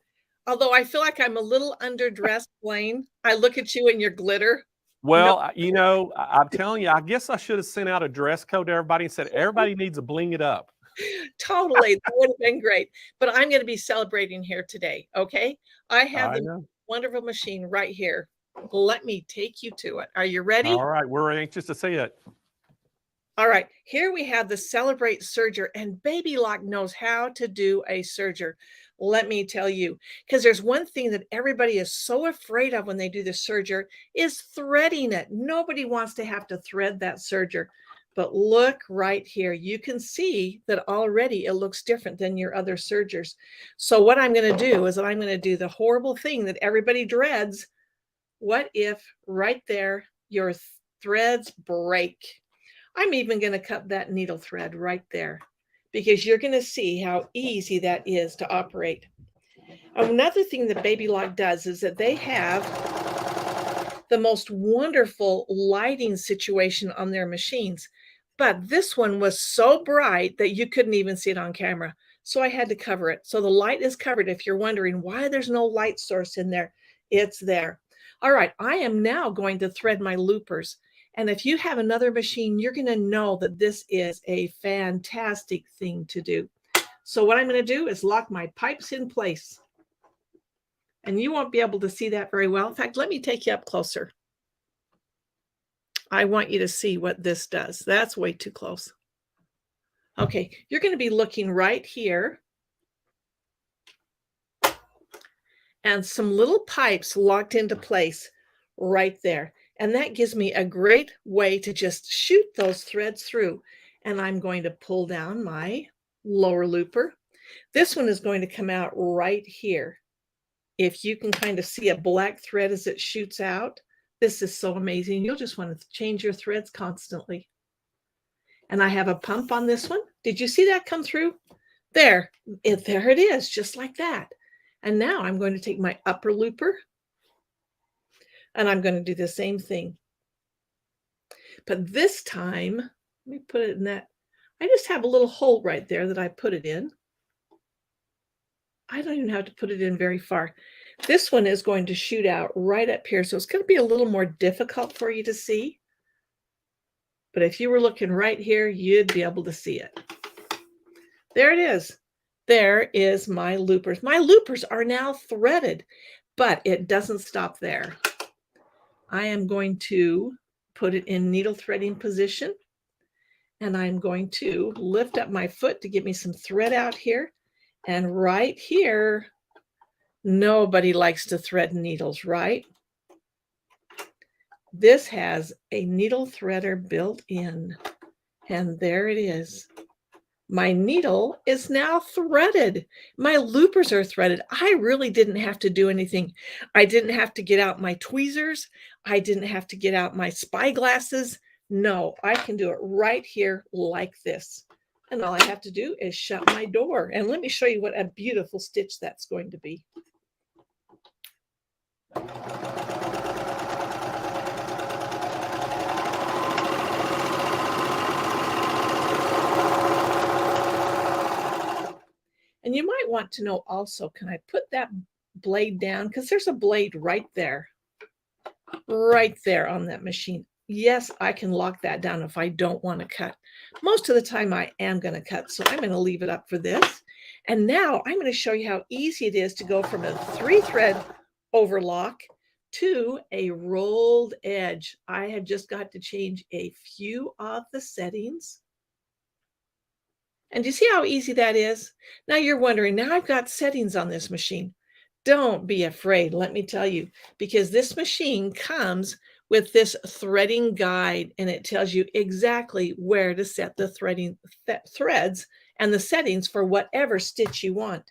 Although I feel like I'm a little underdressed, Blaine. I look at you and your glitter. Well, you know, I'm telling you, I guess I should have sent out a dress code to everybody and said, everybody needs to bling it up. Totally. That would have been great. But I'm going to be celebrating here today. Okay. I have the wonderful machine right here. Let me take you to it. Are you ready? All right. We're anxious to see it. All right. Here we have the Celebrate Serger, and Baby Lock knows how to do a serger. Let me tell you, because there's one thing that everybody is so afraid of when they do the serger is threading it. Nobody wants to have to thread that serger. But look right here. You can see that already it looks different than your other sergers. So what I'm going to do is I'm going to do the horrible thing that everybody dreads. What if right there your threads break? I'm even going to cut that needle thread right there because you're going to see how easy that is to operate. Another thing that Baby Lock does is that they have the most wonderful lighting situation on their machines. But this one was so bright that you couldn't even see it on camera. So I had to cover it. So the light is covered. If you're wondering why there's no light source in there, it's there. All right, I am now going to thread my loopers. And if you have another machine, you're going to know that this is a fantastic thing to do. So what I'm going to do is lock my pipes in place. And you won't be able to see that very well. In fact, let me take you up closer. I want you to see what this does. That's way too close. Okay, you're going to be looking right here. And some little pipes locked into place right there. And that gives me a great way to just shoot those threads through. And I'm going to pull down my lower looper. This one is going to come out right here. If you can kind of see a black thread as it shoots out, this is so amazing. You'll just want to change your threads constantly. And I have a pump on this one. Did you see that come through? There it is, just like that. And now I'm going to take my upper looper and I'm going to do the same thing. But this time, let me put it in that. I just have a little hole right there that I put it in. I don't even have to put it in very far. This one is going to shoot out right up here. So it's going to be a little more difficult for you to see. But if you were looking right here, you'd be able to see it. There it is. There is my loopers. My loopers are now threaded, but it doesn't stop there. I am going to put it in needle threading position. And I'm going to lift up my foot to get me some thread out here. And right here, nobody likes to thread needles, right? This has a needle threader built in. And there it is. My needle is now threaded. My loopers are threaded. I really didn't have to do anything. I didn't have to get out my tweezers. I didn't have to get out my spyglasses. No, I can do it right here like this. And all I have to do is shut my door. And let me show you what a beautiful stitch that's going to be. And you might want to know also, can I put that blade down? Because there's a blade right there on that machine. Yes, I can lock that down if I don't want to cut. Most of the time I am going to cut, so I'm going to leave it up for this. And now I'm going to show you how easy it is to go from a 3-thread overlock to a rolled edge. I have just got to change a few of the settings. And do you see how easy that is? Now you're wondering, now I've got settings on this machine. Don't be afraid, let me tell you, because this machine comes with this threading guide, and it tells you exactly where to set the threads and the settings for whatever stitch you want.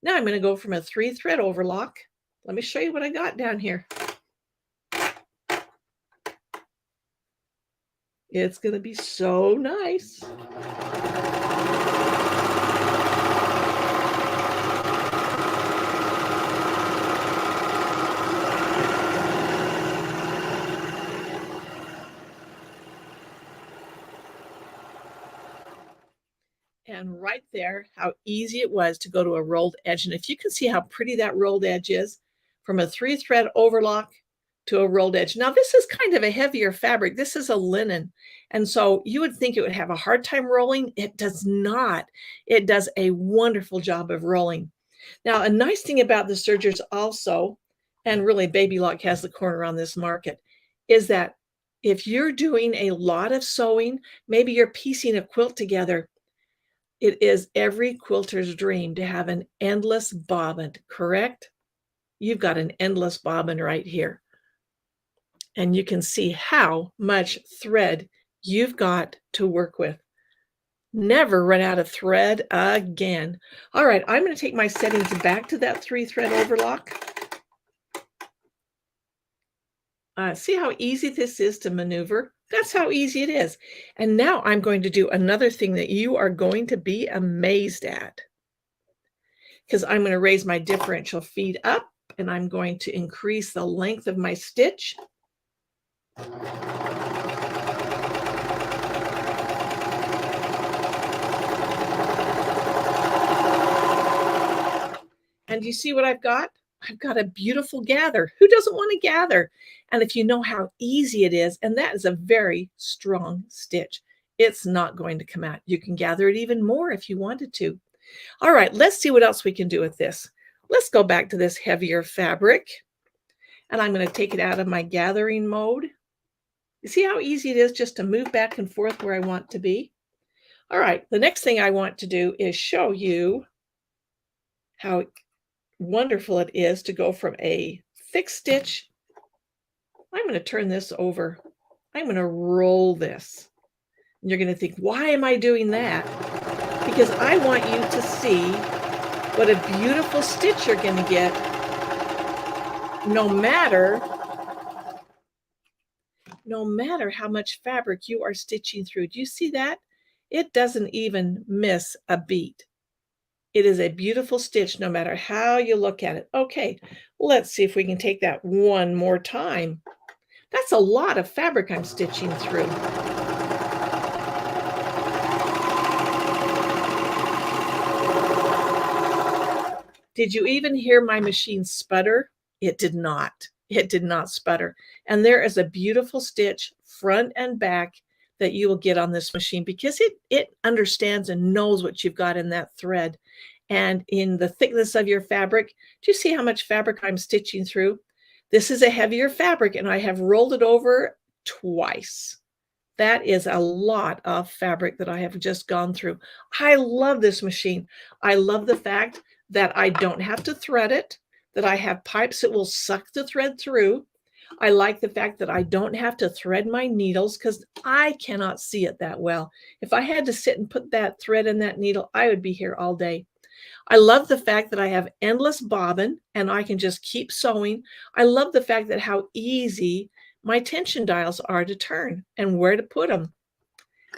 Now I'm going to go from a 3-thread overlock. Let me show you what I got down here. It's going to be so nice. And right there, how easy it was to go to a rolled edge. And if you can see how pretty that rolled edge is, from a 3-thread overlock to a rolled edge. Now, this is kind of a heavier fabric. This is a linen. And so you would think it would have a hard time rolling. It does not. It does a wonderful job of rolling. Now, a nice thing about the sergers also, and really Baby Lock has the corner on this market, is that if you're doing a lot of sewing, maybe you're piecing a quilt together, it is every quilter's dream to have an endless bobbin, correct? You've got an endless bobbin right here. And you can see how much thread you've got to work with. Never run out of thread again. All right, I'm going to take my settings back to that 3-thread overlock. See how easy this is to maneuver? That's how easy it is. And now I'm going to do another thing that you are going to be amazed at. Because I'm going to raise my differential feed up, and I'm going to increase the length of my stitch. And you see what I've got? I've got a beautiful gather. Who doesn't want to gather? And if you know how easy it is, and that is a very strong stitch, it's not going to come out. You can gather it even more if you wanted to. All right, let's see what else we can do with this. Let's go back to this heavier fabric, and I'm going to take it out of my gathering mode. You see how easy it is just to move back and forth where I want to be? All right, the next thing I want to do is show you how wonderful it is to go from a fixed stitch. I'm going to turn this over. I'm going to roll this. And you're going to think, why am I doing that? Because I want you to see what a beautiful stitch you're going to get no matter how much fabric you are stitching through. Do you see that? It doesn't even miss a beat. It is a beautiful stitch no matter how you look at it. Okay, let's see if we can take that one more time. That's a lot of fabric I'm stitching through. Did you even hear my machine sputter? It did not. It did not sputter. And there is a beautiful stitch front and back that you will get on this machine because it understands and knows what you've got in that thread and in the thickness of your fabric. Do you see how much fabric I'm stitching through? This is a heavier fabric and I have rolled it over twice. That is a lot of fabric that I have just gone through. I love this machine. I love the fact that I don't have to thread it, that I have pipes that will suck the thread through. I like the fact that I don't have to thread my needles because I cannot see it that well. If I had to sit and put that thread in that needle, I would be here all day. I love the fact that I have endless bobbin and I can just keep sewing. I love the fact that how easy my tension dials are to turn and where to put them.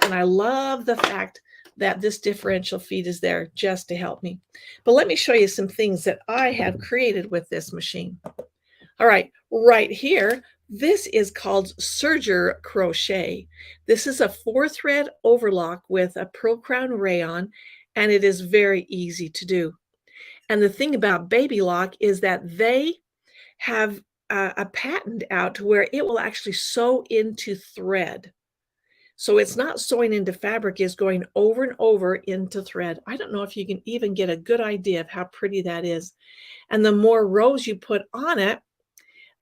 And I love the fact that this differential feed is there just to help me. But let me show you some things that I have created with this machine. All right, right here, this is called serger crochet. This is a 4-thread overlock with a pearl crown rayon, and it is very easy to do. And the thing about Baby Lock is that they have a patent out to where it will actually sew into thread. So it's not sewing into fabric, it's going over and over into thread. I don't know if you can even get a good idea of how pretty that is. And the more rows you put on it,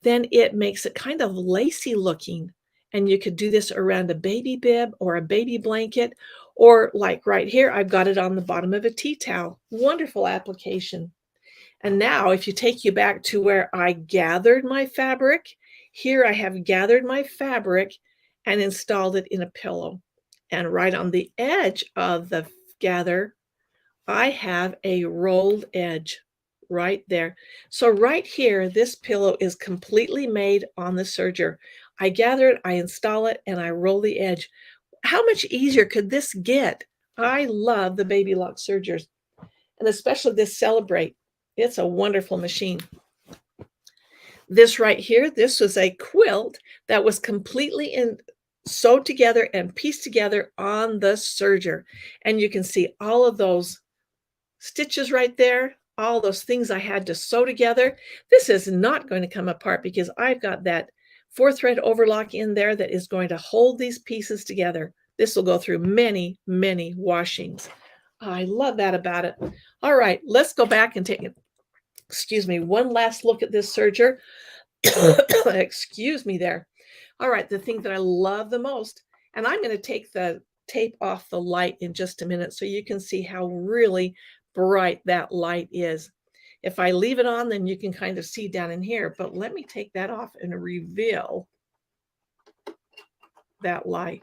then it makes it kind of lacy looking. And you could do this around a baby bib or a baby blanket, or like right here, I've got it on the bottom of a tea towel. Wonderful application. And now if you take you back to where I gathered my fabric, here I have gathered my fabric and installed it in a pillow. And right on the edge of the gather, I have a rolled edge right there. So right here, this pillow is completely made on the serger. I gather it, I install it, and I roll the edge. How much easier could this get? I love the Baby Lock sergers, and especially this Celebrate. It's a wonderful machine. This right here, this was a quilt that was completely sewed together and pieced together on the serger. And you can see all of those stitches right there, all those things I had to sew together. This is not going to come apart because I've got that 4-thread overlock in there that is going to hold these pieces together. This will go through many, many washings. I love that about it. All right, let's go back and take, excuse me, one last look at this serger. Excuse me there. All right, the thing that I love the most, and I'm going to take the tape off the light in just a minute so you can see how really bright that light is. If I leave it on, then you can kind of see down in here, but let me take that off and reveal that light.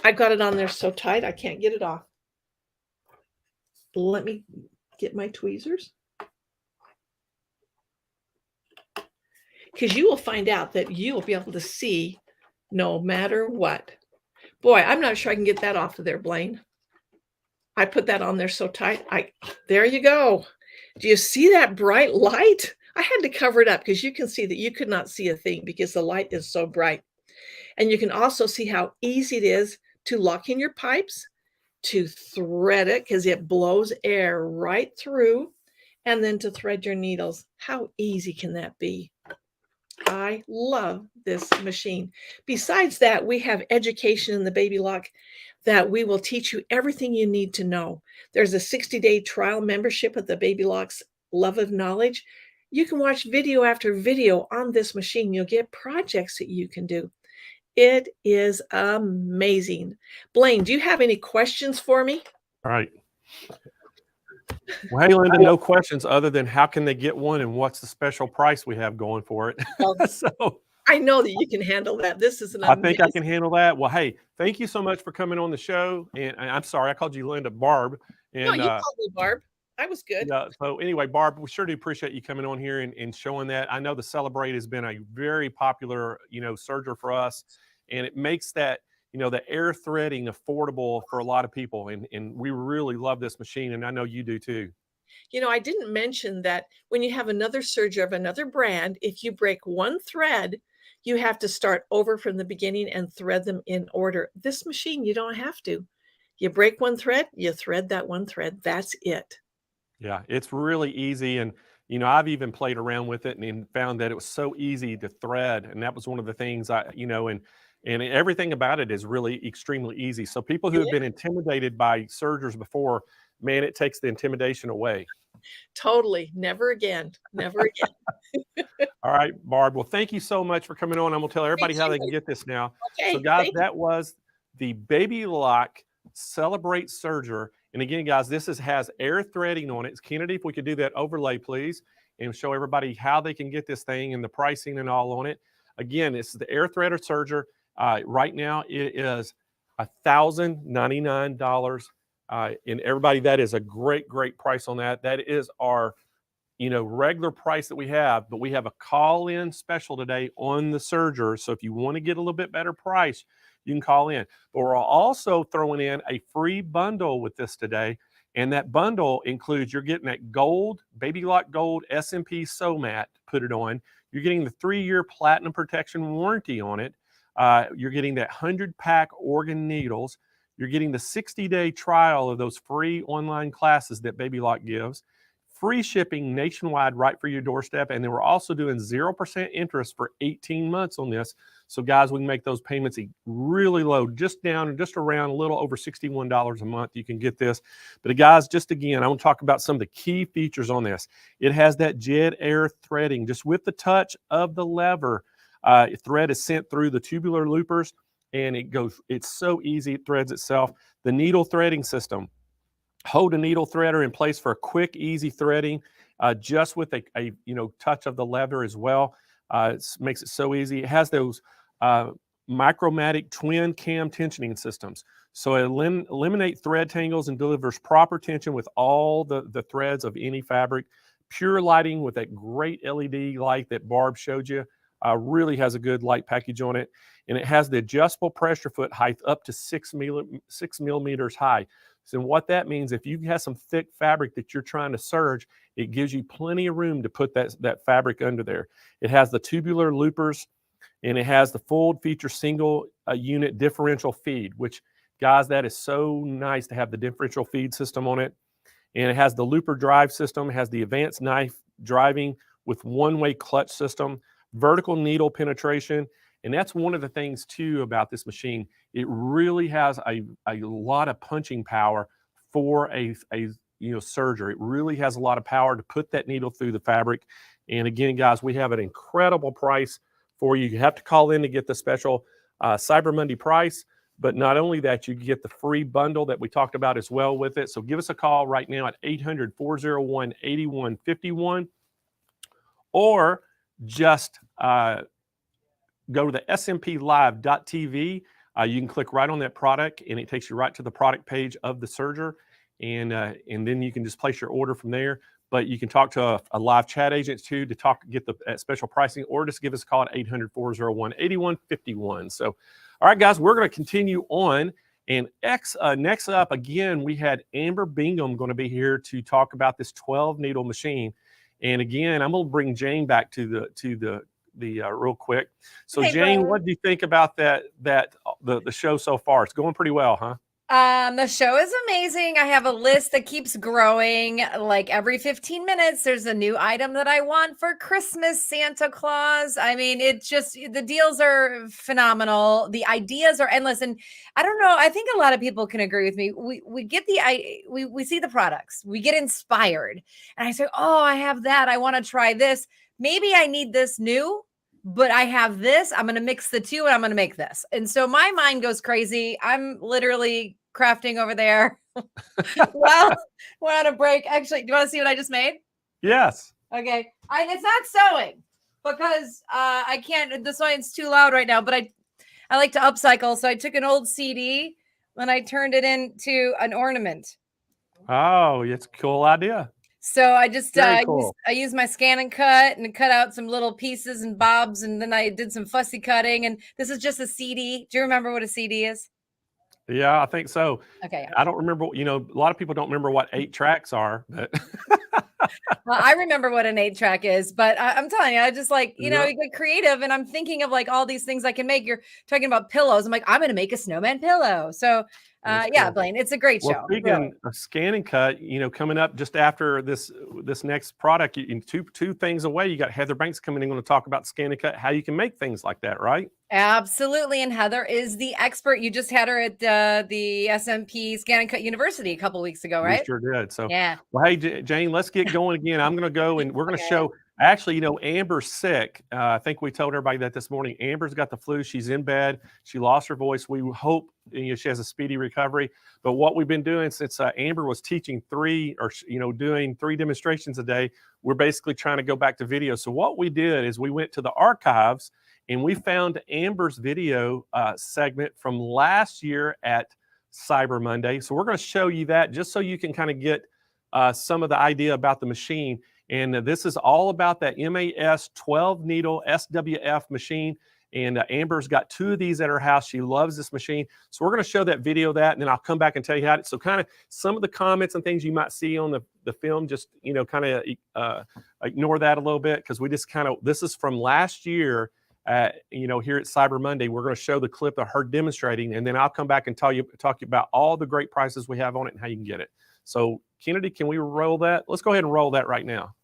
I've got it on there so tight, I can't get it off. Let me get my tweezers. Because you will find out that you will be able to see no matter what. Boy, I'm not sure I can get that off of there, Blaine. I put that on there so tight. There you go. Do you see that bright light? I had to cover it up because you can see that you could not see a thing because the light is so bright. And you can also see how easy it is to lock in your pipes, to thread it because it blows air right through, and then to thread your needles. How easy can that be? I love this machine. Besides that, we have education in the Baby Lock that we will teach you everything you need to know. There's a 60-day trial membership at the Baby Lock's Love of Knowledge. You can watch video after video on this machine. You'll get projects that you can do. It is amazing. Blaine, do you have any questions for me? All right. Well, hey, Linda, no questions other than how can they get one and what's the special price we have going for it? Well, So I know that you can handle that. This is an I think I amazing. can handle that. Well, hey, thank you so much for coming on the show. And I'm sorry, I called you Linda, Barb. No, And you called me Barb. I was good. yeah, so anyway, Barb, we sure do appreciate you coming on here and showing that. I know the Celebrate has been a very popular, serger for us, and it makes that, the air threading affordable for a lot of people. And we really love this machine, and I know you do too. I didn't mention that when you have another serger of another brand, if you break one thread, you have to start over from the beginning and thread them in order. This machine, you don't have to. You break one thread, you thread that one thread. That's it. Yeah, it's really easy. And, I've even played around with it and found that it was so easy to thread. And that was one of the things and everything about it is really extremely easy. So people who have been intimidated by sergers before, man, it takes the intimidation away. Totally. Never again. Never again. All right, Barb. Well, thank you so much for coming on. I'm going to tell everybody how they can get this now. Okay, so, guys, that was the Baby Lock Celebrate Serger. And again, guys, this has air threading on it. Kennedy, if we could do that overlay, please, and show everybody how they can get this thing and the pricing and all on it. Again, it's the air threader serger. Right now, it is $1,099. And everybody, that is a great, great price on that. That is our, regular price that we have, but we have a call-in special today on the serger. So if you want to get a little bit better price, you can call in. But we're also throwing in a free bundle with this today. And that bundle includes, you're getting that gold, Baby Lock Gold S&P Sew Mat, put it on. You're getting the 3-year platinum protection warranty on it. You're getting that 100-pack organ needles. You're getting the 60-day trial of those free online classes that Baby Lock gives. Free shipping nationwide right for your doorstep. And then we're also doing 0% interest for 18 months on this. So guys, we can make those payments really low, just around a little over $61 a month. You can get this. But guys, just again, I want to talk about some of the key features on this. It has that jet air threading, just with the touch of the lever. Thread is sent through the tubular loopers and it's so easy, it threads itself. The needle threading system. Hold a needle threader in place for a quick, easy threading, just with a touch of the lever as well. It makes it so easy. It has those Micromatic twin cam tensioning systems. So it eliminates thread tangles and delivers proper tension with all the threads of any fabric. Pure lighting with that great LED light that Barb showed you. Really has a good light package on it. And it has the adjustable pressure foot height up to 6 millimeters high. So what that means, if you have some thick fabric that you're trying to serge, it gives you plenty of room to put that fabric under there. It has the tubular loopers. and it has the full feature single unit differential feed, which, guys, that is so nice to have the differential feed system on it. And it has the looper drive system, it has the advanced knife driving with one-way clutch system, vertical needle penetration. And that's one of the things too about this machine. It really has a lot of punching power for a serger. It really has a lot of power to put that needle through the fabric. And again, guys, we have an incredible price for you. You have to call in to get the special Cyber Monday price. But not only that, you get the free bundle that we talked about as well with it. So give us a call right now at 800-401-8151, or just go to the smplive.tv. You can click right on that product, and it takes you right to the product page of the serger, and then you can just place your order from there. But you can talk to a live chat agent too to get the special pricing, or just give us a call at 800-401-8151. So, all right, guys, we're going to continue on. And next up, again, we had Amber Bingham going to be here to talk about this 12 needle machine. And again, I'm going to bring Jane back to the real quick. So, hey, Jane, what do you think about the show so far? It's going pretty well, huh? The show is amazing. I have a list that keeps growing. Like every 15 minutes, there's a new item that I want for Christmas, Santa Claus. I mean, it's just, the deals are phenomenal. The ideas are endless. And I don't know, I think a lot of people can agree with me. We get we see the products, we get inspired. And I say, oh, I have that. I want to try this. Maybe I need this new, but I have this. I'm going to mix the two and I'm going to make this. And so my mind goes crazy. I'm literally crafting over there. Well, we're on a break. Actually, do you want to see what I just made? Yes. Okay. It's not sewing because I can't, the sewing's too loud right now, but I like to upcycle. So I took an old CD and I turned it into an ornament. Oh, it's a cool idea. So I just cool. I used my scan and cut and cut out some little pieces and bobs, and then I did some fussy cutting. And this is just a CD. Do you remember what a CD is? Yeah, I think so. Okay. I don't remember. A lot of people don't remember what 8 tracks are, but well, I remember what an 8-track is. But I'm telling you, I just you get creative, and I'm thinking of all these things I can make. You're talking about pillows. I'm like, I'm going to make a snowman pillow. So. Yeah, Blaine, it's a great show. Speaking of scan and cut, coming up just after this next product, two things away, you got Heather Banks coming in, going to talk about scan and cut, how you can make things like that, right? Absolutely. And Heather is the expert. You just had her at the SMP Scan and Cut University a couple weeks ago, right? We sure did. So, yeah. Well, hey, Jane, let's get going again. I'm going to go and we're going to show. Actually, Amber's sick. I think we told everybody that this morning. Amber's got the flu. She's in bed. She lost her voice. We hope she has a speedy recovery. But what we've been doing since Amber was teaching doing 3 demonstrations a day, we're basically trying to go back to video. So what we did is we went to the archives and we found Amber's video segment from last year at Cyber Monday. So we're going to show you that just so you can kind of get some of the idea about the machine. And this is all about that MAS 12 needle SWF machine. And Amber's got 2 of these at her house. She loves this machine. So we're going to show that video and then I'll come back and tell you how so kind of some of the comments and things you might see on the film, just, kind of ignore that a little bit, because we just this is from last year, here at Cyber Monday. We're going to show the clip of her demonstrating, and then I'll come back and talk you about all the great prices we have on it and how you can get it. So Kennedy, can we roll that? Let's go ahead and roll that right now.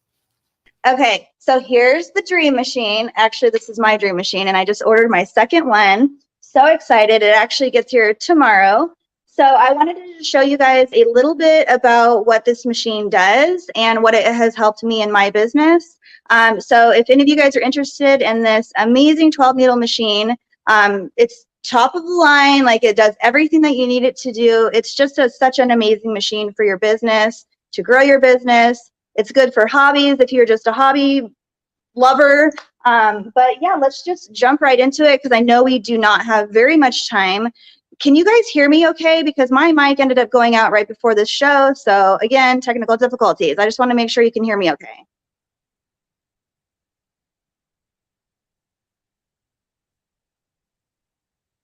Okay, so here's the dream machine. Actually, this is my dream machine, and I just ordered my second one. So excited. It actually gets here tomorrow. So I wanted to show you guys a little bit about what this machine does and what it has helped me in my business. So if any of you guys are interested in this amazing 12 needle machine, it's top of the line. It does everything that you need it to do. It's just such an amazing machine for your business, to grow your business. It's good for hobbies if you're just a hobby lover. But yeah, let's just jump right into it, because I know we do not have very much time. Can you guys hear me okay? Because my mic ended up going out right before this show. So again, technical difficulties. I just want to make sure you can hear me okay.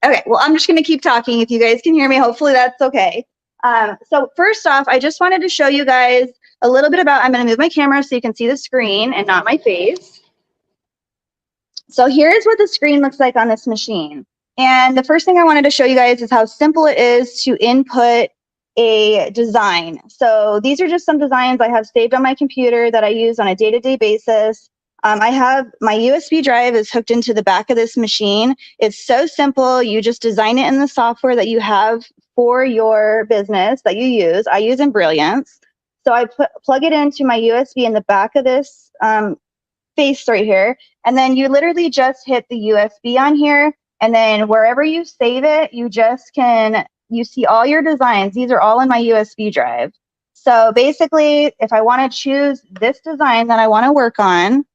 Okay, well, I'm just going to keep talking if you guys can hear me. Hopefully that's okay. So first off, I just wanted to show you guys a little bit about, I'm going to move my camera so you can see the screen and not my face. So here's what the screen looks like on this machine. And the first thing I wanted to show you guys is how simple it is to input a design. So these are just some designs I have saved on my computer that I use on a day-to-day basis. I have my USB drive is hooked into the back of this machine. It's so simple. You just design it in the software that you have for your business that you use. I use Brilliance. So I plug it into my USB in the back of this face right here. And then you literally just hit the USB on here. And then wherever you save it, you see all your designs. These are all in my USB drive. So basically, if I want to choose this design that I want to work on,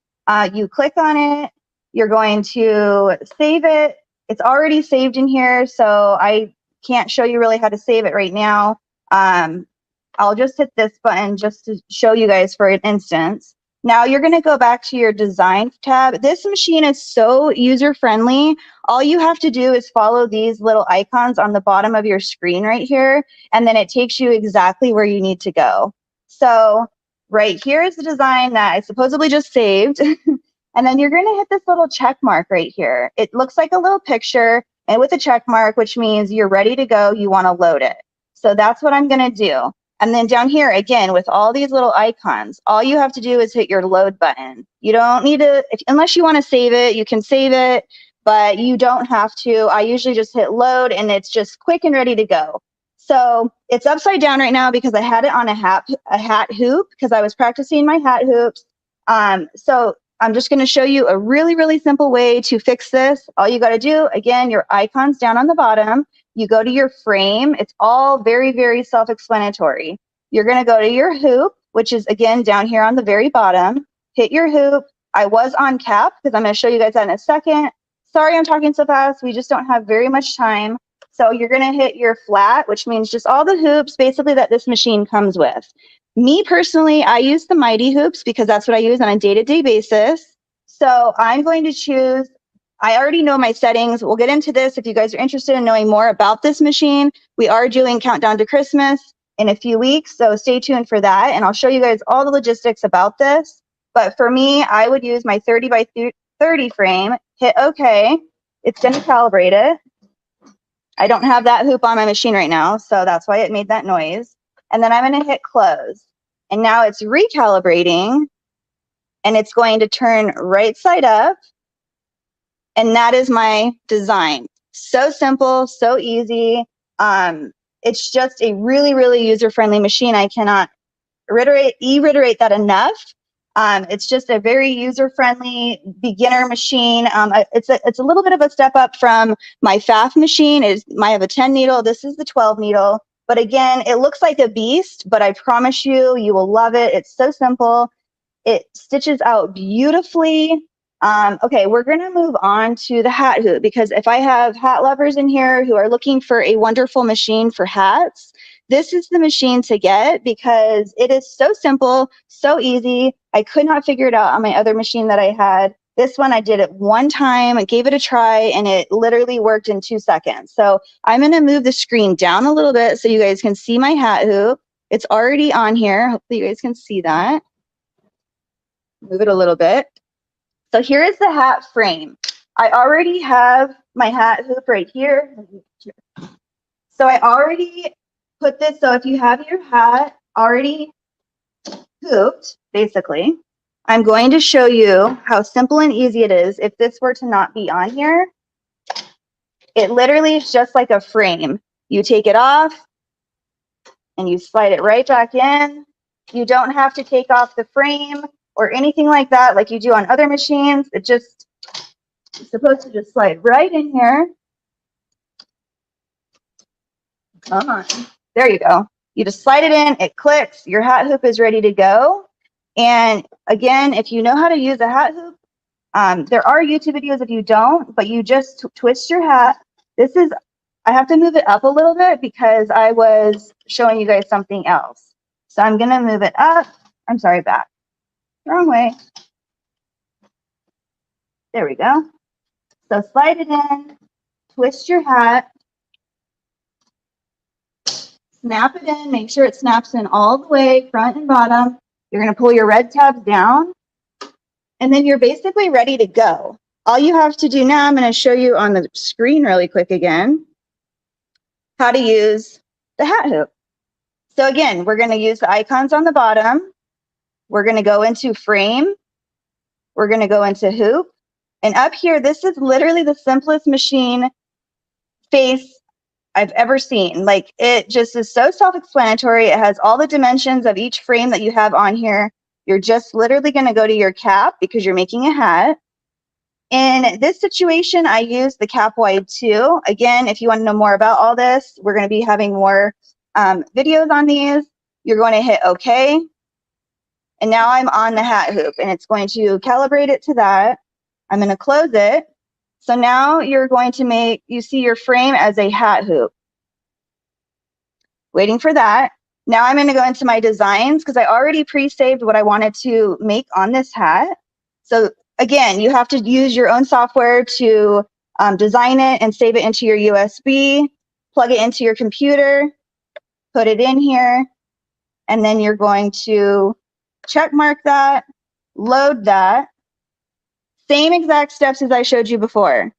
you click on it. You're going to save it. It's already saved in here, so I can't show you really how to save it right now. I'll just hit this button just to show you guys for an instance. Now you're going to go back to your design tab. This machine is so user-friendly. All you have to do is follow these little icons on the bottom of your screen right here, and then it takes you exactly where you need to go. So right here is the design that I supposedly just saved. And then you're going to hit this little check mark right here. It looks like a little picture and with a check mark, which means you're ready to go. You want to load it. So that's what I'm going to do. And then down here, again, with all these little icons, all you have to do is hit your load button. You don't need to, unless you want to save it, you can save it, but you don't have to. I usually just hit load and it's just quick and ready to go. So it's upside down right now because I had it on a hat hoop because I was practicing my hat hoops. So I'm just going to show you a really, really simple way to fix this. All you got to do, again, your icons down on the bottom. You go to your frame. It's all very, very self-explanatory. You're going to go to your hoop, which is, again, down here on the very bottom. Hit your hoop. I was on cap because I'm going to show you guys that in a second. Sorry I'm talking so fast. We just don't have very much time. So you're going to hit your flat, which means just all the hoops basically that this machine comes with. Me personally, I use the Mighty hoops because that's what I use on a day-to-day basis. So I'm going to choose, I already know my settings. We'll get into this if you guys are interested in knowing more about this machine. We are doing Countdown to Christmas in a few weeks, so stay tuned for that. And I'll show you guys all the logistics about this. But for me, I would use my 30 by 30 frame, hit OK. It's going to calibrate it. I don't have that hoop on my machine right now, so that's why it made that noise. And then I'm going to hit close. And now it's recalibrating, and it's going to turn right side up. And that is my design. So simple, so easy. It's just a really, really user-friendly machine. I cannot reiterate that enough. It's just a very user-friendly beginner machine. It's a little bit of a step up from my FAF machine. I have a 10 needle. This is the 12 needle. But again, it looks like a beast, but I promise you, you will love it. It's so simple. It stitches out beautifully. Okay, we're going to move on to the hat hoop because if I have hat lovers in here who are looking for a wonderful machine for hats, this is the machine to get because it is so simple, so easy. I could not figure it out on my other machine that I had. This one, I did it one time, I gave it a try, and it literally worked in 2 seconds. So I'm going to move the screen down a little bit so you guys can see my hat hoop. It's already on here. Hopefully you guys can see that. Move it a little bit. So here is the hat frame. I already have my hat hoop right here. So I already put this, so if you have your hat already hooped, basically, I'm going to show you how simple and easy it is if this were to not be on here. It literally is just like a frame. You take it off and you slide it right back in. You don't have to take off the frame or anything like that like you do on other machines. It's supposed to just slide right in here. Come on. There you go. You just slide it in, it clicks, your hat hoop is ready to go. And again, if you know how to use a hat hoop, there are YouTube videos if you don't, but you just twist your hat. I have to move it up a little bit because I was showing you guys something else. So I'm gonna move it up. I'm sorry, back. Wrong way. There we go. So slide it in, twist your hat, snap it in, make sure it snaps in all the way, front and bottom. You're going to pull your red tabs down, and then you're basically ready to go. All you have to do now, I'm going to show you on the screen really quick again, how to use the hat hoop. So again, we're going to use the icons on the bottom. We're going to go into frame. We're going to go into hoop. And up here, this is literally the simplest machine face I've ever seen. Like, it just is so self-explanatory. It has all the dimensions of each frame that you have on here. You're just literally going to go to your cap because you're making a hat. In this situation, I use the cap wide 2. Again, if you want to know more about all this, we're going to be having more videos on these. You're going to hit OK. And now I'm on the hat hoop, and it's going to calibrate it to that. I'm going to close it. So now you're going to you see your frame as a hat hoop. Waiting for that. Now I'm going to go into my designs because I already pre-saved what I wanted to make on this hat. So again, you have to use your own software to design it and save it into your USB, plug it into your computer, put it in here, and then you're going to check mark that, load that. Same exact steps as I showed you before.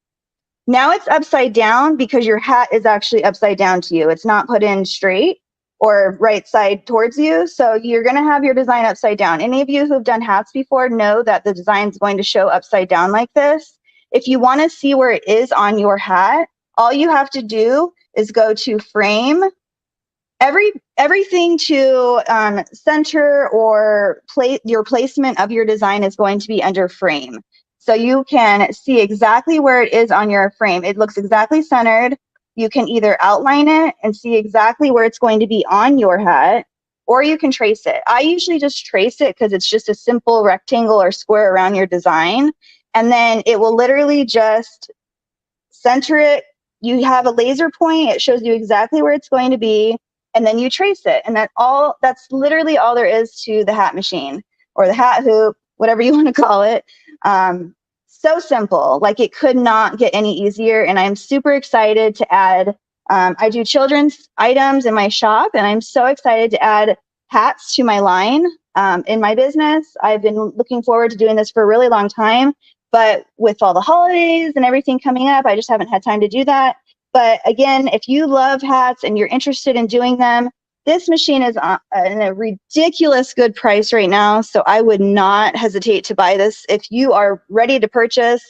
Now it's upside down because your hat is actually upside down to you. It's not put in straight or right side towards you. So you're going to have your design upside down. Any of you who've done hats before know that the design is going to show upside down like this. If you want to see where it is on your hat, all you have to do is go to frame. Everything to center or your placement of your design is going to be under frame. So you can see exactly where it is on your frame. It looks exactly centered. You can either outline it and see exactly where it's going to be on your hat, or you can trace it. I usually just trace it because it's just a simple rectangle or square around your design. And then it will literally just center it. You have a laser point. It shows you exactly where it's going to be. And then you trace it. And that's literally all there is to the hat machine or the hat hoop, whatever you want to call it. So simple, like it could not get any easier. And I'm super excited to add, I do children's items in my shop, and I'm so excited to add hats to my line in my business. I've been looking forward to doing this for a really long time, but with all the holidays and everything coming up, I just haven't had time to do that. But again, if you love hats and you're interested in doing them, this machine is at a ridiculous good price right now, so I would not hesitate to buy this. If you are ready to purchase,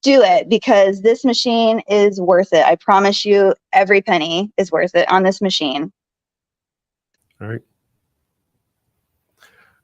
do it, because this machine is worth it. I promise you, every penny is worth it on this machine. All right.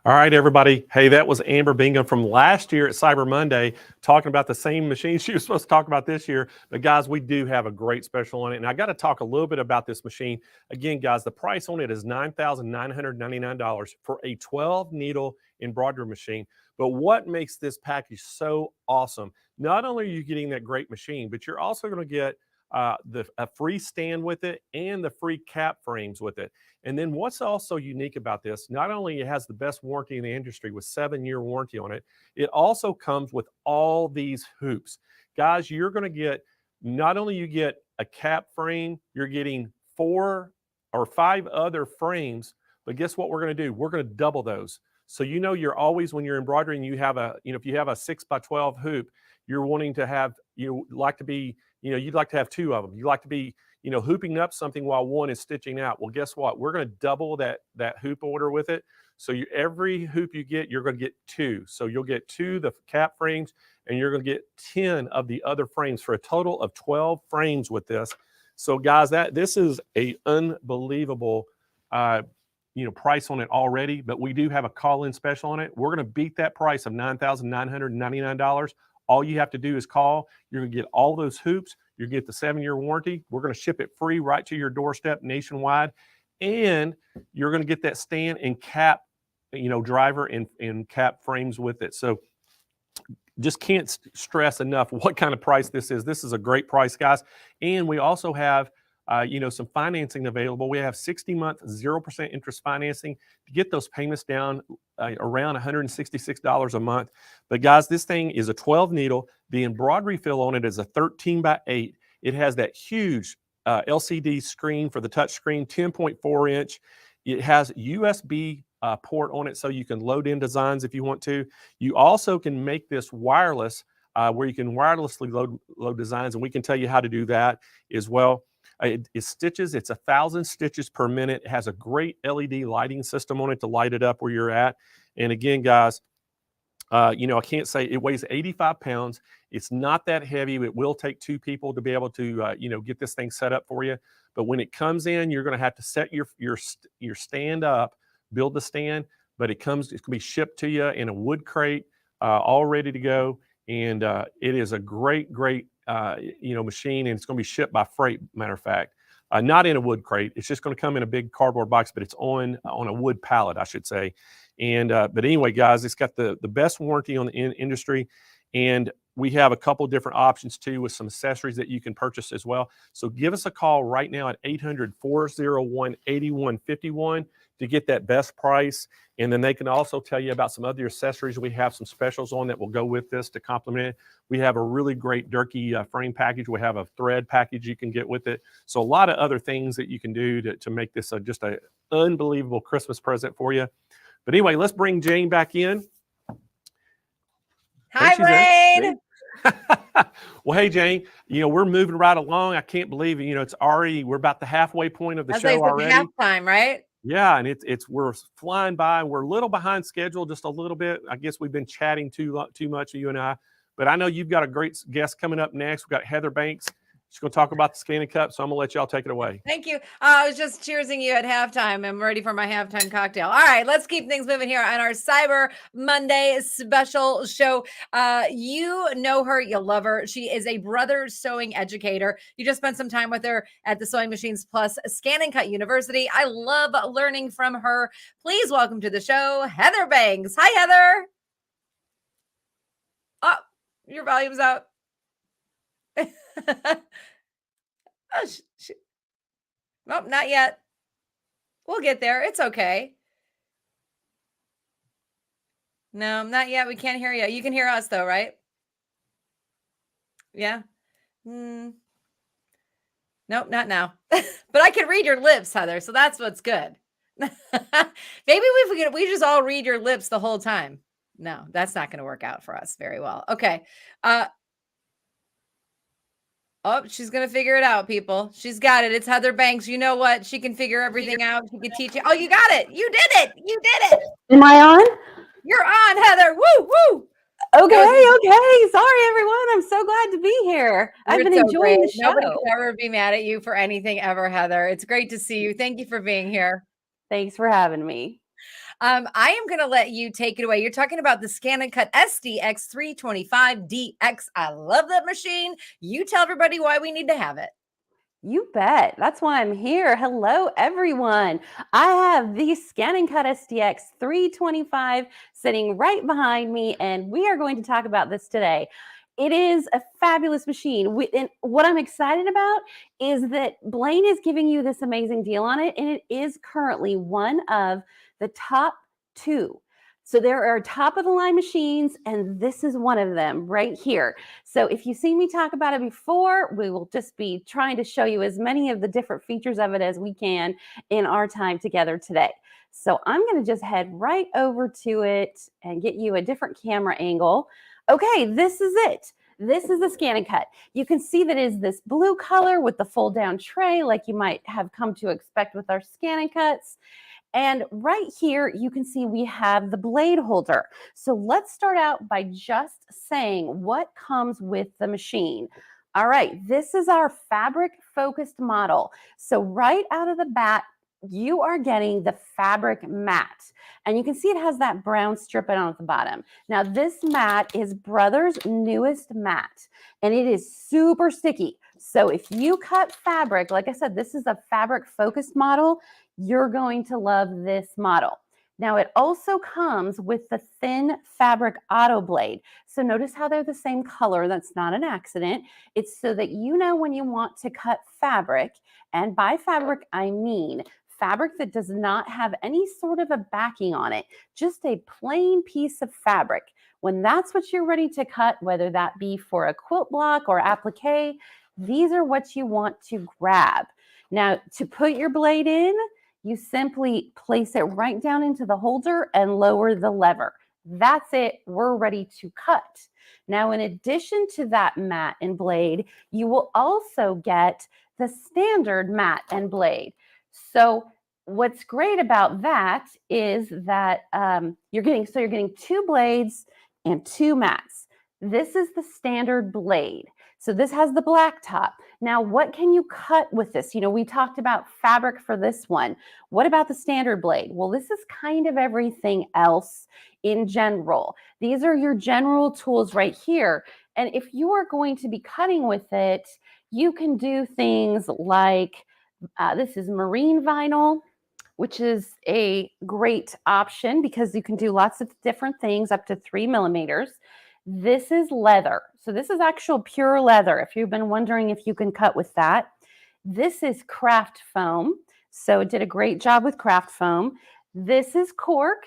All right, everybody. Hey, that was Amber Bingham from last year at Cyber Monday talking about the same machine she was supposed to talk about this year. But guys, we do have a great special on it. And I got to talk a little bit about this machine. Again, guys, the price on it is $9,999 for a 12 needle embroidery machine. But what makes this package so awesome? Not only are you getting that great machine, but you're also going to get a free stand with it and the free cap frames with it. And then what's also unique about this, not only it has the best warranty in the industry with 7-year warranty on it, it also comes with all these hoops. Guys, you're going to get, not only you get a cap frame, you're getting 4 or 5 other frames, but guess what we're going to do? We're going to double those. So you're always, when you're embroidering, you have if you have a 6x12 hoop, you're wanting to have, you'd like to have 2 of them. You like to be, hooping up something while one is stitching out. Well, guess what? We're going to double that hoop order with it. So every hoop you get, you're going to get 2. So you'll get 2 the cap frames, and you're going to get 10 of the other frames for a total of 12 frames with this. So guys, this is a unbelievable price on it already, but we do have a call-in special on it. We're going to beat that price of $9,999. All you have to do is call. You're going to get all those hoops. You get the 7-year warranty. We're going to ship it free right to your doorstep nationwide. And you're going to get that stand and cap, driver and cap frames with it. So just can't stress enough what kind of price this is. This is a great price, guys. And we also have some financing available. We have 60-month 0% interest financing to get those payments down around $166 a month. But guys, this thing is a 12 needle. The embroidery fill on it is a 13x8. It has that huge LCD screen for the touch screen, 10.4 inch. It has USB port on it, so you can load in designs if you want to. You also can make this wireless where you can wirelessly load designs, and we can tell you how to do that as well. It stitches. It's 1,000 stitches per minute. It has a great LED lighting system on it to light it up where you're at. And again, guys, I can't say it weighs 85 pounds. It's not that heavy. It will take 2 people to be able to, get this thing set up for you. But when it comes in, you're going to have to set your stand up, build the stand. But it's going to be shipped to you in a wood crate, all ready to go. And it is a great machine, and it's going to be shipped by freight. Matter of fact, not in a wood crate. It's just going to come in a big cardboard box, but it's on a wood pallet, I should say. And but anyway, guys, it's got the best warranty on the industry, and we have a couple different options too with some accessories that you can purchase as well. So give us a call right now at 800-401-8151 to get that best price. And then they can also tell you about some other accessories. We have some specials on that will go with this to complement it. We have a really great Durkee frame package. We have a thread package you can get with it. So a lot of other things that you can do to make this just an unbelievable Christmas present for you. But anyway, let's bring Jane back in. Hi, Blaine. Well, hey, Jane, we're moving right along. I can't believe it. It's already, we're about the halfway point of the show already. Halftime, right? Yeah, and we're flying by. We're a little behind schedule, just a little bit. I guess we've been chatting too much, you and I. But I know you've got a great guest coming up next. We've got Heather Banks. She's going to talk about the Scanning Cup, so I'm going to let y'all take it away. Thank you. I was just cheersing you at halftime. I'm ready for my halftime cocktail. All right, let's keep things moving here on our Cyber Monday special show. You know her, you'll love her. She is a brother sewing educator. You just spent some time with her at the Sewing Machines Plus Scan and Cut University. I love learning from her. Please welcome to the show, Heather Banks. Hi, Heather. Oh, your volume's out. Nope, not yet. We'll get there. It's okay. No, not yet. We can't hear you. You can hear us though, right? Yeah. Nope, not now. But I can read your lips, Heather. So that's what's good. Maybe we just all read your lips the whole time. No, that's not going to work out for us very well. Okay. Oh, she's going to figure it out, people. She's got it. It's Heather Banks. You know what? She can figure everything out. She can teach you. Oh, you got it. You did it. You did it. Am I on? You're on, Heather. Woo, woo. Okay. Sorry, everyone. I'm so glad to be here. I've been enjoying the show. Nobody could ever be mad at you for anything ever, Heather. It's great to see you. Thank you for being here. Thanks for having me. I am going to let you take it away. You're talking about the Scan and Cut SDX 325DX. I love that machine. You tell everybody why we need to have it. You bet. That's why I'm here. Hello, everyone. I have the Scan and Cut SDX 325 sitting right behind me, and we are going to talk about this today. It is a fabulous machine. And what I'm excited about is that Blaine is giving you this amazing deal on it, and it is currently one of the top 2. So there are top of the line machines, and this is one of them right here. So if you've seen me talk about it before, we will just be trying to show you as many of the different features of it as we can in our time together today. So I'm going to just head right over to it and get you a different camera angle. Okay, this is it. This is the Scan and Cut. You can see that it is this blue color with the fold down tray like you might have come to expect with our Scan and Cuts. And right here, you can see we have the blade holder. So let's start out by just saying what comes with the machine. All right, this is our fabric focused model. So right out of the bat, you are getting the fabric mat. And you can see it has that brown strip on at the bottom. Now this mat is Brother's newest mat, and it is super sticky. So if you cut fabric, like I said, this is a fabric focused model, you're going to love this model. Now it also comes with the thin fabric auto blade. So notice how they're the same color. That's not an accident. It's so that you know when you want to cut fabric, and by fabric, I mean fabric that does not have any sort of a backing on it, just a plain piece of fabric. When that's what you're ready to cut, whether that be for a quilt block or applique, these are what you want to grab. Now, to put your blade in, you simply place it right down into the holder and lower the lever. That's it. We're ready to cut. Now, in addition to that mat and blade, you will also get the standard mat and blade. So what's great about that is that you're getting 2 blades and 2 mats. This is the standard blade. So this has the black top. Now, what can you cut with this? You know, we talked about fabric for this one. What about the standard blade? Well, this is kind of everything else in general. These are your general tools right here. And if you are going to be cutting with it, you can do things like, this is marine vinyl, which is a great option because you can do lots of different things up to 3 millimeters. This is leather. So this is actual pure leather. If you've been wondering if you can cut with that. This is craft foam. So it did a great job with craft foam. This is cork.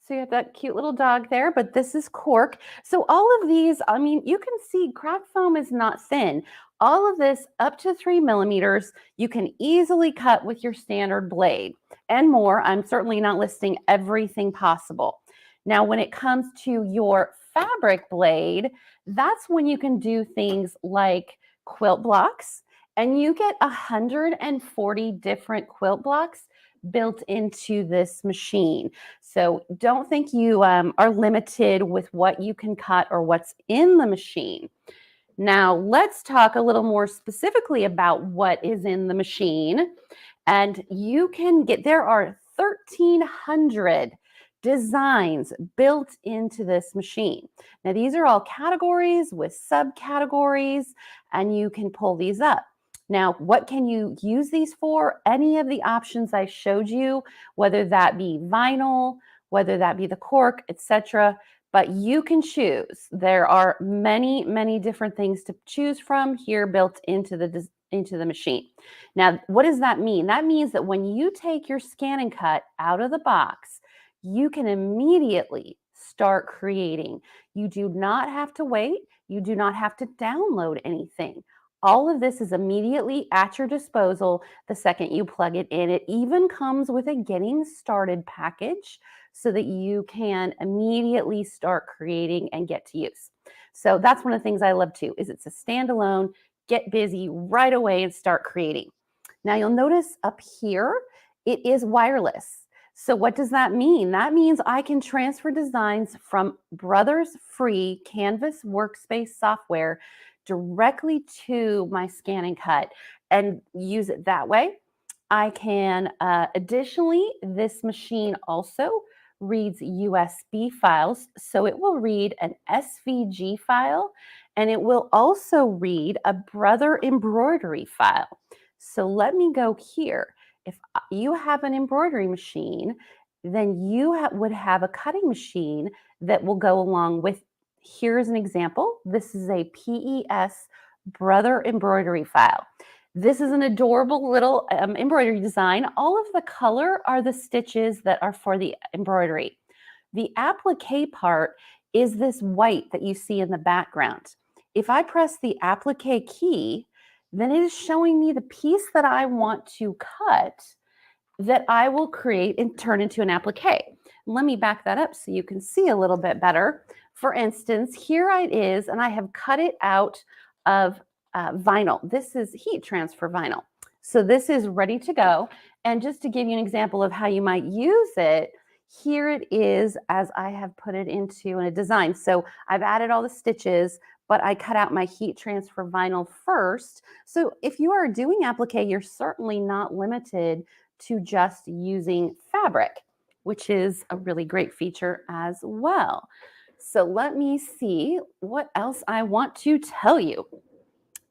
So you have that cute little dog there, but this is cork. So all of these, I mean, you can see craft foam is not thin. All of this up to 3 millimeters, you can easily cut with your standard blade and more. I'm certainly not listing everything possible. Now, when it comes to your fabric blade, that's when you can do things like quilt blocks, and you get 140 different quilt blocks built into this machine. So don't think you are limited with what you can cut or what's in the machine. Now, let's talk a little more specifically about what is in the machine. And you can get, there are 1,300 designs built into this machine. Now, these are all categories with subcategories, and you can pull these up. Now, what can you use these for? Any of the options I showed you, whether that be vinyl, whether that be the cork, etc. But you can choose. There are many, many different things to choose from here built into the machine. Now, what does that mean? That means that when you take your scan and cut out of the box, you can immediately start creating. You do not have to wait. You do not have to download anything. All of this is immediately at your disposal the second you plug it in. It even comes with a getting started package so that you can immediately start creating and get to use. So that's one of the things I love too, is it's a standalone, get busy right away and start creating. Now you'll notice up here, it is wireless. So what does that mean? That means I can transfer designs from Brothers free Canvas workspace software directly to my scan and cut and use it that way. I can, additionally, this machine also reads USB files. So it will read an SVG file, and it will also read a Brother embroidery file. So let me go here. If you have an embroidery machine, then you would have a cutting machine that will go along with. Here's an example. This is a PES Brother embroidery file. This is an adorable little embroidery design. All of the color are the stitches that are for the embroidery. The applique part is this white that you see in the background. If I press the applique key, then it is showing me the piece that I want to cut that I will create and turn into an applique. Let me back that up so you can see a little bit better. For instance, here it is, and I have cut it out of vinyl. This is heat transfer vinyl. So this is ready to go. And just to give you an example of how you might use it, here it is as I have put it into a design. So I've added all the stitches, but I cut out my heat transfer vinyl first. So if you are doing applique, you're certainly not limited to just using fabric, which is a really great feature as well. So let me see what else I want to tell you.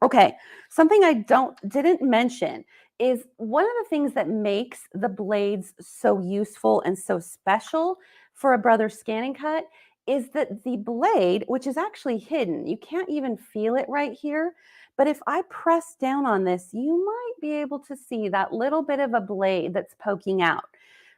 Okay, something I didn't mention is one of the things that makes the blades so useful and so special for a Brother scan and cut is that the blade, which is actually hidden, you can't even feel it right here, but if I press down on this, you might be able to see that little bit of a blade that's poking out.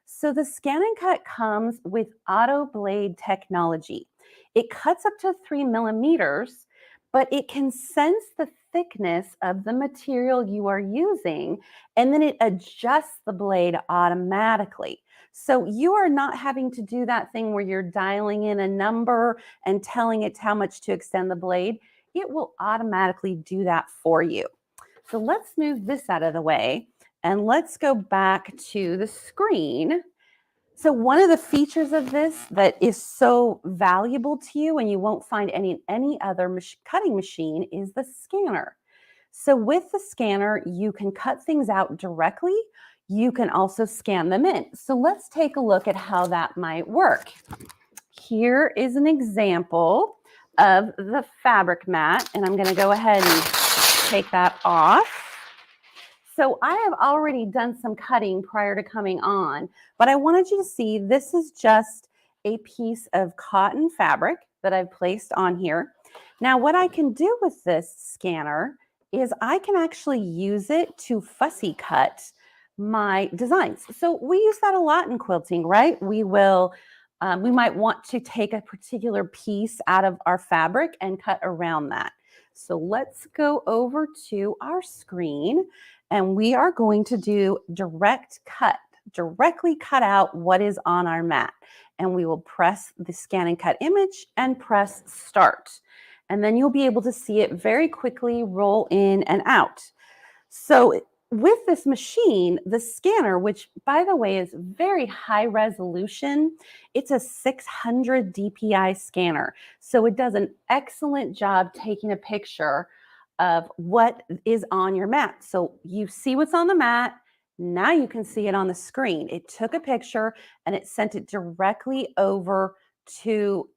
So the scan and cut comes with auto blade technology. It cuts up to 3 millimeters, but it can sense the thickness of the material you are using, and then it adjusts the blade automatically. So you are not having to do that thing where you're dialing in a number and telling it how much to extend the blade. It will automatically do that for you. So let's move this out of the way and let's go back to the screen. So one of the features of this that is so valuable to you and you won't find any other cutting machine is the scanner. So with the scanner, you can cut things out directly. You can also scan them in. So let's take a look at how that might work. Here is an example of the fabric mat, and I'm going to go ahead and take that off. So I have already done some cutting prior to coming on, but I wanted you to see this is just a piece of cotton fabric that I've placed on here. Now what I can do with this scanner is I can actually use it to fussy cut my designs. So we use that a lot in quilting, right? We might want to take a particular piece out of our fabric and cut around that. So let's go over to our screen and we are going to do direct cut, directly cut out what is on our mat. And we will press the scan and cut image and press start. And then you'll be able to see it very quickly roll in and out. So with this machine, the scanner, which by the way is very high resolution, it's a 600 DPI scanner. So it does an excellent job taking a picture of what is on your mat. So you see what's on the mat. Now you can see it on the screen. It took a picture and it sent it directly over to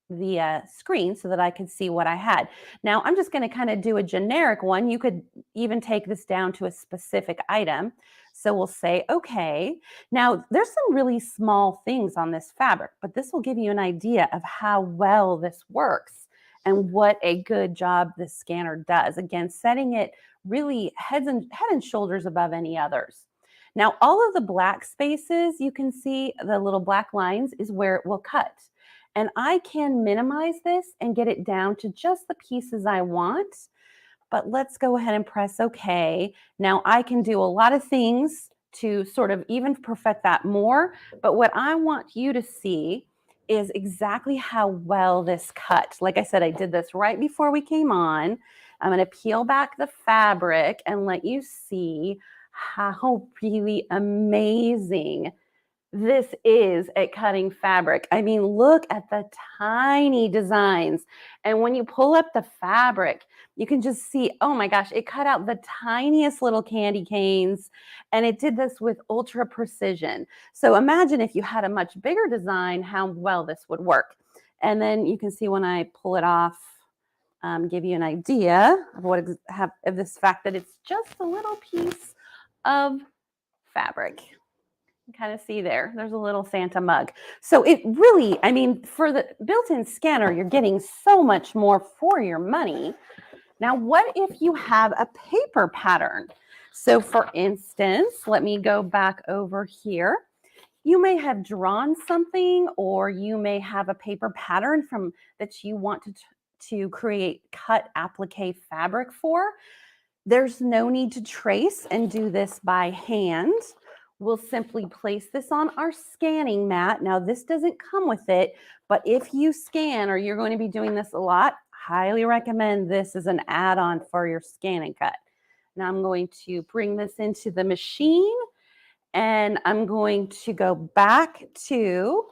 the screen so that I could see what I had. Now I'm just going to kind of do a generic one. You could even take this down to a specific item. So we'll say, okay, now there's some really small things on this fabric, but this will give you an idea of how well this works and what a good job this scanner does. Again, setting it really head and shoulders above any others. Now, all of the black spaces, you can see the little black lines is where it will cut. And I can minimize this and get it down to just the pieces I want. But let's go ahead and press OK. Now I can do a lot of things to sort of even perfect that more. But what I want you to see is exactly how well this cut. Like I said, I did this right before we came on. I'm going to peel back the fabric and let you see how really amazing this is at cutting fabric. I mean, look at the tiny designs. And when you pull up the fabric, you can just see, oh my gosh, it cut out the tiniest little candy canes. And it did this with ultra precision. So imagine if you had a much bigger design, how well this would work. And then you can see when I pull it off, give you an idea of what of this fact that it's just a little piece of fabric. Kind of see there's a little Santa mug. So it really, I mean, for the built-in scanner, you're getting so much more for your money. Now, what if you have a paper pattern? So for instance, let me go back over here. You may have drawn something, or you may have a paper pattern that you want to create cut applique fabric for. There's no need to trace and do this by hand. We'll simply place this on our scanning mat. Now, this doesn't come with it, but if you scan or you're going to be doing this a lot, highly recommend this as an add-on for your scan and cut. Now, I'm going to bring this into the machine, and I'm going to go back to,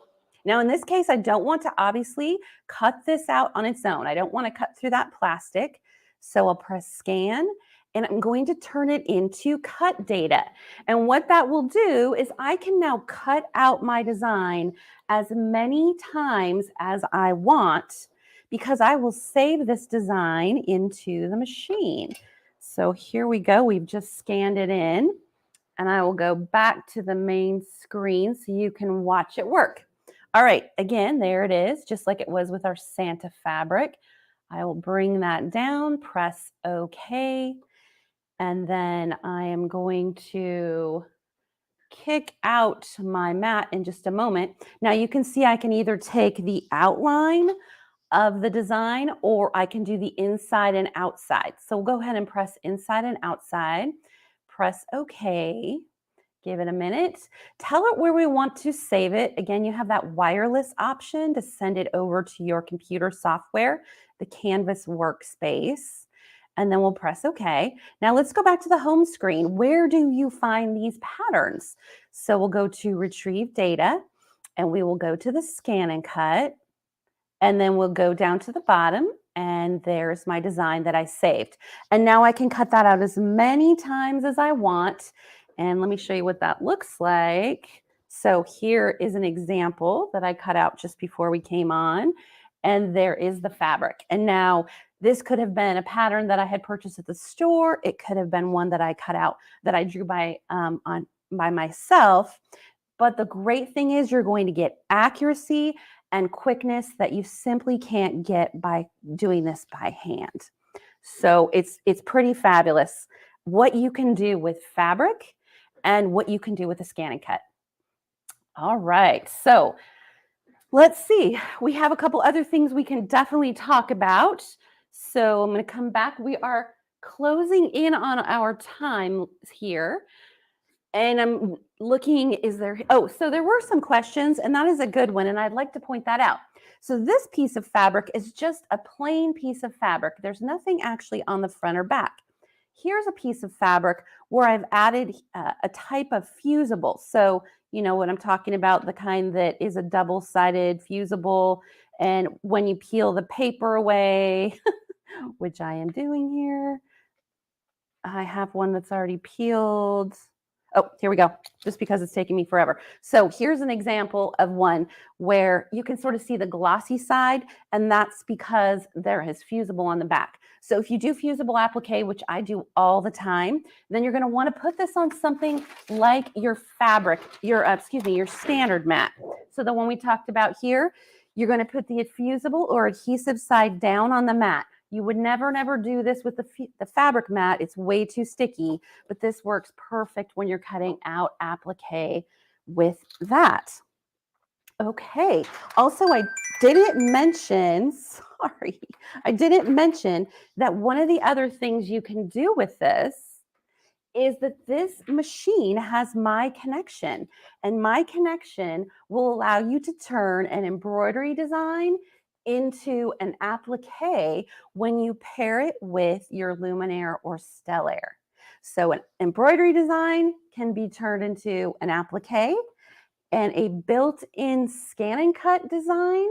now in this case, I don't want to obviously cut this out on its own. I don't want to cut through that plastic. So I'll press scan. And I'm going to turn it into cut data. And what that will do is I can now cut out my design as many times as I want, because I will save this design into the machine. So here we go. We've just scanned it in, and I will go back to the main screen so you can watch it work. All right, again, there it is, just like it was with our Santa fabric. I will bring that down, press OK. And then I am going to kick out my mat in just a moment. Now you can see I can either take the outline of the design, or I can do the inside and outside. So we'll go ahead and press inside and outside, press OK, give it a minute, tell it where we want to save it. Again, you have that wireless option to send it over to your computer software, the Canvas workspace, and then we'll press OK. Now let's go back to the home screen. Where do you find these patterns? So we'll go to Retrieve Data, and we will go to the Scan and Cut, and then we'll go down to the bottom, and there's my design that I saved. And now I can cut that out as many times as I want. And let me show you what that looks like. So here is an example that I cut out just before we came on. And there is the fabric. And now this could have been a pattern that I had purchased at the store. It could have been one that I cut out that I drew by myself. But the great thing is you're going to get accuracy and quickness that you simply can't get by doing this by hand. So it's pretty fabulous what you can do with fabric and what you can do with a Scan and Cut. All right, so let's see. We have a couple other things we can definitely talk about. So I'm going to come back. We are closing in on our time here. And I'm looking, so there were some questions, and that is a good one, and I'd like to point that out. So this piece of fabric is just a plain piece of fabric. There's nothing actually on the front or back. Here's a piece of fabric where I've added a type of fusible. So you know what I'm talking about, the kind that is a double-sided fusible, and when you peel the paper away, which I am doing here, I have one that's already peeled. Oh, here we go, just because it's taking me forever. So here's an example of one where you can sort of see the glossy side, and that's because there is fusible on the back. So if you do fusible applique, which I do all the time, then you're gonna wanna put this on something like your fabric, your standard mat. So the one we talked about here, you're gonna put the fusible or adhesive side down on the mat. You would never do this with the fabric mat. It's way too sticky, but this works perfect when you're cutting out applique with that. Okay, also I didn't mention that one of the other things you can do with this is that this machine has My Connection, and My Connection will allow you to turn an embroidery design into an applique when you pair it with your luminaire or stellaire. So an embroidery design can be turned into an applique and a built-in Scan and Cut design.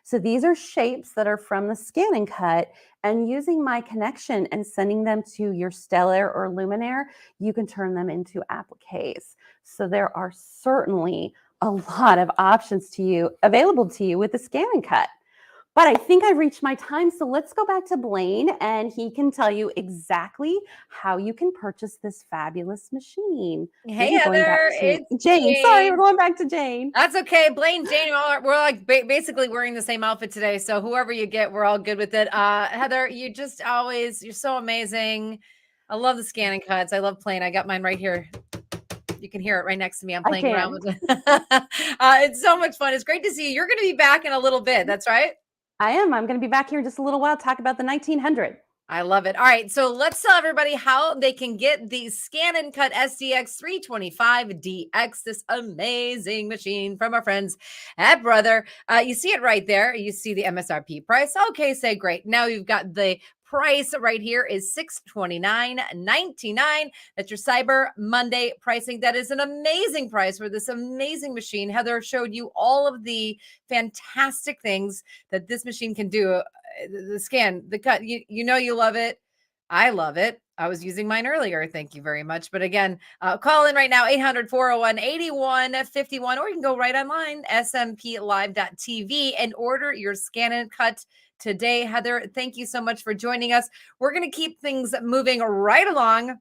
So these are shapes that are from the Scan and Cut, and using My Connection and sending them to your stellaire or luminaire, you can turn them into appliques. So there are certainly a lot of options available to you with the Scan and Cut. But I think I've reached my time, so let's go back to Blaine, and he can tell you exactly how you can purchase this fabulous machine. Hey, Heather, it's Jane. Sorry, we're going back to Jane. That's okay. Blaine, Jane, we're like basically wearing the same outfit today, so whoever you get, we're all good with it. Heather, you're so amazing. I love the Scan and Cuts. I love playing. I got mine right here. You can hear it right next to me. I'm playing around with it. It's so much fun. It's great to see you. You're going to be back in a little bit. That's right. I am. I'm going to be back here in just a little while, talk about the 1900. I love it. All right. So let's tell everybody how they can get the Scan and Cut SDX 325DX, this amazing machine from our friends at Brother. You see it right there. You see the MSRP price. Okay, say great. Now you've got the price right here is $629.99. That's your Cyber Monday pricing. That is an amazing price for this amazing machine. Heather showed you all of the fantastic things that this machine can do. The scan, the cut, you know you love it. I love it. I was using mine earlier. Thank you very much. But again, call in right now, 800-401-8151, or you can go right online, smplive.tv, and order your Scan and Cut today. Heather, thank you so much for joining us. We're going to keep things moving right along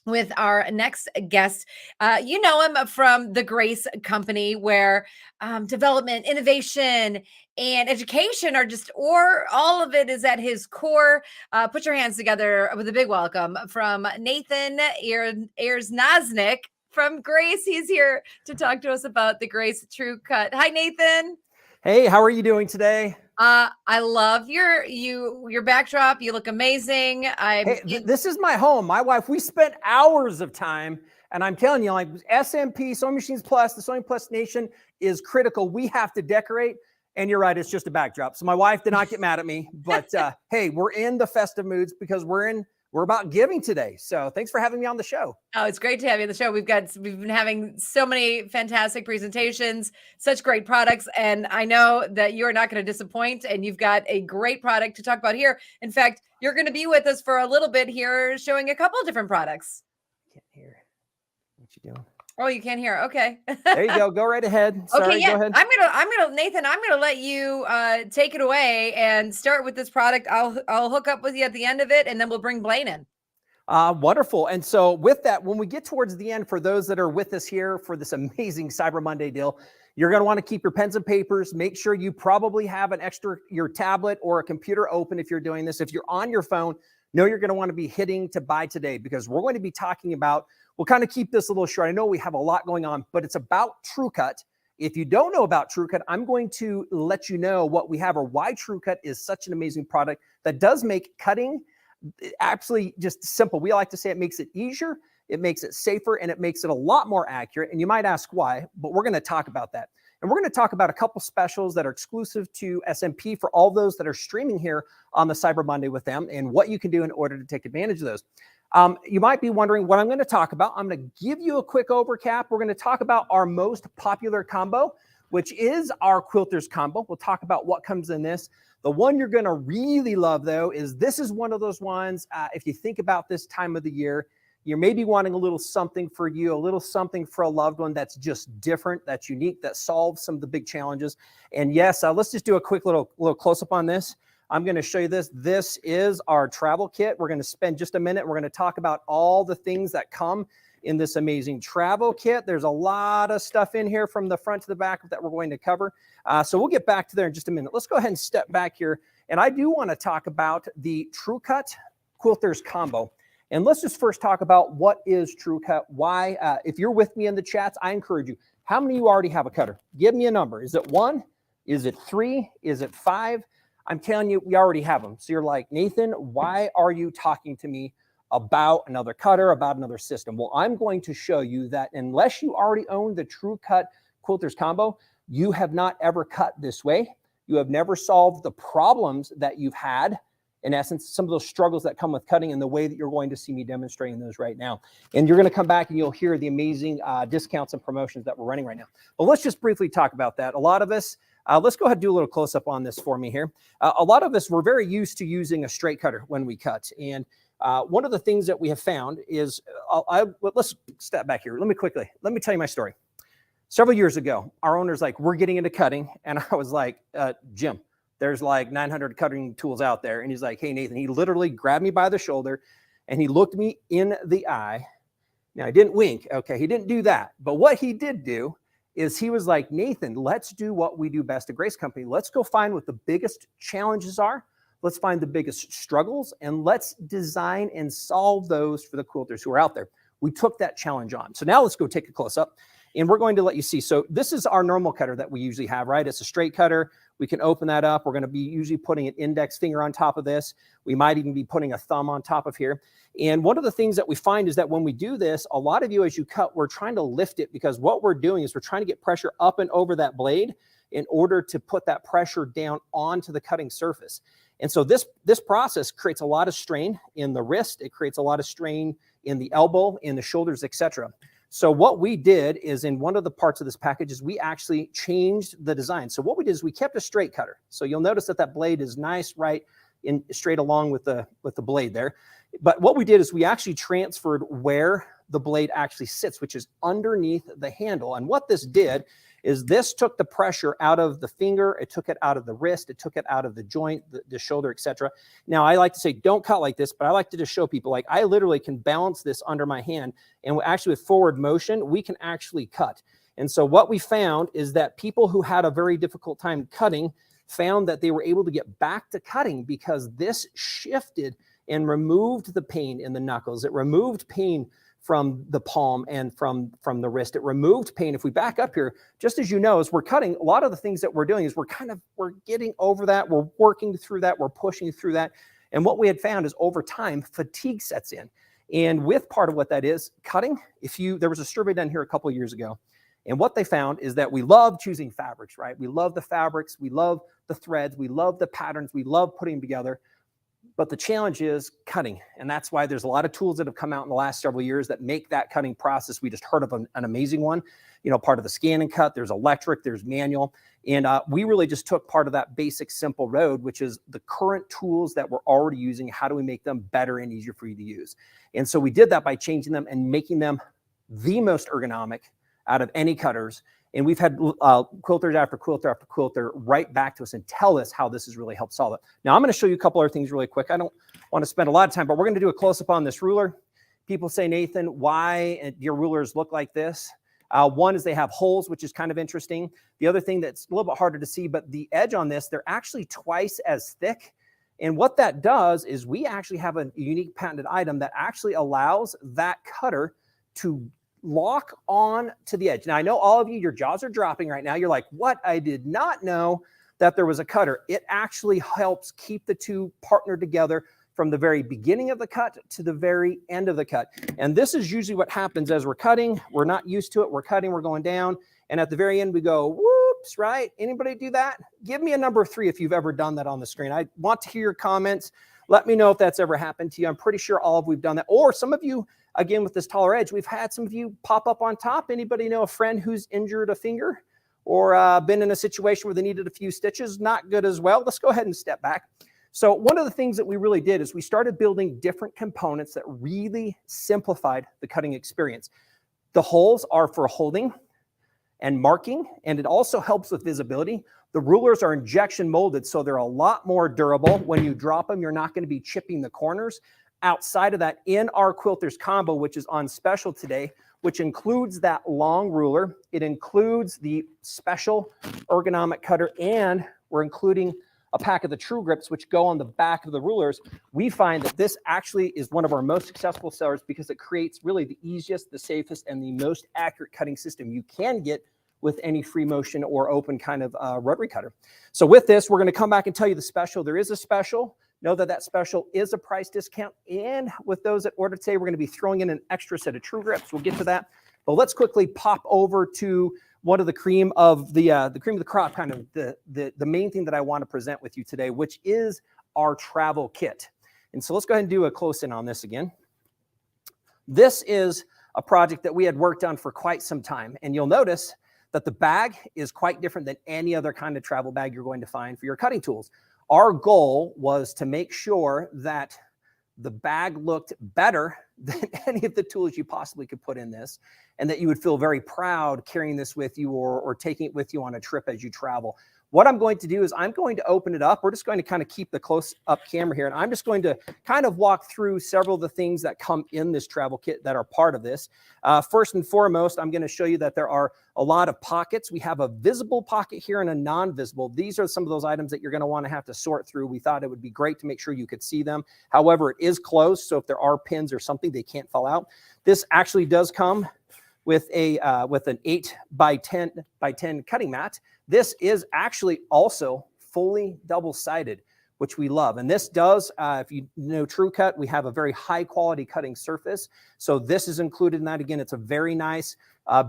with our next guest. You know him from the Grace Company, where development, innovation, and education or all of it is at his core. Put your hands together with a big welcome from Nathan Erznosnik from Grace. He's here to talk to us about the Grace True Cut. Hi, Nathan. Hey, how are you doing today? I love your backdrop. You look amazing. Hey, this is my home. My wife, we spent hours of time, and I'm telling you, like SMP, Sewing Machines Plus, the Sewing Plus Nation is critical. We have to decorate, and you're right, it's just a backdrop. So my wife did not get mad at me, but hey, we're in the festive moods because we're about giving today. So thanks for having me on the show. Oh, it's great to have you on the show. We've been having so many fantastic presentations, such great products, and I know that you're not going to disappoint, and you've got a great product to talk about here. In fact, you're going to be with us for a little bit here, showing a couple of different products. Can't hear what you doing. Oh, you can't hear. Okay. There you go. Go right ahead. Sorry, Okay, yeah. go ahead. Nathan, I'm gonna let you take it away and start with this product. I'll hook up with you at the end of it, and then we'll bring Blaine in. Wonderful. And so with that, when we get towards the end, for those that are with us here for this amazing Cyber Monday deal, you're going to want to keep your pens and papers. Make sure you probably have your tablet or a computer open if you're doing this. If you're on your phone, know you're going to want to be hitting to buy today, because we're going to be talking about, we'll kind of keep this a little short. I know we have a lot going on, but it's about TrueCut. If you don't know about TrueCut, I'm going to let you know what we have, or why TrueCut is such an amazing product that does make cutting absolutely just simple. We like to say it makes it easier, it makes it safer, and it makes it a lot more accurate. And you might ask why, but we're going to talk about that. And we're going to talk about a couple specials that are exclusive to SMP for all those that are streaming here on the Cyber Monday with them, and what you can do in order to take advantage of those. You might be wondering what I'm going to talk about. I'm going to give you a quick overcap. We're going to talk about our most popular combo, which is our quilters combo. We'll talk about what comes in this. The one you're going to really love, though, is this is one of those ones, if you think about this time of the year, you're maybe wanting a little something for you, a little something for a loved one that's just different, that's unique, that solves some of the big challenges. And yes, let's just do a quick little close-up on this. I'm going to show you this. This is our travel kit. We're going to spend just a minute. We're going to talk about all the things that come in this amazing travel kit. There's a lot of stuff in here from the front to the back that we're going to cover. So we'll get back to there in just a minute. Let's go ahead and step back here. And I do want to talk about the TrueCut Quilters combo. And let's just first talk about what is TrueCut, why. If you're with me in the chats, I encourage you. How many of you already have a cutter? Give me a number. Is it 1? Is it 3? Is it 5? I'm telling you, we already have them. So you're like, Nathan, why are you talking to me about another cutter, about another system? Well, I'm going to show you that unless you already own the TrueCut Quilters combo, you have not ever cut this way. You have never solved the problems that you've had, in essence, some of those struggles that come with cutting, in the way that you're going to see me demonstrating those right now. And you're going to come back and you'll hear the amazing discounts and promotions that we're running right now. But let's just briefly talk about that. A lot of us, let's go ahead and do a little close-up on this for me here. A lot of us, we're very used to using a straight cutter when we cut. And one of the things that we have found is, let's step back here. Let me tell you my story. Several years ago, our owner's like, we're getting into cutting. And I was like, Jim, there's like 900 cutting tools out there. And he's like, hey, Nathan, he literally grabbed me by the shoulder and he looked me in the eye. Now, I didn't wink. Okay, he didn't do that. But what he did do is he was like, Nathan, let's do what we do best at Grace Company. Let's go find what the biggest challenges are. Let's find the biggest struggles, and let's design and solve those for the quilters who are out there. We took that challenge on. So now let's go take a close up, and we're going to let you see. So this is our normal cutter that we usually have, right? It's a straight cutter. We can open that up. We're going to be usually putting an index finger on top of this. We might even be putting a thumb on top of here. And one of the things that we find is that when we do this, a lot of you, as you cut, we're trying to lift it, because what we're doing is we're trying to get pressure up and over that blade in order to put that pressure down onto the cutting surface. And so this process creates a lot of strain in the wrist. It creates a lot of strain in the elbow, in the shoulders, etc. So what we did is, in one of the parts of this package, is we actually changed the design. So what we did is we kept a straight cutter. So you'll notice that that blade is nice, right, in straight along with the blade there. But what we did is we actually transferred where the blade actually sits, which is underneath the handle. And what this did is this took the pressure out of the finger, it took it out of the wrist, it took it out of the joint, the shoulder, etc. Now, I like to say, don't cut like this, but I like to just show people, like, I literally can balance this under my hand, and actually with forward motion, we can actually cut. And so what we found is that people who had a very difficult time cutting found that they were able to get back to cutting, because this shifted and removed the pain in the knuckles. It removed pain from the palm and from the wrist. It removed pain. If we back up here, just as you know, as we're cutting, a lot of the things that we're doing is we're getting over that. We're working through that. We're pushing through that. And what we had found is over time, fatigue sets in. And with part of what that is, cutting, there was a survey done here a couple of years ago. And what they found is that we love choosing fabrics, right? We love the fabrics. We love the threads. We love the patterns. We love putting them together. But the challenge is cutting. And that's why there's a lot of tools that have come out in the last several years that make that cutting process. We just heard of an amazing one, part of the scan and cut. There's electric, there's manual. And we really just took part of that basic simple road, which is the current tools that we're already using. How do we make them better and easier for you to use? And so we did that by changing them and making them the most ergonomic out of any cutters. And we've had quilters after quilter after quilter write back to us and tell us how this has really helped solve it. Now, I'm going to show you a couple other things really quick. I don't want to spend a lot of time, but we're going to do a close-up on this ruler. People say, Nathan, why do your rulers look like this? One is they have holes, which is kind of interesting. The other thing that's a little bit harder to see, but the edge on this, they're actually twice as thick. And what that does is we actually have a unique patented item that actually allows that cutter to lock on to the edge. Now, I know all of you, your jaws are dropping right now. You're like, what? I did not know that there was a cutter. It actually helps keep the two partnered together from the very beginning of the cut to the very end of the cut. And this is usually what happens as we're cutting. We're not used to it. We're cutting, we're going down. And at the very end, we go, whoops, right? Anybody do that? Give me a number 3 if you've ever done that on the screen. I want to hear your comments. Let me know if that's ever happened to you. I'm pretty sure all of we've done that. Or some of you, again, with this taller edge, we've had some of you pop up on top. Anybody know a friend who's injured a finger or been in a situation where they needed a few stitches? Not good as well. Let's go ahead and step back. So one of the things that we really did is we started building different components that really simplified the cutting experience. The holes are for holding and marking, and it also helps with visibility. The rulers are injection molded, so they're a lot more durable. When you drop them, you're not going to be chipping the corners. Outside of that, in our Quilters combo, which is on special today, which includes that long ruler, it includes the special ergonomic cutter, and we're including a pack of the True Grips, which go on the back of the rulers. We find that this actually is one of our most successful sellers because it creates really the easiest, the safest, and the most accurate cutting system you can get with any free motion or open kind of rotary cutter. So with this, we're going to come back and tell you the special. There is a special. Know that that special is a price discount. And with those that order today, we're going to be throwing in an extra set of True Grips. We'll get to that. But let's quickly pop over to one of the cream of the crop, kind of the main thing that I want to present with you today, which is our travel kit. And so let's go ahead and do a close in on this again. This is a project that we had worked on for quite some time. And you'll notice that the bag is quite different than any other kind of travel bag you're going to find for your cutting tools. Our goal was to make sure that the bag looked better than any of the tools you possibly could put in this, and that you would feel very proud carrying this with you or taking it with you on a trip as you travel. What I'm going to do is I'm going to open it up. We're just going to kind of keep the close-up camera here, and I'm just going to kind of walk through several of the things that come in this travel kit that are part of this. First and foremost, I'm going to show you that there are a lot of pockets. We have a visible pocket here and a non-visible. These are some of those items that you're going to have to sort through. We thought it would be great to make sure you could see them. However, it is closed, so if there are pins or something, they can't fall out. This actually does come with an 8 by 10 cutting mat. This is actually also fully double-sided, which we love. And this does, if you know True Cut, we have a very high quality cutting surface. So this is included in that. Again, it's a very nice,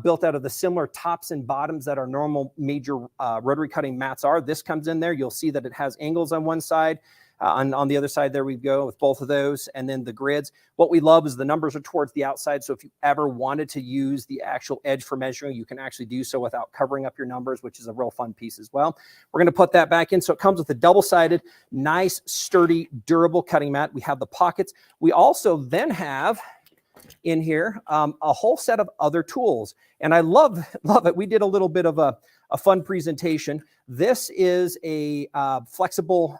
built out of the similar tops and bottoms that our normal major rotary cutting mats are. This comes in there. You'll see that it has angles on one side. On the other side, there we go with both of those. And then the grids. What we love is the numbers are towards the outside. So if you ever wanted to use the actual edge for measuring, you can actually do so without covering up your numbers, which is a real fun piece as well. We're going to put that back in. So it comes with a double-sided, nice, sturdy, durable cutting mat. We have the pockets. We also then have in here a whole set of other tools. And I love it. We did a little bit of a fun presentation. This is a flexible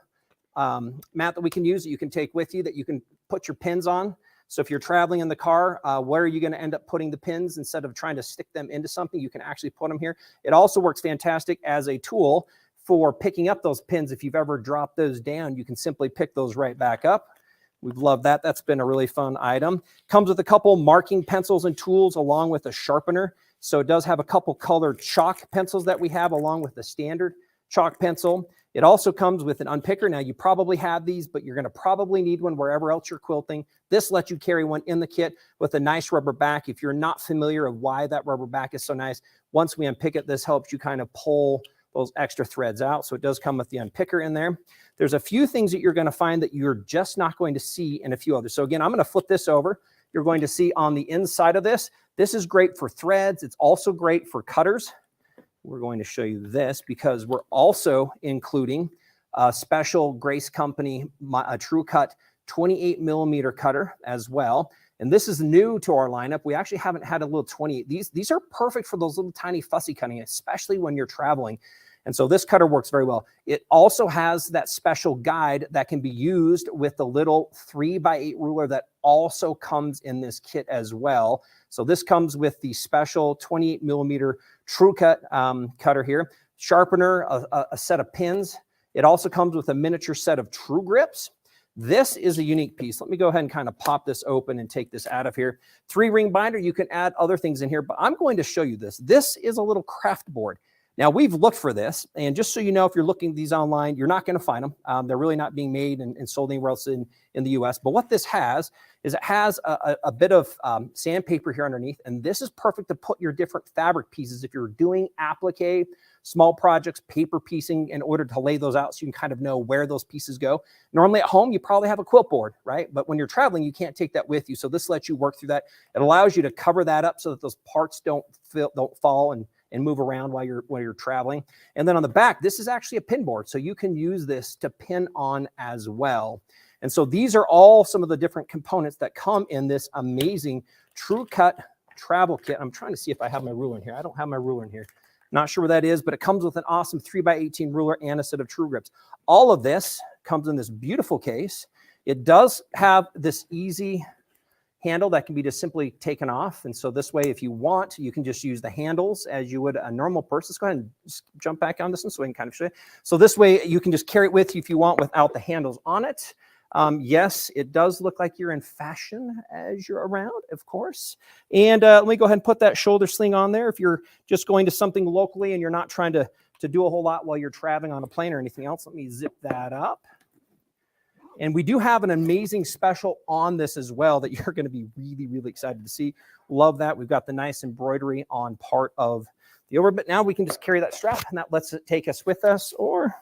mat that we can use that you can take with you, that you can put your pins on. So if you're traveling in the car, where are you going to end up putting the pins? Instead of trying to stick them into something, you can actually put them here. It also works fantastic as a tool for picking up those pins. If you've ever dropped those down, you can simply pick those right back up. We've loved that. That's been a really fun item. Comes with a couple marking pencils and tools along with a sharpener. So it does have a couple colored chalk pencils that we have along with the standard chalk pencil. It also comes with an unpicker. Now you probably have these, but you're going to probably need one wherever else you're quilting. This lets you carry one in the kit with a nice rubber back. If you're not familiar of why that rubber back is so nice, once we unpick it, this helps you kind of pull those extra threads out. So it does come with the unpicker in there. There's a few things that you're going to find that you're just not going to see in a few others. So again, I'm going to flip this over. You're going to see on the inside of this, this is great for threads. It's also great for cutters. We're going to show you this because we're also including a special Grace Company, a True Cut 28 millimeter cutter as well. And this is new to our lineup. We actually haven't had a little 28. These are perfect for those little tiny fussy cutting, especially when you're traveling. And so this cutter works very well. It also has that special guide that can be used with the little 3x8 ruler that also comes in this kit as well. So this comes with the special 28 millimeter True Cut cutter here, sharpener, a set of pins. It also comes with a miniature set of True Grips. This is a unique piece. Let me go ahead and kind of pop this open and take this out of here. 3-ring binder. You can add other things in here, but I'm going to show you this. This is a little craft board. Now, we've looked for this, and just so you know, if you're looking at these online, you're not going to find them. They're really not being made and sold anywhere else in the U.S. But what this has is it has a bit of sandpaper here underneath, and this is perfect to put your different fabric pieces if you're doing applique, small projects, paper piecing, in order to lay those out so you can kind of know where those pieces go. Normally at home, you probably have a quilt board, right? But when you're traveling, you can't take that with you. So this lets you work through that. It allows you to cover that up so that those parts don't fall and move around while you're traveling. And then on the back, this is actually a pin board. So you can use this to pin on as well. And so these are all some of the different components that come in this amazing True Cut travel kit. I'm trying to see if I have my ruler in here. I don't have my ruler in here. Not sure where that is, but it comes with an awesome 3x18 ruler and a set of True Grips. All of this comes in this beautiful case. It does have this easy handle that can be just simply taken off. And so this way, if you want, you can just use the handles as you would a normal purse. Let's go ahead and just jump back on this one so we can kind of show you. So this way you can just carry it with you if you want without the handles on it. Yes, it does look like you're in fashion as you're around, of course. And let me go ahead and put that shoulder sling on there. If you're just going to something locally and you're not trying to do a whole lot while you're traveling on a plane or anything else, let me zip that up. And we do have an amazing special on this as well that you're going to be really, really excited to see. Love that. We've got the nice embroidery on part of the over, but now we can just carry that strap and that lets it take us with us. Or,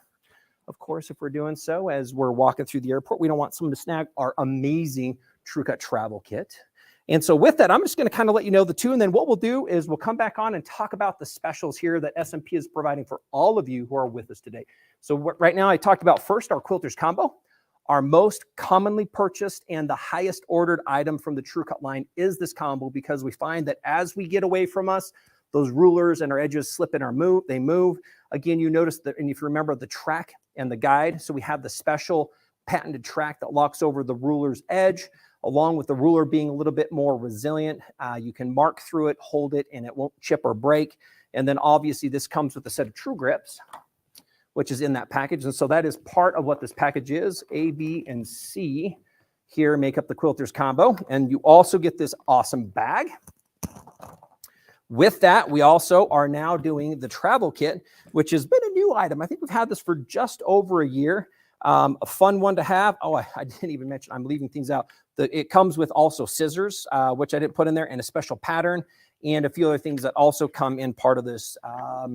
of course, if we're doing so as we're walking through the airport, we don't want someone to snag our amazing True Cut travel kit. And so with that, I'm just going to kind of let you know the two. And then what we'll do is we'll come back on and talk about the specials here that SMP is providing for all of you who are with us today. So right now I talked about first our Quilters Combo. Our most commonly purchased and the highest ordered item from the True Cut line is this combo, because we find that as we get away from us, those rulers and our edges slip and they move. Again, you notice that, and if you remember the track and the guide, so we have the special patented track that locks over the ruler's edge, along with the ruler being a little bit more resilient. You can mark through it, hold it, and it won't chip or break. And then obviously this comes with a set of True Grips, which is in that package. And so that is part of what this package is. A, B, and C here make up the Quilters Combo. And you also get this awesome bag. With that, we also are now doing the travel kit, which has been a new item. I think we've had this for just over a year. A fun one to have. Oh, I didn't even mention, I'm leaving things out. It comes with also scissors, which I didn't put in there, and a special pattern, and a few other things that also come in part of this,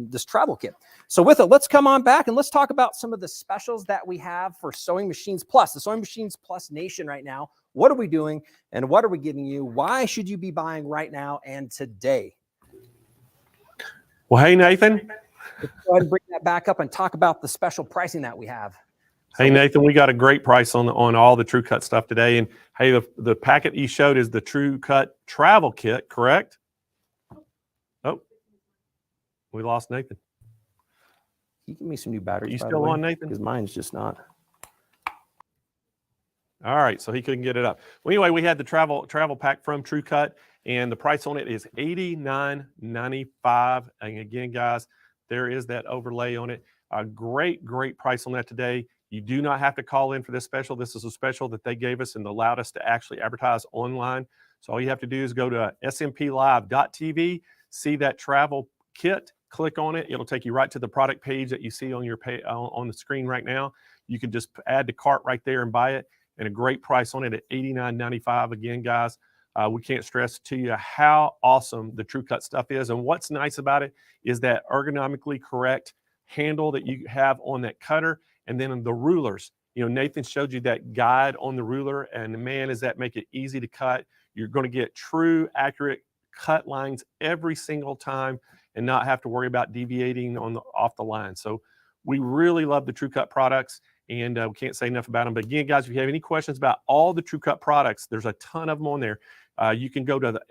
this travel kit. So with it, let's come on back and let's talk about some of the specials that we have for Sewing Machines Plus, the Sewing Machines Plus Nation right now. What are we doing and what are we giving you? Why should you be buying right now and today? Well, hey, Nathan. Let's go ahead and bring that back up and talk about the special pricing that we have. Hey, Nathan, we got a great price on all the True Cut stuff today. And hey, the packet you showed is the True Cut travel kit, correct? Oh, we lost Nathan. Can you give me some new batteries? You still on, Nathan? Because mine's just not. All right, so he couldn't get it up. Well, anyway, we had the travel pack from True Cut, and the price on it is $89.95. And again, guys, there is that overlay on it. A great price on that today. You do not have to call in for this special. This is a special that they gave us and allowed us to actually advertise online. So all you have to do is go to smplive.tv, see that travel kit, click on it. It'll take you right to the product page that you see on your on the screen right now. You can just add to cart right there and buy it, and a great price on it at $89.95. Again, guys, we can't stress to you how awesome the True Cut stuff is. And what's nice about it is that ergonomically correct handle that you have on that cutter, and then the rulers. You know, Nathan showed you that guide on the ruler, and man, does that make it easy to cut. You're going to get true, accurate cut lines every single time and not have to worry about deviating off the line. So we really love the True Cut products, and we can't say enough about them. But again, guys, if you have any questions about all the True Cut products, there's a ton of them on there. You can go to the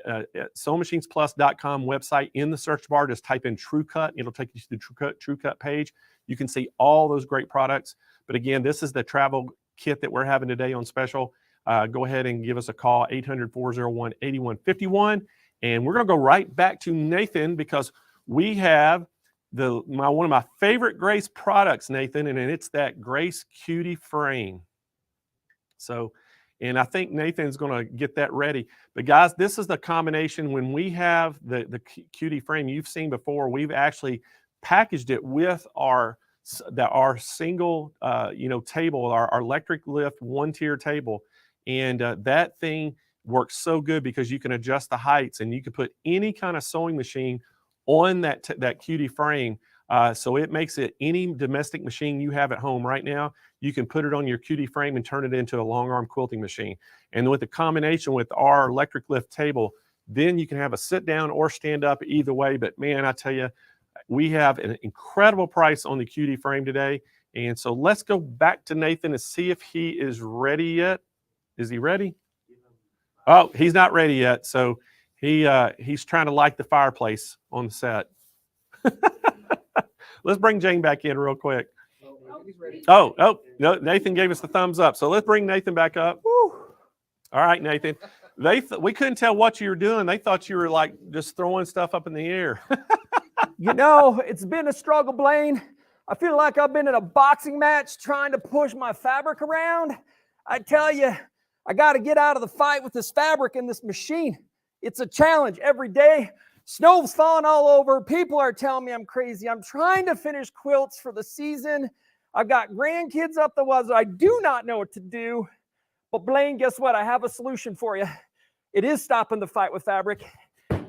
SewingMachinesPlus.com website. In the search bar, just type in True Cut. It'll take you to the True Cut page. You can see all those great products. But again, this is the travel kit that we're having today on special. Go ahead and give us a call, 800-401-8151. And we're going to go right back to Nathan, because we have one of my favorite Grace products, Nathan, and it's that Grace Cutie frame. So, and I think Nathan's going to get that ready. But guys, this is the combination. When we have the Cutie frame you've seen before, we've actually packaged it with our single table, our electric lift 1-tier table. And that thing works so good because you can adjust the heights, and you can put any kind of sewing machine on that Cutie frame. So it makes it any domestic machine you have at home right now, you can put it on your Cutie frame and turn it into a long arm quilting machine. And with the combination with our electric lift table, then you can have a sit down or stand up either way. But man, I tell you, we have an incredible price on the Cutie frame today. And so let's go back to Nathan and see if he is ready yet. Is he ready? Oh, he's not ready yet. So he's trying to light the fireplace on the set. Let's bring Jane back in real quick. Oh, no, Nathan gave us the thumbs up. So let's bring Nathan back up. Woo. All right, Nathan. We couldn't tell what you were doing. They thought you were like just throwing stuff up in the air. You know, it's been a struggle, Blaine. I feel like I've been in a boxing match trying to push my fabric around. I tell you, I got to get out of the fight with this fabric and this machine. It's a challenge every day. Snow's falling all over. People are telling me I'm crazy. I'm trying to finish quilts for the season. I've got grandkids up the wazoo. I do not know what to do. But Blaine, guess what? I have a solution for you. It is stopping the fight with fabric.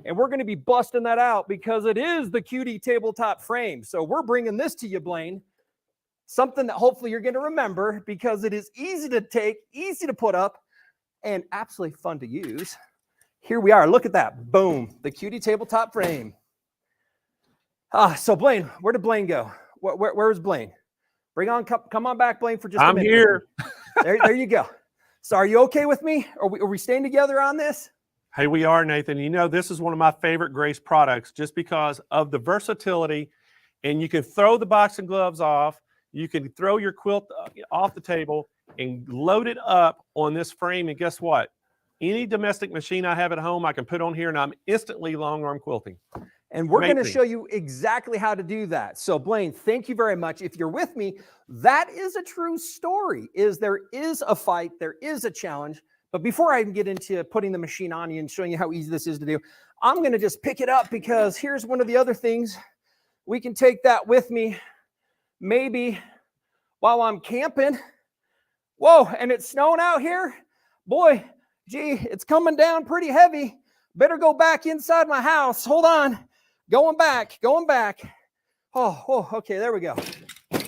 And we're going to be busting that out because it is the Cutie tabletop frame. So we're bringing this to you, Blaine. Something that hopefully you're going to remember because it is easy to take, easy to put up, and absolutely fun to use. Here we are. Look at that. Boom. The Cutie tabletop frame. So Blaine, where did Blaine go? Where's Blaine? Bring on, come on back, Blaine, for just a minute. I'm here. There you go. So are you okay with me? Are we staying together on this? Hey, we are, Nathan. You know, this is one of my favorite Grace products just because of the versatility. And you can throw the boxing gloves off. You can throw your quilt off the table and load it up on this frame. And guess what? Any domestic machine I have at home, I can put on here and I'm instantly long arm quilting. And we're going to show you exactly how to do that. So Blaine, thank you very much. If you're with me, that is a true story. There is a fight, there is a challenge. But before I get into putting the machine on you and showing you how easy this is to do, I'm going to just pick it up because here's one of the other things. We can take that with me maybe while I'm camping. Whoa, and it's snowing out here. Boy, gee, it's coming down pretty heavy. Better go back inside my house. Hold on. Going back. Oh, okay, there we go.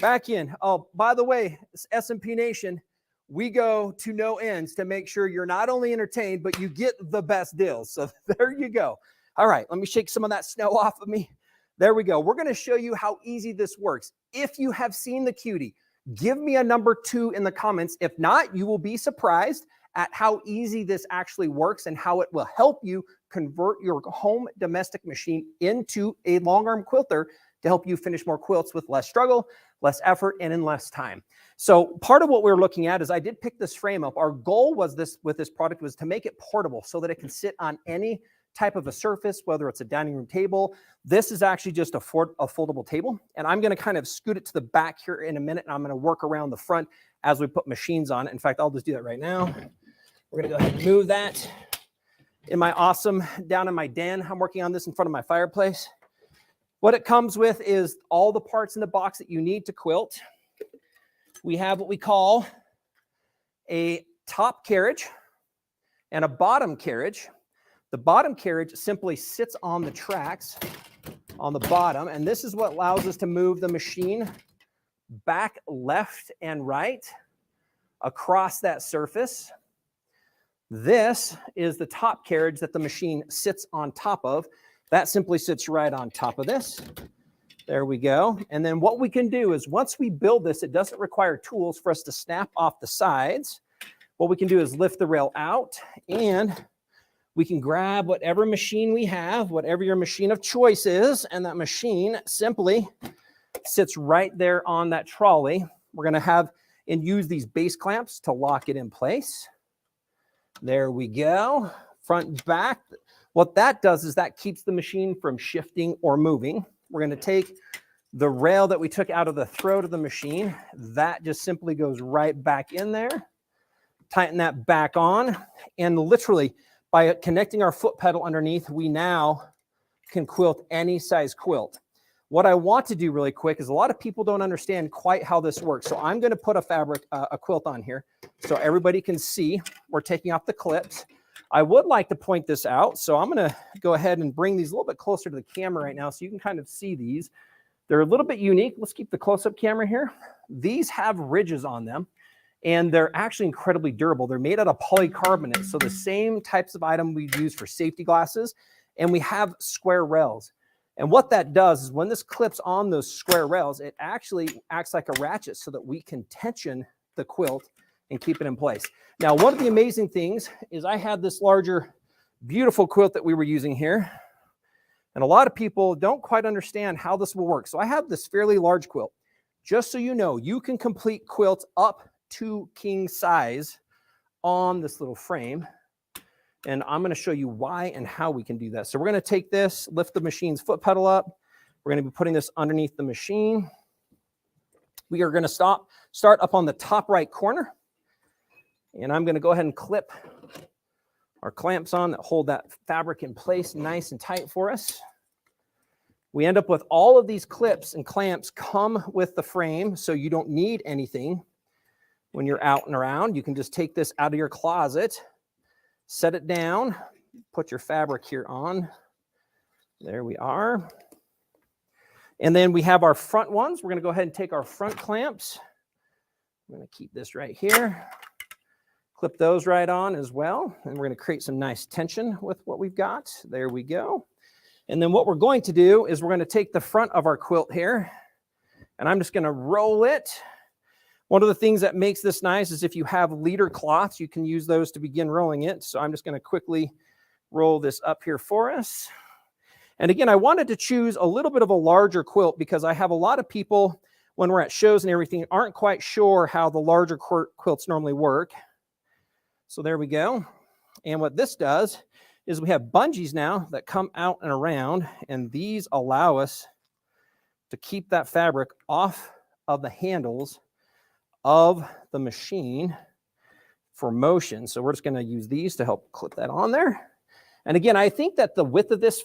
Back in. Oh, by the way, S&P Nation, we go to no ends to make sure you're not only entertained, but you get the best deals. So there you go. All right, let me shake some of that snow off of me. There we go. We're going to show you how easy this works. If you have seen the Cutie, give me a number 2 in the comments. If not, you will be surprised at how easy this actually works and how it will help you convert your home domestic machine into a long arm quilter to help you finish more quilts with less struggle, less effort, and in less time. So part of what we're looking at is I did pick this frame up. Our goal was with this product was to make it portable so that it can sit on any type of a surface, whether it's a dining room table. This is actually just a foldable table. And I'm going to kind of scoot it to the back here in a minute. And I'm going to work around the front as we put machines on it. In fact, I'll just do that right now. We're going to go ahead and move that in my down in my den. I'm working on this in front of my fireplace. What it comes with is all the parts in the box that you need to quilt. We have what we call a top carriage and a bottom carriage. The bottom carriage simply sits on the tracks on the bottom, and this is what allows us to move the machine back left and right across that surface. This is the top carriage that the machine sits on top of. That simply sits right on top of this. There we go. And then what we can do is once we build this, it doesn't require tools for us to snap off the sides. What we can do is lift the rail out, and we can grab whatever machine we have, whatever your machine of choice is, and that machine simply sits right there on that trolley. We're going to have and use these base clamps to lock it in place. There we go. Front and back. What that does is that keeps the machine from shifting or moving. We're going to take the rail that we took out of the throat of the machine. That just simply goes right back in there. Tighten that back on. And literally, by connecting our foot pedal underneath, we now can quilt any size quilt. What I want to do really quick is a lot of people don't understand quite how this works. So I'm going to put a quilt on here so everybody can see. We're taking off the clips. I would like to point this out. So I'm going to go ahead and bring these a little bit closer to the camera right now so you can kind of see these. They're a little bit unique. Let's keep the close-up camera here. These have ridges on them, and they're actually incredibly durable. They're made out of polycarbonate, so the same types of item we use for safety glasses, and we have square rails. And what that does is when this clips on those square rails, it actually acts like a ratchet so that we can tension the quilt and keep it in place. Now, one of the amazing things is I had this larger, beautiful quilt that we were using here. And a lot of people don't quite understand how this will work. So I have this fairly large quilt. Just so you know, you can complete quilts up to king size on this little frame. And I'm going to show you why and how we can do that. So we're going to take this, lift the machine's foot pedal up. We're going to be putting this underneath the machine. We are going to start up on the top right corner. And I'm going to go ahead and clip our clamps on that hold that fabric in place nice and tight for us. We end up with all of these clips and clamps come with the frame, so you don't need anything when you're out and around. You can just take this out of your closet, set it down, put your fabric here on. There we are. And then we have our front ones. We're going to go ahead and take our front clamps. I'm going to keep this right here. Clip those right on as well. And we're going to create some nice tension with what we've got. There we go. And then what we're going to do is we're going to take the front of our quilt here, and I'm just going to roll it. One of the things that makes this nice is if you have leader cloths, you can use those to begin rolling it. So I'm just going to quickly roll this up here for us. And again, I wanted to choose a little bit of a larger quilt because I have a lot of people when we're at shows and everything aren't quite sure how the larger quilts normally work. So there we go. And what this does is we have bungees now that come out and around, and these allow us to keep that fabric off of the handles of the machine for motion. So we're just going to use these to help clip that on there. And again, I think that the width of this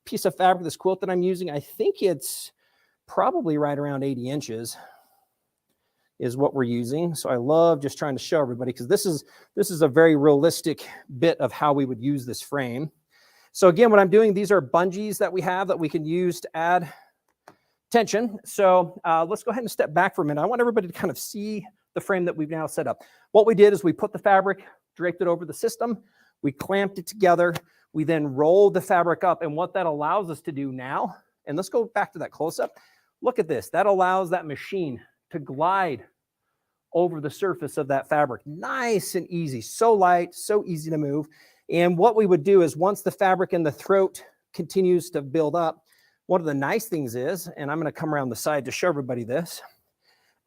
piece of fabric, this quilt that I'm using, I think it's probably right around 80 inches is what we're using. So I love just trying to show everybody because this is a very realistic bit of how we would use this frame. So again, what I'm doing, these are bungees that we have that we can use to add tension. So let's go ahead and step back for a minute. I want everybody to kind of see the frame that we've now set up. What we did is we put the fabric, draped it over the system, we clamped it together, we then rolled the fabric up, and what that allows us to do now, and let's go back to that close-up. Look at this. That allows that machine to glide over the surface of that fabric. Nice and easy, so light, so easy to move. And what we would do is once the fabric in the throat continues to build up, one of the nice things is, and I'm going to come around the side to show everybody this,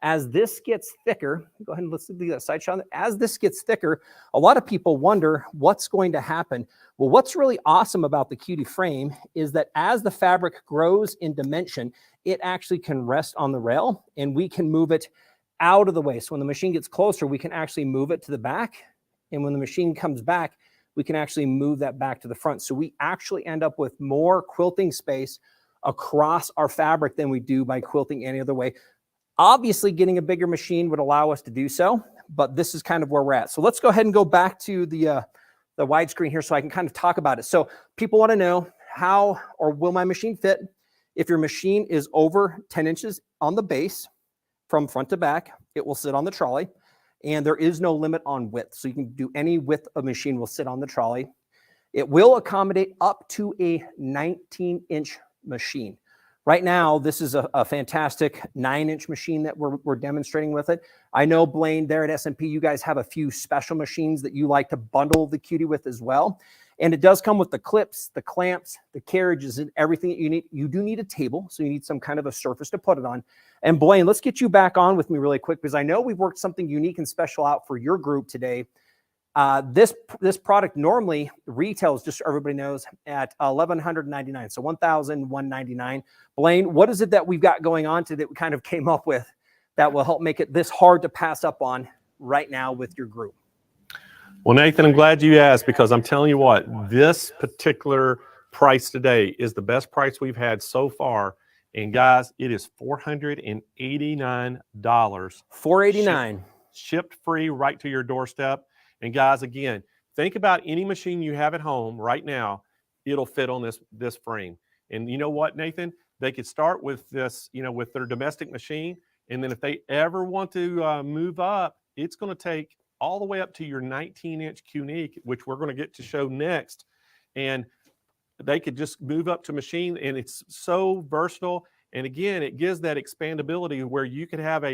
As this gets thicker, go ahead and let's do that side shot. As this gets thicker, a lot of people wonder what's going to happen. Well, what's really awesome about the Cutie frame is that as the fabric grows in dimension, it actually can rest on the rail and we can move it out of the way. So when the machine gets closer, we can actually move it to the back. And when the machine comes back, we can actually move that back to the front. So we actually end up with more quilting space across our fabric than we do by quilting any other way. Obviously, getting a bigger machine would allow us to do so, but this is kind of where we're at. So let's go ahead and go back to the widescreen here so I can kind of talk about it. So people want to know how or will my machine fit? If your machine is over 10 inches on the base from front to back, it will sit on the trolley, and there is no limit on width. So you can do any width of machine will sit on the trolley. It will accommodate up to a 19-inch machine. Right now, this is a fantastic 9-inch machine that we're demonstrating with it. I know, Blaine, there at S&P, you guys have a few special machines that you like to bundle the Cutie with as well. And it does come with the clips, the clamps, the carriages, and everything that you need. You do need a table, so you need some kind of a surface to put it on. And Blaine, let's get you back on with me really quick, because I know we've worked something unique and special out for your group today. This product normally retails, just so everybody knows, at $1,199, so $1,199. Blaine, what is it that we've got going on today that we kind of came up with that will help make it this hard to pass up on right now with your group? Well, Nathan, I'm glad you asked, because I'm telling you what, this particular price today is the best price we've had so far. And guys, it is $489. $489. Shipped free right to your doorstep. And guys, again, think about any machine you have at home right now. It'll fit on this frame. And you know what, Nathan? They could start with this, with their domestic machine. And then if they ever want to move up, it's going to take all the way up to your 19-inch Unique, which we're going to get to show next. And they could just move up to machine, and it's so versatile. And again, it gives that expandability where you could have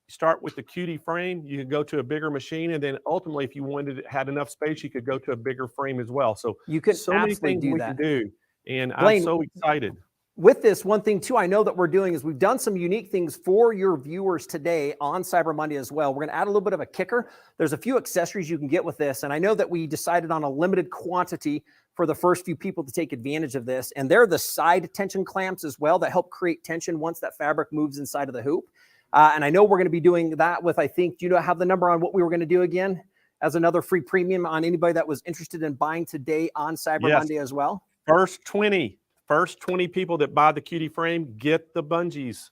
start with the Cutie frame, you could go to a bigger machine, and then ultimately, if you had enough space, you could go to a bigger frame as well. So you could so many things we can do, and Blaine, I'm so excited. With this, one thing too, I know that we're doing is we've done some unique things for your viewers today on Cyber Monday as well. We're going to add a little bit of a kicker. There's a few accessories you can get with this, and I know that we decided on a limited quantity for the first few people to take advantage of this, and they're the side tension clamps as well that help create tension once that fabric moves inside of the hoop. And I know we're going to be doing that with, I think, do you know, have the number on what we were going to do again as another free premium on anybody that was interested in buying today on Cyber Monday as well? First 20 people that buy the Cutie frame get the bungees.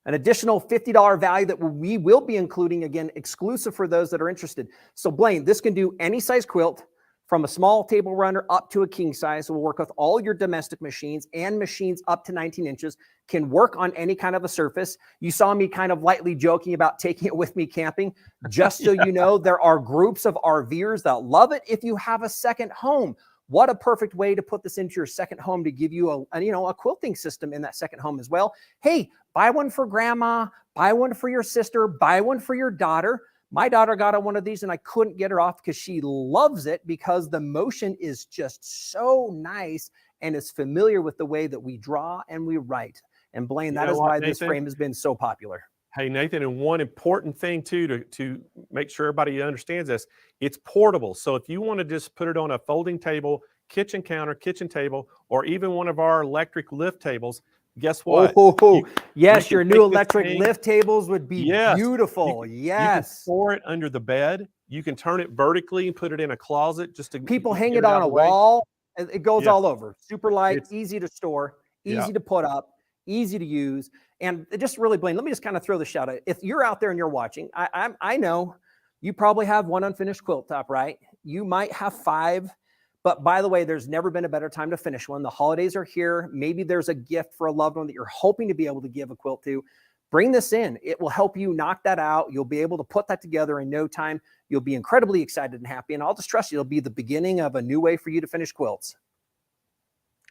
An additional $50 value that we will be including, again, exclusive for those that are interested. So Blaine, this can do any size quilt, from a small table runner up to a king size. Will work with all your domestic machines and machines up to 19 inches, can work on any kind of a surface. You saw me kind of lightly joking about taking it with me camping. Just so you know, there are groups of RVers that love it if you have a second home. What a perfect way to put this into your second home, to give you a quilting system in that second home as well. Hey, buy one for grandma, buy one for your sister, buy one for your daughter. My daughter got one of these and I couldn't get her off because she loves it, because the motion is just so nice and is familiar with the way that we draw and we write. And Blaine, that is why this frame has been so popular. Hey, Nathan, and one important thing too, to make sure everybody understands this, it's portable. So if you want to just put it on a folding table, kitchen counter, kitchen table, or even one of our electric lift tables, guess what? Yes, your new electric lift tables would be beautiful. You can store it under the bed. You can turn it vertically and put it in a closet. People hang it on a wall. It goes all over. Super light, easy to store, easy to put up, easy to use. And just really, Blaine, let me just kind of throw this shout out. If you're out there and you're watching, I know you probably have one unfinished quilt top, right? You might have 5. But by the way, there's never been a better time to finish one. The holidays are here. Maybe there's a gift for a loved one that you're hoping to be able to give a quilt to. Bring this in. It will help you knock that out. You'll be able to put that together in no time. You'll be incredibly excited and happy. And I'll just trust you, it'll be the beginning of a new way for you to finish quilts.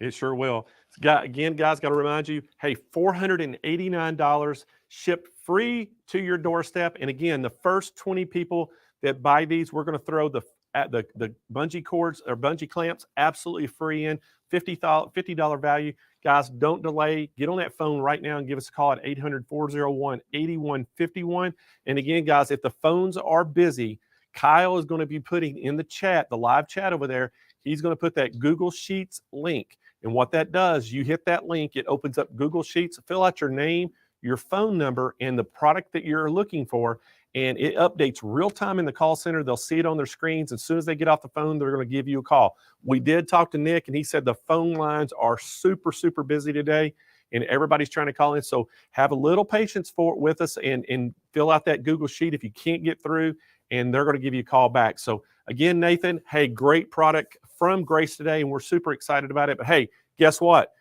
It sure will. Again, guys, got to remind you, hey, $489 shipped free to your doorstep. And again, the first 20 people that buy these, we're going to throw the the bungee cords or bungee clamps, absolutely free in $50 value. Guys, don't delay. Get on that phone right now and give us a call at 800-401-8151. And again, guys, if the phones are busy, Kyle is going to be putting in the chat, the live chat over there, he's going to put that Google Sheets link. And what that does, you hit that link, it opens up Google Sheets, fill out your name, your phone number, and the product that you're looking for, and it updates real time in the call center. They'll see it on their screens. As soon as they get off the phone, they're going to give you a call. We did talk to Nick, and he said the phone lines are super, super busy today, and everybody's trying to call in. So have a little patience with us and fill out that Google Sheet if you can't get through, and they're going to give you a call back. So again, Nathan, hey, great product from Grace today, and we're super excited about it. But hey, guess what,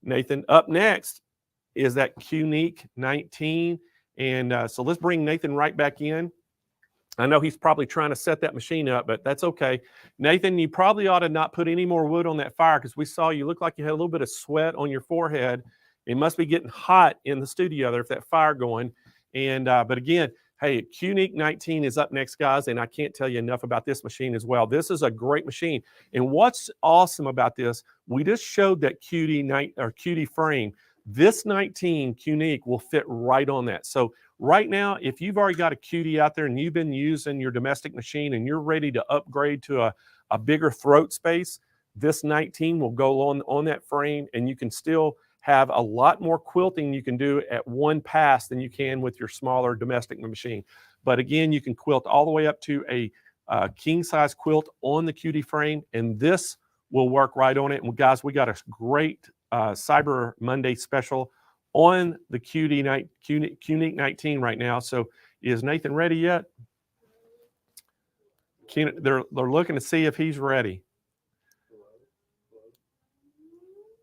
Nathan? Up next is that Qnique 19. And so let's bring Nathan right back in. I know he's probably trying to set that machine up, but that's okay. Nathan, you probably ought to not put any more wood on that fire because we saw you look like you had a little bit of sweat on your forehead. It must be getting hot in the studio there if that fire going. And but again, hey, Qnique 19 is up next, guys, and I can't tell you enough about this machine as well. This is a great machine. And what's awesome about this, we just showed that QD frame. This 19 Qnique will fit right on that. So right now, if you've already got a QD out there and you've been using your domestic machine and you're ready to upgrade to a bigger throat space, this 19 will go on that frame, and you can still have a lot more quilting you can do at one pass than you can with your smaller domestic machine. But again, you can quilt all the way up to a king size quilt on the QD frame, and this will work right on it. And guys, we got a great Cyber Monday special on the Qnique 19 right now. So is Nathan ready yet? They're looking to see if he's ready.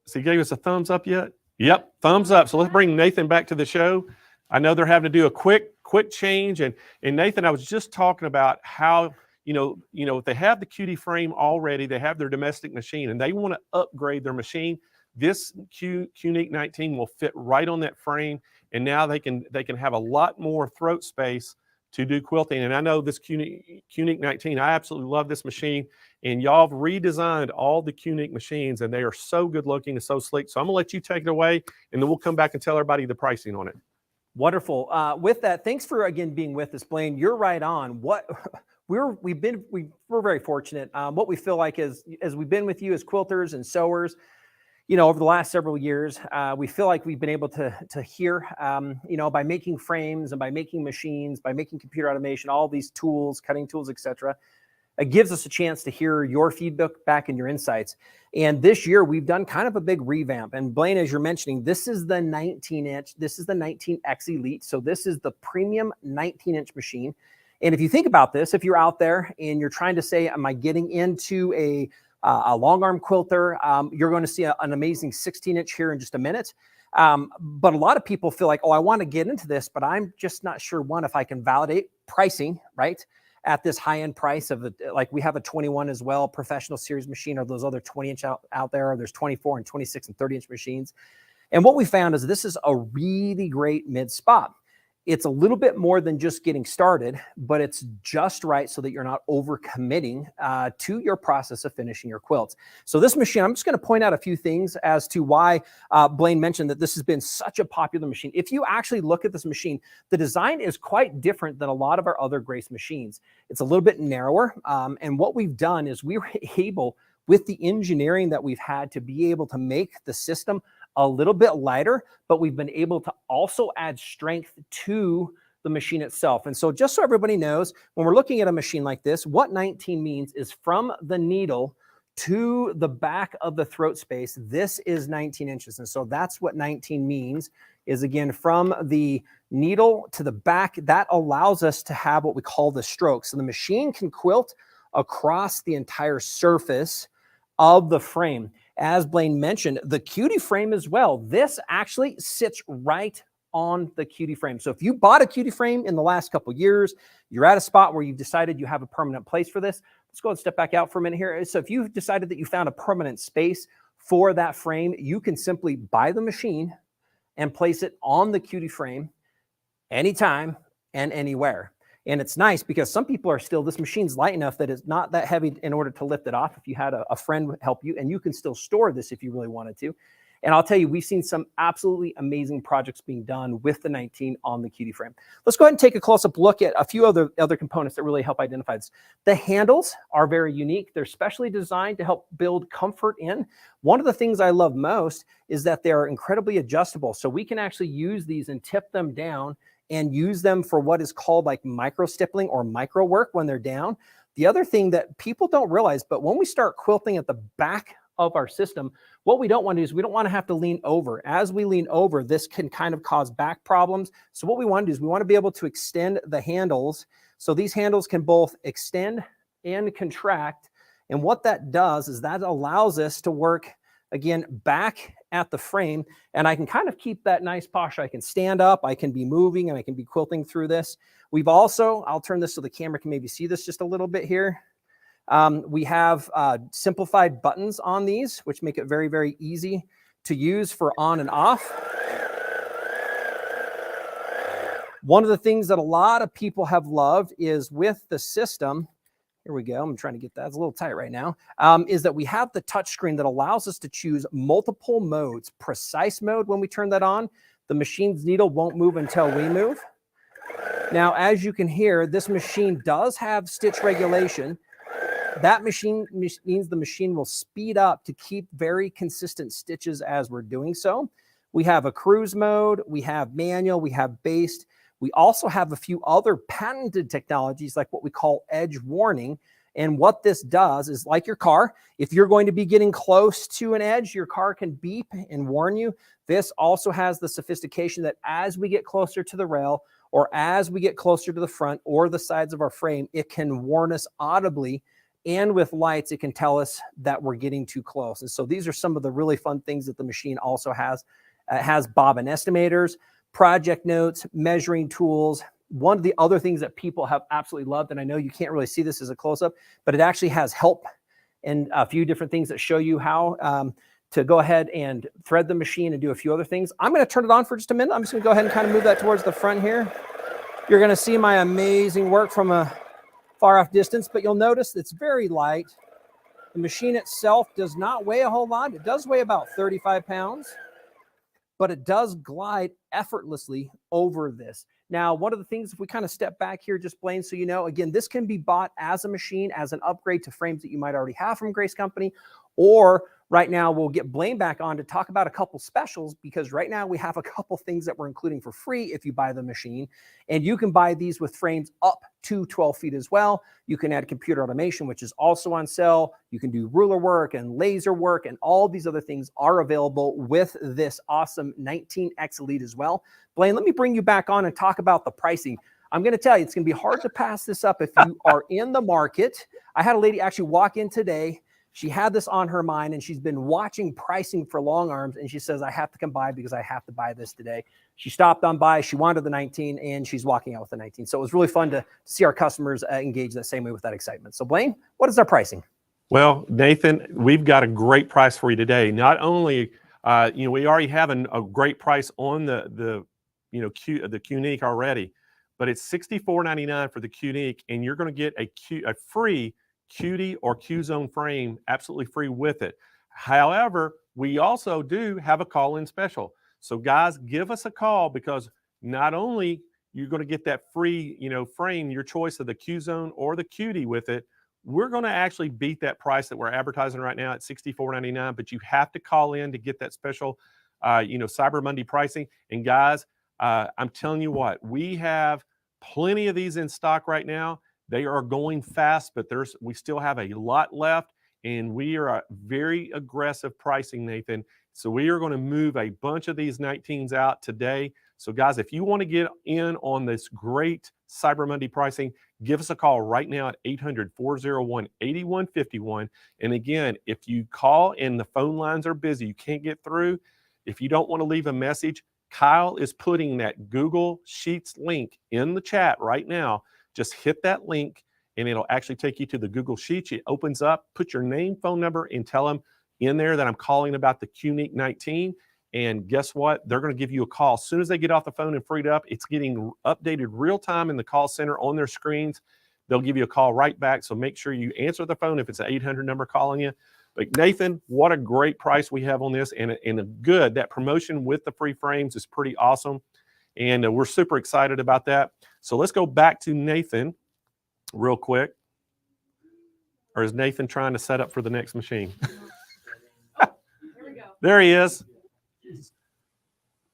So he gave us a thumbs up yet? Yep, thumbs up. So let's bring Nathan back to the show. I know they're having to do a quick change. And Nathan, I was just talking about how, if they have the QD frame already, they have their domestic machine and they want to upgrade their machine. This Qnique 19 will fit right on that frame, and now they can have a lot more throat space to do quilting. And I know this Qnique 19, I absolutely love this machine, and y'all have redesigned all the Qnique machines, and they are so good looking and so sleek. So I'm gonna let you take it away, and then we'll come back and tell everybody the pricing on it. Wonderful. With that, thanks for again being with us, Blaine. You're right on. We're very fortunate. What we feel like is, as we've been with you as quilters and sewers, over the last several years, we feel like we've been able to hear, by making frames and by making machines, by making computer automation, all these tools, cutting tools, etc. It gives us a chance to hear your feedback back and your insights. And this year we've done kind of a big revamp. And Blaine, as you're mentioning, this is the 19-inch. This is the 19X Elite. So this is the premium 19-inch machine. And if you think about this, if you're out there and you're trying to say, am I getting into a long arm quilter, you're going to see an amazing 16-inch here in just a minute. But a lot of people feel like, oh, I want to get into this, but I'm just not sure, one, if I can validate pricing, right, at this high-end price of like we have a 21 as well, professional series machine, or those other 20-inch out there, or there's 24 and 26 and 30-inch machines. And what we found is this is a really great mid spot. It's a little bit more than just getting started, but it's just right so that you're not overcommitting to your process of finishing your quilts. So this machine, I'm just going to point out a few things as to why Blaine mentioned that this has been such a popular machine. If you actually look at this machine, the design is quite different than a lot of our other Grace machines. It's a little bit narrower. And what we've done is we were able, with the engineering that we've had, to be able to make the system a little bit lighter, but we've been able to also add strength to the machine itself. And so just so everybody knows, when we're looking at a machine like this, what 19 means is from the needle to the back of the throat space, this is 19 inches. And so that's what 19 means, is again, from the needle to the back. That allows us to have what we call the stroke. So the machine can quilt across the entire surface of the frame. As Blaine mentioned, the QD frame as well, this actually sits right on the QD frame. So if you bought a QD frame in the last couple of years, you're at a spot where you've decided you have a permanent place for this. Let's go and step back out for a minute here. So if you've decided that you found a permanent space for that frame, you can simply buy the machine and place it on the QD frame anytime and anywhere. And it's nice because some people are still, this machine's light enough that it's not that heavy in order to lift it off if you had a friend help you, and you can still store this if you really wanted to. And I'll tell you, we've seen some absolutely amazing projects being done with the 19 on the QD frame. Let's go ahead and take a close-up look at a few other components that really help identify this. The handles are very unique. They're specially designed to help build comfort in. One of the things I love most is that they're incredibly adjustable. So we can actually use these and tip them down and use them for what is called like micro stippling or micro work when they're down. The other thing that people don't realize, but when we start quilting at the back of our system, what we don't want to do is we don't want to have to lean over. As we lean over, this can kind of cause back problems. So what we want to do is we want to be able to extend the handles. So these handles can both extend and contract. And what that does is that allows us to work, again, back at the frame. And I can kind of keep that nice posture. I can stand up, I can be moving, and I can be quilting through this. We've also, I'll turn this so the camera can maybe see this just a little bit here. We have simplified buttons on these, which make it very, very easy to use for on and off. One of the things that a lot of people have loved is with the system, here we go, I'm trying to get that, it's a little tight right now, is that we have the touchscreen that allows us to choose multiple modes. Precise mode, when we turn that on, the machine's needle won't move until we move. Now, as you can hear, this machine does have stitch regulation. That machine means the machine will speed up to keep very consistent stitches as we're doing so. We have a cruise mode, we have manual, we have based. We also have a few other patented technologies like what we call edge warning. And what this does is, like your car, if you're going to be getting close to an edge, your car can beep and warn you. This also has the sophistication that as we get closer to the rail or as we get closer to the front or the sides of our frame, it can warn us audibly. And with lights, it can tell us that we're getting too close. And so these are some of the really fun things that the machine also has. It has bobbin estimators, project notes, measuring tools. One of the other things that people have absolutely loved, and I know you can't really see this as a close-up, but it actually has help and a few different things that show you how to go ahead and thread the machine and do a few other things. I'm going to turn it on for just a minute. I'm just going to go ahead and kind of move that towards the front here. You're going to see my amazing work from a far off distance, but you'll notice it's very light. The machine itself does not weigh a whole lot. It does weigh about 35 pounds, but it does glide effortlessly over this. Now, one of the things, if we kind of step back here, just Blaine, so you know, again, this can be bought as a machine, as an upgrade to frames that you might already have from Grace Company, or right now we'll get Blaine back on to talk about a couple specials, because right now we have a couple things that we're including for free if you buy the machine. And you can buy these with frames up to 12 feet as well. You can add computer automation, which is also on sale. You can do ruler work and laser work, and all these other things are available with this awesome 19X Elite as well. Blaine, let me bring you back on and talk about the pricing. I'm going to tell you, it's going to be hard to pass this up if you are in the market. I had a lady actually walk in today. She had this on her mind, and she's been watching pricing for long arms, and she says, I have to come by because I have to buy this today. She stopped on by, she wanted the 19, and she's walking out with the 19. So it was really fun to see our customers engage that same way with that excitement. So Blaine, what is our pricing? Well, Nathan, we've got a great price for you today. Not only, we already have a great price on the Qnique already, but it's $64.99 for the Qnique, and you're going to get a free QD or Q-Zone frame absolutely free with it. However, we also do have a call-in special. So guys, give us a call, because not only you're going to get that free, frame, your choice of the Q-Zone or the QD with it, we're going to actually beat that price that we're advertising right now at $64.99, but you have to call in to get that special, Cyber Monday pricing. And guys, I'm telling you what, we have plenty of these in stock right now. They are going fast, but we still have a lot left, and we are a very aggressive pricing, Nathan. So we are going to move a bunch of these 19s out today. So guys, if you want to get in on this great Cyber Monday pricing, give us a call right now at 800-401-8151. And again, if you call and the phone lines are busy, you can't get through, if you don't want to leave a message, Kyle is putting that Google Sheets link in the chat right now. Just hit that link, and it'll actually take you to the Google Sheets. It opens up, put your name, phone number, and tell them in there that I'm calling about the Qnique 19. And guess what? They're going to give you a call. As soon as they get off the phone and freed up, it's getting updated real time in the call center on their screens. They'll give you a call right back. So make sure you answer the phone if it's an 800 number calling you. But Nathan, what a great price we have on this, and a good, that promotion with the free frames is pretty awesome. And we're super excited about that. So let's go back to Nathan real quick. Or is Nathan trying to set up for the next machine? There he is.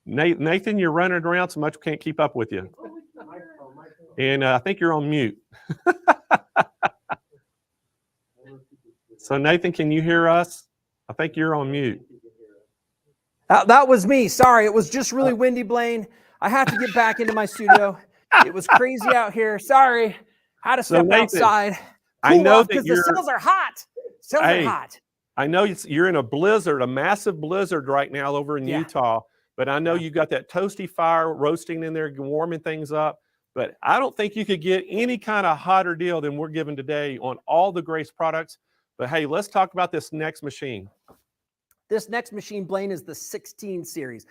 Nathan, you're running around so much we can't keep up with you. And I think you're on mute. So Nathan, can you hear us? I think you're on mute. That was me. Sorry, it was just really windy, Blaine. I had to get back into my studio. It was crazy out here. Sorry. Had to step outside. I know because the cells are hot. Cells are hot. I know you're in a blizzard, a massive blizzard right now over in Utah, but I know you got that toasty fire roasting in there, warming things up. But I don't think you could get any kind of hotter deal than we're giving today on all the Grace products. But hey, let's talk about this next machine. This next machine, Blaine, is the 16 series.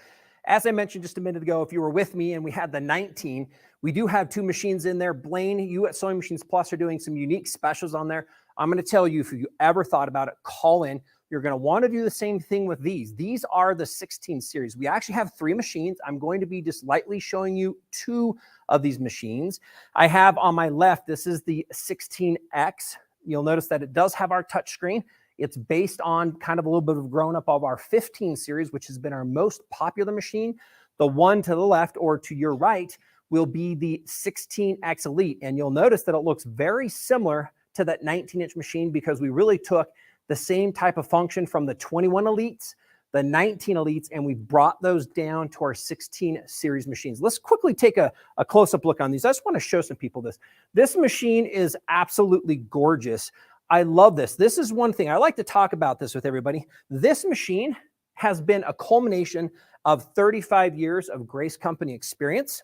As I mentioned just a minute ago, if you were with me and we had the 19, we do have 2 machines in there. Blaine, you at Sewing Machines Plus are doing some unique specials on there. I'm going to tell you, if you ever thought about it, call in. You're going to want to do the same thing with these. These are the 16 series. We actually have 3 machines. I'm going to be just lightly showing you 2 of these machines. I have on my left, this is the 16X. You'll notice that it does have our touch screen. It's based on kind of a little bit of grown up of our 15 series, which has been our most popular machine. The one to the left or to your right will be the 16X Elite. And you'll notice that it looks very similar to that 19-inch machine because we really took the same type of function from the 21 Elites, the 19 Elites, and we brought those down to our 16 series machines. Let's quickly take a close-up look on these. I just want to show some people this. This machine is absolutely gorgeous. I love this. This is one thing. I like to talk about this with everybody. This machine has been a culmination of 35 years of Grace Company experience.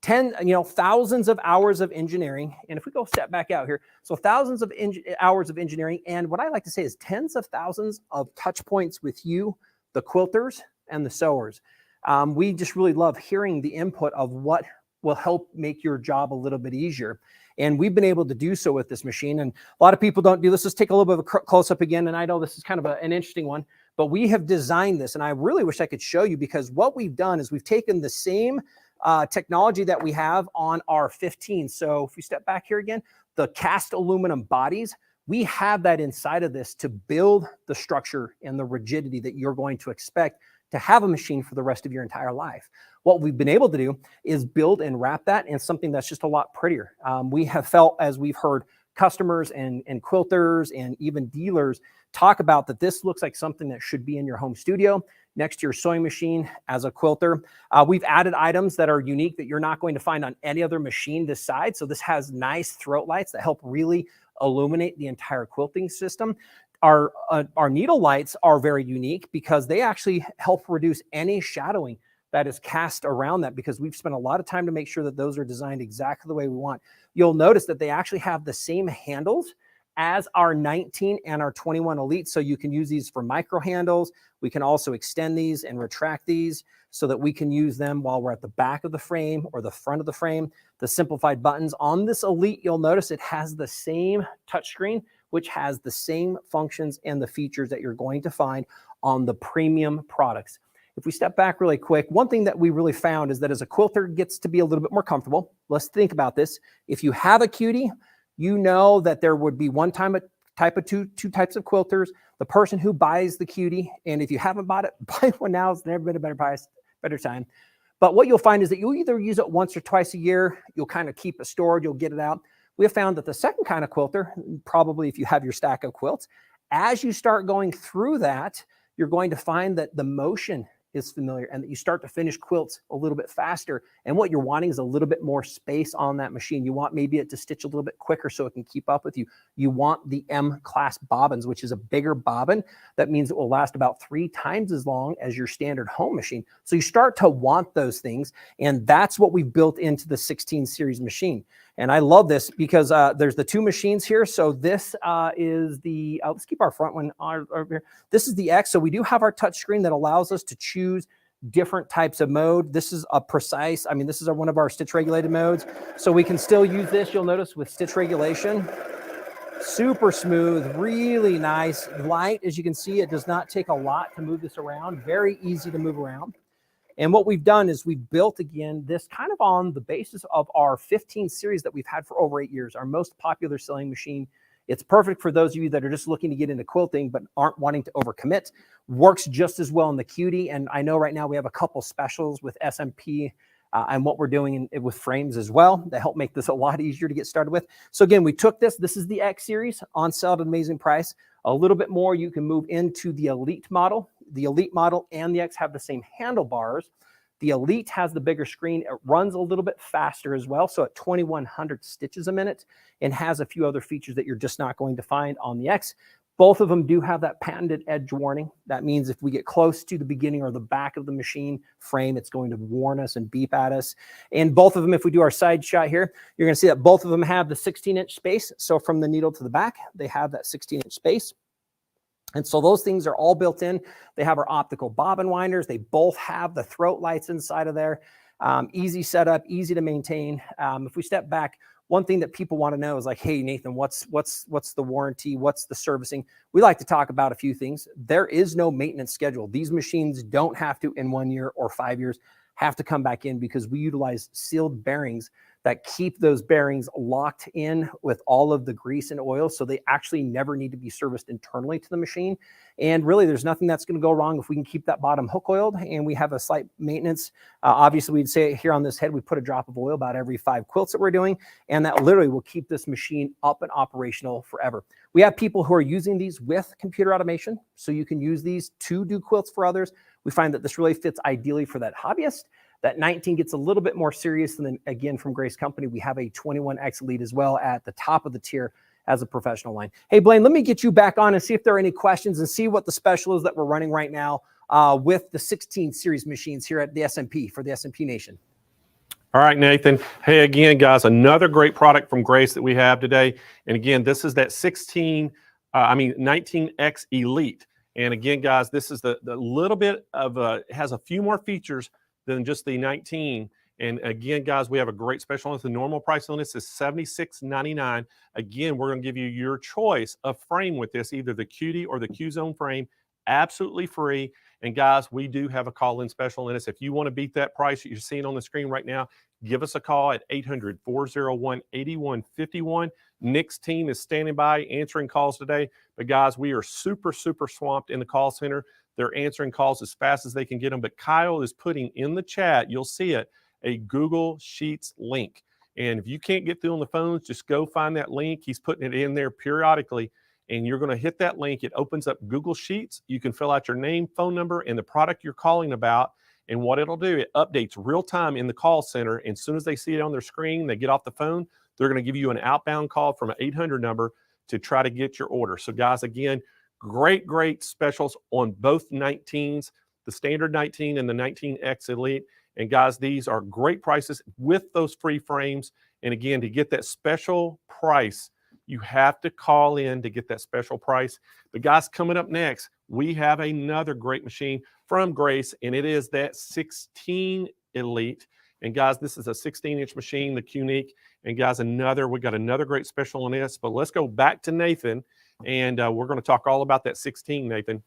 Thousands of hours of engineering. And if we go step back out here, so thousands of hours of engineering. And what I like to say is tens of thousands of touch points with you, the quilters and the sewers. We just really love hearing the input of what will help make your job a little bit easier. And we've been able to do so with this machine. And a lot of people don't do this. Let's take a little bit of a close up again. And I know this is kind of an interesting one, but we have designed this. And I really wish I could show you because what we've done is we've taken the same technology that we have on our 15. So if we step back here again, the cast aluminum bodies, we have that inside of this to build the structure and the rigidity that you're going to expect to have a machine for the rest of your entire life. What we've been able to do is build and wrap that in something that's just a lot prettier. We have felt, as we've heard customers and quilters and even dealers talk about, that this looks like something that should be in your home studio next to your sewing machine as a quilter. We've added items that are unique that you're not going to find on any other machine this side. So this has nice throat lights that help really illuminate the entire quilting system. Our needle lights are very unique because they actually help reduce any shadowing that is cast around that, because we've spent a lot of time to make sure that those are designed exactly the way we want. You'll notice that they actually have the same handles as our 19 and our 21 Elite. So you can use these for micro handles. We can also extend these and retract these so that we can use them while we're at the back of the frame or the front of the frame. The simplified buttons on this Elite, you'll notice it has the same touchscreen, which has the same functions and the features that you're going to find on the premium products. If we step back really quick, one thing that we really found is that as a quilter gets to be a little bit more comfortable, let's think about this. If you have a cutie, you know that there would be two types of quilters. The person who buys the cutie, and if you haven't bought it, buy one now. It's never been a better price, better time. But what you'll find is that you'll either use it once or twice a year. You'll kind of keep it stored. You'll get it out. We have found that the second kind of quilter, probably if you have your stack of quilts, as you start going through that, you're going to find that the motion is familiar and that you start to finish quilts a little bit faster. And what you're wanting is a little bit more space on that machine. You want maybe it to stitch a little bit quicker so it can keep up with you. You want the M-class bobbins, which is a bigger bobbin. That means it will last about 3 times as long as your standard home machine. So you start to want those things. And that's what we've built into the 16 series machine. And I love this because there's the two machines here. So this is the, let's keep our front one over here. This is the X. So we do have our touch screen that allows us to choose different types of mode. This is a precise, this is one of our stitch regulated modes. So we can still use this, you'll notice, with stitch regulation. Super smooth, really nice, light. As you can see, it does not take a lot to move this around. Very easy to move around. And what we've done is we've built, again, this kind of on the basis of our 15 series that we've had for over 8 years, our most popular sewing machine. It's perfect for those of you that are just looking to get into quilting but aren't wanting to overcommit. Works just as well in the cutie. And I know right now we have a couple specials with SMP and what we're doing with frames as well that help make this a lot easier to get started with. So again, we took this. This is the X series on sale at an amazing price. A little bit more, you can move into the Elite model. The Elite model and the X have the same handlebars. The Elite has the bigger screen. It runs a little bit faster as well, so at 2,100 stitches a minute, and has a few other features that you're just not going to find on the X. Both of them do have that patented edge warning. That means if we get close to the beginning or the back of the machine frame, it's going to warn us and beep at us. And both of them, if we do our side shot here, you're going to see that both of them have the 16-inch space. So from the needle to the back, they have that 16-inch space. And so those things are all built in. They have our optical bobbin winders. They both have the throat lights inside of there. Easy setup, easy to maintain. If we step back, one thing that people want to know is like, hey, Nathan, what's the warranty? What's the servicing? We like to talk about a few things. There is no maintenance schedule. These machines don't have to, in 1 year or 5 years, have to come back in because we utilize sealed bearings that keep those bearings locked in with all of the grease and oil. So they actually never need to be serviced internally to the machine. And really, there's nothing that's going to go wrong if we can keep that bottom hook oiled and we have a slight maintenance. Obviously, we'd say here on this head, we put a drop of oil about every 5 quilts that we're doing. And that literally will keep this machine up and operational forever. We have people who are using these with computer automation. So you can use these to do quilts for others. We find that this really fits ideally for that hobbyist. That 19 gets a little bit more serious. And then again, from Grace Company, we have a 21X Elite as well at the top of the tier as a professional line. Hey, Blaine, let me get you back on and see if there are any questions and see what the special is that we're running right now with the 16 series machines here at the SMP for the SMP Nation. All right, Nathan. Hey, again, guys, another great product from Grace that we have today. And again, this is that 19X Elite. And again, guys, this is the little bit of it has a few more features than just the 19. And again, guys, we have a great special on this. The normal price on this is $76.99. Again, we're going to give you your choice of frame with this, either the Cutie or the Q-Zone frame, absolutely free. And guys, we do have a call-in special in this. If you want to beat that price that you're seeing on the screen right now, give us a call at 800-401-8151. Nick's team is standing by answering calls today. But guys, we are super, super swamped in the call center. They're answering calls as fast as they can get them. But Kyle is putting in the chat, you'll see it, a Google Sheets link. And if you can't get through on the phones, just go find that link. He's putting it in there periodically. And you're going to hit that link. It opens up Google Sheets. You can fill out your name, phone number, and the product you're calling about. And what it'll do, it updates real time in the call center. And as soon as they see it on their screen, they get off the phone, they're going to give you an outbound call from an 800 number to try to get your order. So guys, again, great, great specials on both 19s, the standard 19 and the 19X Elite. And guys, these are great prices with those free frames. And again, to get that special price, you have to call in to get that special price. But guys, coming up next, we have another great machine from Grace, and it is that 16 Elite. And guys, this is a 16-inch machine, the Qnique. And guys, we got another great special on this. But let's go back to Nathan, and we're going to talk all about that 16, Nathan.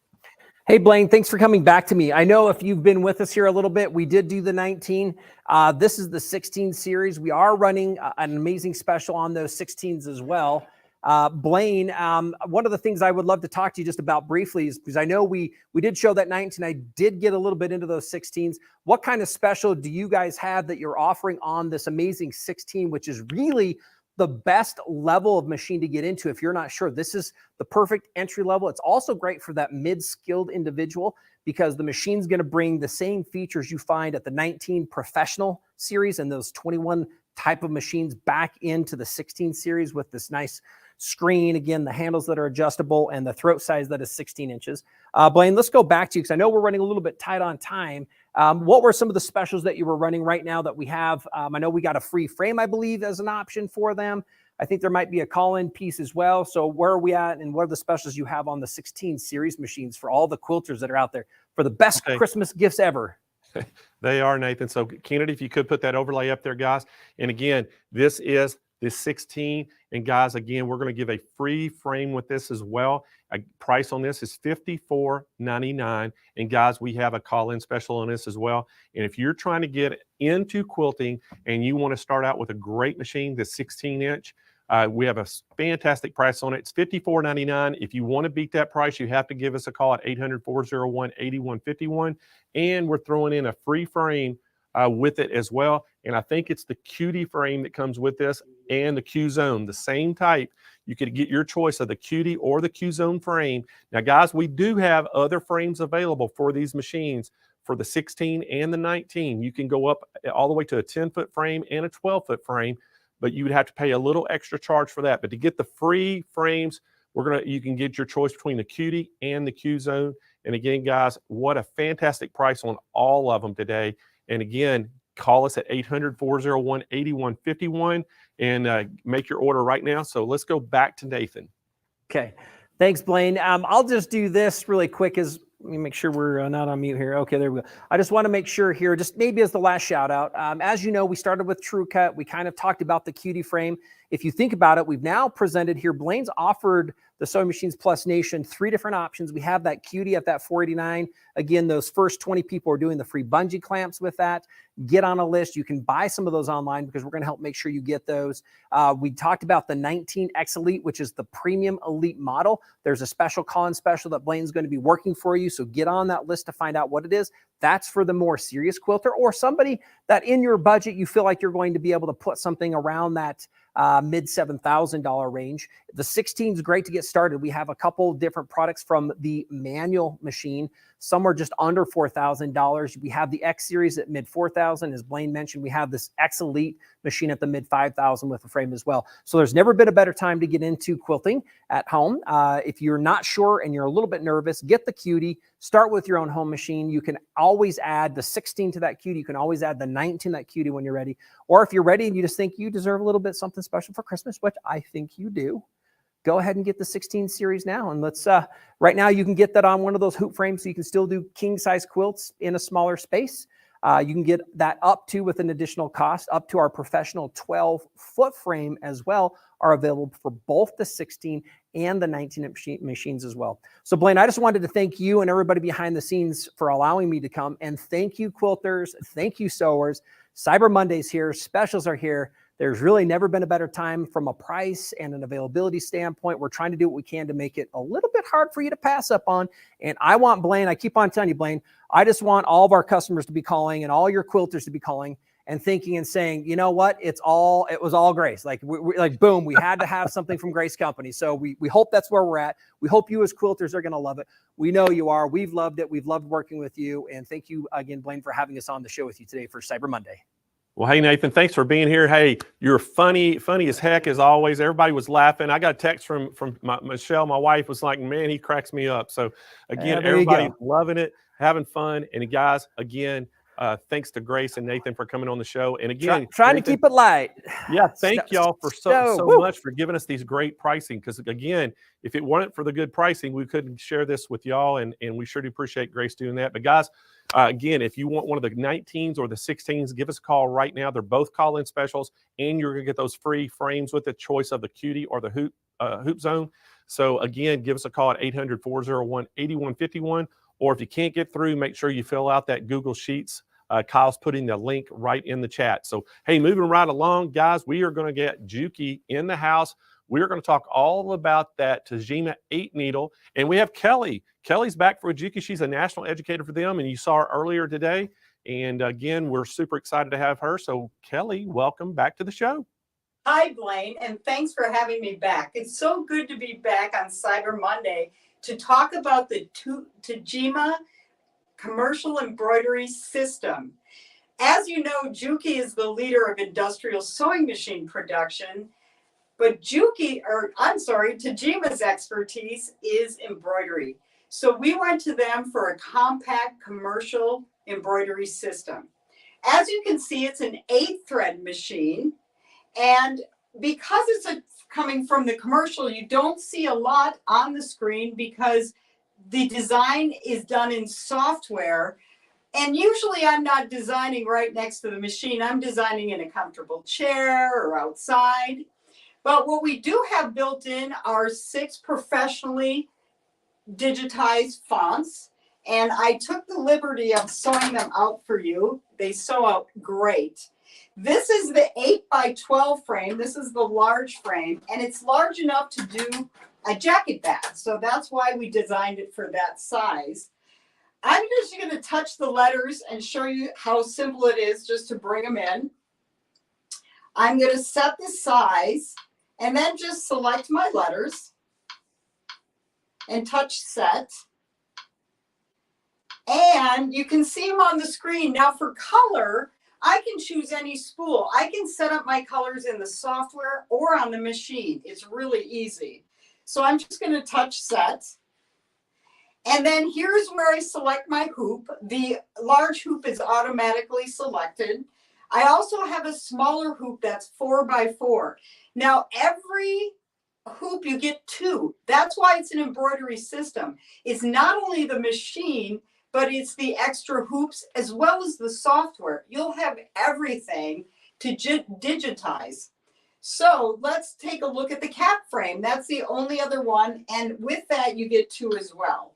Hey, Blaine, thanks for coming back to me. I know if you've been with us here a little bit, we did do the 19. This is the 16 series. We are running an amazing special on those 16s as well. Blaine, one of the things I would love to talk to you just about briefly is because I know we did show that 19. I did get a little bit into those 16s. What kind of special do you guys have that you're offering on this amazing 16, which is really the best level of machine to get into if you're not sure? This is the perfect entry level. It's also great for that mid-skilled individual because the machine's going to bring the same features you find at the 19 professional series and those 21 type of machines back into the 16 series with this nice screen. Again, the handles that are adjustable and the throat size that is 16 inches. Blaine, let's go back to you because I know we're running a little bit tight on time. What were some of the specials that you were running right now that we have? I know we got a free frame, I believe, as an option for them. I think there might be a call-in piece as well. So where are we at, and what are the specials you have on the 16 series machines for all the quilters that are out there for the best Christmas gifts ever? They are, Nathan. So Kennedy, if you could put that overlay up there, guys. And again, this is the 16. And guys, again, we're going to give a free frame with this as well. A price on this is $54.99. And guys, we have a call-in special on this as well. And if you're trying to get into quilting and you want to start out with a great machine, the 16-inch, we have a fantastic price on it. It's $54.99. If you want to beat that price, you have to give us a call at 800-401-8151. And we're throwing in a free frame with it as well. And I think it's the Cutie frame that comes with this and the Q-Zone, the same type. You could get your choice of the Cutie or the Q-Zone frame. Now, guys, we do have other frames available for these machines for the 16 and the 19. You can go up all the way to a 10-foot frame and a 12-foot frame, but you would have to pay a little extra charge for that. But to get the free frames, you can get your choice between the Cutie and the Q-Zone. And again, guys, what a fantastic price on all of them today. And again, call us at 800-401-8151 and make your order right now. So let's go back to Nathan. Okay. Thanks, Blaine. I'll just do this really quick. Let me make sure we're not on mute here. Okay, there we go. I just want to make sure here, just maybe as the last shout out, as you know, we started with True Cut. We kind of talked about the Cutie frame. If you think about it, we've now presented here, Blaine's offered the Sewing Machines Plus Nation 3 different options. We have that Cutie at that $489. Again, those first 20 people are doing the free bungee clamps with that. Get on a list. You can buy some of those online because we're going to help make sure you get those. We talked about the 19X Elite, which is the premium elite model. There's a special call-in special that Blaine's going to be working for you. So get on that list to find out what it is. That's for the more serious quilter or somebody that in your budget, you feel like you're going to be able to put something around that mid $7,000 range. The 16 is great to get started. We have a couple different products from the manual machine. Some are just under $4,000. We have the X series at mid $4,000. As Blaine mentioned, we have this X Elite machine at the mid $5,000 with a frame as well. So there's never been a better time to get into quilting at home. If you're not sure and you're a little bit nervous, get the Cutie. Start with your own home machine. You can always add the 16 to that Cutie. You can always add the 19 to that Cutie when you're ready. Or if you're ready and you just think you deserve a little bit something special for Christmas, which I think you do, go ahead and get the 16 series now. And let's, right now you can get that on one of those hoop frames so you can still do king size quilts in a smaller space. You can get that up to, with an additional cost, up to our professional 12-foot frame as well, are available for both the 16 and the 19 machines as well. So Blaine, I just wanted to thank you and everybody behind the scenes for allowing me to come. And thank you, quilters. Thank you, sewers. Cyber Monday's here. Specials are here. There's really never been a better time from a price and an availability standpoint. We're trying to do what we can to make it a little bit hard for you to pass up on. And I want Blaine, I keep on telling you, Blaine, I just want all of our customers to be calling and all your quilters to be calling and thinking and saying, you know what, it was all Grace. Like, like boom, we had to have something from Grace Company. So we hope that's where we're at. We hope you as quilters are going to love it. We know you are. We've loved it. We've loved working with you. And thank you again, Blaine, for having us on the show with you today for Cyber Monday. Well, hey, Nathan, thanks for being here. Hey, you're funny as heck as always. Everybody was laughing. I got a text from Michelle, my wife, was like, man, he cracks me up. So again, everybody's loving it, having fun. And guys, again, thanks to Grace and Nathan for coming on the show. And again, trying to keep it light. Yeah, thank y'all for so much for giving us these great pricing. Because again, if it weren't for the good pricing, we couldn't share this with y'all. And we sure do appreciate Grace doing that. But guys, again, if you want one of the 19s or the 16s, give us a call right now. They're both call-in specials, and you're going to get those free frames with the choice of the Cutie or the Hoop Zone. So again, give us a call at 800-401-8151. Or if you can't get through, make sure you fill out that Google Sheets. Kyle's putting the link right in the chat. So, hey, moving right along, guys, we are going to get Juki in the house. We're going to talk all about that Tajima 8 needle. And we have Kelly. Kelly's back for Juki. She's a national educator for them, and you saw her earlier today. And again, we're super excited to have her. So, Kelly, welcome back to the show. Hi, Blaine, and thanks for having me back. It's so good to be back on Cyber Monday to talk about the Tajima commercial embroidery system. As you know, Juki is the leader of industrial sewing machine production, but Tajima's expertise is embroidery. So we went to them for a compact commercial embroidery system. As you can see, it's an 8-thread machine. And because it's coming from the commercial, you don't see a lot on the screen because the design is done in software. And usually I'm not designing right next to the machine. I'm designing in a comfortable chair or outside. But what we do have built in are 6 professionally digitized fonts. And I took the liberty of sewing them out for you. They sew out great. This is the 8x12 frame. This is the large frame, and it's large enough to do a jacket bag. So that's why we designed it for that size. I'm just going to touch the letters and show you how simple it is just to bring them in. I'm going to set the size and then just select my letters and touch set. And you can see them on the screen. Now for color, I can choose any spool. I can set up my colors in the software or on the machine. It's really easy. So I'm just going to touch set. And then here's where I select my hoop. The large hoop is automatically selected. I also have a smaller hoop that's 4x4. Now every hoop you get 2. That's why it's an embroidery system. It's not only the machine, but it's the extra hoops as well as the software. You'll have everything to digitize. So let's take a look at the cap frame. That's the only other one. And with that, you get 2 as well.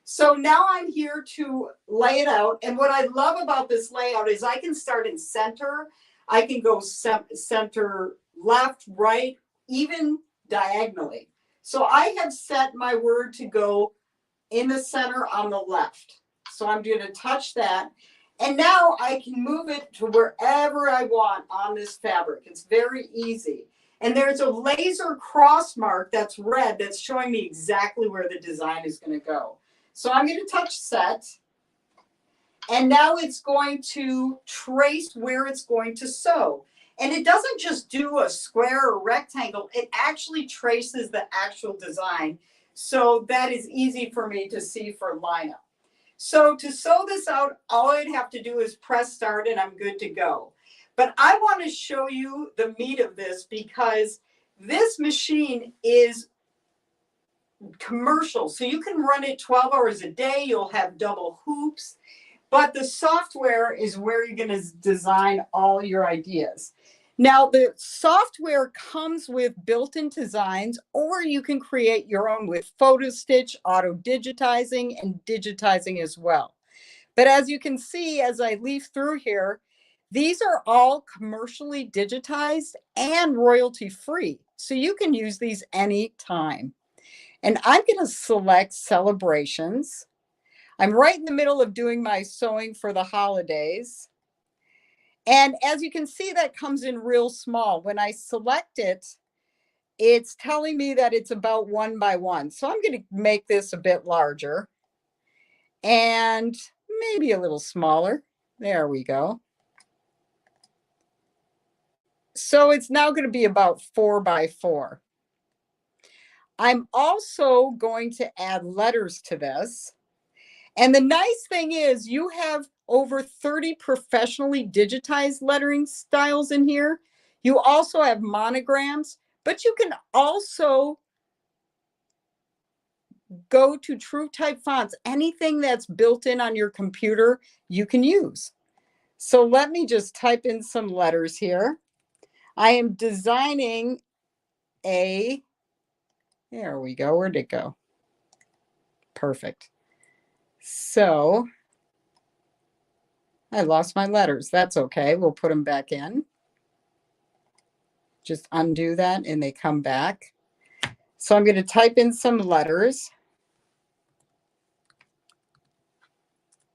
So now I'm here to lay it out. And what I love about this layout is I can start in center. I can go center left, right, even diagonally. So I have set my word to go in the center on the left. So I'm going to touch that. And now I can move it to wherever I want on this fabric. It's very easy. And there's a laser cross mark that's red that's showing me exactly where the design is going to go. So I'm going to touch set. And now it's going to trace where it's going to sew. And it doesn't just do a square or rectangle. It actually traces the actual design. So that is easy for me to see for lineup. So to sew this out, all I'd have to do is press start and I'm good to go. But I want to show you the meat of this because this machine is commercial. So you can run it 12 hours a day. You'll have double hoops. But the software is where you're going to design all your ideas. Now, the software comes with built-in designs, or you can create your own with photo stitch, auto digitizing, and digitizing as well. But as you can see, as I leaf through here, these are all commercially digitized and royalty-free. So you can use these anytime. And I'm going to select celebrations. I'm right in the middle of doing my sewing for the holidays. And as you can see, that comes in real small. When I select it, it's telling me that it's about 1 by 1. So I'm going to make this a bit larger and maybe a little smaller. There we go. So it's now going to be about 4 by 4. I'm also going to add letters to this. And the nice thing is you have over 30 professionally digitized lettering styles in here. You also have monograms, but you can also go to true type fonts. Anything that's built in on your computer, you can use. So let me just type in some letters here. I am designing a, there we go. Where'd it go? Perfect. So I lost my letters. That's okay. We'll put them back in. Just undo that and they come back. So I'm going to type in some letters.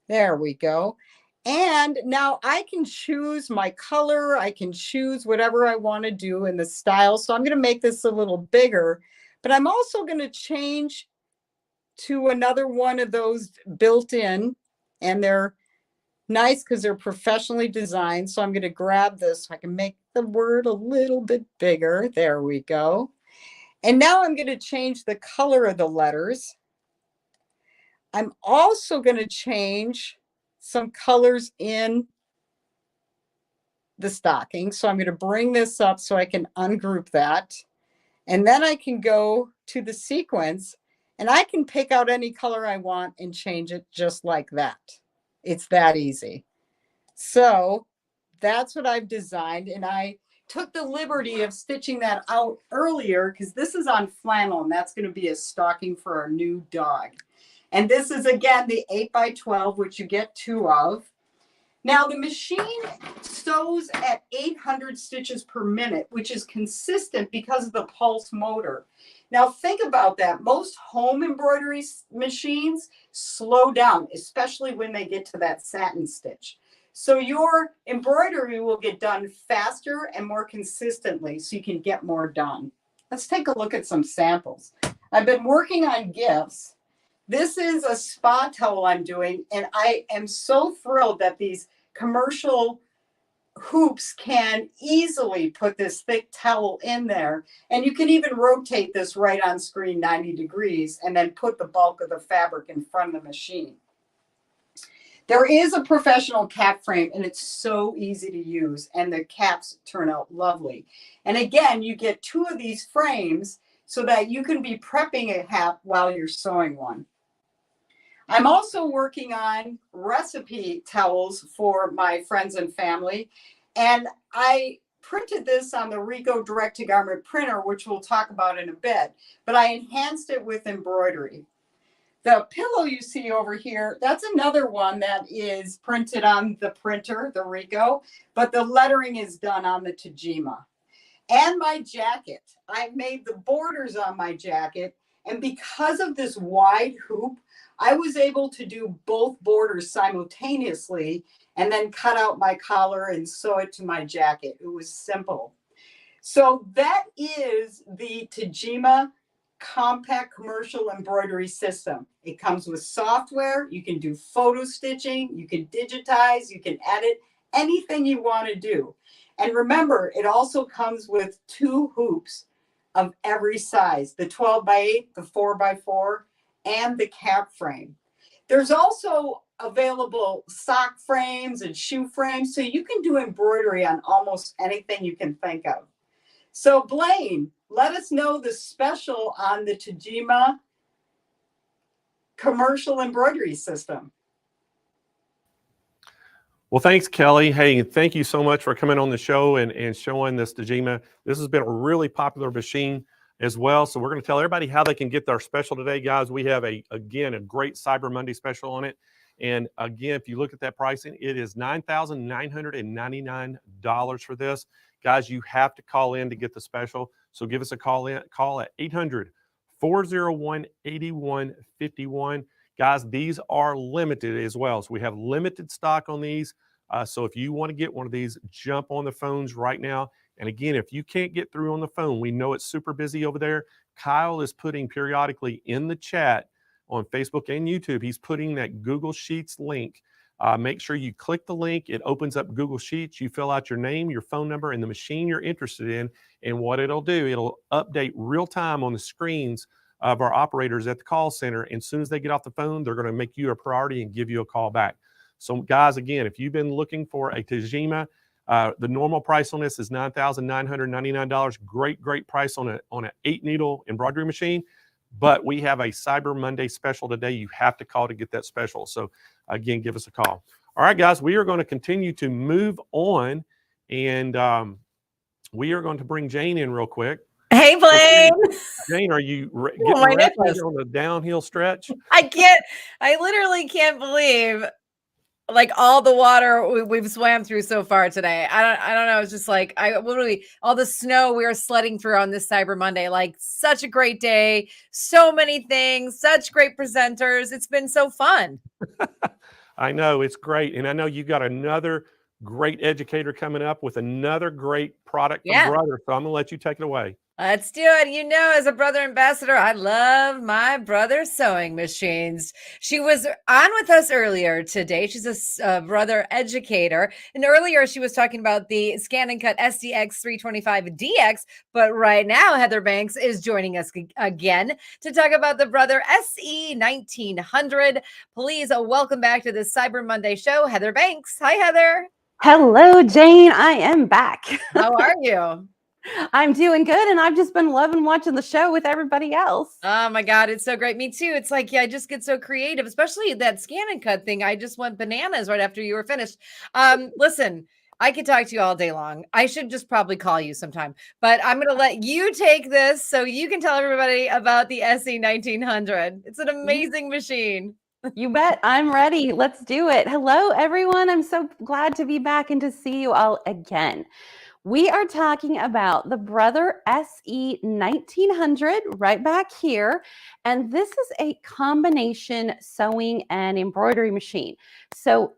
There we go. And now I can choose my color. I can choose whatever I want to do in the style. So I'm going to make this a little bigger, but I'm also going to change to another one of those built in, and they're nice because they're professionally designed. So I'm going to grab this so I can make the word a little bit bigger. There we go. And now I'm going to change the color of the letters. I'm also going to change some colors in the stocking. So I'm going to bring this up so I can ungroup that. And then I can go to the sequence and I can pick out any color I want and change it just like that. It's that easy. So that's what I've designed. And I took the liberty of stitching that out earlier because this is on flannel and that's going to be a stocking for our new dog. And this is again the 8x12, which you get 2 of. Now the machine sews at 800 stitches per minute, which is consistent because of the pulse motor. Now think about that. Most home embroidery machines slow down, especially when they get to that satin stitch. So your embroidery will get done faster and more consistently so you can get more done. Let's take a look at some samples. I've been working on gifts. This is a spa towel I'm doing, and I am so thrilled that these commercial hoops can easily put this thick towel in there. And you can even rotate this right on screen 90 degrees and then put the bulk of the fabric in front of the machine. There is a professional cap frame and it's so easy to use and the caps turn out lovely. And again, you get 2 of these frames so that you can be prepping a hat while you're sewing one. I'm also working on recipe towels for my friends and family. And I printed this on the Rico direct-to-garment printer, which we'll talk about in a bit, but I enhanced it with embroidery. The pillow you see over here, that's another one that is printed on the printer, the Rico, but the lettering is done on the Tajima. And my jacket, I've made the borders on my jacket. And because of this wide hoop, I was able to do both borders simultaneously and then cut out my collar and sew it to my jacket. It was simple. So that is the Tajima Compact Commercial Embroidery System. It comes with software. You can do photo stitching. You can digitize. You can edit anything you want to do. And remember, it also comes with 2 hoops of every size, the 12x8, the 4x4, and the cap frame. There's also available sock frames and shoe frames, so you can do embroidery on almost anything you can think of. So Blaine, let us know the special on the Tajima Commercial Embroidery System. Well, thanks, Kelly. Hey, thank you so much for coming on the show and showing this Tajima. This has been a really popular machine as well. So we're going to tell everybody how they can get their special today, guys. We have again a great Cyber Monday special on it. And again, if you look at that pricing, it is $9,999 for this. Guys, you have to call in to get the special. So give us a call at 800-401-8151. Guys, these are limited as well. So we have limited stock on these. So if you want to get one of these, jump on the phones right now. And again, if you can't get through on the phone, we know it's super busy over there. Kyle is putting periodically in the chat on Facebook and YouTube, he's putting that Google Sheets link. Make sure you click the link. It opens up Google Sheets. You fill out your name, your phone number, and the machine you're interested in. And what it'll do, it'll update real time on the screens of our operators at the call center. And as soon as they get off the phone, they're going to make you a priority and give you a call back. So guys, again, if you've been looking for a Tajima, the normal price on this is $9,999. Great price on an 8-needle embroidery machine. But we have a Cyber Monday special today. You have to call to get that special. So again, give us a call. All right, guys, we are going to continue to move on. And we are going to bring Jane in real quick. Hey, Blaine. Jane, are you getting ready on the downhill stretch? I literally can't believe like all the water we've swam through so far today. I don't know. It's just like all the snow we are sledding through on this Cyber Monday. Like such a great day. So many things, such great presenters. It's been so fun. I know it's great. And I know you got another great educator coming up with another great product from Yeah. Brother. So I'm going to let you take it away. Let's do it. You know, as a brother ambassador, I love my brother's sewing machines. She was on with us earlier today. She's a brother educator. And earlier she was talking about the Scan and Cut SDX 325DX. But right now, Heather Banks is joining us again to talk about the Brother SE 1900. Please welcome back to the Cyber Monday show, Heather Banks. Hi, Heather. Hello, Jane. I am back. How are you? I'm doing good, and I've just been loving watching the show with everybody else. Oh my God, it's so great. Me too. It's like, yeah, I just get so creative, especially that Scan and Cut thing. I just went bananas right after you were finished. Listen, I could talk to you all day long. I should just probably call you sometime, but I'm going to let you take this so you can tell everybody about the SE 1900. It's an amazing machine. You bet. I'm ready. Let's do it. Hello, everyone. I'm so glad to be back and to see you all again. We are talking about the Brother SE 1900 right back here. And this is a combination sewing and embroidery machine. So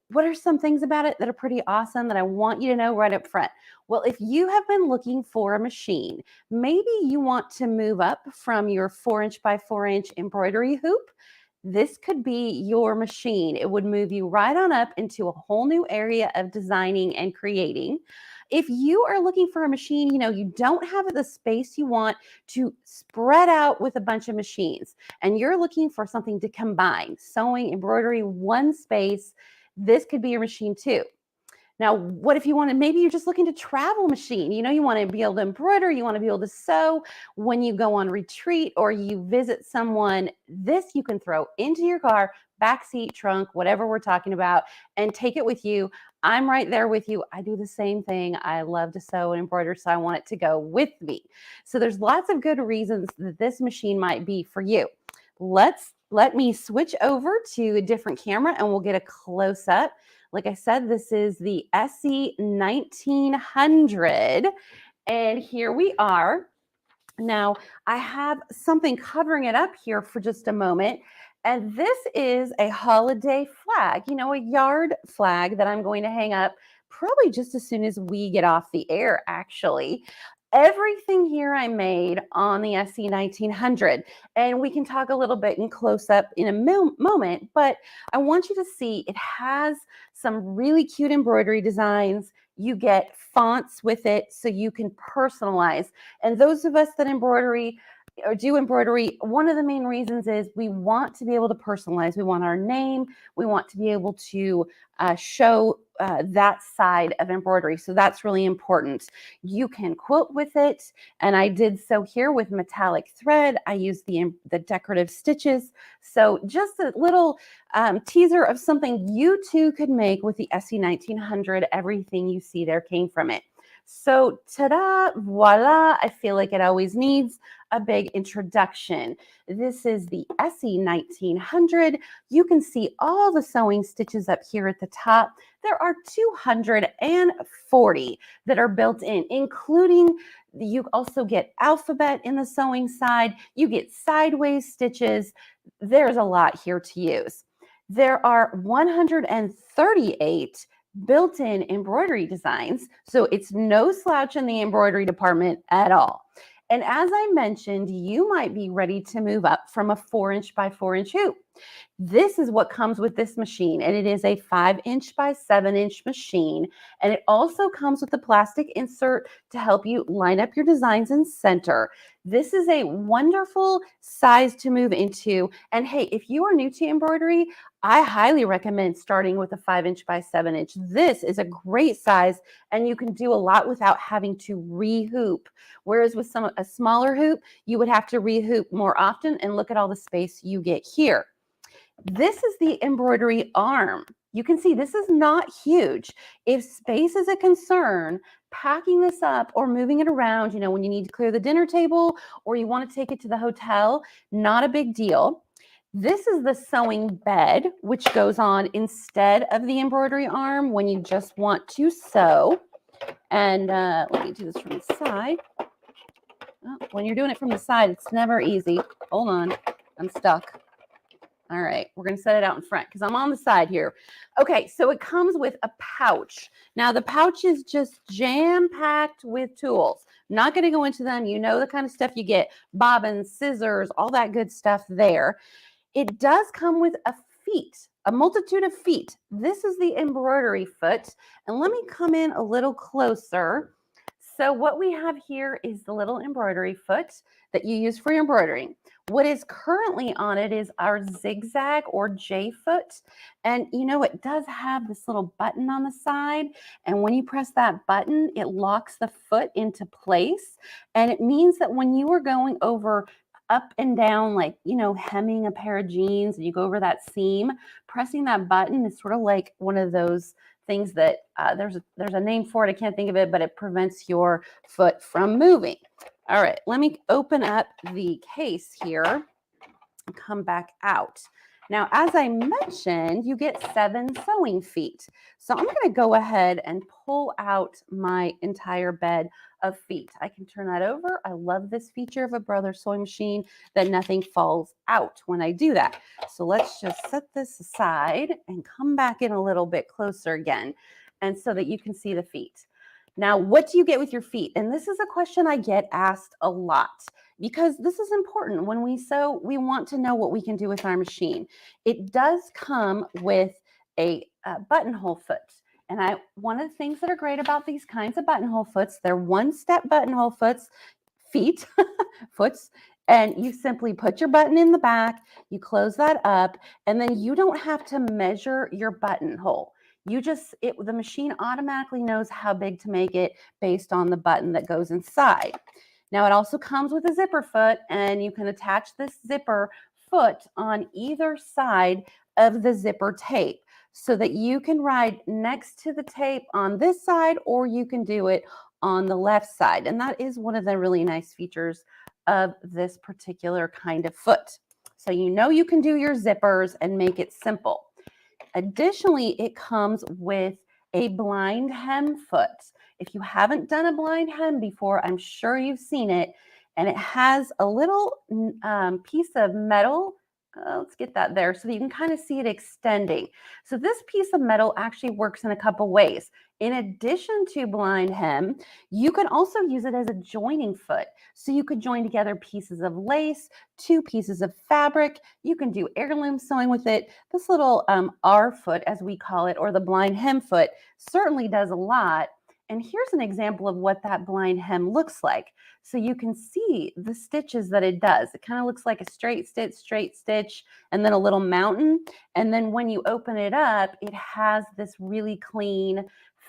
what are some things about it that are pretty awesome that I want you to know right up front? Well, if you have been looking for a machine, maybe you want to move up from your 4" by 4" embroidery hoop. This could be your machine. It would move you right on up into a whole new area of designing and creating. If you are looking for a machine, you don't have the space you want to spread out with a bunch of machines, and you're looking for something to combine sewing, embroidery, one space, this could be your machine too. Now, what if you want to, maybe you're just looking to travel machine, you want to be able to embroider, you want to be able to sew when you go on retreat or you visit someone. This you can throw into your car, backseat, trunk, whatever we're talking about, and take it with you. I'm right there with you. I do the same thing. I love to sew and embroider, so I want it to go with me. So there's lots of good reasons that this machine might be for you. Let me switch over to a different camera and we'll get a close up. Like I said, this is the SE 1900. And here we are. Now, I have something covering it up here for just a moment. And this is a holiday flag, a yard flag that I'm going to hang up probably just as soon as we get off the air, actually. Everything here I made on the SE 1900, and we can talk a little bit in close up in a moment, but I want you to see it has some really cute embroidery designs. You get fonts with it so you can personalize. And those of us that do embroidery, one of the main reasons is we want to be able to personalize. We want our name. We want to be able to show that side of embroidery. So that's really important. You can quilt with it. And I did so here with metallic thread. I used the decorative stitches. So just a little teaser of something you too could make with the SE 1900. Everything you see there came from it. So ta-da, voila, I feel like it always needs a big introduction. This is the SE 1900. You can see all the sewing stitches up here at the top. There are 240 that are built in, including you also get alphabet in the sewing side. You get sideways stitches. There's a lot here to use. There are 138 built-in embroidery designs, so it's no slouch in the embroidery department at all. And as I mentioned, you might be ready to move up from a 4" by 4" hoop. This is what comes with this machine, and it is a 5" by 7" machine. And it also comes with a plastic insert to help you line up your designs in center. This is a wonderful size to move into. And hey, if you are new to embroidery, I highly recommend starting with a 5" by 7". This is a great size, and you can do a lot without having to re-hoop. Whereas with a smaller hoop, you would have to re-hoop more often, and look at all the space you get here. This is the embroidery arm. You can see this is not huge. If space is a concern, packing this up or moving it around, when you need to clear the dinner table or you want to take it to the hotel, not a big deal. This is the sewing bed, which goes on instead of the embroidery arm when you just want to sew. And let me do this from the side. Oh, when you're doing it from the side, it's never easy. Hold on, I'm stuck. All right, we're going to set it out in front because I'm on the side here. Okay, so it comes with a pouch. Now, the pouch is just jam-packed with tools. I'm not going to go into them. You know the kind of stuff you get, bobbins, scissors, all that good stuff there. It does come with a feet, a multitude of feet. This is the embroidery foot. And let me come in a little closer. So what we have here is the little embroidery foot that you use for your embroidering. What is currently on it is our zigzag or J foot. And you know, it does have this little button on the side. And when you press that button, it locks the foot into place. And it means that when you are going over up and down, like, you know, hemming a pair of jeans and you go over that seam, pressing that button is sort of like one of those things that there's a name for it. I can't think of it, but it prevents your foot from moving. All right, let me open up the case here and come back out. Now, as I mentioned, you get 7 sewing feet. So I'm going to go ahead and pull out my entire bed of feet. I can turn that over. I love this feature of a Brother sewing machine, that nothing falls out when I do that. So let's just set this aside and come back in a little bit closer again, and so that you can see the feet. Now, what do you get with your feet? And this is a question I get asked a lot, because this is important. When we sew, we want to know what we can do with our machine. It does come with a buttonhole foot. And one of the things that are great about these kinds of buttonhole foots, they're one-step buttonhole foots, and you simply put your button in the back, you close that up, and then you don't have to measure your buttonhole. The machine automatically knows how big to make it based on the button that goes inside. Now, it also comes with a zipper foot, and you can attach this zipper foot on either side of the zipper tape so that you can ride next to the tape on this side, or you can do it on the left side. And that is one of the really nice features of this particular kind of foot. So you know you can do your zippers and make it simple. Additionally, it comes with a blind hem foot. If you haven't done a blind hem before, I'm sure you've seen it. And it has a little piece of metal. Let's get that there so that you can kind of see it extending. So this piece of metal actually works in a couple ways. In addition to blind hem, you can also use it as a joining foot. So you could join together pieces of lace, 2 pieces of fabric. You can do heirloom sewing with it. This little R foot, as we call it, or the blind hem foot, certainly does a lot. And here's an example of what that blind hem looks like. So you can see the stitches that it does. It kind of looks like a straight stitch, and then a little mountain. And then when you open it up, it has this really clean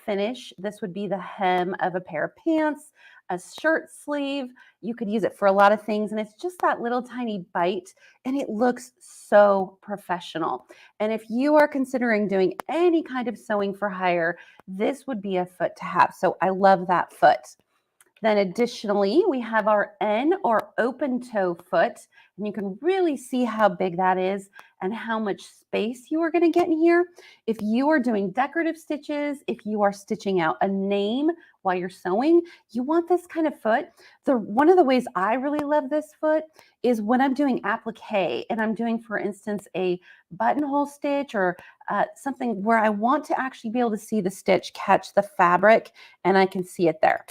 finish. This would be the hem of a pair of pants, a shirt sleeve. You could use it for a lot of things, and it's just that little tiny bite, and it looks so professional. And if you are considering doing any kind of sewing for hire, this would be a foot to have. So I love that foot. Then additionally, we have our N or open toe foot, and you can really see how big that is and how much space you are going to get in here. If you are doing decorative stitches, if you are stitching out a name while you're sewing, you want this kind of foot. One of the ways I really love this foot is when I'm doing applique and I'm doing, for instance, a buttonhole stitch or something where I want to actually be able to see the stitch catch the fabric, and I can see it there.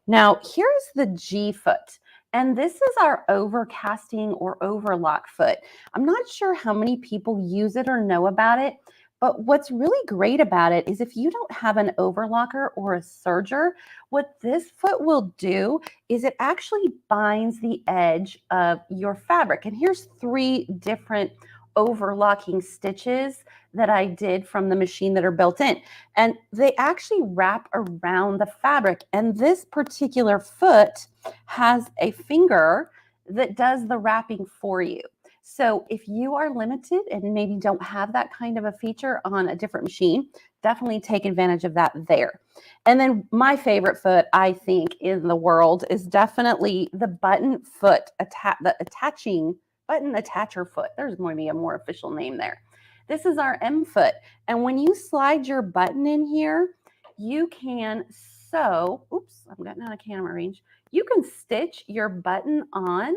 Now, here's the G foot, and this is our overcasting or overlock foot. I'm not sure how many people use it or know about it, but what's really great about it is if you don't have an overlocker or a serger, what this foot will do is it actually binds the edge of your fabric. And here's 3 different overlocking stitches that I did from the machine that are built in, and they actually wrap around the fabric. And this particular foot has a finger that does the wrapping for you. So if you are limited and maybe don't have that kind of a feature on a different machine, definitely take advantage of that there. And then my favorite foot, I think, in the world is definitely the button foot, the attaching button attacher foot. There's going to be a more official name there. This is our M foot. And when you slide your button in here, you can sew, oops, I'm getting out of camera range. You can stitch your button on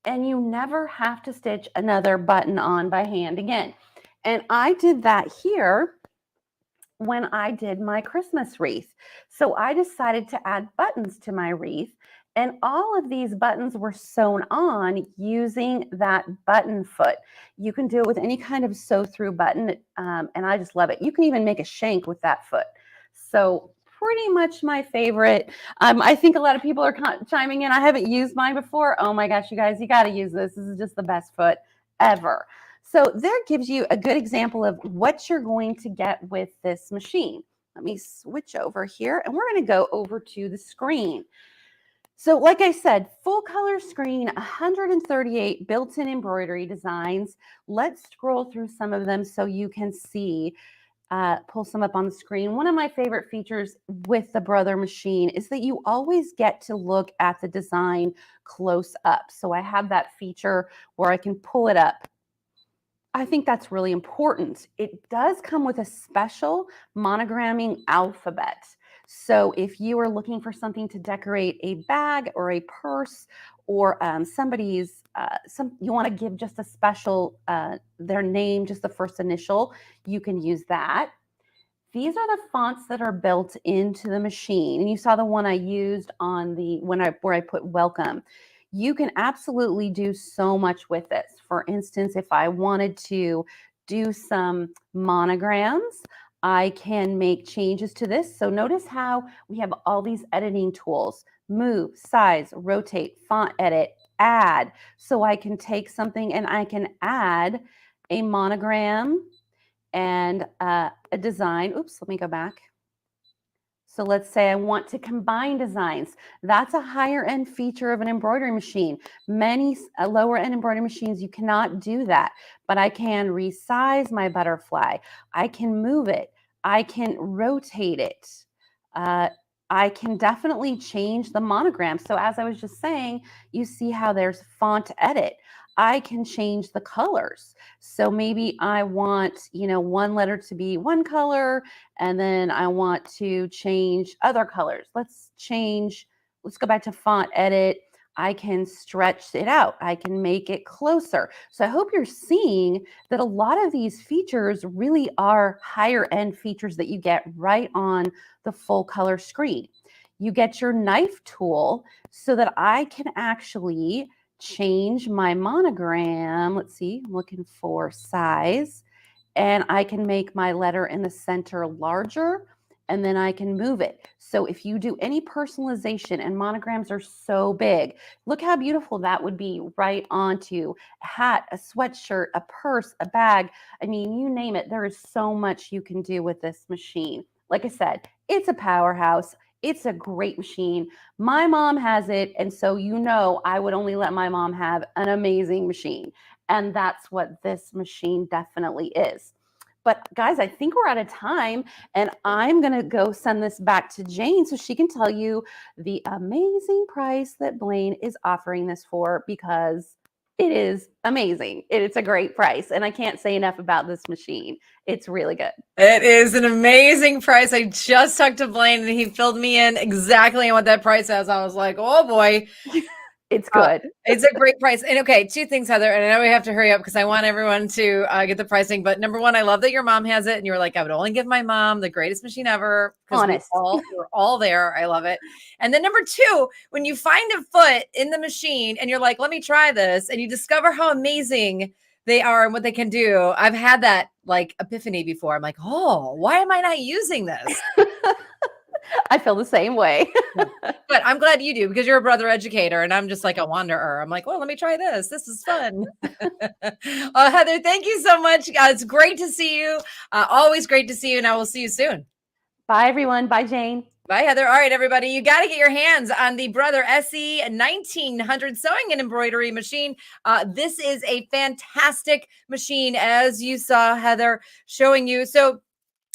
and you never have to stitch another button on by hand again. And I did that here when I did my Christmas wreath. So I decided to add buttons to my wreath, and all of these buttons were sewn on using that button foot. You can do it with any kind of sew through button, and I just love it. You can even make a shank with that foot. So pretty much my favorite. I think a lot of people are chiming in. I haven't used mine before. Oh my gosh, you guys, you got to use this. This is just the best foot ever. So there gives you a good example of what you're going to get with this machine. Let me switch over here, and we're going to go over to the screen. So like I said, full color screen, 138 built-in embroidery designs. Let's scroll through some of them so you can see, pull some up on the screen. One of my favorite features with the Brother machine is that you always get to look at the design close up. So I have that feature where I can pull it up. I think that's really important. It does come with a special monogramming alphabet. So if you are looking for something to decorate a bag or a purse, or somebody's, you want to give just a special, their name, just the first initial, you can use that. These are the fonts that are built into the machine. And you saw the one I used on the, where I put welcome. You can absolutely do so much with this. For instance, if I wanted to do some monograms, I can make changes to this. So notice how we have all these editing tools: move, size, rotate, font edit, add. So I can take something and I can add a monogram and a design. Oops, let me go back. So let's say I want to combine designs. That's a higher end feature of an embroidery machine. Many lower end embroidery machines, you cannot do that, but I can resize my butterfly. I can move it. I can rotate it. I can definitely change the monogram. So as I was just saying, you see how there's font edit. I can change the colors. So maybe I want, one letter to be one color, and then I want to change other colors. Let's go back to font edit. I can stretch it out. I can make it closer. So I hope you're seeing that a lot of these features really are higher end features that you get right on the full color screen. You get your knife tool so that I can actually change my monogram. Let's see, I'm looking for size, and I can make my letter in the center larger, and then I can move it. So if you do any personalization, and monograms are so big, look how beautiful that would be right onto a hat, a sweatshirt, a purse, a bag. I mean, you name it. There is so much you can do with this machine. Like I said, it's a powerhouse. It's a great machine. My mom has it, and so I would only let my mom have an amazing machine. And that's what this machine definitely is. But guys, I think we're out of time, and I'm going to go send this back to Jane so she can tell you the amazing price that Blaine is offering this for, because it is amazing. It's a great price, and I can't say enough about this machine. It's really good. It is an amazing price. I just talked to Blaine, and he filled me in exactly on what that price is. I was like, oh boy. It's good. It's a great price. And okay, two things, Heather, and I know we have to hurry up because I want everyone to get the pricing. But number one, I love that your mom has it, and you were like, I would only give my mom the greatest machine ever. Honest. We're all there. I love it. And then number two, when you find a foot in the machine and you're like, let me try this, and you discover how amazing they are and what they can do. I've had that like epiphany before. I'm like, oh, why am I not using this? I feel the same way. But I'm glad you do, because you're a brother educator and I'm just like a wanderer. I'm like, well, let me try this. This is fun. Heather, thank you so much. It's great to see you. Always great to see you. And I will see you soon. Bye, everyone. Bye, Jane. Bye, Heather. All right, everybody. You got to get your hands on the Brother SE 1900 sewing and embroidery machine. This is a fantastic machine, as you saw Heather showing you. So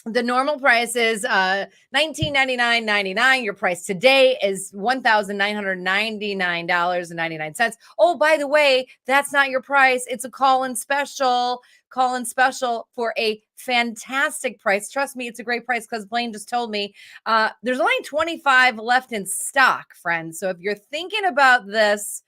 the normal price is $1999.99. Your price today is $1,999.99. Oh, by the way, that's not your price. It's a call-in special. Call-in special for a fantastic price. Trust me, it's a great price because Blaine just told me there's only 25 left in stock, friends. So if you're thinking about this,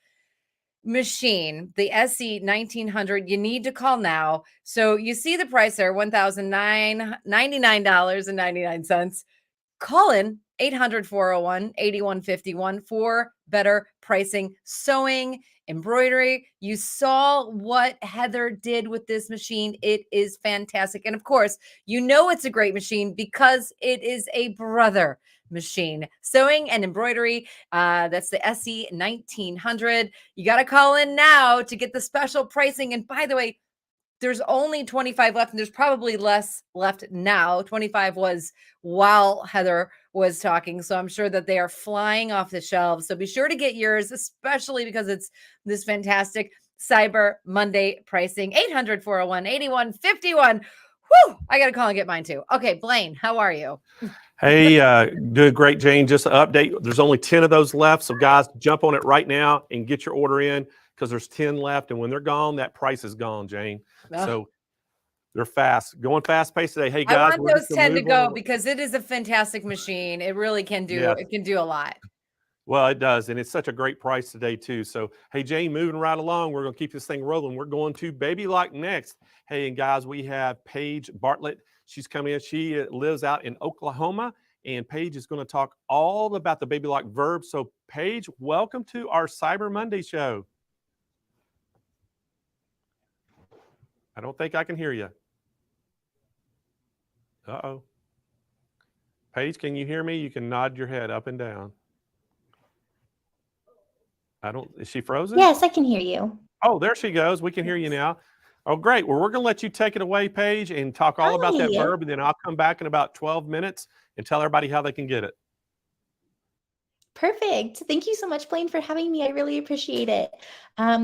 machine, the SE 1900, you need to call now. So you see the price there, $1,999.99. Call in 800-401-8151 for better pricing. Sewing, embroidery. You saw what Heather did with this machine. It is fantastic. And of course, you know it's a great machine because it is a brother machine. Sewing and embroidery. That's the SE 1900. You got to call in now to get the special pricing. And by the way, there's only 25 left, and there's probably less left now. 25 was while Heather was talking, so I'm sure that they are flying off the shelves. So be sure to get yours, especially because it's this fantastic Cyber Monday pricing. 800-401-8151. Whew, I got to call and get mine too. Okay, Blaine, how are you? Hey, doing great, Jane. Just an update. There's only 10 of those left. So guys, jump on it right now and get your order in because there's 10 left. And when they're gone, that price is gone, Jane. So they're fast, going fast paced today. Hey guys, I want those 10 to go because it is a fantastic machine. It really can do, it can do a lot. Well, it does. And it's such a great price today too. So, hey, Jane, moving right along. We're going to keep this thing rolling. We're going to Baby Lock next. Hey, and guys, we have Paige Bartlett. She's coming in. She lives out in Oklahoma. And Paige is going to talk all about the Baby Lock verb. So, Paige, welcome to our Cyber Monday show. I don't think I can hear you. Uh-oh. Paige, can you hear me? You can nod your head up and down. Is she frozen? Yes, I can hear you. Oh, there she goes. We can hear you now. Oh, great. Well, we're going to let you take it away, Paige, and talk all about that verb, and then I'll come back in about 12 minutes and tell everybody how they can get it. Perfect. Thank you so much, Blaine, for having me. I really appreciate it.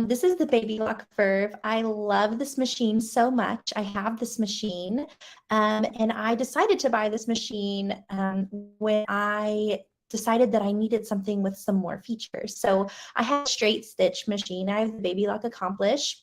This is the Baby Lock verb. I love this machine so much. I have this machine, and I decided to buy this machine when I decided that I needed something with some more features. So I have a straight stitch machine. I have the Baby Lock Accomplish.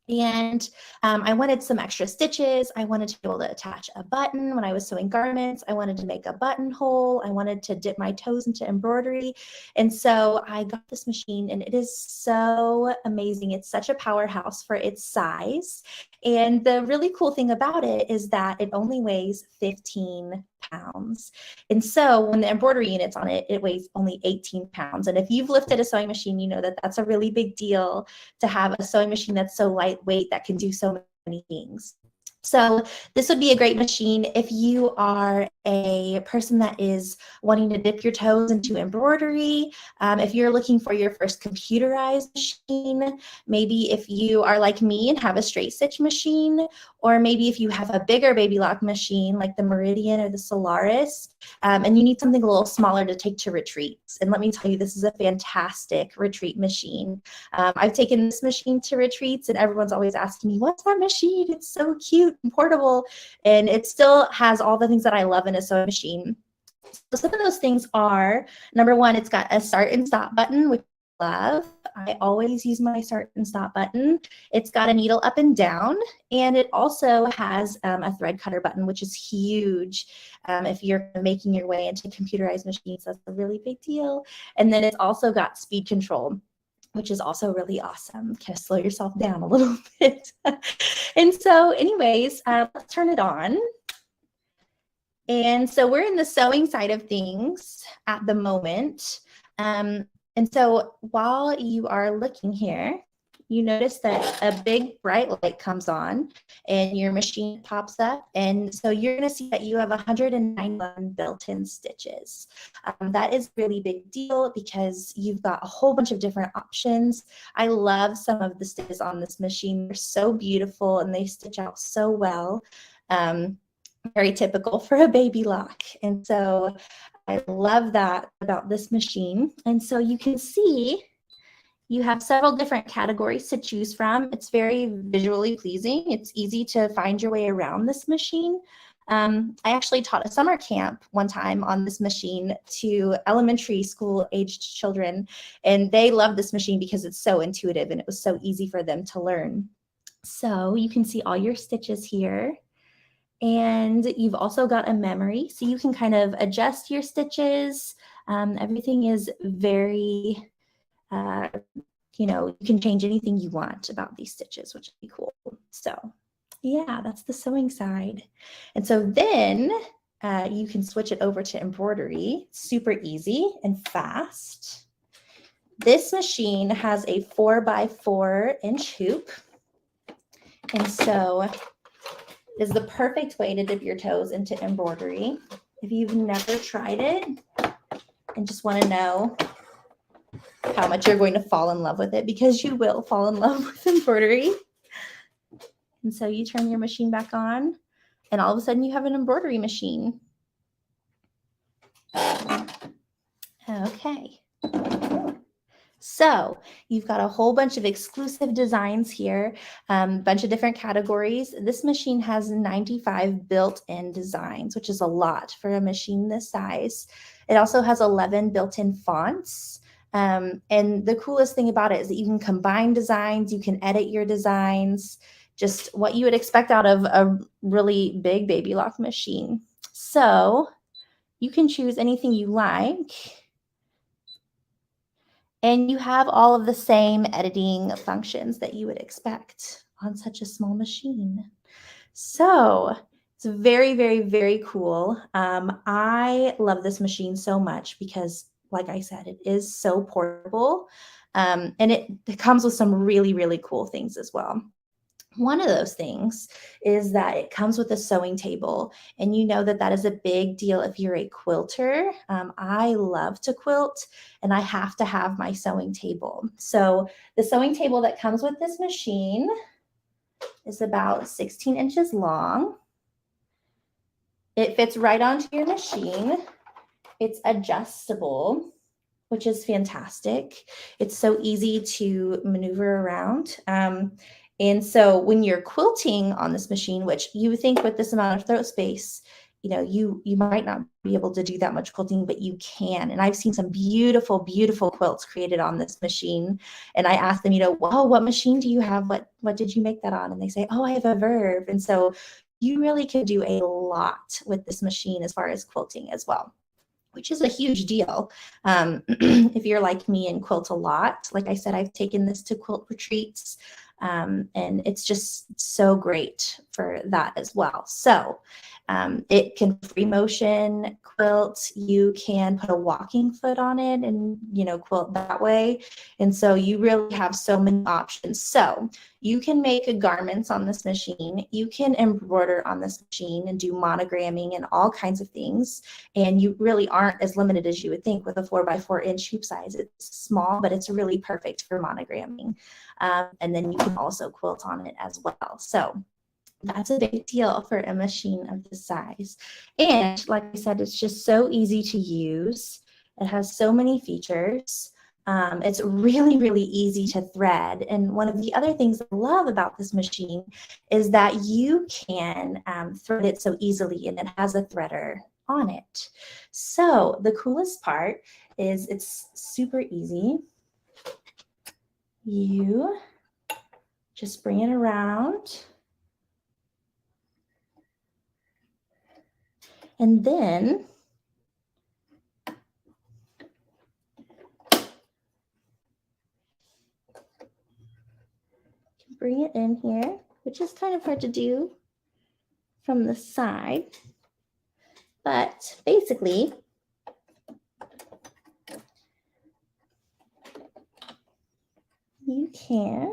And I wanted some extra stitches. I wanted to be able to attach a button when I was sewing garments. I wanted to make a buttonhole. I wanted to dip my toes into embroidery. And so I got this machine, and it is so amazing. It's such a powerhouse for its size. And the really cool thing about it is that it only weighs 15 pounds. And so when the embroidery unit's on it, it weighs only 18 pounds. And if you've lifted a sewing machine, you know that that's a really big deal to have a sewing machine that's so lightweight that can do so many things. So this would be a great machine if you are a person that is wanting to dip your toes into embroidery, if you're looking for your first computerized machine, maybe if you are like me and have a straight stitch machine, or maybe if you have a bigger Baby Lock machine like the Meridian or the Solaris, and you need something a little smaller to take to retreats. And let me tell you, this is a fantastic retreat machine. I've taken this machine to retreats, and everyone's always asking me, what's that machine? It's so cute and portable, and it still has all the things that I love in a sewing machine. So some of those things are, number one, it's got a start and stop button, which I love. I always use my start and stop button. It's got a needle up and down, and it also has a thread cutter button, which is huge. If you're making your way into computerized machines, that's a really big deal. And then it's also got speed control, which is also really awesome. Kind of slow yourself down a little bit. And so anyways, let's turn it on. And so we're in the sewing side of things at the moment. And so while you are looking here, you notice that a big bright light comes on and your machine pops up. And so you're going to see that you have 191 built-in stitches. That is a really big deal because you've got a whole bunch of different options. I love some of the stitches on this machine. They're so beautiful and they stitch out so well. Very typical for a Baby Lock. And so I love that about this machine. And so you can see you have several different categories to choose from. It's very visually pleasing. It's easy to find your way around this machine. I actually taught a summer camp one time on this machine to elementary school aged children, and they love this machine because it's so intuitive and it was so easy for them to learn. So you can see all your stitches here. And you've also got a memory, so you can kind of adjust your stitches. Everything is very, you know, you can change anything you want about these stitches, which would be cool. So yeah, that's the sewing side. And so then you can switch it over to embroidery. Super easy and fast. This machine has a 4x4-inch hoop. And so is the perfect way to dip your toes into embroidery. If you've never tried it and just want to know how much you're going to fall in love with it, because you will fall in love with embroidery. And so you turn your machine back on and all of a sudden you have an embroidery machine. Okay. So you've got a whole bunch of exclusive designs here, bunch of different categories. This machine has 95 built-in designs, which is a lot for a machine this size. It also has 11 built-in fonts. And the coolest thing about it is that you can combine designs, you can edit your designs, just what you would expect out of a really big baby lock machine. So you can choose anything you like. And you have all of the same editing functions that you would expect on such a small machine. So it's very, very, very cool. I love this machine so much because, like I said, it is so portable. And it comes with some really, really cool things as well. One of those things is that it comes with a sewing table, and you know that that is a big deal if you're a quilter. I love to quilt, and I have to have my sewing table. So the sewing table that comes with this machine is about 16 inches long. It fits right onto your machine. It's adjustable, which is fantastic. It's so easy to maneuver around. And so when you're quilting on this machine, which you would think with this amount of throat space, you know, you might not be able to do that much quilting, but you can. And I've seen some beautiful, beautiful quilts created on this machine. And I asked them, you know, wow, what machine do you have? What did you make that on? And they say, oh, I have a Verve. And so you really can do a lot with this machine as far as quilting as well, which is a huge deal. If you're like me and quilt a lot, like I said, I've taken this to quilt retreats. And it's just so great for that as well. So it can free motion quilt. You can put a walking foot on it and, you know, quilt that way. And so you really have so many options. So you can make garments on this machine. You can embroider on this machine and do monogramming and all kinds of things. And you really aren't as limited as you would think with a 4x4-inch hoop size. It's small, but it's really perfect for monogramming. And then you can also quilt on it as well. So that's a big deal for a machine of this size. And like I said, it's just so easy to use. It has so many features. It's really, really easy to thread. And one of the other things I love about this machine is that you can thread it so easily, and it has a threader on it. So the coolest part is it's super easy. You just bring it around. And then bring it in here, which is kind of hard to do from the side. But basically, you can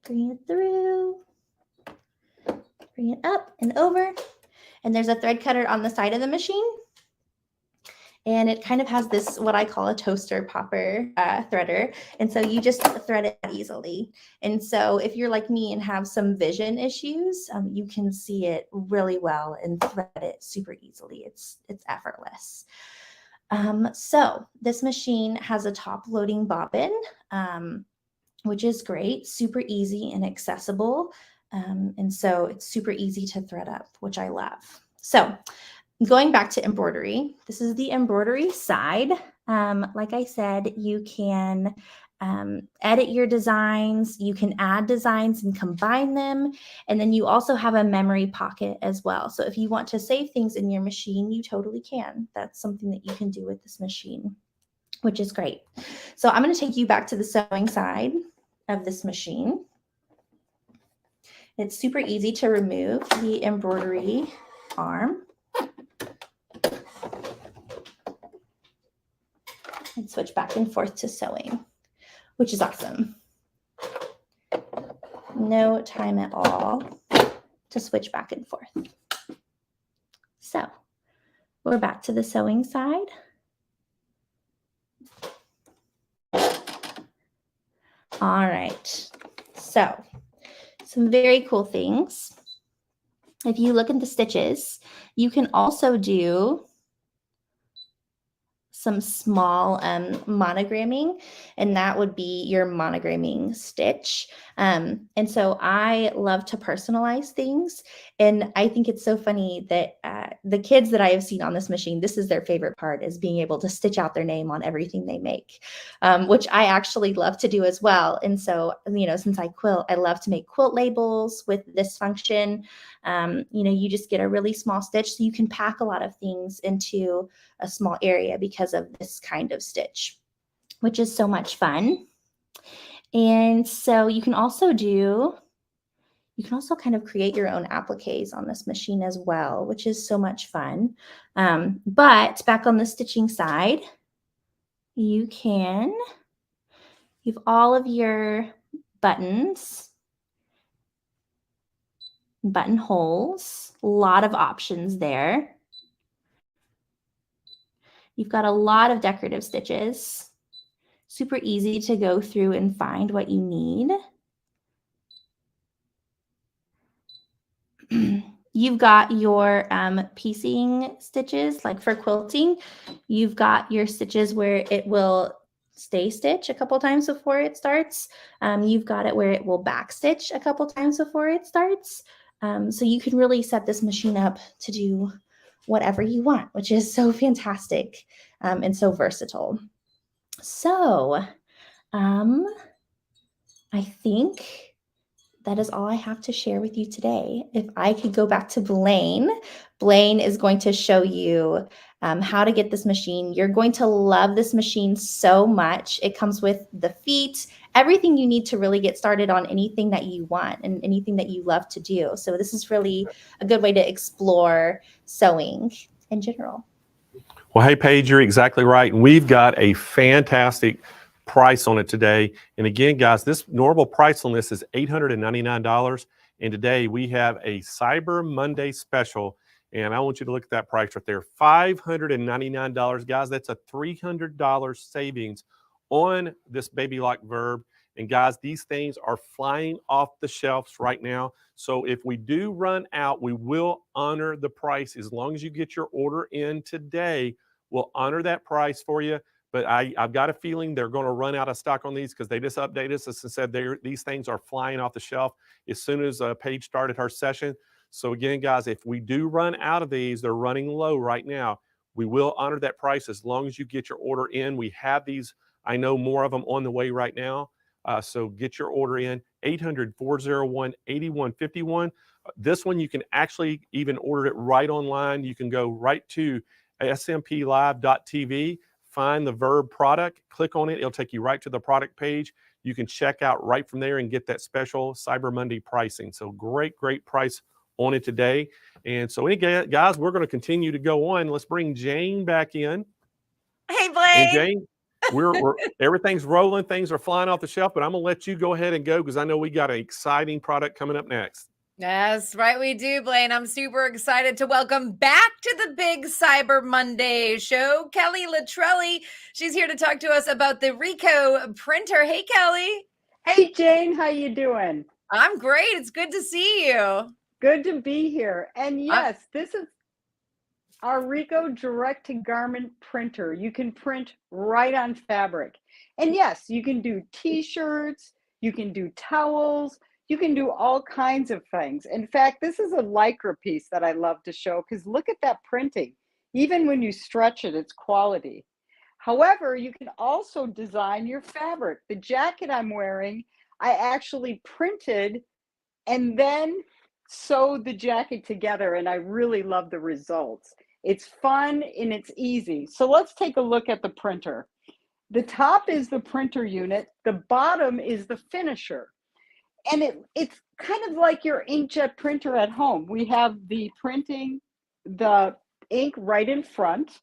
bring it through, bring it up and over. And there's a thread cutter on the side of the machine. And it kind of has this, what I call a toaster popper threader. And so you just thread it easily. And so if you're like me and have some vision issues, you can see it really well and thread it super easily. It's effortless. So this machine has a top loading bobbin, which is great, super easy and accessible. And so it's super easy to thread up, which I love. So going back to embroidery, this is the embroidery side. Like I said, you can edit your designs, you can add designs and combine them. And then you also have a memory pocket as well. So if you want to save things in your machine, you totally can. That's something that you can do with this machine. which is great. So I'm going to take you back to the sewing side of this machine. It's super easy to remove the embroidery arm. And switch back and forth to sewing, which is awesome. No time at all to switch back and forth. So we're back to the sewing side. All right, so some very cool things. If you look at the stitches, you can also do some small monogramming, and that would be your monogramming stitch. And so I love to personalize things, and I think it's so funny that the kids that I have seen on this machine, this is their favorite part, is being able to stitch out their name on everything they make, which I actually love to do as well. And so, you know, since I quilt, I love to make quilt labels with this function. You know, you just get a really small stitch, so you can pack a lot of things into a small area because of this kind of stitch, which is so much fun. And so you can also kind of create your own appliques on this machine as well, which is so much fun. But back on the stitching side, you have all of your buttons, buttonholes, a lot of options there. You've got a lot of decorative stitches, super easy to go through and find what you need. You've got your piecing stitches, like for quilting. You've got your stitches where it will stay stitch a couple times before it starts. You've got it where it will back stitch a couple times before it starts. So you can really set this machine up to do whatever you want, which is so fantastic and so versatile. So I think that is all I have to share with you today. If I could go back to Blaine, Blaine is going to show you how to get this machine. You're going to love this machine so much. It comes with the feet, everything you need to really get started on anything that you want and anything that you love to do. So this is really a good way to explore sewing in general. Well, hey, Paige, you're exactly right. And we've got a fantastic price on it today. And again, guys, this normal price on this is $899. And today we have a Cyber Monday special. And I want you to look at that price right there, $599. Guys, that's a $300 savings on this Baby Lock Verb. And guys, these things are flying off the shelves right now. So if we do run out, we will honor the price. As long as you get your order in today, we'll honor that price for you. But I've got a feeling they're going to run out of stock on these because they just updated us and said these things are flying off the shelf as soon as Paige started her session. So again, guys, if we do run out of these, they're running low right now. We will honor that price as long as you get your order in. We have these, I know more of them on the way right now. So get your order in, 800-401-8151. This one, you can actually even order it right online. You can go right to smplive.tv, find the Verb product, click on it. It'll take you right to the product page. You can check out right from there and get that special Cyber Monday pricing. So great price on it today. And so anyway, guys, we're going to continue to go on. Let's bring Jane back in. Hey, Blaine. And Jane, we're everything's rolling, things are flying off the shelf, but I'm gonna let you go ahead and go because I know we got an exciting product coming up next. That's right, we do, Blaine. I'm super excited to welcome back to the big Cyber Monday show, Kelly Latrelli. She's here to talk to us about the Rico printer. Hey, Kelly. Hey, Jane, how you doing? I'm great. It's good to see you. Good to be here. And yes, this is our Rico direct-to-garment printer. You can print right on fabric. And yes, you can do t-shirts, you can do towels, you can do all kinds of things. In fact, this is a Lycra piece that I love to show because look at that printing. Even when you stretch it, it's quality. However, you can also design your fabric. The jacket I'm wearing, I actually printed and then sewed the jacket together, and I really love the results. It's fun and it's easy. So let's take a look at the printer. The top is the printer unit. The bottom is the finisher. And it's kind of like your inkjet printer at home. We have the ink right in front.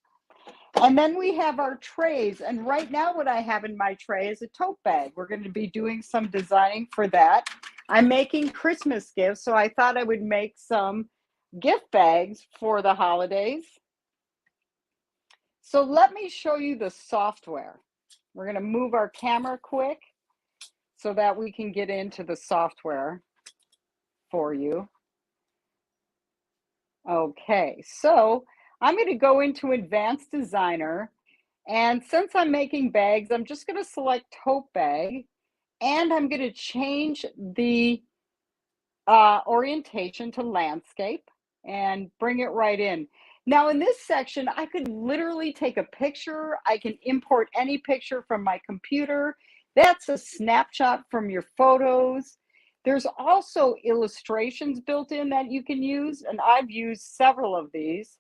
And then we have our trays. And right now what I have in my tray is a tote bag. We're going to be doing some designing for that. I'm making Christmas gifts, so I thought I would make some gift bags for the holidays. So let me show you the software. We're going to move our camera quick so that we can get into the software for you. Okay, so I'm going to go into Advanced Designer, and since I'm making bags, I'm just going to select tote bag, and I'm going to change the orientation to landscape and bring it right in. Now in this section, I could literally take a picture. I can import any picture from my computer. That's a snapshot from your photos. There's also illustrations built in that you can use, and I've used several of these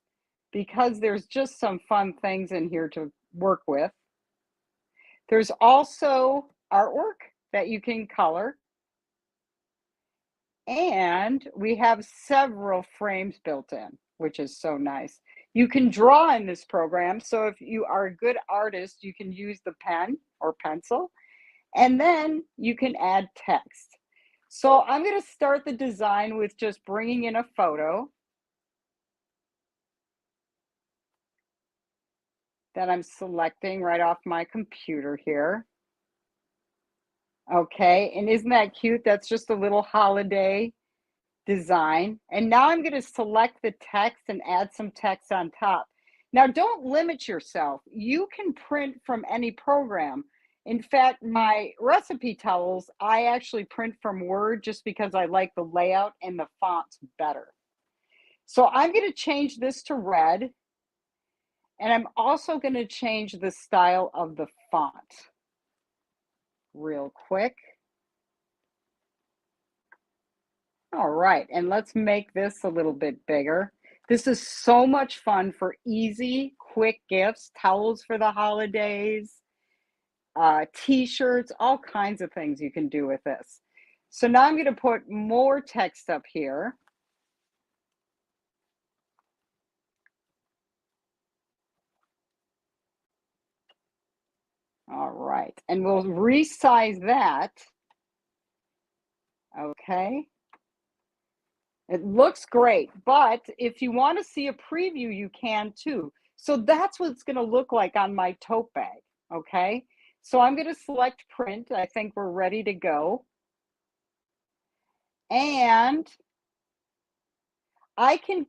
because there's just some fun things in here to work with. There's also artwork that you can color. And we have several frames built in, which is so nice. You can draw in this program. So if you are a good artist, you can use the pen or pencil, and then you can add text. So I'm going to start the design with just bringing in a photo that I'm selecting right off my computer here. Okay, and isn't that cute? That's just a little holiday design. And now I'm going to select the text and add some text on top. Now don't limit yourself. You can print from any program. In fact, my recipe towels, I actually print from Word just because I like the layout and the fonts better. So I'm going to change this to red, and I'm also going to change the style of the font real quick. All right, and let's make this a little bit bigger. This is so much fun for easy, quick gifts, towels for the holidays, t-shirts, all kinds of things you can do with this. So now I'm going to put more text up here. All right, and we'll resize that. Okay. It looks great, but if you want to see a preview, you can too. So that's what it's going to look like on my tote bag, okay? So I'm going to select print. I think we're ready to go. And I can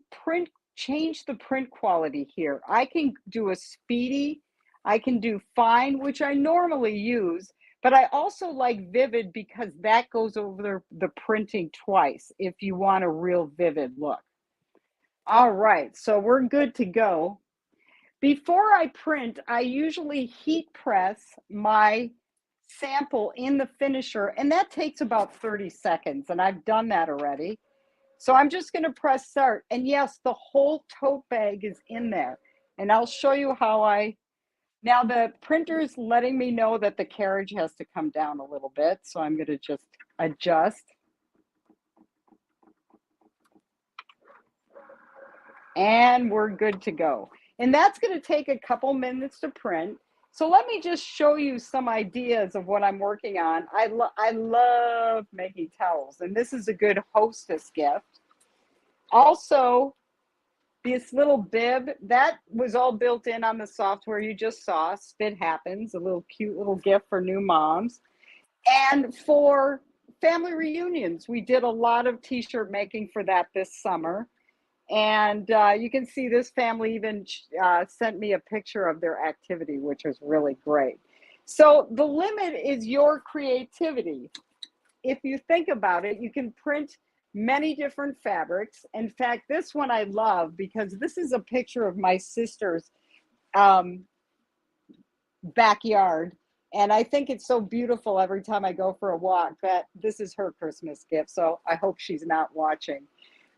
change the print quality here. I can do a speedy, I can do fine, which I normally use, but I also like vivid because that goes over the printing twice if you want a real vivid look. All right, so we're good to go. Before I print, I usually heat press my sample in the finisher, and that takes about 30 seconds, and I've done that already. So I'm just going to press start, and yes, the whole tote bag is in there, and I'll show you how now the printer is letting me know that the carriage has to come down a little bit, so I'm going to just adjust. And we're good to go. And that's going to take a couple minutes to print. So let me just show you some ideas of what I'm working on. I love making towels, and this is a good hostess gift. Also, this little bib, that was all built in on the software you just saw. Spit Happens, a little cute little gift for new moms. And for family reunions, we did a lot of t-shirt making for that this summer. And you can see this family even sent me a picture of their activity, which was really great. So the limit is your creativity. If you think about it, you can print many different fabrics. In fact, this one I love because this is a picture of my sister's backyard. And I think it's so beautiful every time I go for a walk that this is her Christmas gift. So I hope she's not watching.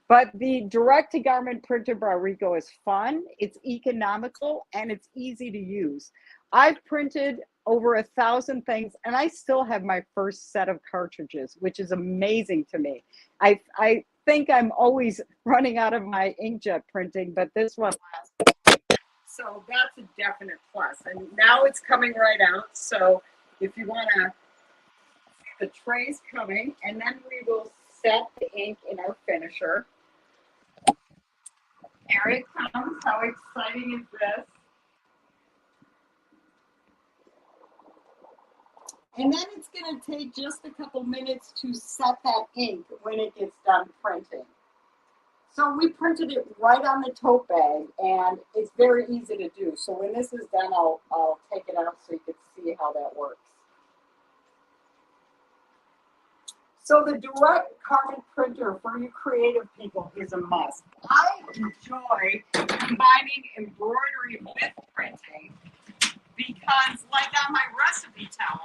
But the direct-to-garment printer by Rico is fun, it's economical, and it's easy to use. I've printed over 1,000 things, and I still have my first set of cartridges, which is amazing to me. I think I'm always running out of my inkjet printing, but this one lasts. So that's a definite plus. And now it's coming right out. So if you want to, the tray's coming, and then we will set the ink in our finisher. Here it comes. How exciting is this? And then it's going to take just a couple minutes to set that ink when it gets done printing. So we printed it right on the tote bag, and it's very easy to do. So when this is done, I'll take it out so you can see how that works. So the direct carbon printer for you creative people is a must. I enjoy combining embroidery with printing because, like on my recipe towel,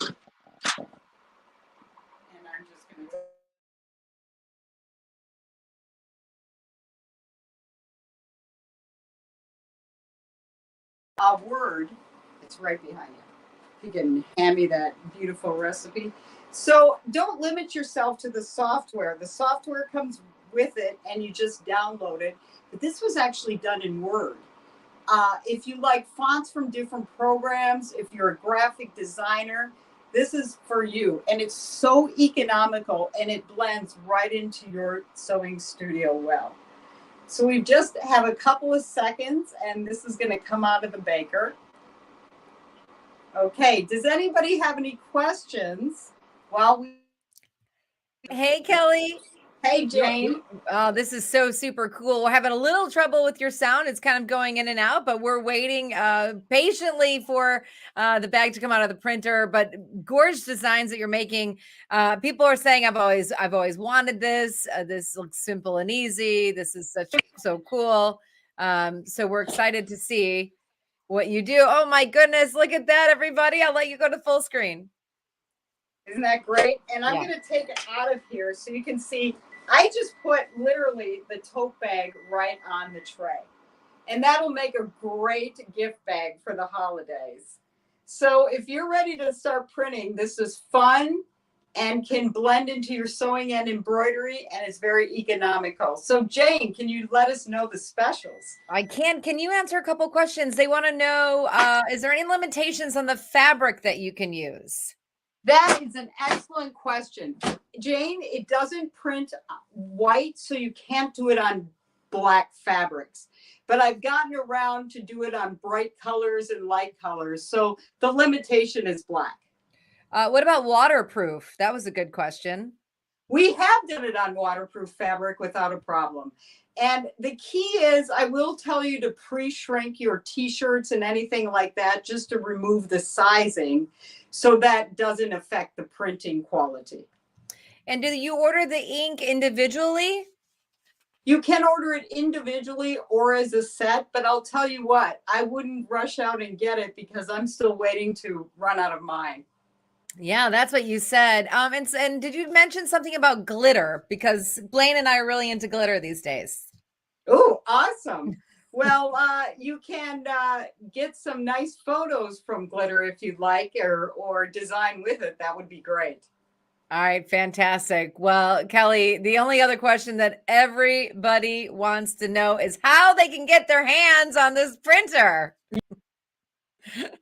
and I'm just going to a word, it's right behind you. You can hand me that beautiful recipe. So don't limit yourself to the software. The software comes with it and you just download it. But this was actually done in Word. If you like fonts from different programs, if you're a graphic designer, this is for you. And it's so economical and it blends right into your sewing studio well. So we just have a couple of seconds and this is going to come out of the baker. Okay, does anybody have any questions while we... Hey, Kelly. Hey, Jane. Oh, this is so super cool. We're having a little trouble with your sound. It's kind of going in and out, but we're waiting patiently for the bag to come out of the printer. But gorgeous designs that you're making. People are saying, I've always wanted this. This looks simple and easy. This is so cool. So we're excited to see what you do. Oh my goodness, look at that, everybody. I'll let you go to full screen. Isn't that great? And I'm going to take it out of here so you can see. I just put literally the tote bag right on the tray. And that'll make a great gift bag for the holidays. So if you're ready to start printing, this is fun and can blend into your sewing and embroidery, and it's very economical. So Jane, can you let us know the specials? I can. Can you answer a couple questions? They want to know, is there any limitations on the fabric that you can use? That is an excellent question. Jane, it doesn't print white, so you can't do it on black fabrics. But I've gotten around to do it on bright colors and light colors. So the limitation is black. What about waterproof? That was a good question. We have done it on waterproof fabric without a problem. And the key is, I will tell you to pre-shrink your t-shirts and anything like that, just to remove the sizing so that doesn't affect the printing quality. And do you order the ink individually? You can order it individually or as a set, but I'll tell you what, I wouldn't rush out and get it because I'm still waiting to run out of mine. Yeah, that's what you said. And did you mention something about glitter? Because Blaine and I are really into glitter these days. Oh, awesome. Well, you can get some nice photos from glitter if you'd like, or design with it. That would be great. All right, fantastic. Well, Kelly, the only other question that everybody wants to know is how they can get their hands on this printer.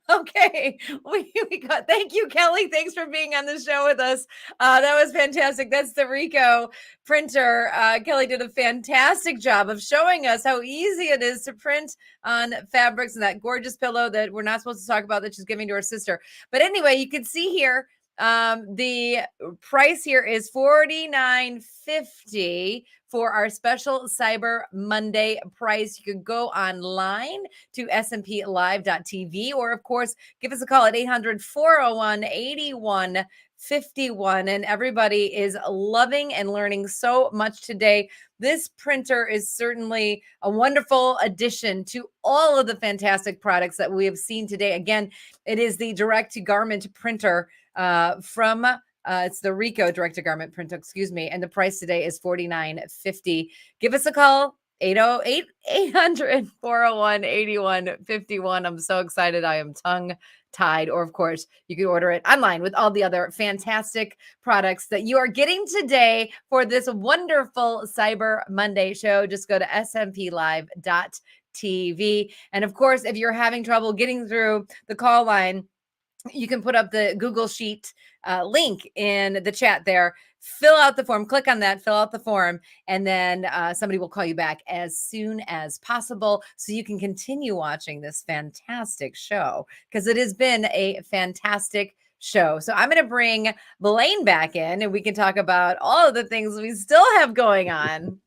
Okay, we got. Thank you, Kelly. Thanks for being on the show with us. That was fantastic. That's the Rico printer. Kelly did a fantastic job of showing us how easy it is to print on fabrics, and that gorgeous pillow that we're not supposed to talk about that she's giving to her sister. But anyway, you can see here the price here is $49.50 for our special Cyber Monday price. You could go online to smplive.tv, or of course, give us a call at 800-401-8151. And everybody is loving and learning so much today. This printer is certainly a wonderful addition to all of the fantastic products that we have seen today. Again, it is the direct-to-garment printer from it's the Rico direct-to-garment printer, excuse me, and the price today is $49.50. Give us a call 808 800 401 8151. I'm so excited. I am tongue tied. Or, of course, you can order it online with all the other fantastic products that you are getting today for this wonderful Cyber Monday show. Just go to smplive.tv. And, of course, if you're having trouble getting through the call line, you can put up the Google Sheet link in the chat there. Fill out the form, click on that, fill out the form, and then somebody will call you back as soon as possible so you can continue watching this fantastic show, because it has been a fantastic show. So I'm going to bring Blaine back in and we can talk about all of the things we still have going on.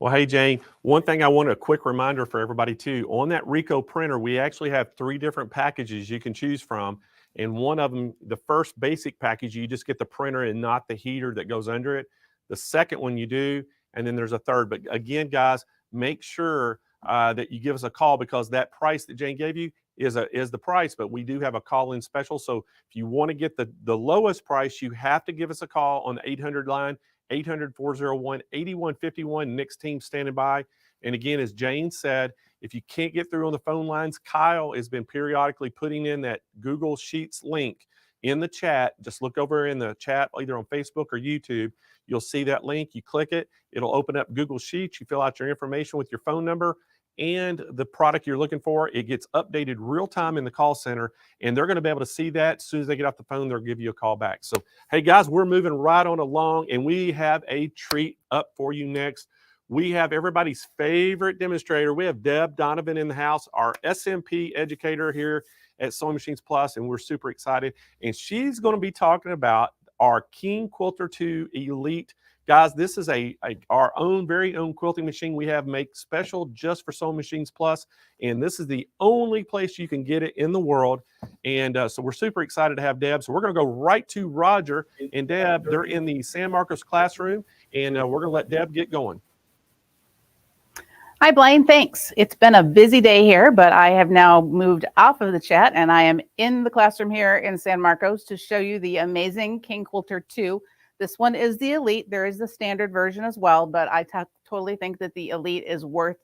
Well, hey, Jane, one thing I want a quick reminder for everybody too. On that Rico printer, we actually have 3 different packages you can choose from. And one of them, the first basic package, you just get the printer and not the heater that goes under it. The second one you do, and then there's a third. But again, guys, make sure that you give us a call, because that price that Jane gave you is the price, but we do have a call-in special. So if you want to get the lowest price, you have to give us a call on the 800 line, 800-401-8151. Nick's team standing by. And again, as Jane said, if you can't get through on the phone lines, Kyle has been periodically putting in that Google Sheets link in the chat. Just look over in the chat, either on Facebook or YouTube. You'll see that link. You click it. It'll open up Google Sheets. You fill out your information with your phone number and the product you're looking for. It gets updated real time in the call center, and they're going to be able to see that. As soon as they get off the phone, they'll give you a call back. So, hey, guys, we're moving right on along, and we have a treat up for you next. We have everybody's favorite demonstrator. We have Deb Donovan in the house, our SMP educator here at Sewing Machines Plus, and we're super excited. And she's going to be talking about our King Quilter 2 Elite. Guys, this is our own very own quilting machine we have made special just for Sewing Machines Plus, and this is the only place you can get it in the world. And so we're super excited to have Deb. So we're going to go right to Roger and Deb. They're in the San Marcos classroom, and we're going to let Deb get going. Hi, Blaine. Thanks. It's been a busy day here, but I have now moved off of the chat and I am in the classroom here in San Marcos to show you the amazing King Quilter 2. This one is the Elite. There is the standard version as well, but I totally think that the Elite is worth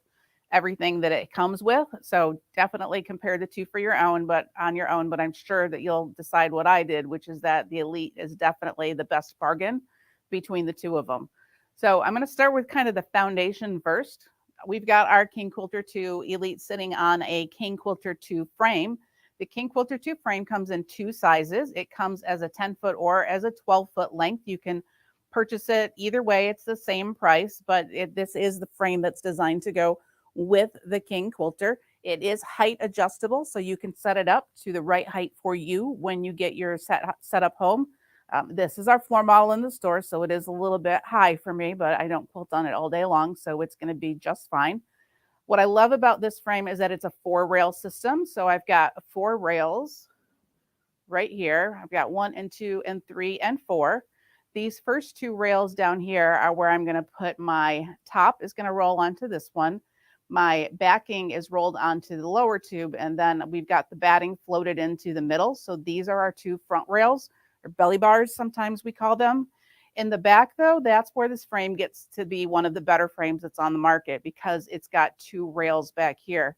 everything that it comes with. So definitely compare the two for your own, but on your own. But I'm sure that you'll decide what I did, which is that the Elite is definitely the best bargain between the two of them. So I'm going to start with kind of the foundation first. We've got our King Quilter 2 Elite sitting on a King Quilter 2 frame. The King Quilter 2 frame comes in 2 sizes. It comes as a 10-foot or as a 12-foot length. You can purchase it either way. It's the same price, but this is the frame that's designed to go with the King Quilter. It is height adjustable, so you can set it up to the right height for you when you get your set up home. This is our floor model in the store, so it is a little bit high for me, but I don't quilt on it all day long, so it's going to be just fine. What I love about this frame is that it's a 4-rail system. So I've got 4 rails right here. I've got 1 and 2 and 3 and 4. These first 2 rails down here are where I'm going to put my top is going to roll onto this one. My backing is rolled onto the lower tube, and then we've got the batting floated into the middle. So these are our 2 front rails, or belly bars, sometimes we call them. In the back, though, that's where this frame gets to be one of the better frames that's on the market, because it's got 2 rails back here.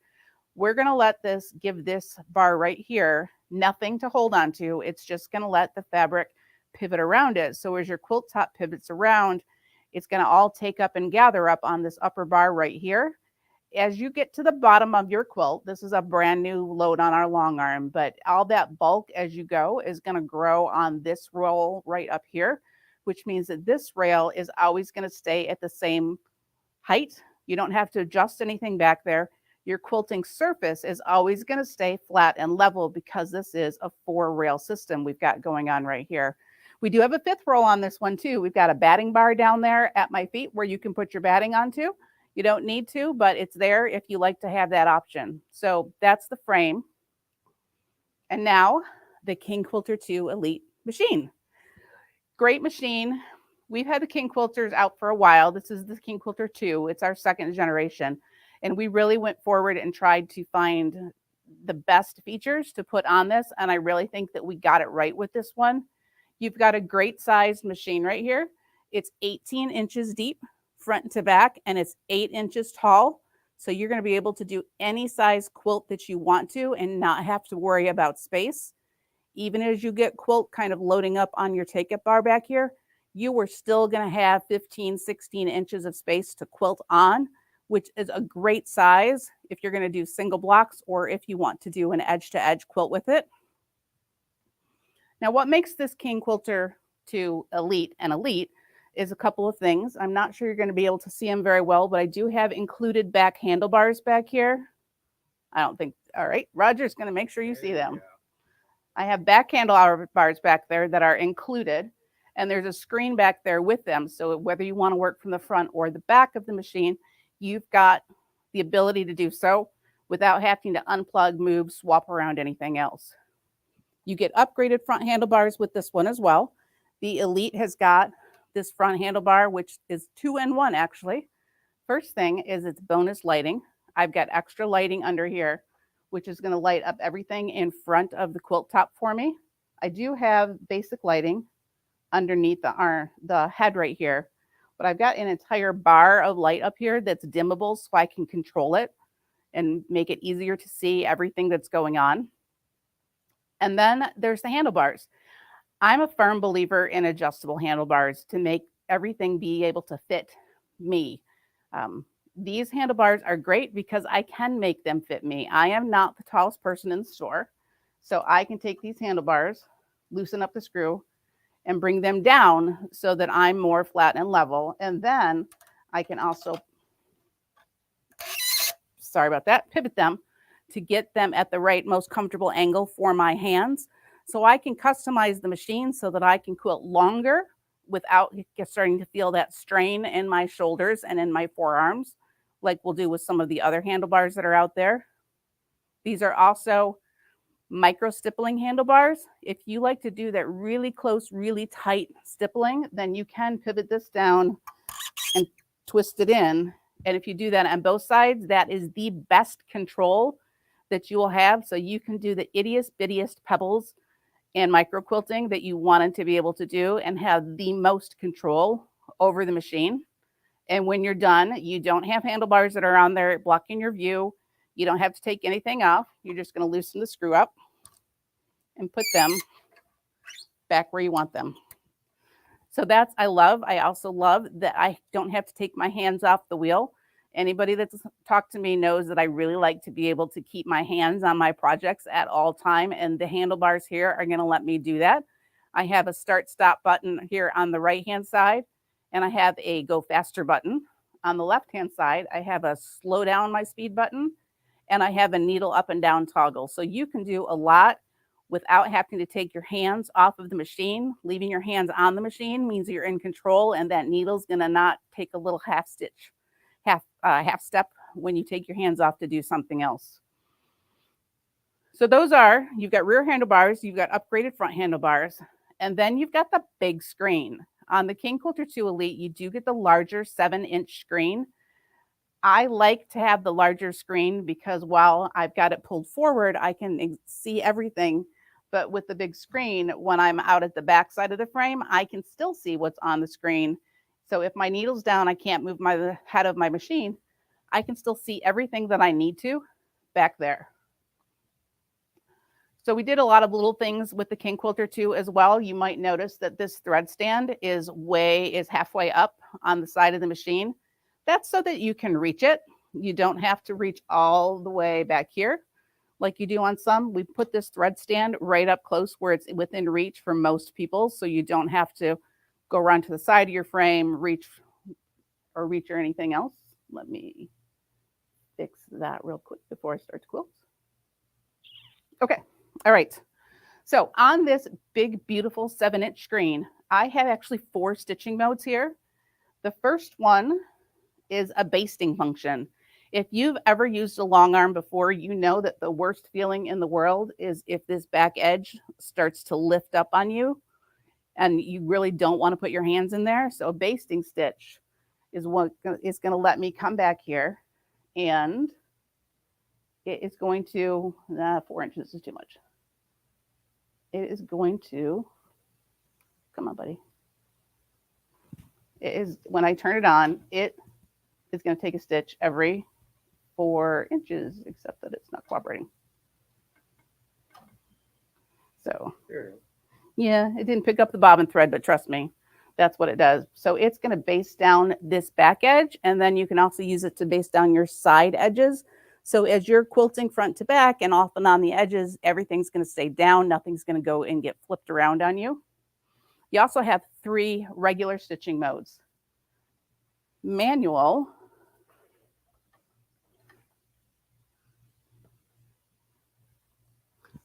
We're going to give this bar right here nothing to hold on to. It's just going to let the fabric pivot around it. So as your quilt top pivots around, it's going to all take up and gather up on this upper bar right here. As you get to the bottom of your quilt, this is a brand new load on our long arm, but all that bulk as you go is going to grow on this roll right up here, which means that this rail is always going to stay at the same height. You don't have to adjust anything back there. Your quilting surface is always going to stay flat and level, because this is a 4-rail system we've got going on right here. We do have a 5th roll on this one too. We've got a batting bar down there at my feet where you can put your batting onto. You don't need to, but it's there if you like to have that option. So that's the frame. And now the King Quilter 2 Elite machine. Great machine. We've had the King Quilters out for a while. This is the King Quilter 2. It's our 2nd generation. And we really went forward and tried to find the best features to put on this. And I really think that we got it right with this one. You've got a great sized machine right here. It's 18 inches deep, front to back, and it's 8 inches tall. So you're going to be able to do any size quilt that you want to and not have to worry about space. Even as you get quilt kind of loading up on your take-up bar back here, you are still going to have 15, 16 inches of space to quilt on, which is a great size if you're going to do single blocks or if you want to do an edge-to-edge quilt with it. Now, what makes this King Quilter 2 Elite an Elite is a couple of things. I'm not sure you're going to be able to see them very well, but I do have included back handlebars back here. I don't think, all right, Roger's going to make sure you see them. I have back handlebars back there that are included, and there's a screen back there with them. So whether you want to work from the front or the back of the machine, you've got the ability to do so without having to unplug, move, swap around anything else. You get upgraded front handlebars with this one as well. The Elite has got this front handlebar, which is 2-in-1 actually. First thing is it's bonus lighting. I've got extra lighting under here, which is going to light up everything in front of the quilt top for me. I do have basic lighting underneath the head right here, but I've got an entire bar of light up here that's dimmable so I can control it and make it easier to see everything that's going on. And then there's the handlebars. I'm a firm believer in adjustable handlebars to make everything be able to fit me. These handlebars are great because I can make them fit me. I am not the tallest person in the store, so I can take these handlebars, loosen up the screw, and bring them down so that I'm more flat and level. And then I can also, sorry about that, pivot them to get them at the right, most comfortable angle for my hands. So I can customize the machine so that I can quilt longer without starting to feel that strain in my shoulders and in my forearms, like we'll do with some of the other handlebars that are out there. These are also micro stippling handlebars. If you like to do that really close, really tight stippling, then you can pivot this down and twist it in. And if you do that on both sides, that is the best control that you will have. So you can do the ittiest bittiest pebbles and micro quilting that you wanted to be able to do and have the most control over the machine. And when you're done, you don't have handlebars that are on there blocking your view. You don't have to take anything off. You're just going to loosen the screw up and put them back where you want them. So that's, I also love that I don't have to take my hands off the wheel. Anybody that's talked to me knows that I really like to be able to keep my hands on my projects at all time. And the handlebars here are going to let me do that. I have a start-stop button here on the right-hand side, and I have a go faster button. On the left-hand side, I have a slow down my speed button, and I have a needle up and down toggle. So you can do a lot without having to take your hands off of the machine. Leaving your hands on the machine means that you're in control, and that needle's going to not take a little half step when you take your hands off to do something else. So those are, you've got rear handlebars, you've got upgraded front handlebars, and then you've got the big screen. On the King Quilter 2 Elite, you do get the larger 7-inch screen. I like to have the larger screen because while I've got it pulled forward, I can see everything. But with the big screen, when I'm out at the back side of the frame, I can still see what's on the screen. So if my needle's down, I can't move the head of my machine, I can still see everything that I need to back there. So we did a lot of little things with the King Quilter 2 as well. You might notice that this thread stand is halfway up on the side of the machine. That's so that you can reach it. You don't have to reach all the way back here like you do on some. We put this thread stand right up close where it's within reach for most people, so you don't have to go around to the side of your frame, reach or anything else. Let me fix that real quick before I start to quilt. Okay, all right. So on this big, beautiful 7-inch screen, I have actually 4 stitching modes here. The first one is a basting function. If you've ever used a long arm before, you know that the worst feeling in the world is if this back edge starts to lift up on you and you really don't want to put your hands in there. So a basting stitch is what is going to let me come back here, and it is going to, 4 inches is too much. It is going to, come on, buddy. It is, when I turn it on, it is going to take a stitch every 4 inches, except that it's not cooperating. So yeah, it didn't pick up the bobbin thread, but trust me, that's what it does. So it's going to baste down this back edge, and then you can also use it to baste down your side edges. So as you're quilting front to back and off and on the edges, everything's going to stay down. Nothing's going to go and get flipped around on you. You also have 3 regular stitching modes. Manual,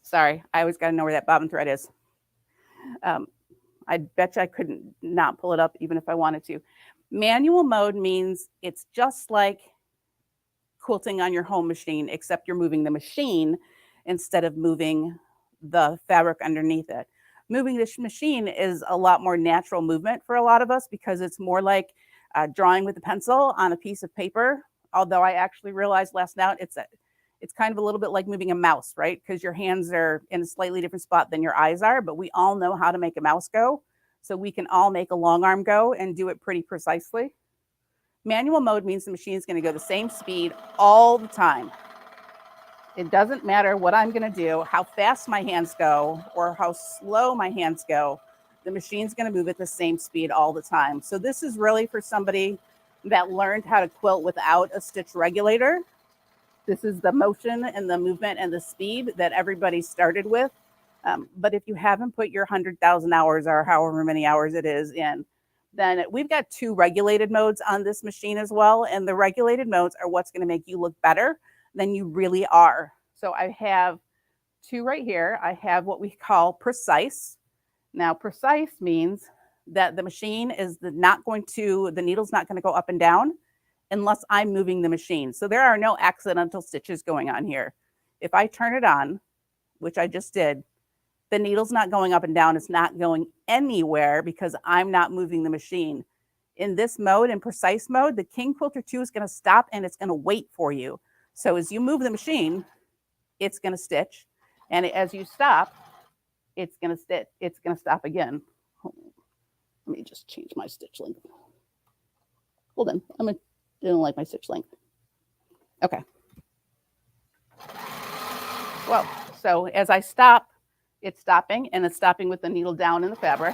sorry, I always got to know where that bobbin thread is. I bet you I couldn't not pull it up even if I wanted to. Manual mode means it's just like quilting on your home machine, except you're moving the machine instead of moving the fabric underneath it. Moving this machine is a lot more natural movement for a lot of us because it's more like drawing with a pencil on a piece of paper. Although I actually realized last night it's kind of a little bit like moving a mouse, right? Because your hands are in a slightly different spot than your eyes are, but we all know how to make a mouse go. So we can all make a long arm go and do it pretty precisely. Manual mode means the machine is going to go the same speed all the time. It doesn't matter what I'm going to do, how fast my hands go, or how slow my hands go. The machine's going to move at the same speed all the time. So this is really for somebody that learned how to quilt without a stitch regulator. This is the motion and the movement and the speed that everybody started with. But if you haven't put your 100,000 hours or however many hours it is in, then we've got 2 regulated modes on this machine as well. And the regulated modes are what's going to make you look better than you really are. So I have 2 right here. I have what we call precise. Now, precise means that the machine is the needle's not going to go up and down unless I'm moving the machine. So there are no accidental stitches going on here. If I turn it on, which I just did, the needle's not going up and down. It's not going anywhere because I'm not moving the machine. In this mode, in precise mode, the King Quilter 2 is going to stop and it's going to wait for you. So as you move the machine, it's going to stitch. And as you stop, it's going to stitch. It's going to stop again. Let me just change my stitch length. Hold on. Didn't like my stitch length. Okay. Well, so as I stop, it's stopping, and it's stopping with the needle down in the fabric.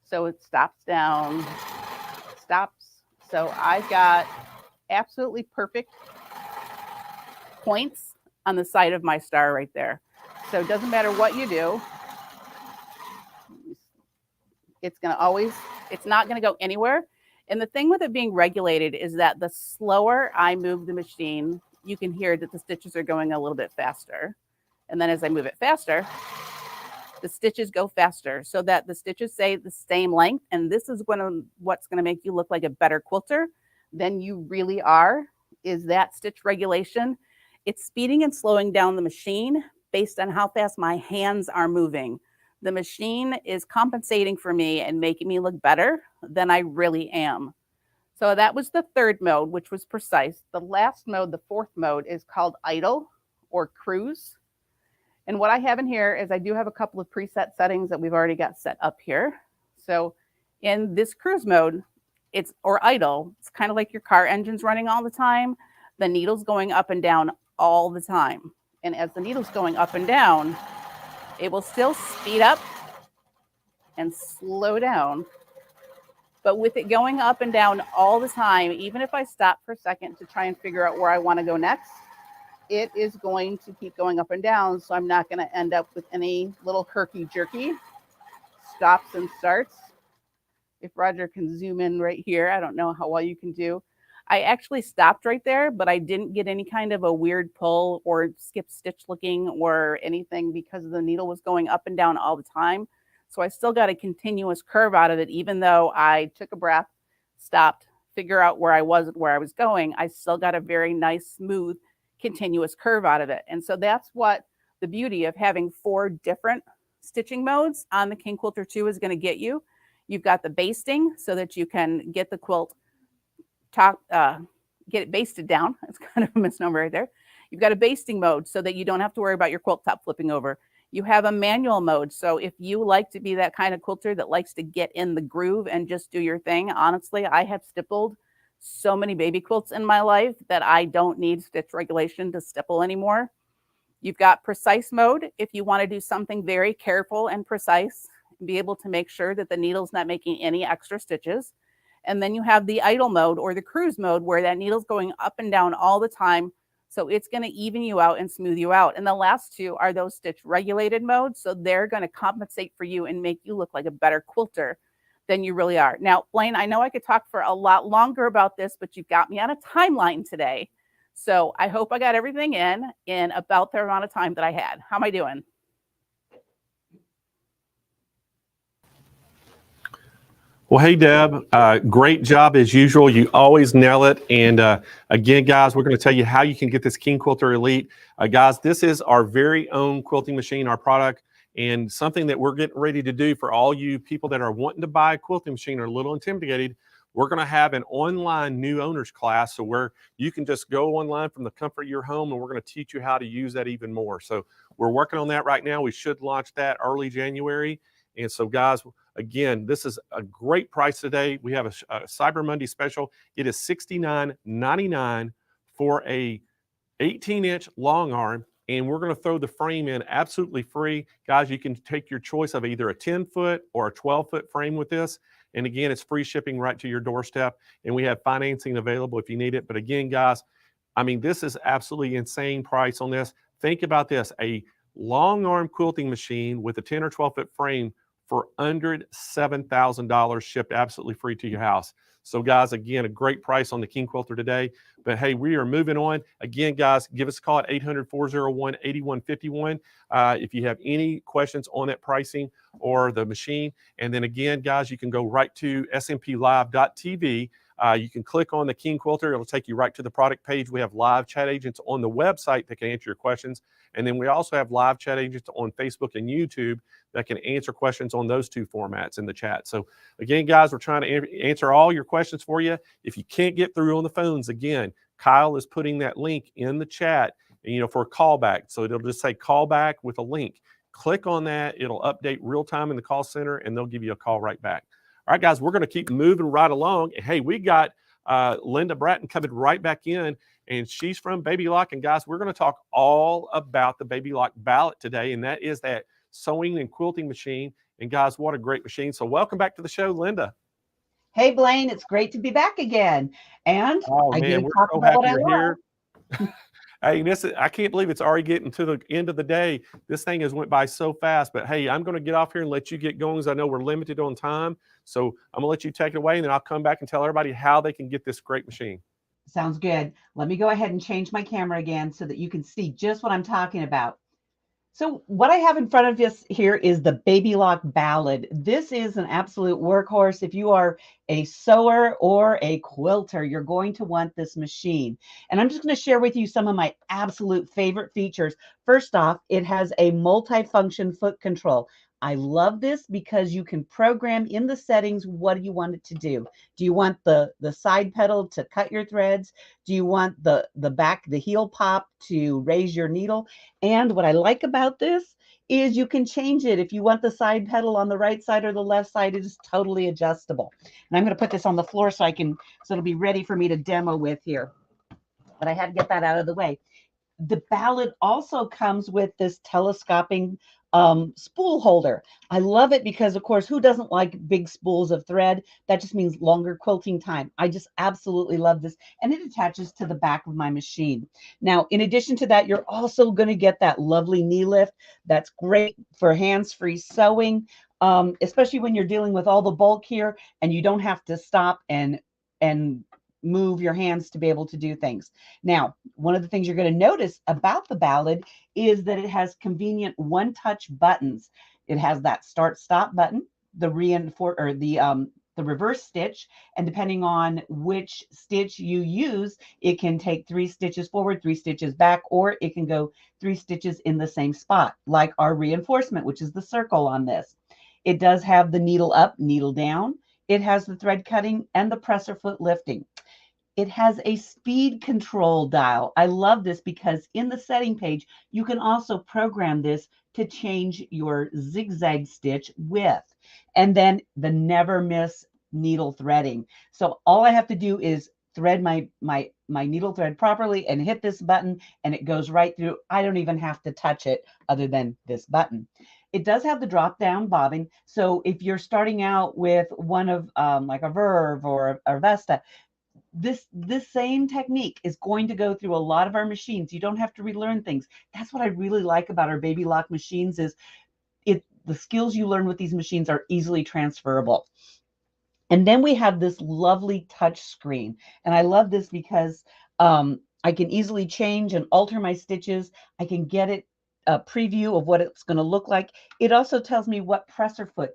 So it stops down, stops. So I've got absolutely perfect points on the side of my star right there. So it doesn't matter what you do. It's not going to go anywhere. And the thing with it being regulated is that the slower I move the machine, you can hear that the stitches are going a little bit faster. And then as I move it faster, the stitches go faster so that the stitches stay the same length. And this is what's going to make you look like a better quilter than you really are, is that stitch regulation. It's speeding and slowing down the machine based on how fast my hands are moving. The machine is compensating for me and making me look better than I really am. So that was the 3rd mode, which was precise. The last mode, the 4th mode, is called idle or cruise. And what I have in here is I do have a couple of preset settings that we've already got set up here. So in this cruise mode, or idle, it's kind of like your car engine's running all the time. The needle's going up and down all the time. And as the needle's going up and down, it will still speed up and slow down. But with it going up and down all the time, even if I stop for a second to try and figure out where I want to go next, it is going to keep going up and down. So I'm not going to end up with any little herky-jerky stops and starts. If Roger can zoom in right here, I don't know how well you can do. I actually stopped right there, but I didn't get any kind of a weird pull or skip stitch looking or anything because the needle was going up and down all the time. So I still got a continuous curve out of it, even though I took a breath, stopped, figure out where I was going. I still got a very nice, smooth, continuous curve out of it. And so that's what the beauty of having 4 different stitching modes on the King Quilter 2 is going to get you. You've got the basting so that you can get the quilt get it basted down. It's kind of a misnomer right there. You've got a basting mode so that you don't have to worry about your quilt top flipping over. You have a manual mode. So if you like to be that kind of quilter that likes to get in the groove and just do your thing, honestly, I have stippled so many baby quilts in my life that I don't need stitch regulation to stipple anymore. You've got precise mode if you want to do something very careful and precise, and be able to make sure that the needle's not making any extra stitches. And then you have the idle mode or the cruise mode where that needle's going up and down all the time. So it's going to even you out and smooth you out. And the last two are those stitch regulated modes. So they're going to compensate for you and make you look like a better quilter than you really are. Now, Blaine, I know I could talk for a lot longer about this, but you've got me on a timeline today. So I hope I got everything in about the amount of time that I had. How am I doing? Well, hey, Deb, great job as usual. You always nail it. And again, guys, we're going to tell you how you can get this King Quilter Elite. Guys, this is our very own quilting machine, our product, and something that we're getting ready to do for all you people that are wanting to buy a quilting machine or a little intimidated. We're going to have an online new owners class, so where you can just go online from the comfort of your home, and we're going to teach you how to use that even more. So we're working on that right now. We should launch that early January. And so, guys, again, this is a great price today. We have a Cyber Monday special. It is $69.99 for a 18-inch long arm, and we're going to throw the frame in absolutely free. Guys, you can take your choice of either a 10-foot or a 12-foot frame with this. And again, it's free shipping right to your doorstep, and we have financing available if you need it. But again, guys, I mean, this is absolutely insane price on this. Think about this, a long arm quilting machine with a 10 or 12-foot frame for under $7,000 shipped absolutely free to your house. So guys, again, a great price on the King Quilter today. But hey, we are moving on. Again, guys, give us a call at 800-401-8151 if you have any questions on that pricing or the machine. And then again, guys, you can go right to smplive.tv. You can click on the King Quilter. It'll take you right to the product page. We have live chat agents on the website that can answer your questions. And then we also have live chat agents on Facebook and YouTube that can answer questions on those two formats in the chat. So again, guys, we're trying to answer all your questions for you. If you can't get through on the phones, again, Kyle is putting that link in the chat, for a callback. So it'll just say callback with a link. Click on that. It'll update real time in the call center, and they'll give you a call right back. All right, guys, we're going to keep moving right along. Hey, we got Linda Bratton coming right back in, and she's from Baby Lock. And guys, we're going to talk all about the Baby Lock Ballot today, and that is that sewing and quilting machine. And guys, what a great machine. So welcome back to the show, Linda. Hey, Blaine, it's great to be back again. And oh, I man, get to we're talk so about happy what I you're love. here. Hey, I can't believe it's already getting to the end of the day. This thing has went by so fast. But hey, I'm going to get off here and let you get going, because I know we're limited on time. So I'm going to let you take it away, and then I'll come back and tell everybody how they can get this great machine. Sounds good. Let me go ahead and change my camera again so that you can see just what I'm talking about. So what I have in front of us here is the Baby Lock Ballad. This is an absolute workhorse. If you are a sewer or a quilter, you're going to want this machine. And I'm just going to share with you some of my absolute favorite features. First off, it has a multi-function foot control. I love this because you can program in the settings what you want it to do. Do you want the side pedal to cut your threads? Do you want the heel pop to raise your needle? And what I like about this is you can change it. If you want the side pedal on the right side or the left side, it is totally adjustable. And I'm going to put this on the floor so it'll be ready for me to demo with here. But I had to get that out of the way. The Ballad also comes with this telescoping spool holder. I love it because, of course, who doesn't like big spools of thread? That just means longer quilting time. I just absolutely love this. And it attaches to the back of my machine. Now, in addition to that, you're also going to get that lovely knee lift. That's great for hands-free sewing, especially when you're dealing with all the bulk here and you don't have to stop and move your hands to be able to do things. Now, one of the things you're going to notice about the Ballad is that it has convenient one-touch buttons. It has that start-stop button, the reverse stitch, and depending on which stitch you use, it can take 3 stitches forward, 3 stitches back, or it can go 3 stitches in the same spot, like our reinforcement, which is the circle on this. It does have the needle up, needle down. It has the thread cutting and the presser foot lifting. It has a speed control dial. I love this because in the setting page, you can also program this to change your zigzag stitch width. And then the never miss needle threading. So all I have to do is thread my needle thread properly and hit this button, and it goes right through. I don't even have to touch it other than this button. It does have the drop down bobbin. So if you're starting out with one of like a Verve or a Vesta, this same technique is going to go through a lot of our machines. You don't have to relearn things. That's what I really like about our Baby Lock machines is the skills you learn with these machines are easily transferable. And then we have this lovely touch screen. And I love this because I can easily change and alter my stitches. I can get a preview of what it's going to look like. It also tells me what presser foot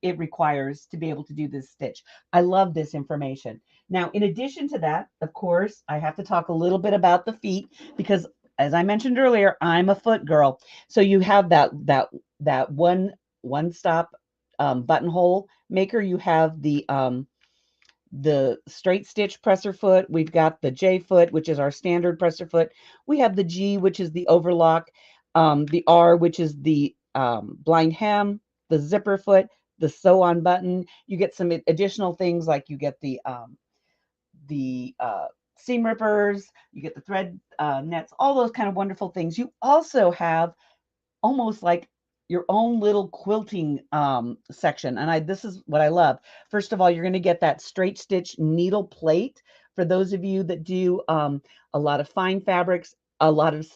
it requires to be able to do this stitch. I love this information. Now, in addition to that, of course, I have to talk a little bit about the feet because, as I mentioned earlier, I'm a foot girl. So you have that one-stop buttonhole maker. You have the straight stitch presser foot. We've got the J foot, which is our standard presser foot. We have the G, which is the overlock, the R, which is the blind hem, the zipper foot, the sew on button. You get some additional things like you get the seam rippers, you get the thread nets, all those kind of wonderful things. You also have almost like your own little quilting section. And this is what I love. First of all, you're going to get that straight stitch needle plate. For those of you that do a lot of fine fabrics, a lot of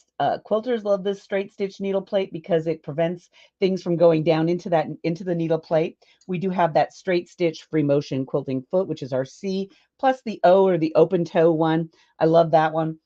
quilters love this straight stitch needle plate because it prevents things from going down into the needle plate. We do have that straight stitch free motion quilting foot, which is our C, plus the O or the open toe one. I love that one.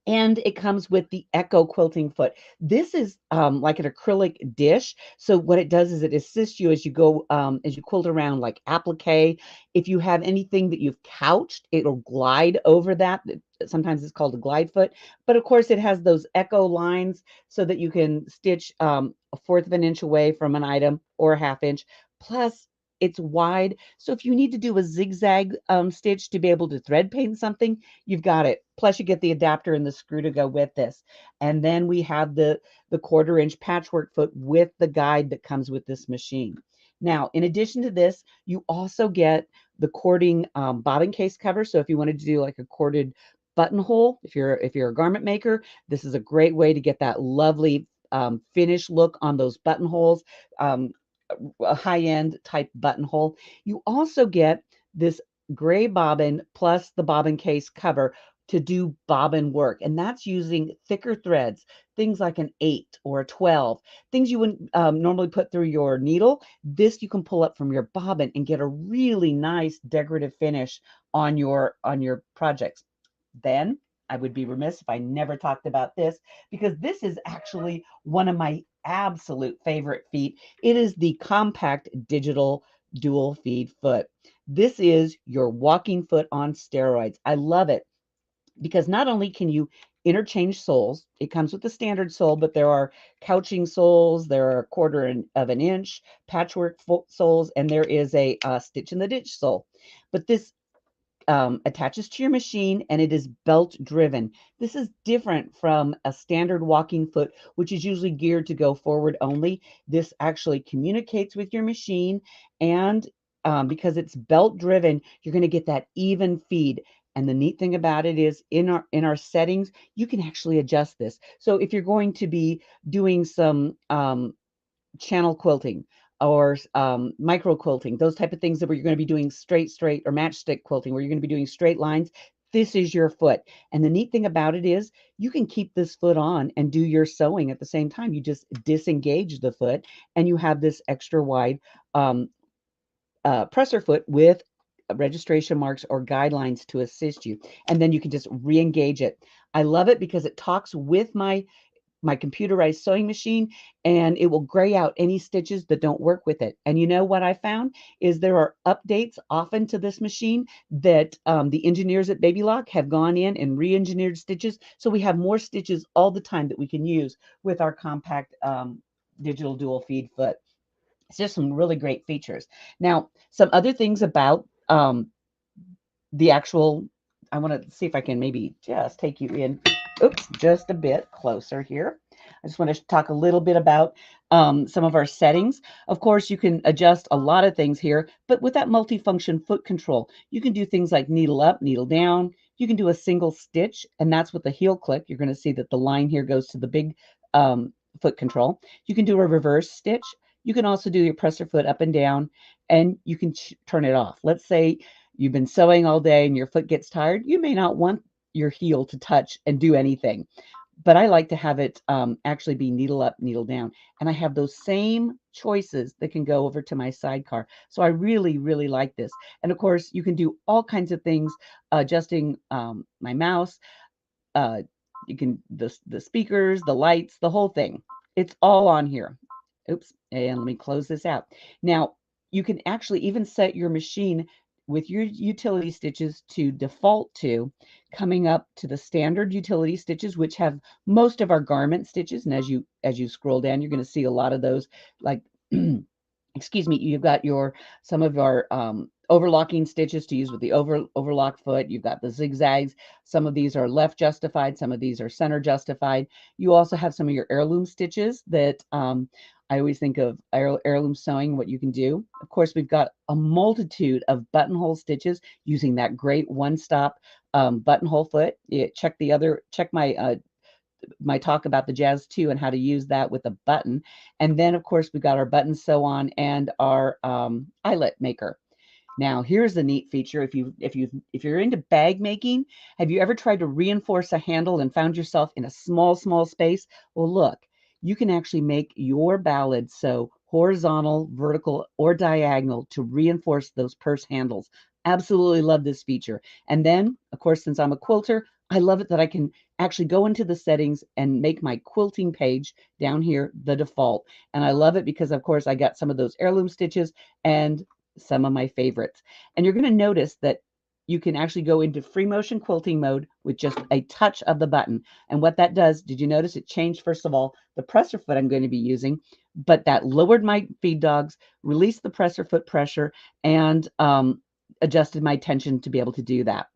And it comes with the Echo quilting foot. This is like an acrylic dish. So what it does is it assists you as you go, as you quilt around like applique. If you have anything that you've couched, it'll glide over that. Sometimes it's called a glide foot. But of course, it has those Echo lines so that you can stitch a 1/4 of an inch away from an item or a 1/2 inch. Plus, it's wide. So if you need to do a zigzag stitch to be able to thread paint something, you've got it. Plus you get the adapter and the screw to go with this. And then we have the 1/4 inch patchwork foot with the guide that comes with this machine. Now, in addition to this, you also get the cording bobbin case cover. So if you wanted to do like a corded buttonhole, if you're a garment maker, this is a great way to get that lovely finish look on those buttonholes. A high-end type buttonhole. You also get this gray bobbin plus the bobbin case cover to do bobbin work. And that's using thicker threads, things like an 8 or a 12, things you wouldn't normally put through your needle. This you can pull up from your bobbin and get a really nice decorative finish on your projects. Then I would be remiss if I never talked about this because this is actually one of my absolute favorite feet. It is the compact digital dual feed foot. This is your walking foot on steroids. I love it because not only can you interchange soles, it comes with the standard sole, but there are couching soles, there are 1/4 of an inch patchwork soles, and there is a stitch in the ditch sole. But this attaches to your machine and it is belt driven. This is different from a standard walking foot, which is usually geared to go forward only. This actually communicates with your machine, and because it's belt driven, you're going to get that even feed. And the neat thing about it is in our settings, you can actually adjust this. So if you're going to be doing some channel quilting or micro quilting, those type of things that where you're going to be doing straight or matchstick quilting, where you're going to be doing straight lines, this is your foot. And the neat thing about it is you can keep this foot on and do your sewing at the same time. You just disengage the foot and you have this extra wide presser foot with registration marks or guidelines to assist you. And then you can just re-engage it. I love it because it talks with my computerized sewing machine, and it will gray out any stitches that don't work with it. And you know what I found is there are updates often to this machine that the engineers at Baby Lock have gone in and re-engineered stitches. So we have more stitches all the time that we can use with our compact digital dual feed foot. It's just some really great features. Now, some other things about the actual, I want to see if I can maybe just take you in, oops, just a bit closer here. I just want to talk a little bit about some of our settings. Of course, you can adjust a lot of things here, but with that multifunction foot control, you can do things like needle up, needle down. You can do a single stitch, and that's with the heel click. You're going to see that the line here goes to the big foot control. You can do a reverse stitch. You can also do your presser foot up and down, and you can turn it off. Let's say you've been sewing all day and your foot gets tired. You may not want your heel to touch and do anything, but I like to have it actually be needle up, needle down. And I have those same choices that can go over to my sidecar. So I really, really like this. And of course, you can do all kinds of things, adjusting my mouse. You can, the speakers, the lights, the whole thing. It's all on here. Oops. And let me close this out. Now, you can actually even set your machine with your utility stitches to default to coming up to the standard utility stitches, which have most of our garment stitches. And as you scroll down, you're going to see a lot of those, like excuse me, you've got some of our overlocking stitches to use with the overlock foot. You've got the zigzags. Some of these are left justified. Some of these are center justified. You also have some of your heirloom stitches that I always think of heirloom sewing, what you can do. Of course, we've got a multitude of buttonhole stitches using that great one-stop buttonhole foot. Check my talk about the Jazz 2 and how to use that with a button. And then, of course, we've got our button sew on and our eyelet maker. Now, here's a neat feature. If you're into bag making, have you ever tried to reinforce a handle and found yourself in a small space? Well, look, you can actually make your ballad sew horizontal, vertical, or diagonal to reinforce those purse handles. Absolutely love this feature. And then, of course, since I'm a quilter, I love it that I can actually go into the settings and make my quilting page down here the default. And I love it because, of course, I got some of those heirloom stitches and some of my favorites. And you're going to notice that you can actually go into free motion quilting mode with just a touch of the button. And what that does, did you notice it changed, first of all, the presser foot I'm going to be using, but that lowered my feed dogs, released the presser foot pressure, and adjusted my tension to be able to do that.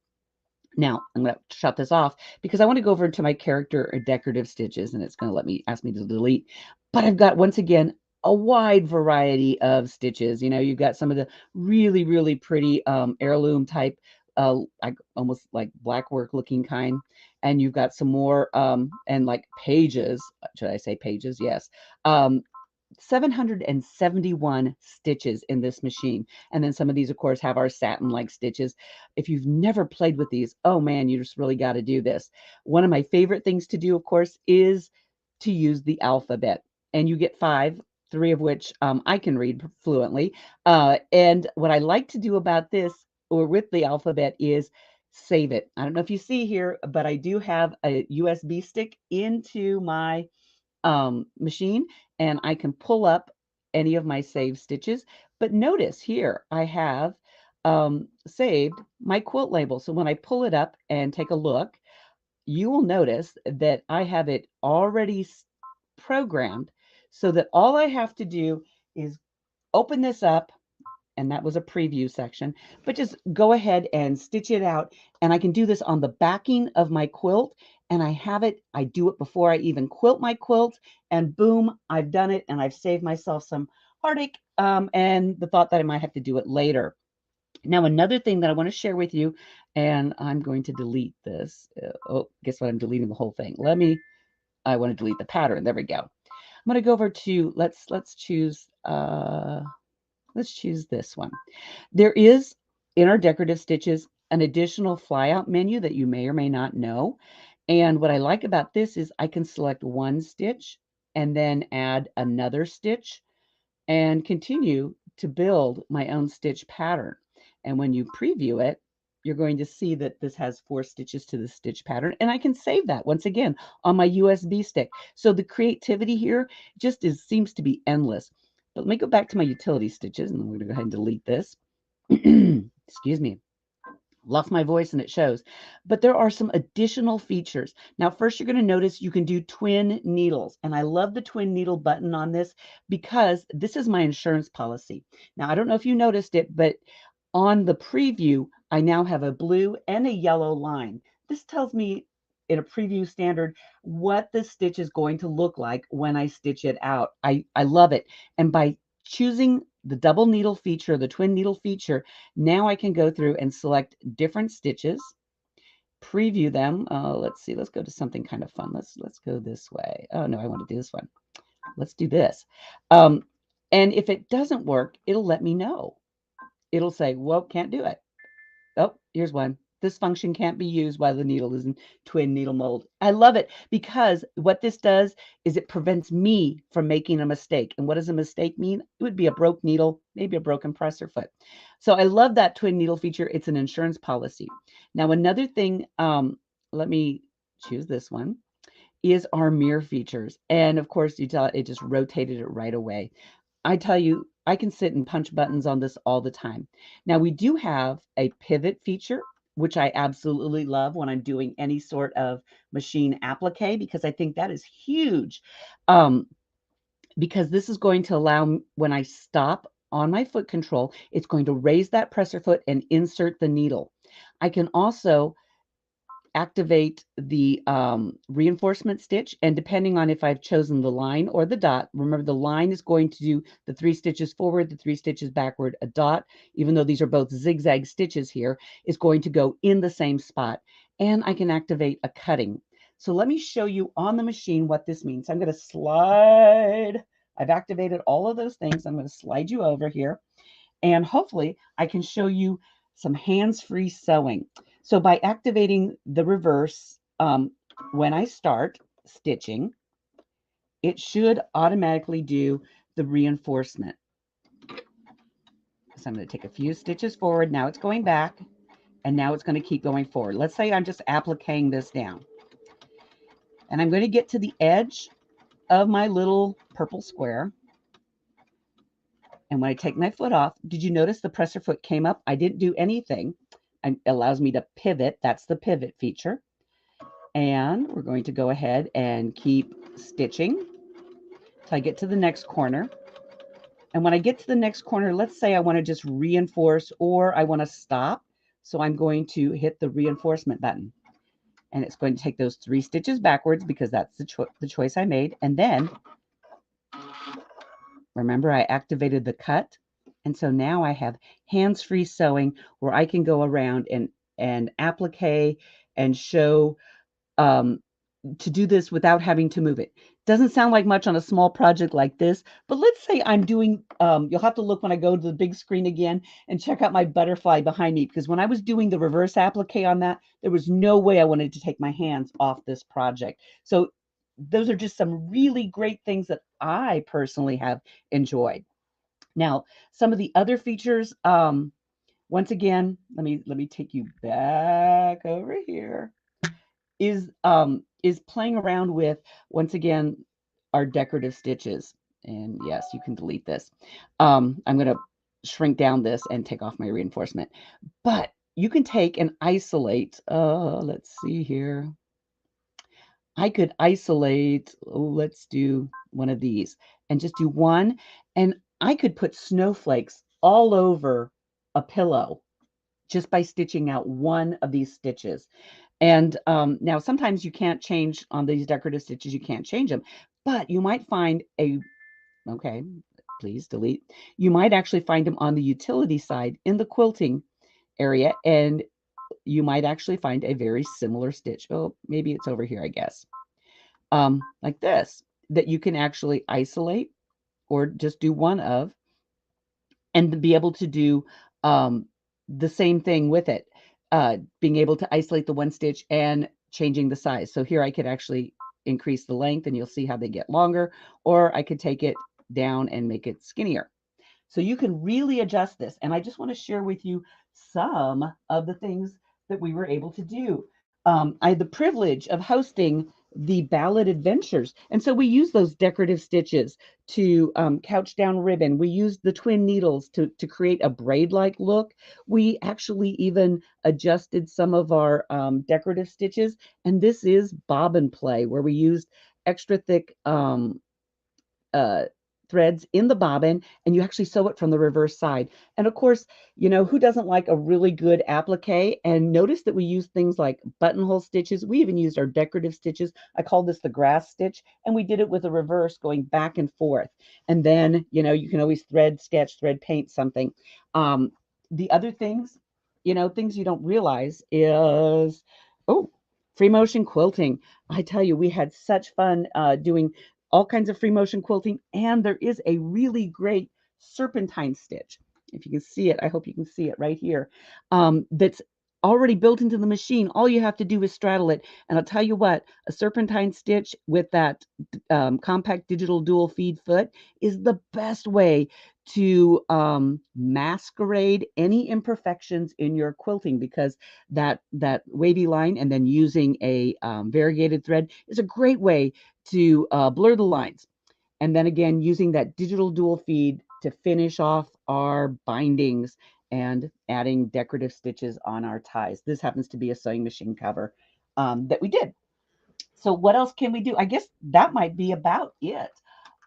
Now, I'm going to shut this off because I want to go over to my character or decorative stitches, and it's going to ask me to delete. But I've got, once again, a wide variety of stitches. You've got some of the really, really pretty heirloom type, almost like black work looking kind. And you've got some more, and like pages. Should I say pages? Yes. 771 stitches in this machine. And then some of these, of course, have our satin-like stitches. If you've never played with these, oh man, you just really got to do this. One of my favorite things to do, of course, is to use the alphabet. And you get 5, 3 of which I can read fluently. And what I like to do about this, or with the alphabet, is save it. I don't know if you see here, but I do have a USB stick into my machine, and I can pull up any of my saved stitches. But notice here I have saved my quilt label. So when I pull it up and take a look, you will notice that I have it already programmed so that all I have to do is open this up, and that was a preview section, but just go ahead and stitch it out. And I can do this on the backing of my quilt, and I do it before I even quilt my quilt, and boom, I've done it, and I've saved myself some heartache and the thought that I might have to do it later. Now, another thing that I want to share with you, and I'm going to delete this. Guess what? I'm deleting the whole thing. I want to delete the pattern. There we go. I'm going to go over to, let's choose this one. There is, in our decorative stitches, an additional flyout menu that you may or may not know. And what I like about this is I can select one stitch and then add another stitch and continue to build my own stitch pattern. And when you preview it, you're going to see that this has 4 stitches to the stitch pattern, and I can save that once again on my USB stick. So the creativity here just seems to be endless. But let me go back to my utility stitches, and I'm going to go ahead and delete this. Excuse me. Lost my voice and it shows. But there are some additional features. Now, first, you're going to notice you can do twin needles. And I love the twin needle button on this because this is my insurance policy. Now, I don't know if you noticed it, but on the preview, I now have a blue and a yellow line. This tells me in a preview standard what the stitch is going to look like when I stitch it out. I love it. And by choosing the double needle feature, the twin needle feature, now I can go through and select different stitches, preview them. Let's see, let's go to something kind of fun. Let's go this way. Oh no, I want to do this one. Let's do this. And if it doesn't work, it'll let me know. It'll say, well, can't do it. Oh, here's one. This function can't be used while the needle is in twin needle mold. I love it because what this does is it prevents me from making a mistake. And what does a mistake mean? It would be a broke needle, maybe a broken presser foot. So I love that twin needle feature. It's an insurance policy. Now, another thing, let me choose this one, is our mirror features. And of course, you tell it just rotated it right away. I tell you, I can sit and punch buttons on this all the time. Now, we do have a pivot feature, which I absolutely love when I'm doing any sort of machine applique, because I think that is huge. Because this is going to allow, when I stop on my foot control, it's going to raise that presser foot and insert the needle. I can also activate the reinforcement stitch, and depending on if I've chosen the line or the dot, remember the line is going to do the 3 stitches forward, the 3 stitches backward. A dot, even though these are both zigzag stitches here, is going to go in the same spot. And I can activate a cutting. So let me show you on the machine what this means. I'm going to slide. I've activated all of those things. I'm going to slide you over here, and hopefully I can show you some hands-free sewing. So by activating the reverse, when I start stitching, it should automatically do the reinforcement. So I'm going to take a few stitches forward. Now it's going back, and now it's going to keep going forward. Let's say I'm just appliquing this down. And I'm going to get to the edge of my little purple square. And when I take my foot off, did you notice the presser foot came up? I didn't do anything. It allows me to pivot. That's the pivot feature. And we're going to go ahead and keep stitching till I get to the next corner. And when I get to the next corner, let's say I want to just reinforce or I want to stop. So I'm going to hit the reinforcement button. And it's going to take those 3 stitches backwards because that's the choice I made. And then, remember, I activated the cut. And so now I have hands-free sewing where I can go around and applique and show to do this without having to move it. Doesn't sound like much on a small project like this, but let's say I'm doing, you'll have to look when I go to the big screen again and check out my butterfly behind me, because when I was doing the reverse applique on that, there was no way I wanted to take my hands off this project. So those are just some really great things that I personally have enjoyed. Now, some of the other features, once again, let me take you back over here, is playing around with, once again, our decorative stitches. And yes, you can delete this. I'm going to shrink down this and take off my reinforcement. But you can take and isolate, let's see here. I could isolate, let's do one of these and just do one. And I could put snowflakes all over a pillow just by stitching out one of these stitches. And now sometimes you can't change on these decorative stitches, you can't change them, but you might find okay, please delete. You might actually find them on the utility side in the quilting area, and you might actually find a very similar stitch. Oh, maybe it's over here, I guess. Like this, that you can actually isolate or just do one of, and be able to do the same thing with it, being able to isolate the one stitch and changing the size. So here I could actually increase the length and you'll see how they get longer, or I could take it down and make it skinnier. So you can really adjust this. And I just want to share with you some of the things that we were able to do. I had the privilege of hosting the Ballad Adventures. And so we use those decorative stitches to couch down ribbon. We used the twin needles to create a braid-like look. We actually even adjusted some of our decorative stitches. And this is bobbin play, where we used extra thick threads in the bobbin, and you actually sew it from the reverse side. And of course, who doesn't like a really good applique? And notice that we use things like buttonhole stitches. We even used our decorative stitches. I call this the grass stitch, and we did it with a reverse going back and forth. And then, you can always thread sketch, thread paint something. The other things, things you don't realize is, free motion quilting. I tell you, we had such fun doing all kinds of free motion quilting, and there is a really great serpentine stitch. If you can see it, I hope you can see it right here. That's already built into the machine. All you have to do is straddle it. And I'll tell you what, a serpentine stitch with that compact digital dual feed foot is the best way to masquerade any imperfections in your quilting, because that wavy line and then using a variegated thread is a great way to blur the lines. And then again, using that digital dual feed to finish off our bindings and adding decorative stitches on our ties. This happens to be a sewing machine cover that we did. So what else can we do? I guess that might be about it.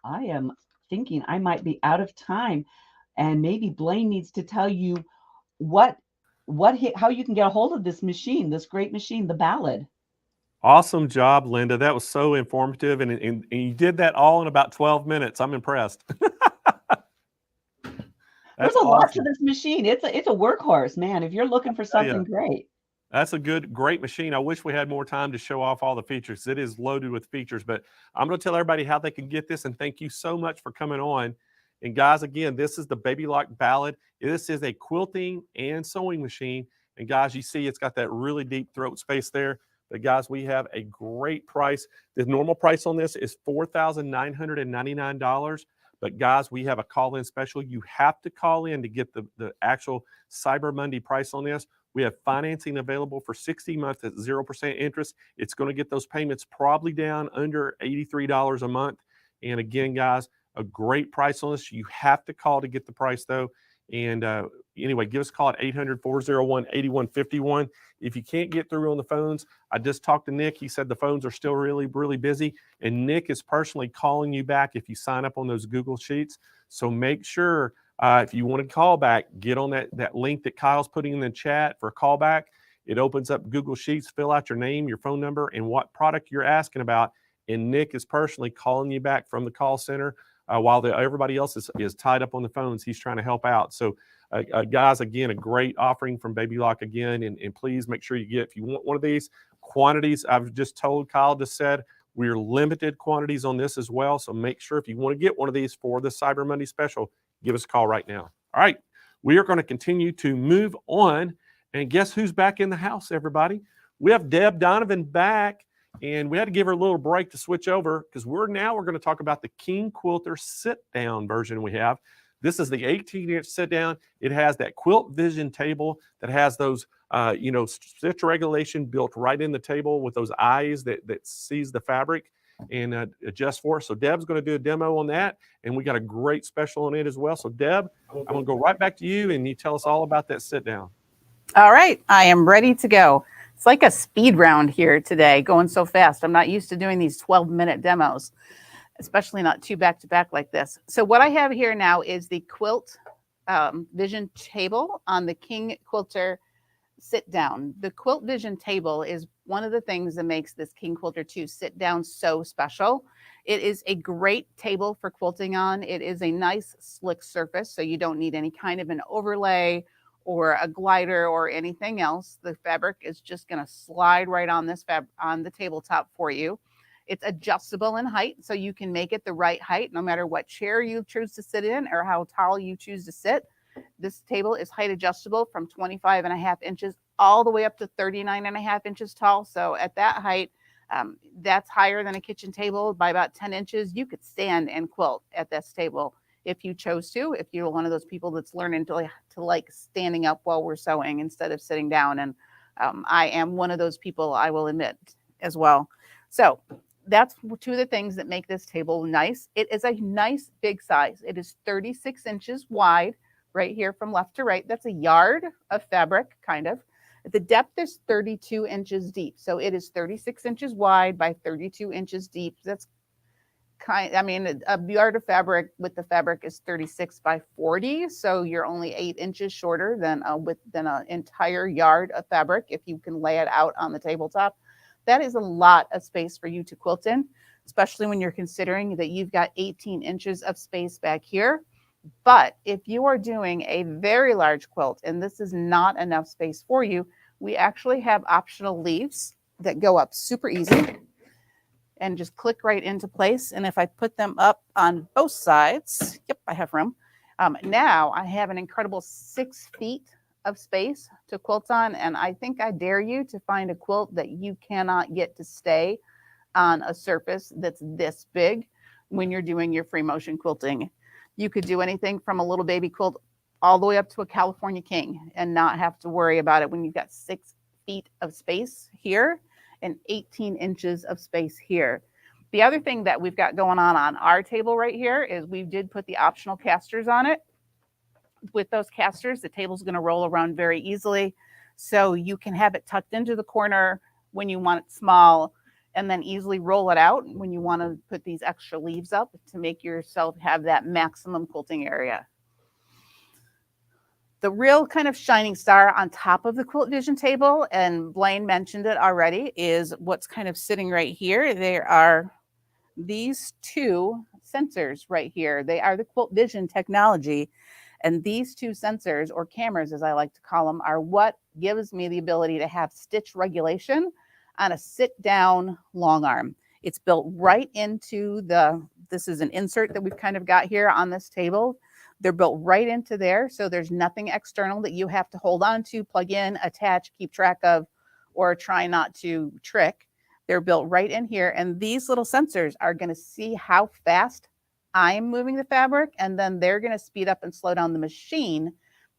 I am thinking I might be out of time, and maybe Blaine needs to tell you how you can get a hold of this machine, this great machine, the Ballad. Awesome job, Linda. That was so informative, and you did that all in about 12 minutes. I'm impressed. There's a lot to this machine. It's a workhorse, man. If you're looking for something great. That's a great machine. I wish we had more time to show off all the features. It is loaded with features, but I'm going to tell everybody how they can get this, and thank you so much for coming on. And guys, again, this is the Baby Lock Ballad. This is a quilting and sewing machine. And guys, you see it's got that really deep throat space there. But guys, we have a great price. The normal price on this is $4,999. But guys, we have a call-in special. You have to call in to get the actual Cyber Monday price on this. We have financing available for 60 months at 0% interest. It's going to get those payments probably down under $83 a month. And again, guys, a great price on this. You have to call to get the price, though. And anyway, give us a call at 800-401-8151. If you can't get through on the phones, I just talked to Nick. He said the phones are still really, really busy. And Nick is personally calling you back if you sign up on those Google Sheets. So make sure if you want to call back, get on that link that Kyle's putting in the chat for a callback. It opens up Google Sheets, fill out your name, your phone number, and what product you're asking about. And Nick is personally calling you back from the call center while everybody else is tied up on the phones. He's trying to help out. So guys, again, a great offering from Baby Lock again. And please make sure you get, if you want one of these quantities, I've just told Kyle just said, we're limited quantities on this as well. So make sure if you want to get one of these for the Cyber Monday special, give us a call right now. All right. We are going to continue to move on. And guess who's back in the house, everybody? We have Deb Donovan back. And we had to give her a little break to switch over because we're going to talk about the King Quilter sit-down version we have. This is the 18-inch sit-down. It has that Quilt Vision table that has those, stitch regulation built right in the table with those eyes that sees the fabric and adjust for it. So Deb's going to do a demo on that, and we got a great special on it as well. So Deb, I'm going to go right back to you, and you tell us all about that sit-down. All right, I am ready to go. It's like a speed round here today, going so fast. I'm not used to doing these 12-minute demos, especially not two back-to-back like this. So what I have here now is the Quilt Vision table on the King Quilter sit down. The Quilt Vision table is one of the things that makes this King Quilter 2 sit down so special. It is a great table for quilting on. It is a nice slick surface, so you don't need any kind of an overlay or a glider or anything else. The fabric is just going to slide right on on the tabletop for you. It's adjustable in height, so you can make it the right height no matter what chair you choose to sit in or how tall you choose to sit. This table is height adjustable from 25.5 inches all the way up to 39.5 inches tall. So at that height, that's higher than a kitchen table by about 10 inches. You could stand and quilt at this table if you chose to, if you're one of those people that's learning to like standing up while we're sewing instead of sitting down. And I am one of those people, I will admit as well. So that's two of the things that make this table nice. It is a nice big size. It is 36 inches wide right here from left to right. That's a yard of fabric, kind of. The depth is 32 inches deep. So it is 36 inches wide by 32 inches deep. That's I mean, a yard of fabric with the fabric is 36 by 40. So you're only 8 inches shorter than an entire yard of fabric if you can lay it out on the tabletop. That is a lot of space for you to quilt in, especially when you're considering that you've got 18 inches of space back here. But if you are doing a very large quilt and this is not enough space for you, we actually have optional leaves that go up super easy and just click right into place. And if I put them up on both sides, yep, I have room. Now I have an incredible 6 feet of space to quilt on. And I think I dare you to find a quilt that you cannot get to stay on a surface that's this big when you're doing your free motion quilting. You could do anything from a little baby quilt all the way up to a California King and not have to worry about it when you've got 6 feet of space here and 18 inches of space here. The other thing that we've got going on our table right here is we did put the optional casters on it. With those casters, the table's going to roll around very easily. So you can have it tucked into the corner when you want it small and then easily roll it out when you want to put these extra leaves up to make yourself have that maximum quilting area. The real kind of shining star on top of the Quilt Vision table, and Blaine mentioned it already, is what's kind of sitting right here. There are these 2 sensors right here. They are the Quilt Vision technology. And these 2 sensors, or cameras as I like to call them, are what gives me the ability to have stitch regulation on a sit down long arm. It's built right into this is an insert that we've kind of got here on this table. They're built right into there. So there's nothing external that you have to hold on to, plug in, attach, keep track of, or try not to trick. They're built right in here. And these little sensors are going to see how fast I'm moving the fabric, and then they're going to speed up and slow down the machine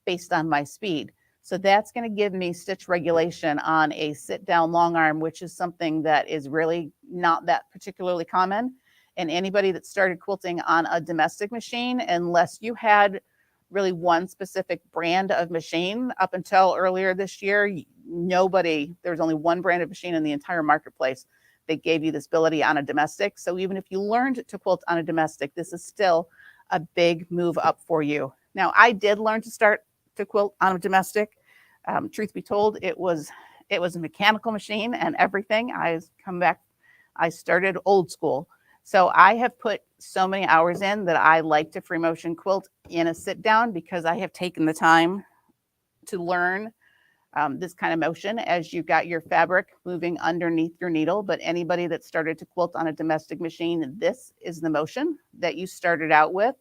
based on my speed. So that's going to give me stitch regulation on a sit down long arm, which is something that is really not that particularly common. And anybody that started quilting on a domestic machine, unless you had really one specific brand of machine up until earlier this year, there's only one brand of machine in the entire marketplace that gave you this ability on a domestic. So even if you learned to quilt on a domestic, this is still a big move up for you. Now, I did learn to start to quilt on a domestic. Truth be told, it was a mechanical machine and everything. I started old school. So I have put so many hours in that I like to free motion quilt in a sit down because I have taken the time to learn this kind of motion as you've got your fabric moving underneath your needle. But anybody that started to quilt on a domestic machine, this is the motion that you started out with.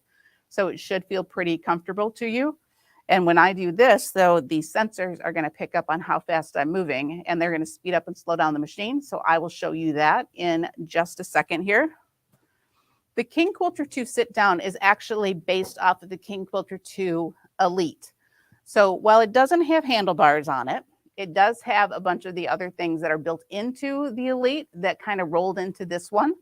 So it should feel pretty comfortable to you. And when I do this, though, these sensors are going to pick up on how fast I'm moving, and they're going to speed up and slow down the machine. So I will show you that in just a second here. The King Quilter 2 sit down is actually based off of the King Quilter 2 Elite. So while it doesn't have handlebars on it, it does have a bunch of the other things that are built into the Elite that kind of rolled into this one.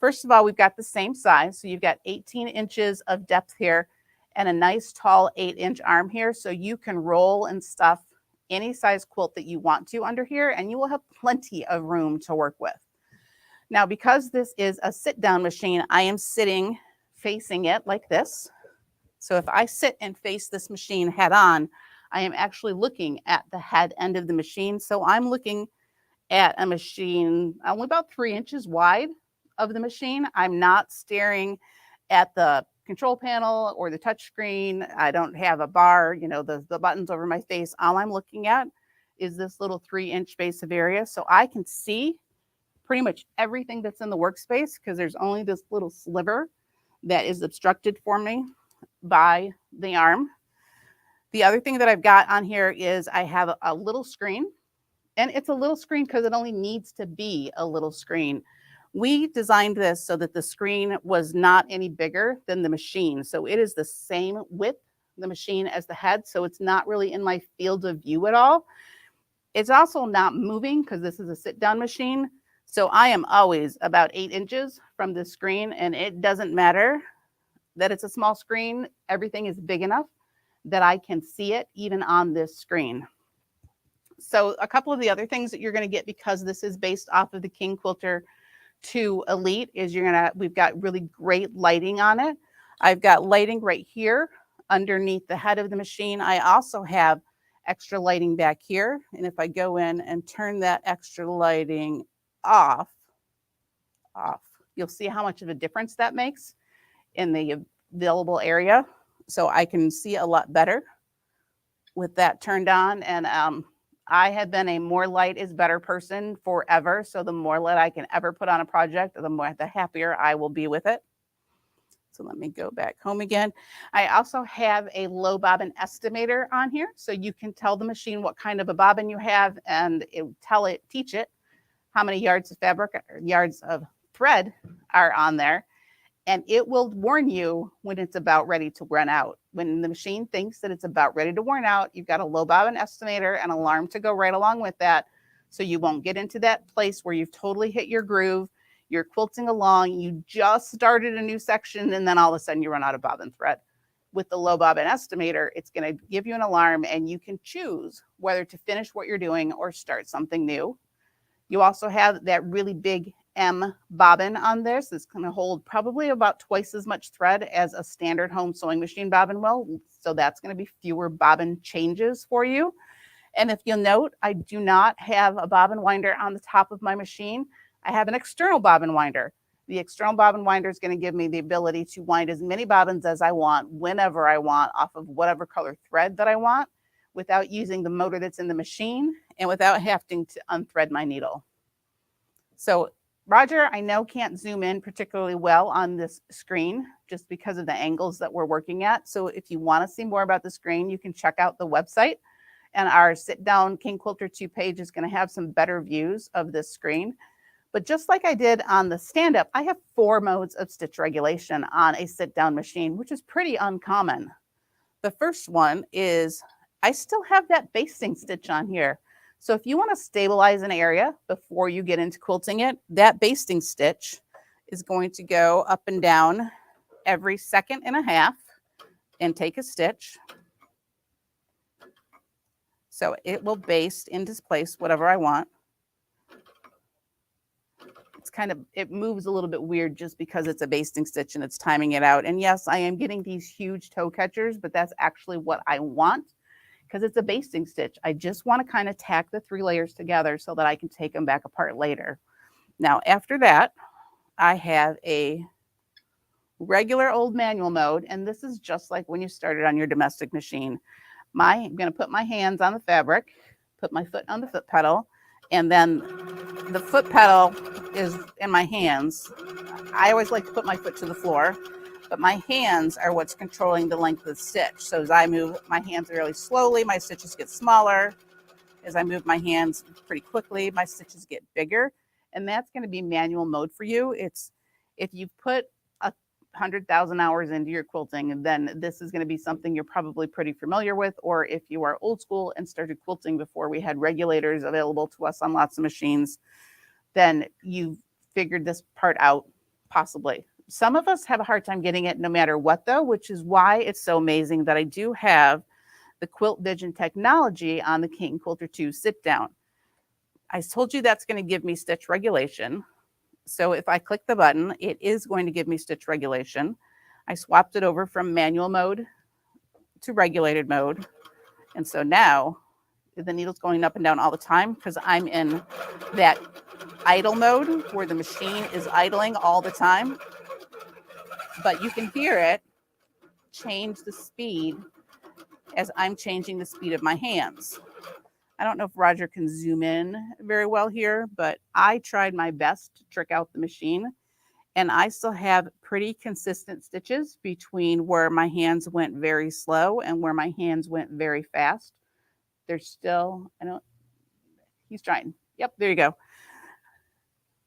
First of all, we've got the same size. So you've got 18 inches of depth here and a nice tall 8-inch arm here. So you can roll and stuff any size quilt that you want to under here, and you will have plenty of room to work with. Now, because this is a sit down machine, I am sitting facing it like this. So if I sit and face this machine head on, I am actually looking at the head end of the machine. So I'm looking at a machine only about 3 inches wide of the machine. I'm not staring at the control panel or the touch screen. I don't have a bar, the buttons over my face. All I'm looking at is this little 3-inch space of area. So I can see pretty much everything that's in the workspace because there's only this little sliver that is obstructed for me by the arm. The other thing that I've got on here is I have a little screen, and it's a little screen because it only needs to be a little screen. We designed this so that the screen was not any bigger than the machine. So it is the same width, the machine, as the head. So it's not really in my field of view at all. It's also not moving because this is a sit down machine. So I am always about 8 inches from the screen, and it doesn't matter that it's a small screen. Everything is big enough that I can see it even on this screen. So a couple of the other things that you're going to get because this is based off of the King Quilter to Elite is we've got really great lighting on it. I've got lighting right here underneath the head of the machine. I also have extra lighting back here. And if I go in and turn that extra lighting off, you'll see how much of a difference that makes in the available area. So I can see a lot better with that turned on. And I have been a more light is better person forever. So the more light I can ever put on a project, the happier I will be with it. So let me go back home again. I also have a low bobbin estimator on here. So you can tell the machine what kind of a bobbin you have, and teach it how many yards of fabric or yards of thread are on there. And it will warn you when it's about ready to run out. When the machine thinks that it's about ready to worn out, you've got a low bobbin estimator and alarm to go right along with that. So you won't get into that place where you've totally hit your groove. You're quilting along, you just started a new section, and then all of a sudden you run out of bobbin thread. With the low bobbin estimator, it's going to give you an alarm, and you can choose whether to finish what you're doing or start something new. You also have that really big M bobbin on there, so it's going to hold probably about twice as much thread as a standard home sewing machine bobbin will. So that's going to be fewer bobbin changes for you. And if you'll note, I do not have a bobbin winder on the top of my machine. I have an external bobbin winder. The external bobbin winder is going to give me the ability to wind as many bobbins as I want, whenever I want, off of whatever color thread that I want, without using the motor that's in the machine and without having to unthread my needle. So Roger, I know can't zoom in particularly well on this screen just because of the angles that we're working at. So if you want to see more about the screen, you can check out the website. And our sit down King Quilter 2 page is going to have some better views of this screen. But just like I did on the stand-up, I have 4 modes of stitch regulation on a sit-down machine, which is pretty uncommon. The first one is I still have that basting stitch on here. So if you want to stabilize an area before you get into quilting it, that basting stitch is going to go up and down every 1.5 seconds and take a stitch. So it will baste into place whatever I want. It moves a little bit weird just because it's a basting stitch and it's timing it out. And yes, I am getting these huge toe catchers, but that's actually what I want because it's a basting stitch. I just want to kind of tack the 3 layers together so that I can take them back apart later. Now, after that, I have a regular old manual mode, and this is just like when you started on your domestic machine. I'm going to put my hands on the fabric, put my foot on the foot pedal, and then the foot pedal is in my hands. I always like to put my foot to the floor, but my hands are what's controlling the length of the stitch. So as I move my hands really slowly, my stitches get smaller. As I move my hands pretty quickly, my stitches get bigger. And that's going to be manual mode for you. It's if you've put 100,000 hours into your quilting, then this is going to be something you're probably pretty familiar with. Or if you are old school and started quilting before we had regulators available to us on lots of machines, then you figured this part out possibly. Some of us have a hard time getting it no matter what though, which is why it's so amazing that I do have the Quilt Vision technology on the King Quilter 2 sit down. I told you that's going to give me stitch regulation. So if I click the button, it is going to give me stitch regulation. I swapped it over from manual mode to regulated mode. And so now the needle's going up and down all the time because I'm in that idle mode where the machine is idling all the time. But you can hear it change the speed as I'm changing the speed of my hands. I don't know if Roger can zoom in very well here, but I tried my best to trick out the machine, and I still have pretty consistent stitches between where my hands went very slow and where my hands went very fast. There's still, he's trying. Yep, there you go.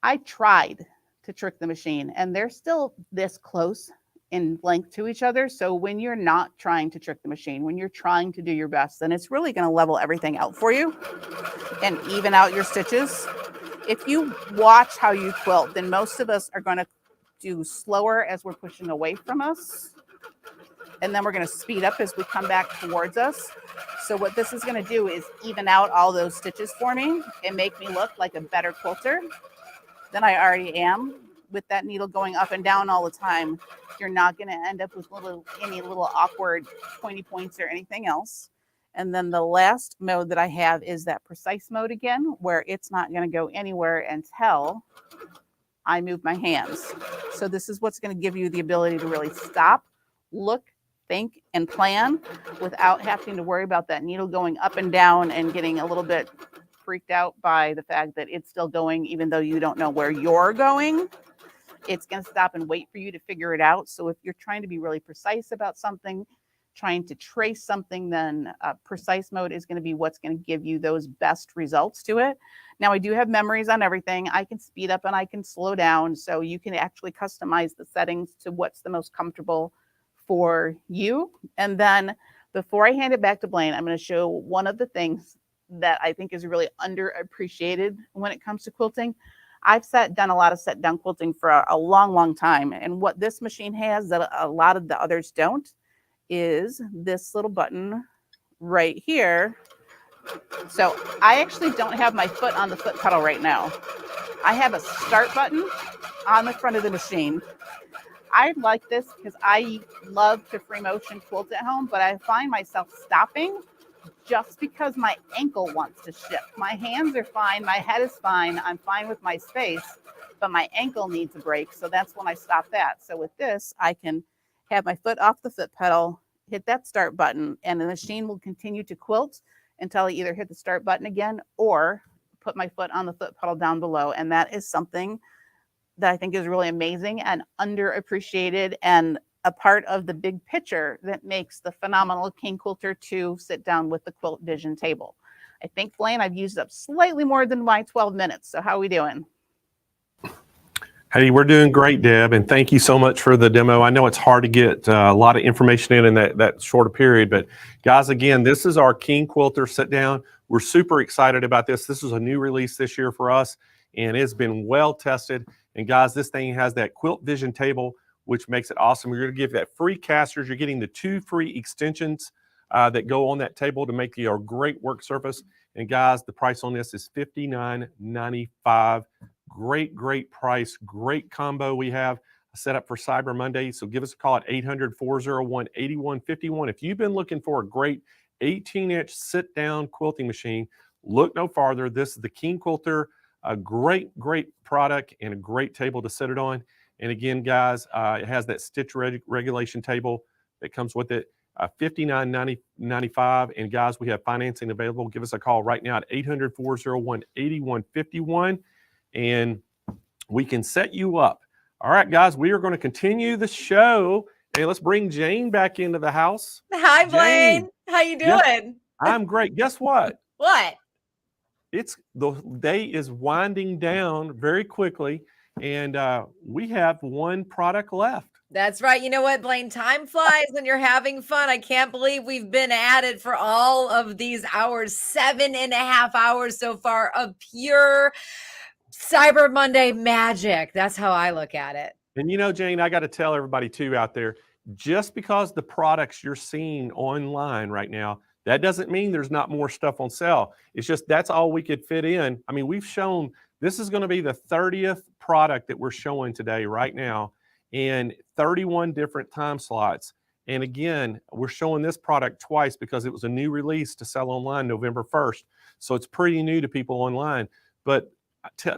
I tried to trick the machine, and they're still this close in length to each other. So when you're not trying to trick the machine, when you're trying to do your best, then it's really going to level everything out for you and even out your stitches. If you watch how you quilt, then most of us are going to do slower as we're pushing away from us. And then we're going to speed up as we come back towards us. So what this is going to do is even out all those stitches for me and make me look like a better quilter. than I already am. With that needle going up and down all the time, you're not going to end up with any little awkward pointy points or anything else. And then the last mode that I have is that precise mode again, where it's not going to go anywhere until I move my hands. So this is what's going to give you the ability to really stop, look, think, and plan without having to worry about that needle going up and down and getting a little bit freaked out by the fact that it's still going even though you don't know where you're going. It's going to stop and wait for you to figure it out. So if you're trying to be really precise about something, trying to trace something, then precise mode is going to be what's going to give you those best results to it. Now, I do have memories on everything. I can speed up and I can slow down. So you can actually customize the settings to what's the most comfortable for you. And then before I hand it back to Blaine, I'm going to show one of the things that I think is really underappreciated when it comes to quilting. I've done a lot of set down quilting for a long, long time. And what this machine has that a lot of the others don't is this little button right here. So I actually don't have my foot on the foot pedal right now. I have a start button on the front of the machine. I like this because I love to free motion quilt at home, but I find myself stopping just because my ankle wants to shift. My hands are fine. My head is fine. I'm fine with my space, but my ankle needs a break. So that's when I stop that. So with this, I can have my foot off the foot pedal, hit that start button, and the machine will continue to quilt until I either hit the start button again or put my foot on the foot pedal down below. And that is something that I think is really amazing and underappreciated and a part of the big picture that makes the phenomenal King Quilter 2 sit down with the Quilt Vision table. I think, Blaine, I've used up slightly more than my 12 minutes. So how are we doing? Hey, we're doing great, Deb, and thank you so much for the demo. I know it's hard to get a lot of information in that shorter period, but guys, again, this is our King Quilter sit down. We're super excited about this. This is a new release this year for us, and it's been well tested. And guys, this thing has that Quilt Vision table, which makes it awesome. We're going to give that free casters. You're getting the 2 free extensions that go on that table to make you a great work surface. And guys, the price on this is $59.95. Great price, great combo we have set up for Cyber Monday. So give us a call at 800-401-8151. If you've been looking for a great 18-inch sit-down quilting machine, look no farther. This is the King Quilter, a great product and a great table to sit it on. And again, guys, it has that stitch regulation table that comes with it, $59.95. And guys, we have financing available. Give us a call right now at 800-401-8151. And we can set you up. All right, guys, we are going to continue the show. And let's bring Jane back into the house. Hi, Blaine. Jane, How you doing? I'm great. Guess what? What? The day is winding down very quickly, and we have one product left. That's right. You know what, Blaine? Time flies when you're having fun. I can't believe we've been at it for all of these hours, 7.5 hours so far of pure Cyber Monday magic. That's how I look at it. And you know, Jane, I got to tell everybody too out there, just because the products you're seeing online right now, that doesn't mean there's not more stuff on sale. It's just that's all we could fit in. I mean, we've shown this is going to be the 30th product that we're showing today right now in 31 different time slots. And again, we're showing this product twice because it was a new release to sell online November 1st. So it's pretty new to people online. But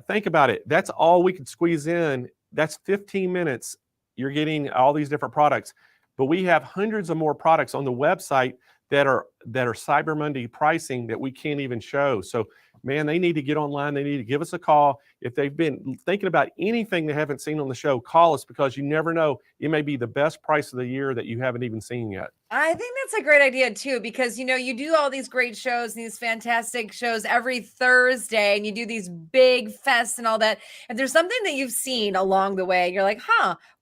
think about it. That's all we could squeeze in. That's 15 minutes. You're getting all these different products. But we have hundreds of more products on the website that are Cyber Monday pricing that we can't even show. So, man, they need to get online. They need to give us a call. If they've been thinking about anything they haven't seen on the show, call us, because you never know. It may be the best price of the year that you haven't even seen yet. I think that's a great idea too, because, you know, you do all these great shows, these fantastic shows every Thursday, and you do these big fests and all that. And there's something that you've seen along the way. You're like,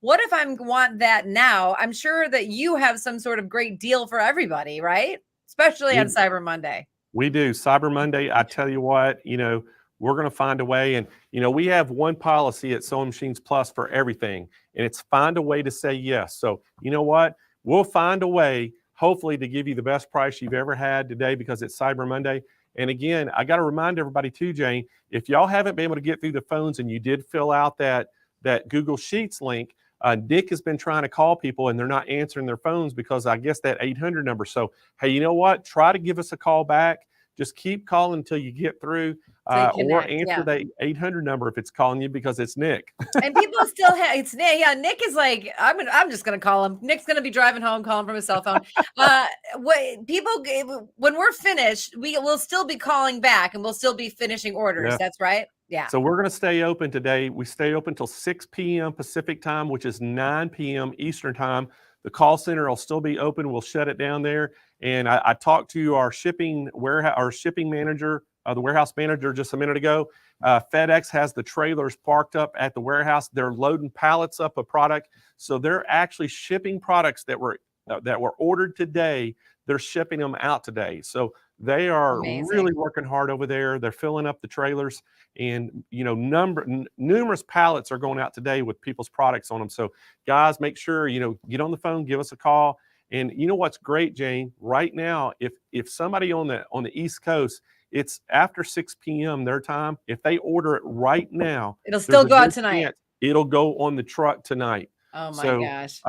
what if I want that now? I'm sure that you have some sort of great deal for everybody, right? Especially on Cyber Monday. We do. Cyber Monday, I tell you what, you know, we're going to find a way. And, you know, we have one policy at Sewing Machines Plus for everything, and it's find a way to say yes. So, you know what? We'll find a way, hopefully, to give you the best price you've ever had today because it's Cyber Monday. And again, I got to remind everybody too, Jane, if y'all haven't been able to get through the phones and you did fill out that Google Sheets link, Nick has been trying to call people and they're not answering their phones because I guess that 800 number. So, hey, you know what? Try to give us a call back. Just keep calling until you get through, or answer the 800 number if it's calling you because it's Nick. And people still have it's Nick. Yeah, Nick is like, I'm just gonna call him. Nick's gonna be driving home, calling from his cell phone. When we're finished, we will still be calling back and we'll still be finishing orders. Yeah. That's right. Yeah. So we're going to stay open today. We stay open till 6 p.m. Pacific time, which is 9 p.m. Eastern time. The call center will still be open. We'll shut it down there. And I talked to our shipping manager, the warehouse manager, just a minute ago. FedEx has the trailers parked up at the warehouse. They're loading pallets up of product. So they're actually shipping products that were ordered today. They're shipping them out today. So they are really working hard over there. They're filling up the trailers, and numerous pallets are going out today with people's products on them. So guys, make sure get on the phone, give us a call. And you know what's great, Jane? Right now, if somebody on the East Coast, it's after 6 p.m. their time. If they order it right now, it'll still go out tonight. It'll go on the truck tonight. Oh my gosh.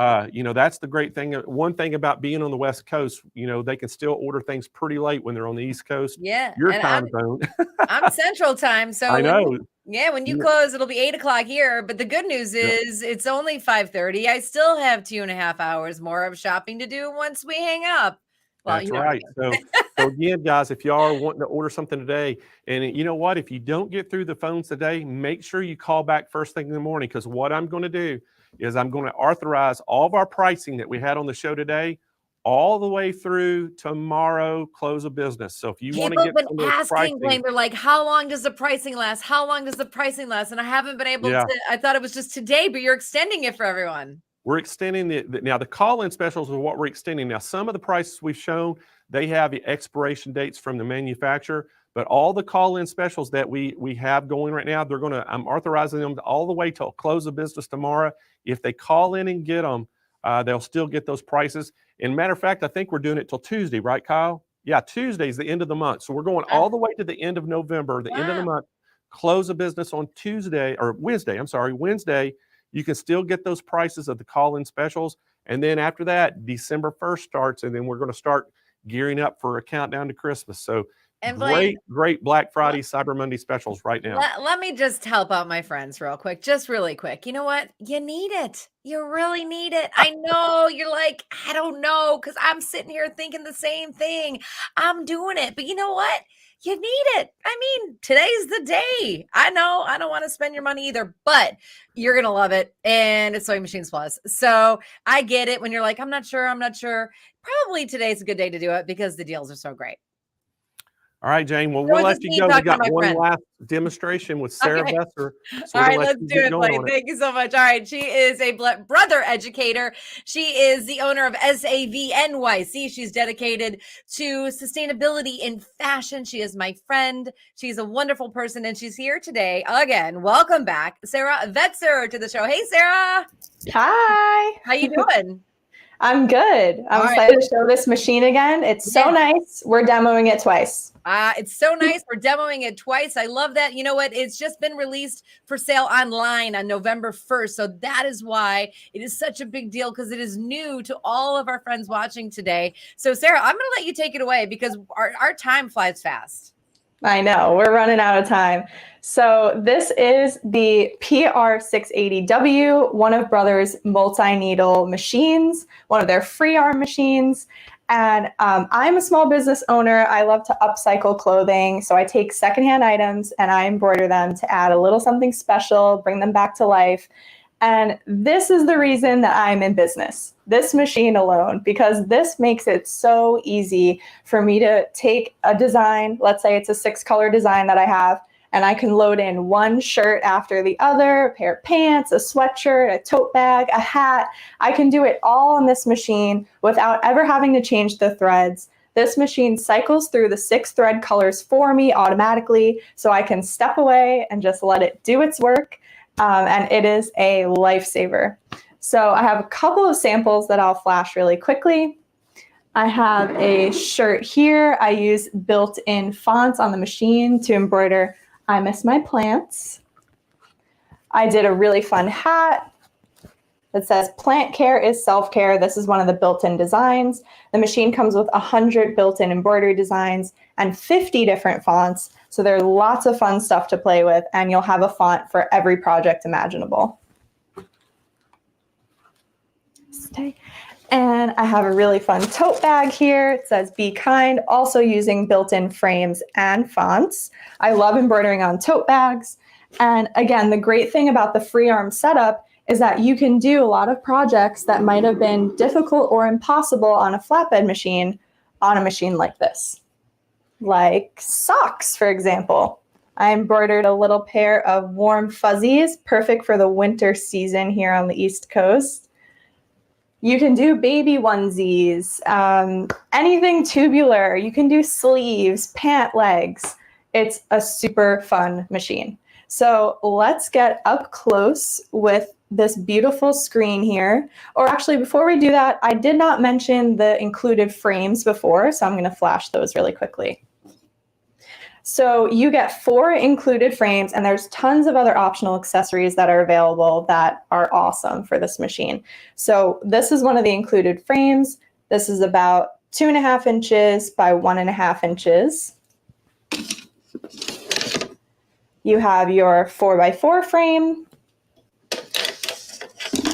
That's the great thing. One thing about being on the West Coast, they can still order things pretty late when they're on the East Coast. Yeah. Your time zone. I'm Central Time. So I know. When you close, it'll be 8 o'clock here. But the good news is it's only 5:30. I still have 2.5 hours more of shopping to do once we hang up. Well, that's right. So again, guys, if y'all are wanting to order something today, and you know what, if you don't get through the phones today, make sure you call back first thing in the morning, because what I'm going to do is I'm going to authorize all of our pricing that we had on the show today all the way through tomorrow close of business. So if you want to get some of those pricing, Blaine, they're like, how long does the pricing last? How long does the pricing last? And I haven't been able to, I thought it was just today, but you're extending it for everyone. We're extending now the call-in specials are what we're extending. Now, some of the prices we've shown, they have the expiration dates from the manufacturer, but all the call-in specials that we have going right now, I'm authorizing them all the way till close of business tomorrow. If they call in and get them, they'll still get those prices. And matter of fact, I think we're doing it till Tuesday, right, Kyle? Yeah, Tuesday's the end of the month. So we're going all the way to the end of November, the end of the month, close of business on Wednesday. You can still get those prices of the call-in specials. And then after that, December 1st starts, and then we're going to start gearing up for a countdown to Christmas. So and Blaine, great Black Friday, Cyber Monday specials right now. Let me just help out my friends real quick, just really quick. You know what? You need it. You really need it. I know you're like, I don't know, because I'm sitting here thinking the same thing. I'm doing it. But you know what? You need it. I mean, today's the day. I know I don't want to spend your money either, but you're going to love it. And it's Sewing Machines Plus. So I get it when you're like, I'm not sure. Probably today's a good day to do it because the deals are so great. All right, Jane. Well, we'll let you go. We got one last demonstration with Sarah Besser. So all right, let's do it, Blaine. Thank you so much. All right, she is a brother educator. She is the owner of SAVNYC. She's dedicated to sustainability in fashion. She is my friend. She's a wonderful person, and she's here today again. Welcome back, Sarah Vetzer, to the show. Hey, Sarah. Hi. How you doing? I'm good. I'm excited to show this machine again. It's so nice. We're demoing it twice. It's so nice. We're demoing it twice. I love that. You know what? It's just been released for sale online on November 1st. So that is why it is such a big deal, because it is new to all of our friends watching today. So Sarah, I'm going to let you take it away because our time flies fast. I know, we're running out of time. So this is the PR680W, one of Brothers multi-needle machines, one of their free arm machines. And I'm a small business owner. I love to upcycle clothing. So I take secondhand items and I embroider them to add a little something special, bring them back to life. And this is the reason that I'm in business, this machine alone, because this makes it so easy for me to take a design, let's say it's a 6-color design that I have, and I can load in one shirt after the other, a pair of pants, a sweatshirt, a tote bag, a hat. I can do it all on this machine without ever having to change the threads. This machine cycles through the 6 thread colors for me automatically, so I can step away and just let it do its work. And it is a lifesaver. So I have a couple of samples that I'll flash really quickly. I have a shirt here. I use built-in fonts on the machine to embroider "I miss my plants." I did a really fun hat that says "Plant care is self-care." This is one of the built-in designs. The machine comes with 100 built-in embroidery designs and 50 different fonts. So there's lots of fun stuff to play with, and you'll have a font for every project imaginable. Stay. And I have a really fun tote bag here. It says "Be kind," also using built-in frames and fonts. I love embroidering on tote bags. And again, the great thing about the free arm setup is that you can do a lot of projects that might have been difficult or impossible on a flatbed machine on a machine like this. Like socks, for example. I embroidered a little pair of warm fuzzies, perfect for the winter season here on the East Coast. You can do baby onesies, anything tubular. You can do sleeves, pant legs. It's a super fun machine. So let's get up close with this beautiful screen here. Or actually, before we do that, I did not mention the included frames before, so I'm going to flash those really quickly. So you get 4 included frames, and there's tons of other optional accessories that are available that are awesome for this machine. So this is one of the included frames. This is about 2.5 inches by 1.5 inches. You have your 4x4 frame.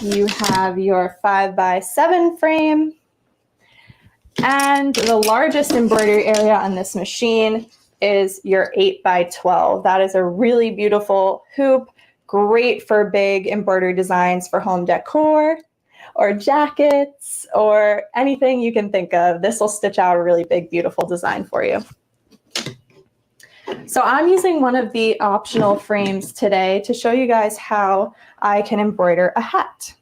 You have your 5x7 frame. And the largest embroidery area on this machine is your 8x12. That is a really beautiful hoop, great for big embroidery designs for home decor or jackets or anything you can think of. This will stitch out a really big, beautiful design for you. So I'm using one of the optional frames today to show you guys how I can embroider a hat.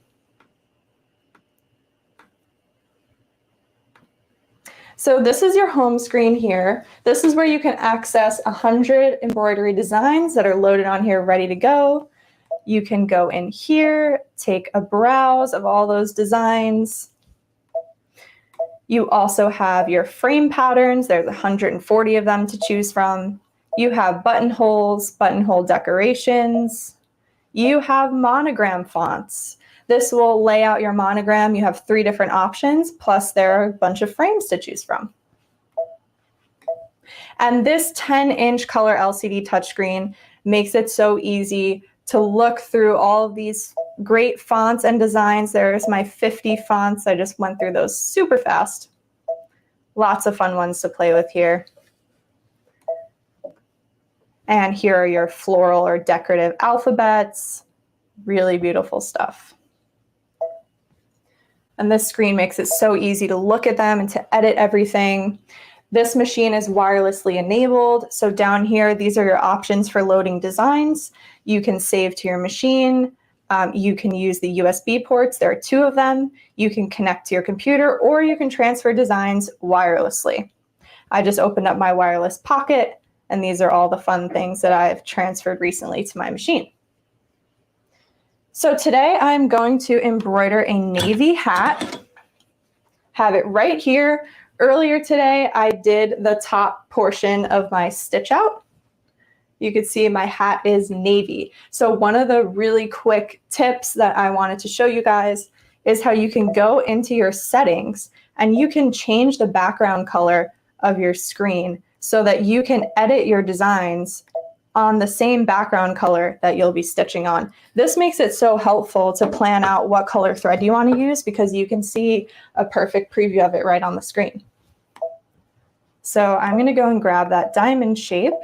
So this is your home screen here. This is where you can access 100 embroidery designs that are loaded on here ready to go. You can go in here, take a browse of all those designs. You also have your frame patterns. There's 140 of them to choose from. You have buttonholes, buttonhole decorations. You have monogram fonts. This will lay out your monogram. You have 3 different options, plus there are a bunch of frames to choose from. And this 10-inch color LCD touchscreen makes it so easy to look through all of these great fonts and designs. There's my 50 fonts. I just went through those super fast. Lots of fun ones to play with here. And here are your floral or decorative alphabets. Really beautiful stuff. And this screen makes it so easy to look at them and to edit everything. This machine is wirelessly enabled. So down here, these are your options for loading designs. You can save to your machine. You can use the USB ports. There are 2 of them. You can connect to your computer, or you can transfer designs wirelessly. I just opened up my wireless pocket, and these are all the fun things that I've transferred recently to my machine. So today I'm going to embroider a navy hat. Have it right here. Earlier today, I did the top portion of my stitch out. You can see my hat is navy. So one of the really quick tips that I wanted to show you guys is how you can go into your settings and you can change the background color of your screen so that you can edit your designs on the same background color that you'll be stitching on. This makes it so helpful to plan out what color thread you want to use because you can see a perfect preview of it right on the screen. So I'm going to go and grab that diamond shape.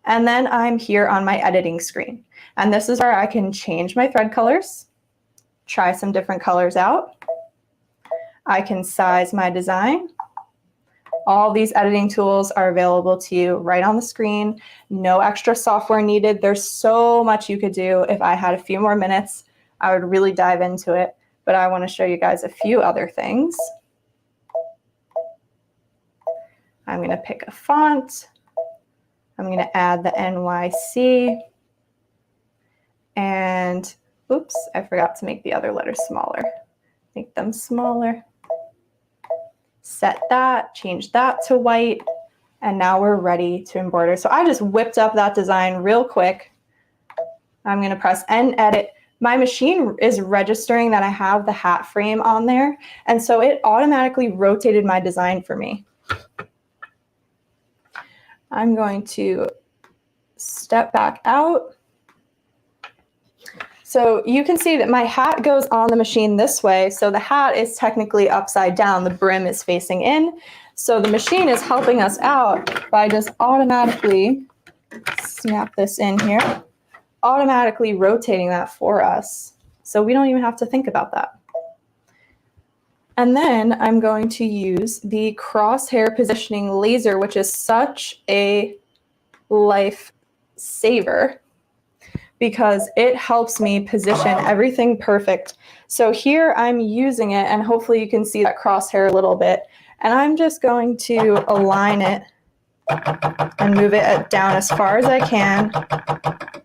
And then I'm here on my editing screen. And this is where I can change my thread colors, try some different colors out. I can size my design. All these editing tools are available to you right on the screen. No extra software needed. There's so much you could do. If I had a few more minutes, I would really dive into it. But I want to show you guys a few other things. I'm going to pick a font. I'm going to add the NYC. And oops, I forgot to make the other letters smaller. Make them smaller. set that, change that to white, and now we're ready to embroider. So I just whipped up that design real quick. I'm going to press end edit. My machine is registering that I have the hat frame on there, and so it automatically rotated my design for me. I'm going to step back out. So you can see that my hat goes on the machine this way. So the hat is technically upside down. The brim is facing in. So the machine is helping us out by just automatically, snap this in here, automatically rotating that for us. So we don't even have to think about that. And then I'm going to use the crosshair positioning laser, which is such a lifesaver, because it helps me position everything perfect. So here I'm using it, and hopefully you can see that crosshair a little bit. And I'm just going to align it and move it down as far as I can.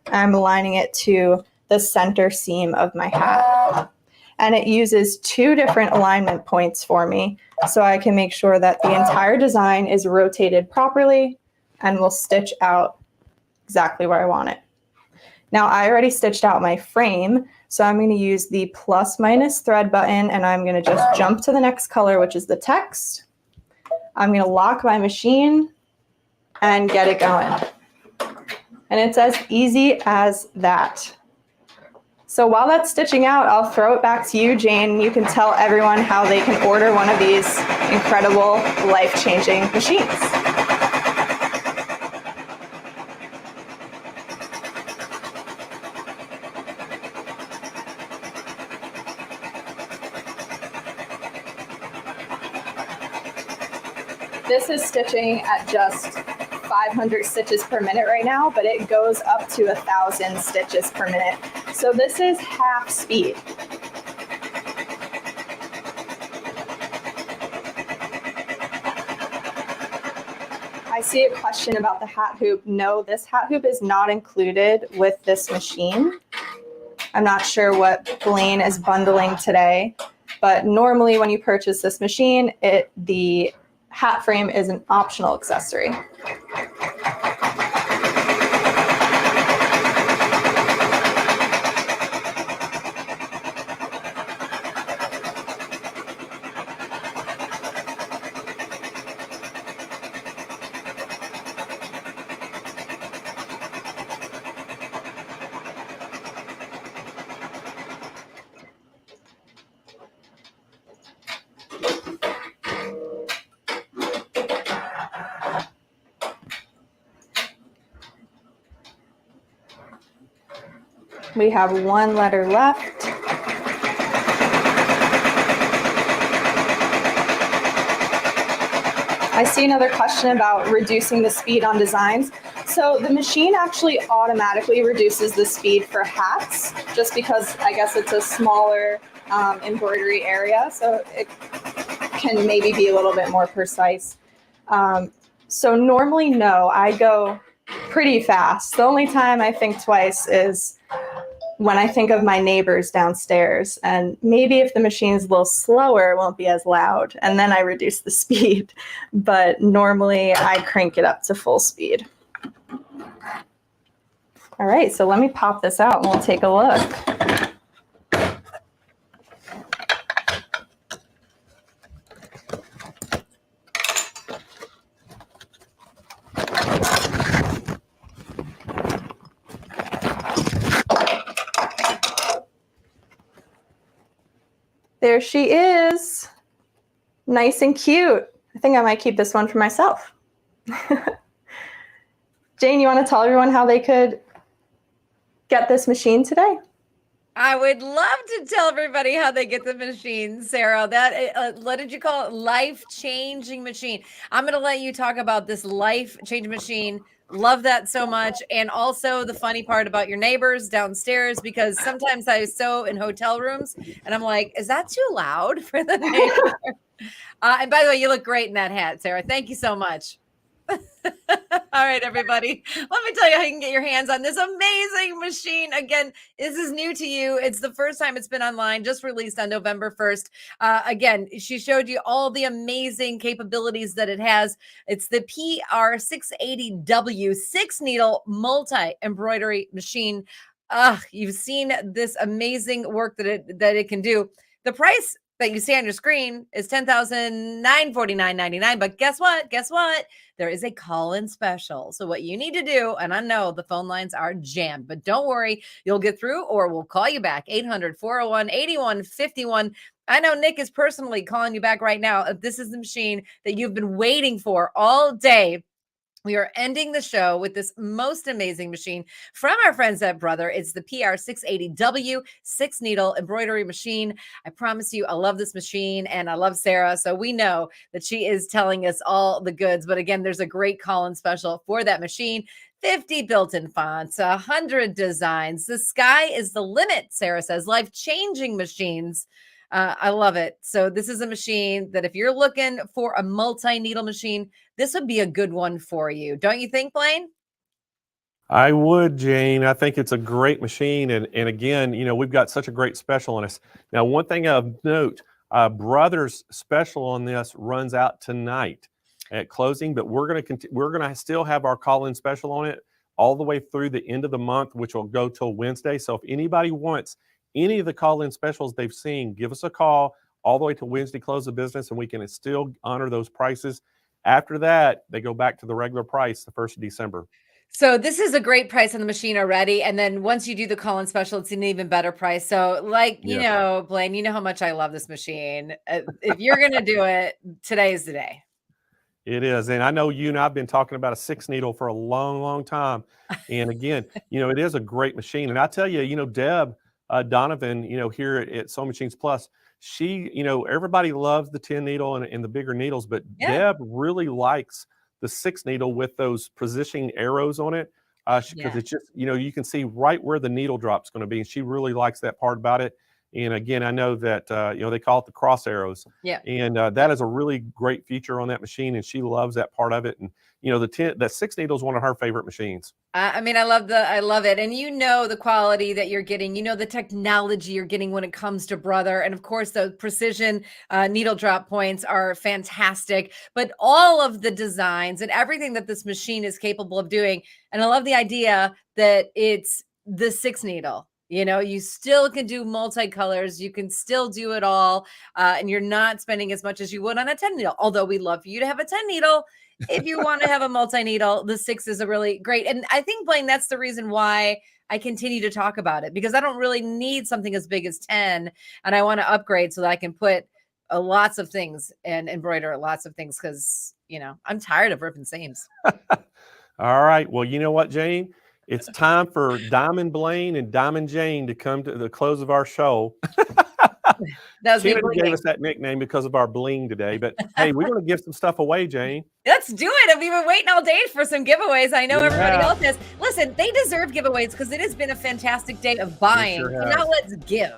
I'm aligning it to the center seam of my hat. And it uses 2 different alignment points for me, so I can make sure that the entire design is rotated properly and will stitch out exactly where I want it. Now I already stitched out my frame, so I'm going to use the ± thread button, and I'm going to just jump to the next color, which is the text. I'm going to lock my machine and get it going. And it's as easy as that. So while that's stitching out, I'll throw it back to you, Jane. You can tell everyone how they can order one of these incredible, life-changing machines. This is stitching at just 500 stitches per minute right now, but it goes up to 1,000 stitches per minute. So this is half speed. I see a question about the hat hoop. No, this hat hoop is not included with this machine. I'm not sure what Blaine is bundling today, but normally when you purchase this machine, the hat frame is an optional accessory. We have 1 letter left. I see another question about reducing the speed on designs. So the machine actually automatically reduces the speed for hats, just because I guess it's a smaller embroidery area, so it can maybe be a little bit more precise. So normally, no, I go pretty fast. The only time I think twice is when I think of my neighbors downstairs, and maybe if the machine's a little slower, it won't be as loud, and then I reduce the speed. But normally I crank it up to full speed. All right, so let me pop this out and we'll take a look. There she is. Nice and cute. I think I might keep this one for myself. Jane, you want to tell everyone how they could get this machine today? I would love to tell everybody how they get the machine, Sarah. That what did you call it? Life-changing machine. I'm going to let you talk about this life-changing machine. Love that so much. And also the funny part about your neighbors downstairs, because sometimes I sew in hotel rooms and I'm like, is that too loud for the neighbor? And by the way, you look great in that hat, Sarah. Thank you so much. All right, everybody. Let me tell you how you can get your hands on this amazing machine. Again, this is new to you. It's the first time it's been online, just released on November 1st. Again, she showed you all the amazing capabilities that it has. It's the PR680W 6-needle multi-embroidery machine. You've seen this amazing work that it can do. The price that you see on your screen is $10,949.99. But guess what? Guess what? There is a call-in special. So what you need to do, and I know the phone lines are jammed, but don't worry, you'll get through, or we'll call you back. 800-401-8151. I know Nick is personally calling you back right now. This is the machine that you've been waiting for all day. We are ending the show with this most amazing machine from our friends at Brother. It's the PR680W 6-needle embroidery machine. I promise you, I love this machine and I love Sarah. So we know that she is telling us all the goods. But again, there's a great call-in special for that machine. 50 built-in fonts, 100 designs. The sky is the limit, Sarah says. Life-changing machines. I love it. So this is a machine that if you're looking for a multi-needle machine, this would be a good one for you. Don't you think, Blaine? I would, Jane. I think it's a great machine. And again, we've got such a great special on us. Now, one thing of note, Brothers special on this runs out tonight at closing, but we're going to still have our call-in special on it all the way through the end of the month, which will go till Wednesday. So if anybody wants any of the call-in specials they've seen, give us a call all the way to Wednesday close of business, and we can still honor those prices. After that, they go back to the regular price the 1st of December. So this is a great price on the machine already. And then once you do the call-in special, it's an even better price. So Blaine, you know how much I love this machine. If you're going to do it, today is the day. It is. And I know you and I've been talking about a 6-needle for a long, long time. And again, it is a great machine. And I tell you, Deb Donovan, here at Sewing Machines Plus, she, everybody loves the 10-needle and the bigger needles, but Deb really likes the 6-needle with those positioning arrows on it, because it's just, you can see right where the needle drop's going to be, and she really likes that part about it. And again, I know that they call it the cross arrows, and that is a really great feature on that machine, and she loves that part of it. And that 6-needle is one of her favorite machines. I love it. And the quality that you're getting, the technology you're getting when it comes to Brother. And of course, the precision needle drop points are fantastic, but all of the designs and everything that this machine is capable of doing. And I love the idea that it's the 6-needle. You still can do multicolors. You can still do it all. And you're not spending as much as you would on a 10-needle, although we'd love for you to have a 10-needle. If you want to have a multi-needle, the 6 is a really great. And I think, Blaine, that's the reason why I continue to talk about it, because I don't really need something as big as 10, and I want to upgrade so that I can put lots of things and embroider lots of things, because, I'm tired of ripping seams. All right. Well, you know what, Jane? It's time for Diamond Blaine and Diamond Jane to come to the close of our show. Kennedy gave us that nickname because of our bling today, but hey, we're going to give some stuff away, Jane. Let's do it. We've been waiting all day for some giveaways. I know everybody else has. Listen, they deserve giveaways because it has been a fantastic day of buying. So now let's give.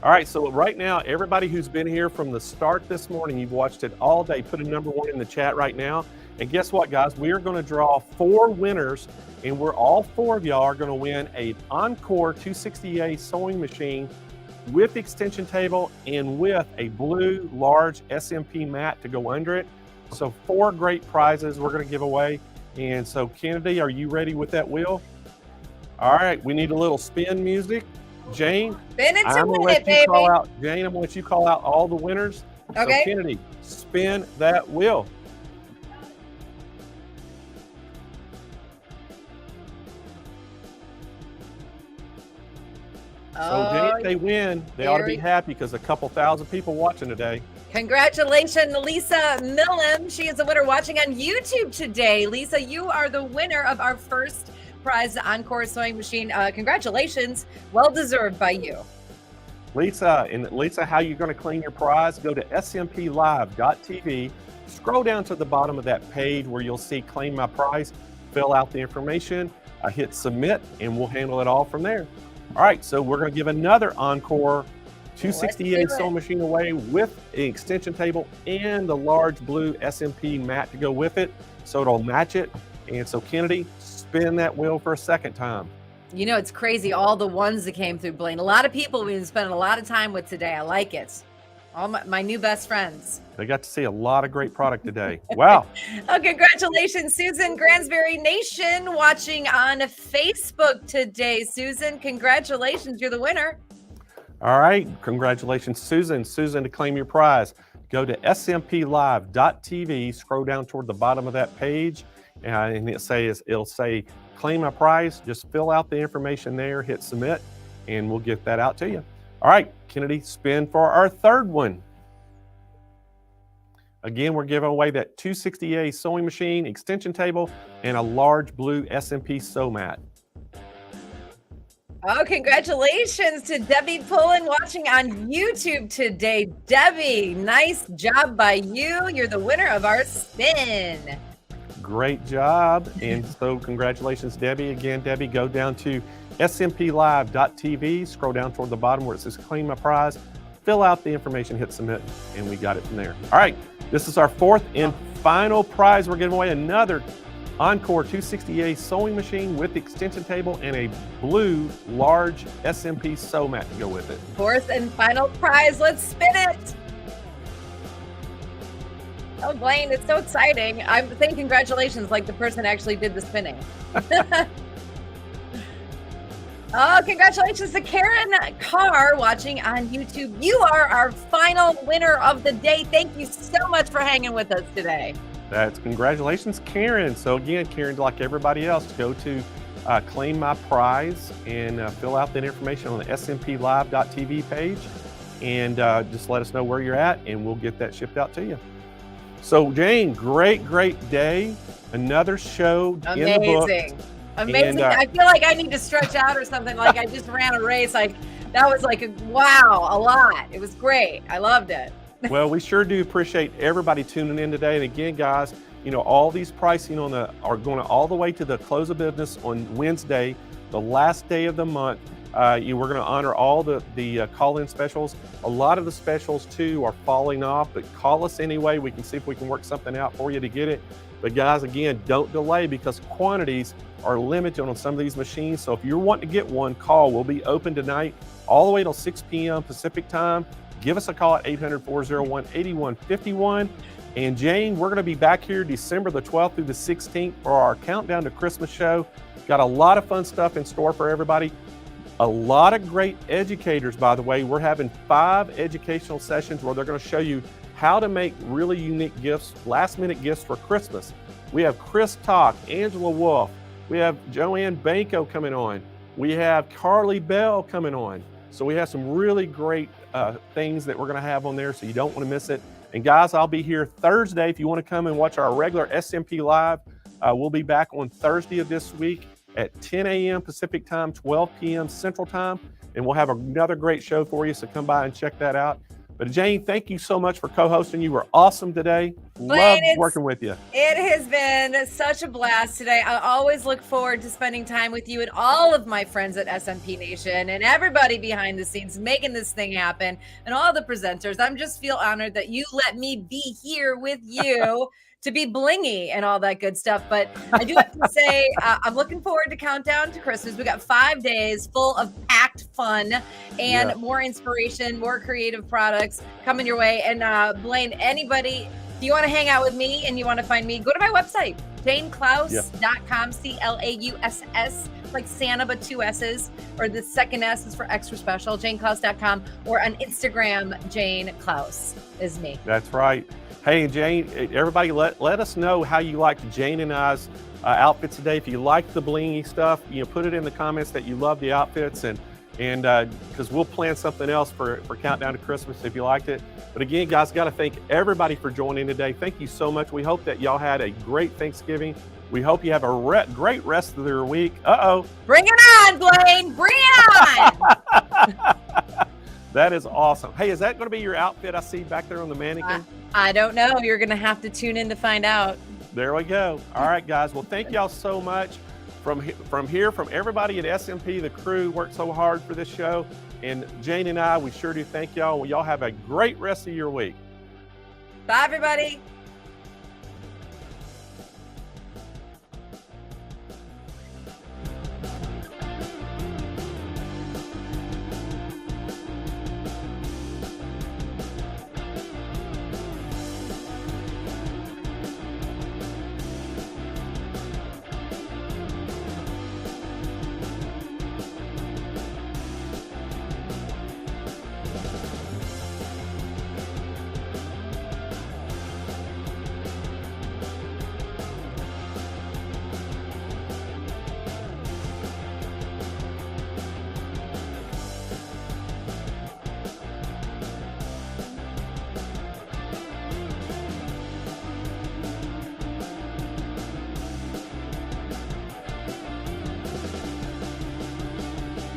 All right, so right now, everybody who's been here from the start this morning, you've watched it all day, put a number 1 in the chat right now. And guess what, guys? We are going to draw 4 winners, and all 4 of y'all are going to win an Encore 260A sewing machine with extension table and with a blue large SMP mat to go under it. So 4 great prizes we're going to give away. And so, Kennedy, are you ready with that wheel? All right, we need a little spin music. Jane, I'm going to let you call out. Jane, I'm going to let you call out all the winners. Okay. So, Kennedy, spin that wheel. So, Jane, if they win, they ought to be happy because a couple thousand people watching today. Congratulations, Lisa Millam. She is the winner watching on YouTube today. Lisa, you are the winner of our first prize, the Encore sewing machine. Congratulations. Well deserved by you. Lisa, how you're going to claim your prize? Go to smplive.tv. Scroll down to the bottom of that page where you'll see Claim My Prize. Fill out the information. Hit submit, and we'll handle it all from there. All right, so we're going to give another Encore 260A sewing machine away with an extension table and the large blue SMP mat to go with it, so it'll match it. And so Kennedy, spin that wheel for a second time. You know, it's crazy, all the ones that came through, Blaine. A lot of people we've been spending a lot of time with today. I like it. All my new best friends. They got to see a lot of great product today. Wow. Oh, congratulations, Susan. Gransberry Nation watching on Facebook today. Susan, congratulations. You're the winner. All right. Congratulations, Susan. Susan, to claim your prize, go to smplive.tv, scroll down toward the bottom of that page, and it'll say, claim my prize. Just fill out the information there, hit submit, and we'll get that out to you. All right, Kennedy, spin for our third one. Again, we're giving away that 260A sewing machine, extension table, and a large blue SMP sew mat. Oh, congratulations to Debbie Pullen watching on YouTube today. Debbie, nice job by you. You're the winner of our spin. Great job. And so congratulations, Debbie. Again, Debbie, go down to smplive.tv, scroll down toward the bottom where it says claim my prize, fill out the information, hit submit, and we got it from there. All right, this is our fourth and final prize. We're giving away another Encore 260A sewing machine with extension table and a blue large SMP sew mat to go with it. Fourth and final prize. Let's spin it. Oh, Blaine, it's so exciting. I'm saying congratulations like the person actually did the spinning. Oh, congratulations to Karen Carr watching on YouTube. You are our final winner of the day. Thank you so much for hanging with us today. That's congratulations, Karen. So again, Karen, like everybody else, go to claim my prize and fill out that information on the smplive.tv page, and just let us know where you're at, and we'll get that shipped out to you. So Jane, great day. Another show in the books. Amazing. And, I feel like I need to stretch out or something. Like I just ran a race. Like that was like, wow, a lot. It was great. I loved it. Well, we sure do appreciate everybody tuning in today. And again, guys, you know, all these pricing are going all the way to the close of business on Wednesday, the last day of the month. We're going to honor all the call-in specials. A lot of the specials too are falling off, but call us anyway. We can see if we can work something out for you to get it. But guys, again, don't delay because quantities are limited on some of these machines. So if you're wanting to get one, call. We'll be open tonight all the way till 6 p.m. Pacific time. Give us a call at 800-401-8151. And Jane, we're going to be back here December the 12th through the 16th for our Countdown to Christmas show. Got a lot of fun stuff in store for everybody. A lot of great educators, by the way. We're having 5 educational sessions where they're going to show you how to make really unique gifts, last-minute gifts for Christmas. We have Chris Talk, Angela Wolf. We have Joanne Banco coming on. We have Carly Bell coming on. So we have some really great things that we're going to have on there, so you don't want to miss it. And guys, I'll be here Thursday if you want to come and watch our regular SMP Live. We'll be back on Thursday of this week at 10 a.m. Pacific time, 12 p.m. Central time, and we'll have another great show for you, so come by and check that out. But Jane, thank you so much for co-hosting. You were awesome today. Love working with you. It has been such a blast today. I always look forward to spending time with you and all of my friends at SMP Nation and everybody behind the scenes making this thing happen and all the presenters. I'm just feel honored that you let me be here with you to be blingy and all that good stuff. But I do have to say, I'm looking forward to Countdown to Christmas. We got 5 days full of packed fun and more inspiration, more creative products coming your way. And Blaine, anybody, if you want to hang out with me and you want to find me, go to my website, JaneClaus.com, CLAUSS, like Santa, but 2 S's, or the second S is for extra special, JaneClaus.com, or on Instagram, Jane Claus is me. That's right. Hey, Jane, everybody let us know how you liked Jane and I's outfits today. If you like the blingy stuff, put it in the comments that you love the outfits, and because we'll plan something else for Countdown to Christmas if you liked it. But again, guys, got to thank everybody for joining today. Thank you so much. We hope that y'all had a great Thanksgiving. We hope you have a great rest of your week. Bring it on, Blaine. Bring it on. That is awesome. Hey, is that going to be your outfit I see back there on the mannequin? I don't know. You're going to have to tune in to find out. There we go. All right, guys. Well, thank y'all so much From here, from everybody at SMP, the crew worked so hard for this show, and Jane and I, we sure do thank y'all. Y'all have a great rest of your week. Bye, everybody.